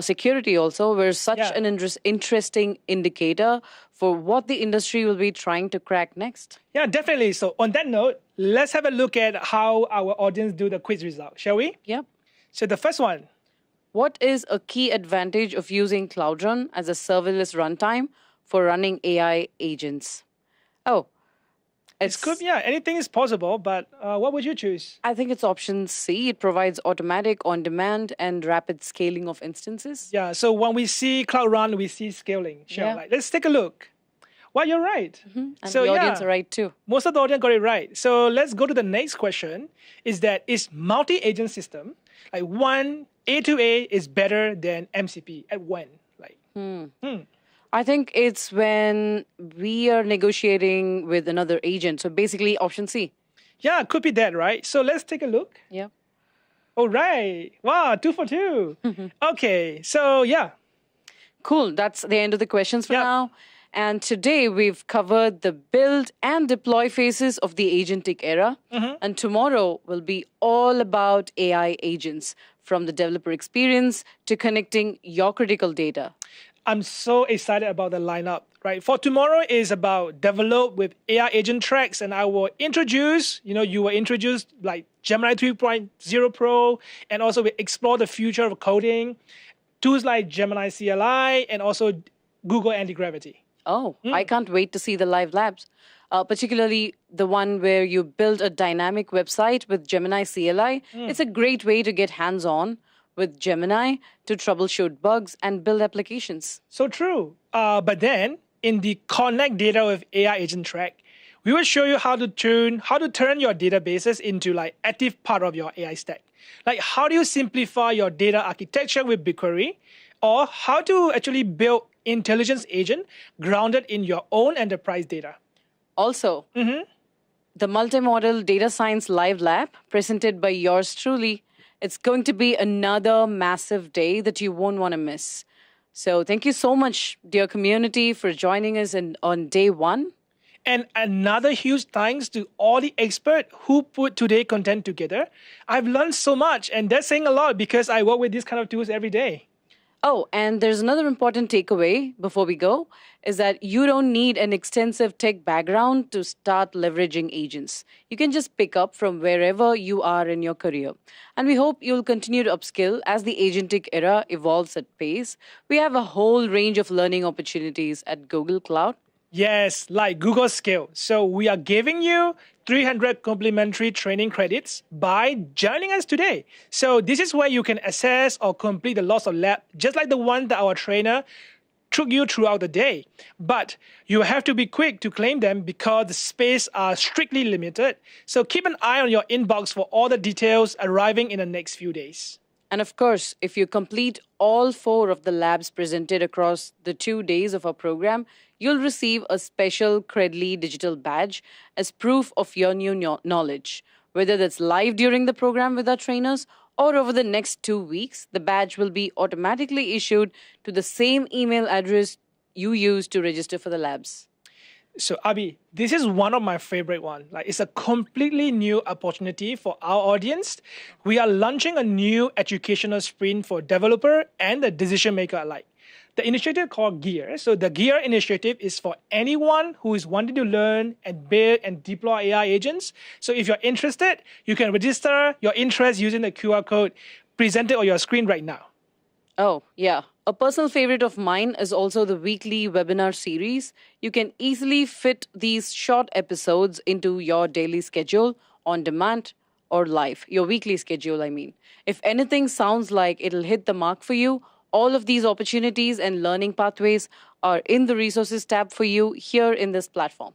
Speaker 2: Security also were such an interesting indicator for what the industry will be trying to crack next.
Speaker 1: Yeah, definitely. So on that note, let's have a look at how our audience do the quiz result, shall we?
Speaker 2: Yep.
Speaker 1: So the first one.
Speaker 2: What is a key advantage of using Cloud Run as a serverless runtime for running AI agents? Oh,
Speaker 1: It's good. Yeah, anything is possible, but what would you choose?
Speaker 2: I think it's option C. It provides automatic, on-demand, and rapid scaling of instances.
Speaker 1: Yeah, so when we see Cloud Run, we see scaling. Sure,
Speaker 2: Yeah.
Speaker 1: like, let's take a look. Well, you're right.
Speaker 2: And the audience are right too.
Speaker 1: Most of the audience got it right. So let's go to the next question. Is multi-agent system, like one A2A is better than MCP at when? Like,
Speaker 2: I think it's when we are negotiating with another agent. So basically, option C.
Speaker 1: Yeah, it could be that, right? So let's take a look.
Speaker 2: Yeah.
Speaker 1: All right. Wow, 2 for 2. Okay, so yeah.
Speaker 2: Cool. That's the end of the questions for now. And today we've covered the build and deploy phases of the agentic era. And tomorrow will be all about AI agents, from the developer experience to connecting your critical data.
Speaker 1: I'm so excited about the lineup, right? For tomorrow is about develop with AI agent tracks, and I will introduce, you will introduce like Gemini 3.0 Pro, and also we explore the future of coding, tools like Gemini CLI, and also Google Anti-Gravity.
Speaker 2: Oh, I can't wait to see the live labs, particularly the one where you build a dynamic website with Gemini CLI. It's a great way to get hands-on with Gemini to troubleshoot bugs and build applications.
Speaker 1: So true. But then in the Connect Data with AI Agent track, we will show you how to turn your databases into like active part of your AI stack. Like how do you simplify your data architecture with BigQuery, or how to actually build intelligence agent grounded in your own enterprise data.
Speaker 2: Also, the multimodal data science live lab presented by yours truly. It's going to be another massive day that you won't want to miss. So thank you so much, dear community, for joining us on day one.
Speaker 1: And another huge thanks to all the experts who put today's content together. I've learned so much, and that's saying a lot because I work with these kind of tools every day.
Speaker 2: Oh, and there's another important takeaway before we go, is that you don't need an extensive tech background to start leveraging agents. You can just pick up from wherever you are in your career. And we hope you'll continue to upskill as the agentic era evolves at pace. We have a whole range of learning opportunities at Google Cloud.
Speaker 1: Yes, like Google Scale. So we are giving you 300 complimentary training credits by joining us today. So this is where you can access or complete the lots of lab, just like the one that our trainer took you throughout the day. But you have to be quick to claim them because the space are strictly limited. So keep an eye on your inbox for all the details arriving in the next few days.
Speaker 2: And of course, if you complete all 4 of the labs presented across the 2 days of our program, you'll receive a special Credly digital badge as proof of your new knowledge. Whether that's live during the program with our trainers or over the next 2 weeks, the badge will be automatically issued to the same email address you used to register for the labs.
Speaker 1: So Abi, this is one of my favorite ones. Like, it's a completely new opportunity for our audience. We are launching a new educational sprint for developer and the decision maker alike. The initiative called GEAR. So the GEAR initiative is for anyone who is wanting to learn and build and deploy AI agents. So if you're interested, you can register your interest using the QR code presented on your screen right now.
Speaker 2: Oh, yeah. A personal favorite of mine is also the weekly webinar series. You can easily fit these short episodes into your daily schedule, on demand, or live. Your weekly schedule, I mean. If anything sounds like it'll hit the mark for you, all of these opportunities and learning pathways are in the resources tab for you here in this platform.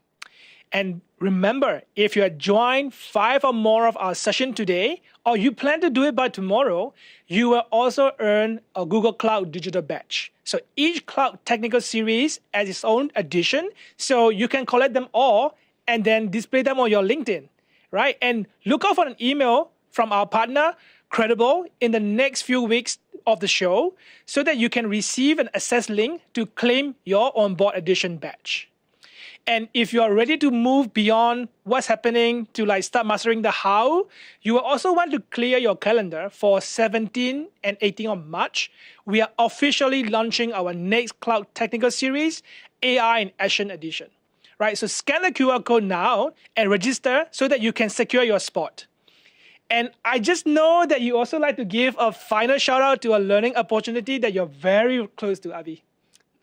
Speaker 1: And Remember, if you have joined 5 or more of our session today, or you plan to do it by tomorrow, you will also earn a Google Cloud Digital Badge. So each Cloud Technical Series has its own edition, so you can collect them all and then display them on your LinkedIn, right? And look out for an email from our partner, Credible, in the next few weeks of the show so that you can receive an access link to claim your Onboard Edition badge. And if you are ready to move beyond what's happening to start mastering the how, you will also want to clear your calendar for 17 and 18 of March. We are officially launching our next Cloud Technical Series, AI in Action Edition. Right, so scan the QR code now and register so that you can secure your spot. And I just know that you also like to give a final shout out to a learning opportunity that you're very close to, Avi.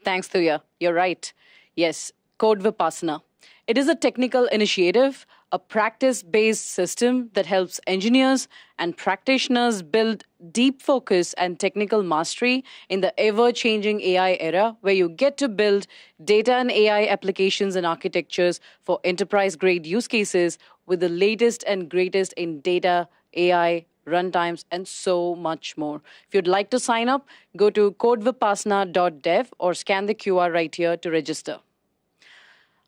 Speaker 2: Thanks, Tuya. You're right. Yes, Code Vipassana. It is a technical initiative, a practice-based system that helps engineers and practitioners build deep focus and technical mastery in the ever-changing AI era, where you get to build data and AI applications and architectures for enterprise-grade use cases with the latest and greatest in data, AI, runtimes, and so much more. If you'd like to sign up, go to codevipassana.dev or scan the QR right here to register.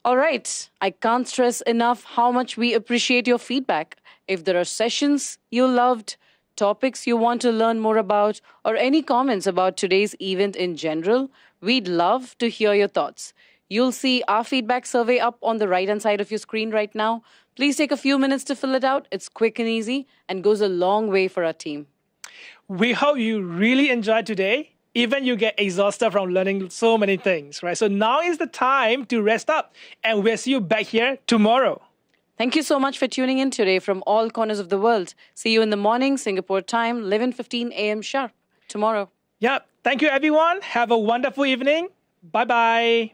Speaker 2: All right, I can't stress enough how much we appreciate your feedback. If there are sessions you loved, topics you want to learn more about, or any comments about today's event in general, we'd love to hear your thoughts. You'll see our feedback survey up on the right-hand side of your screen right now. Please take a few minutes to fill it out. It's quick and easy and goes a long way for our team.
Speaker 1: We hope you really enjoyed today. Even you get exhausted from learning so many things, right? So now is the time to rest up, and we'll see you back here tomorrow.
Speaker 2: Thank you so much for tuning in today from all corners of the world. See you in the morning, Singapore time, 11:15 a.m. sharp tomorrow.
Speaker 1: Yeah, thank you, everyone. Have a wonderful evening. Bye-bye.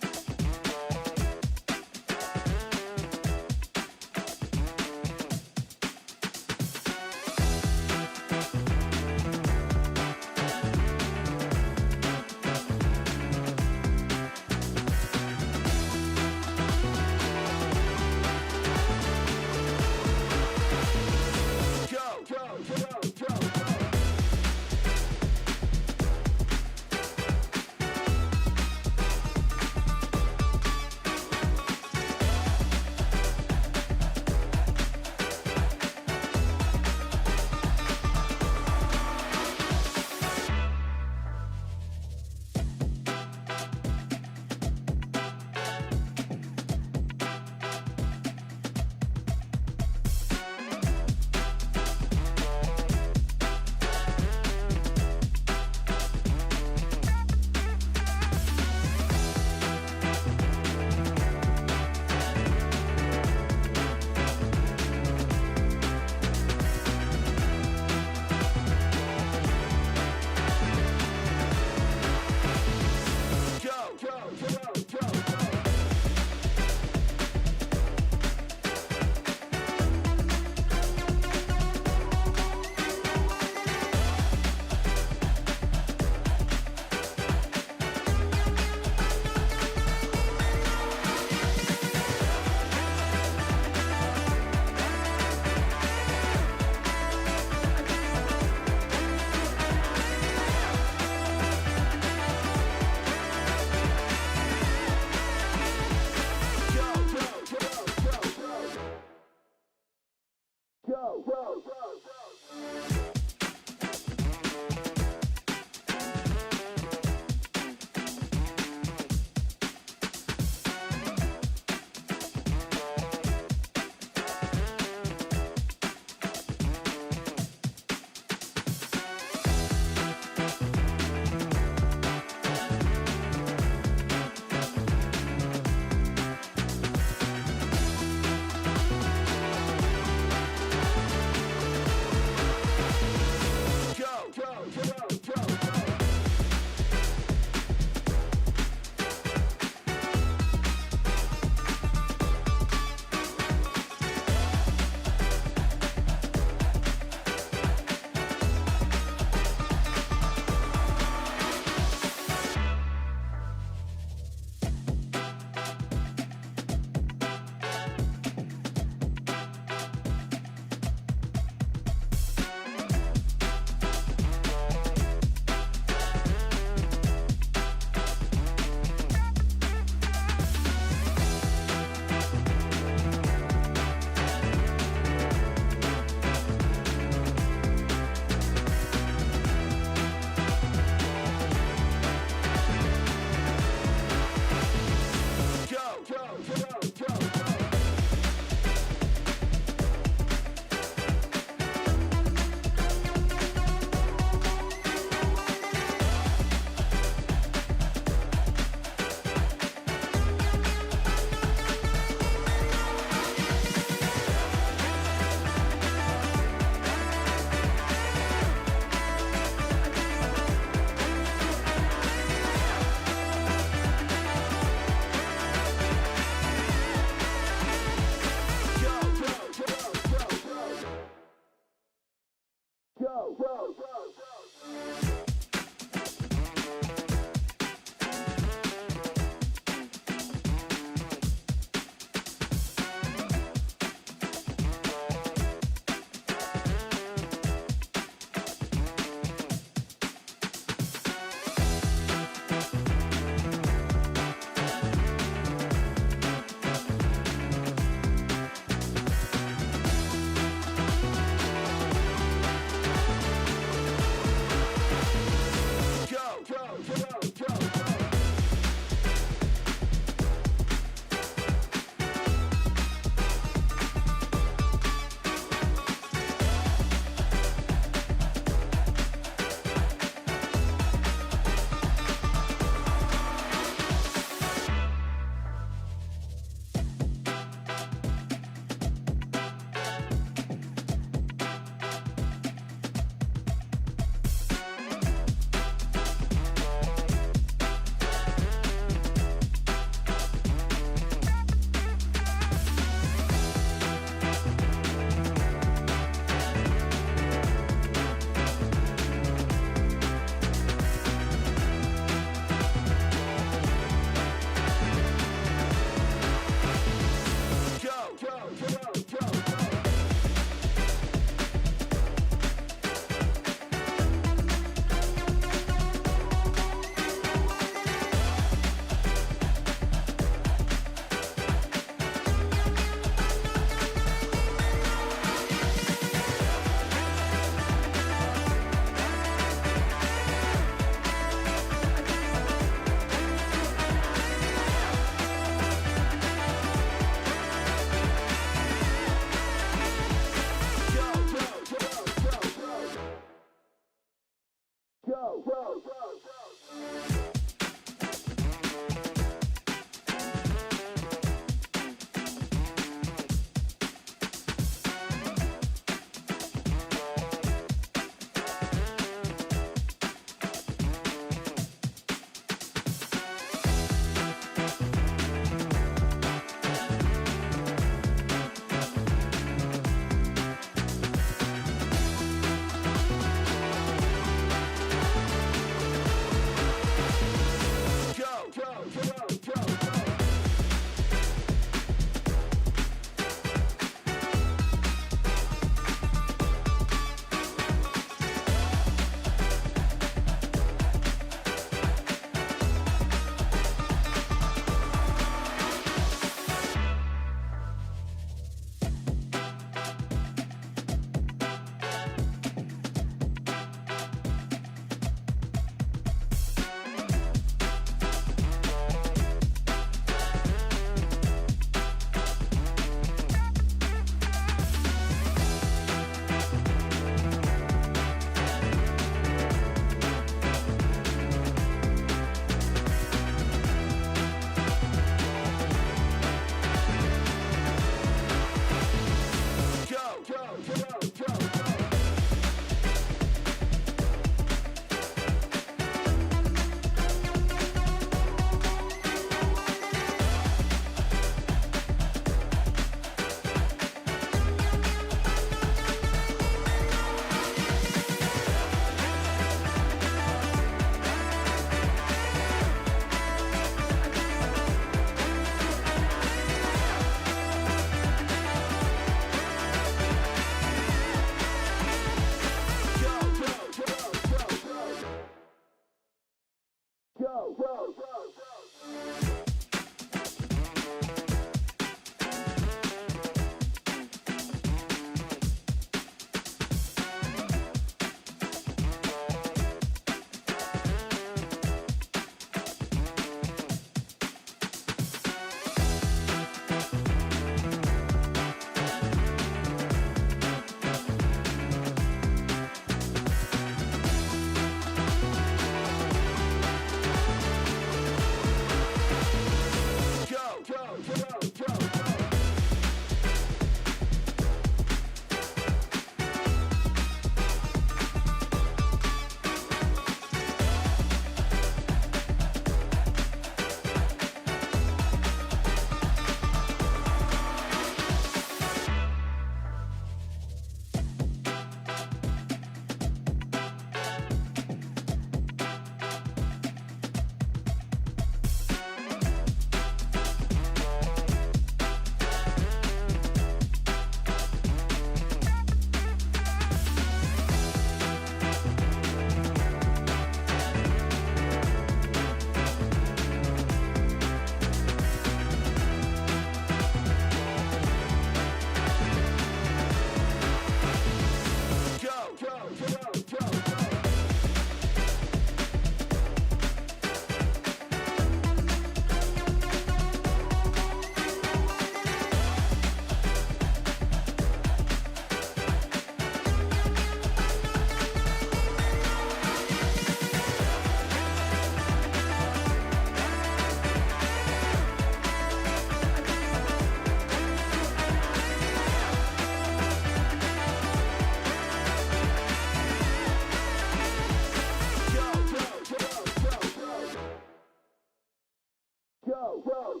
Speaker 14: Go, go,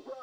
Speaker 14: go.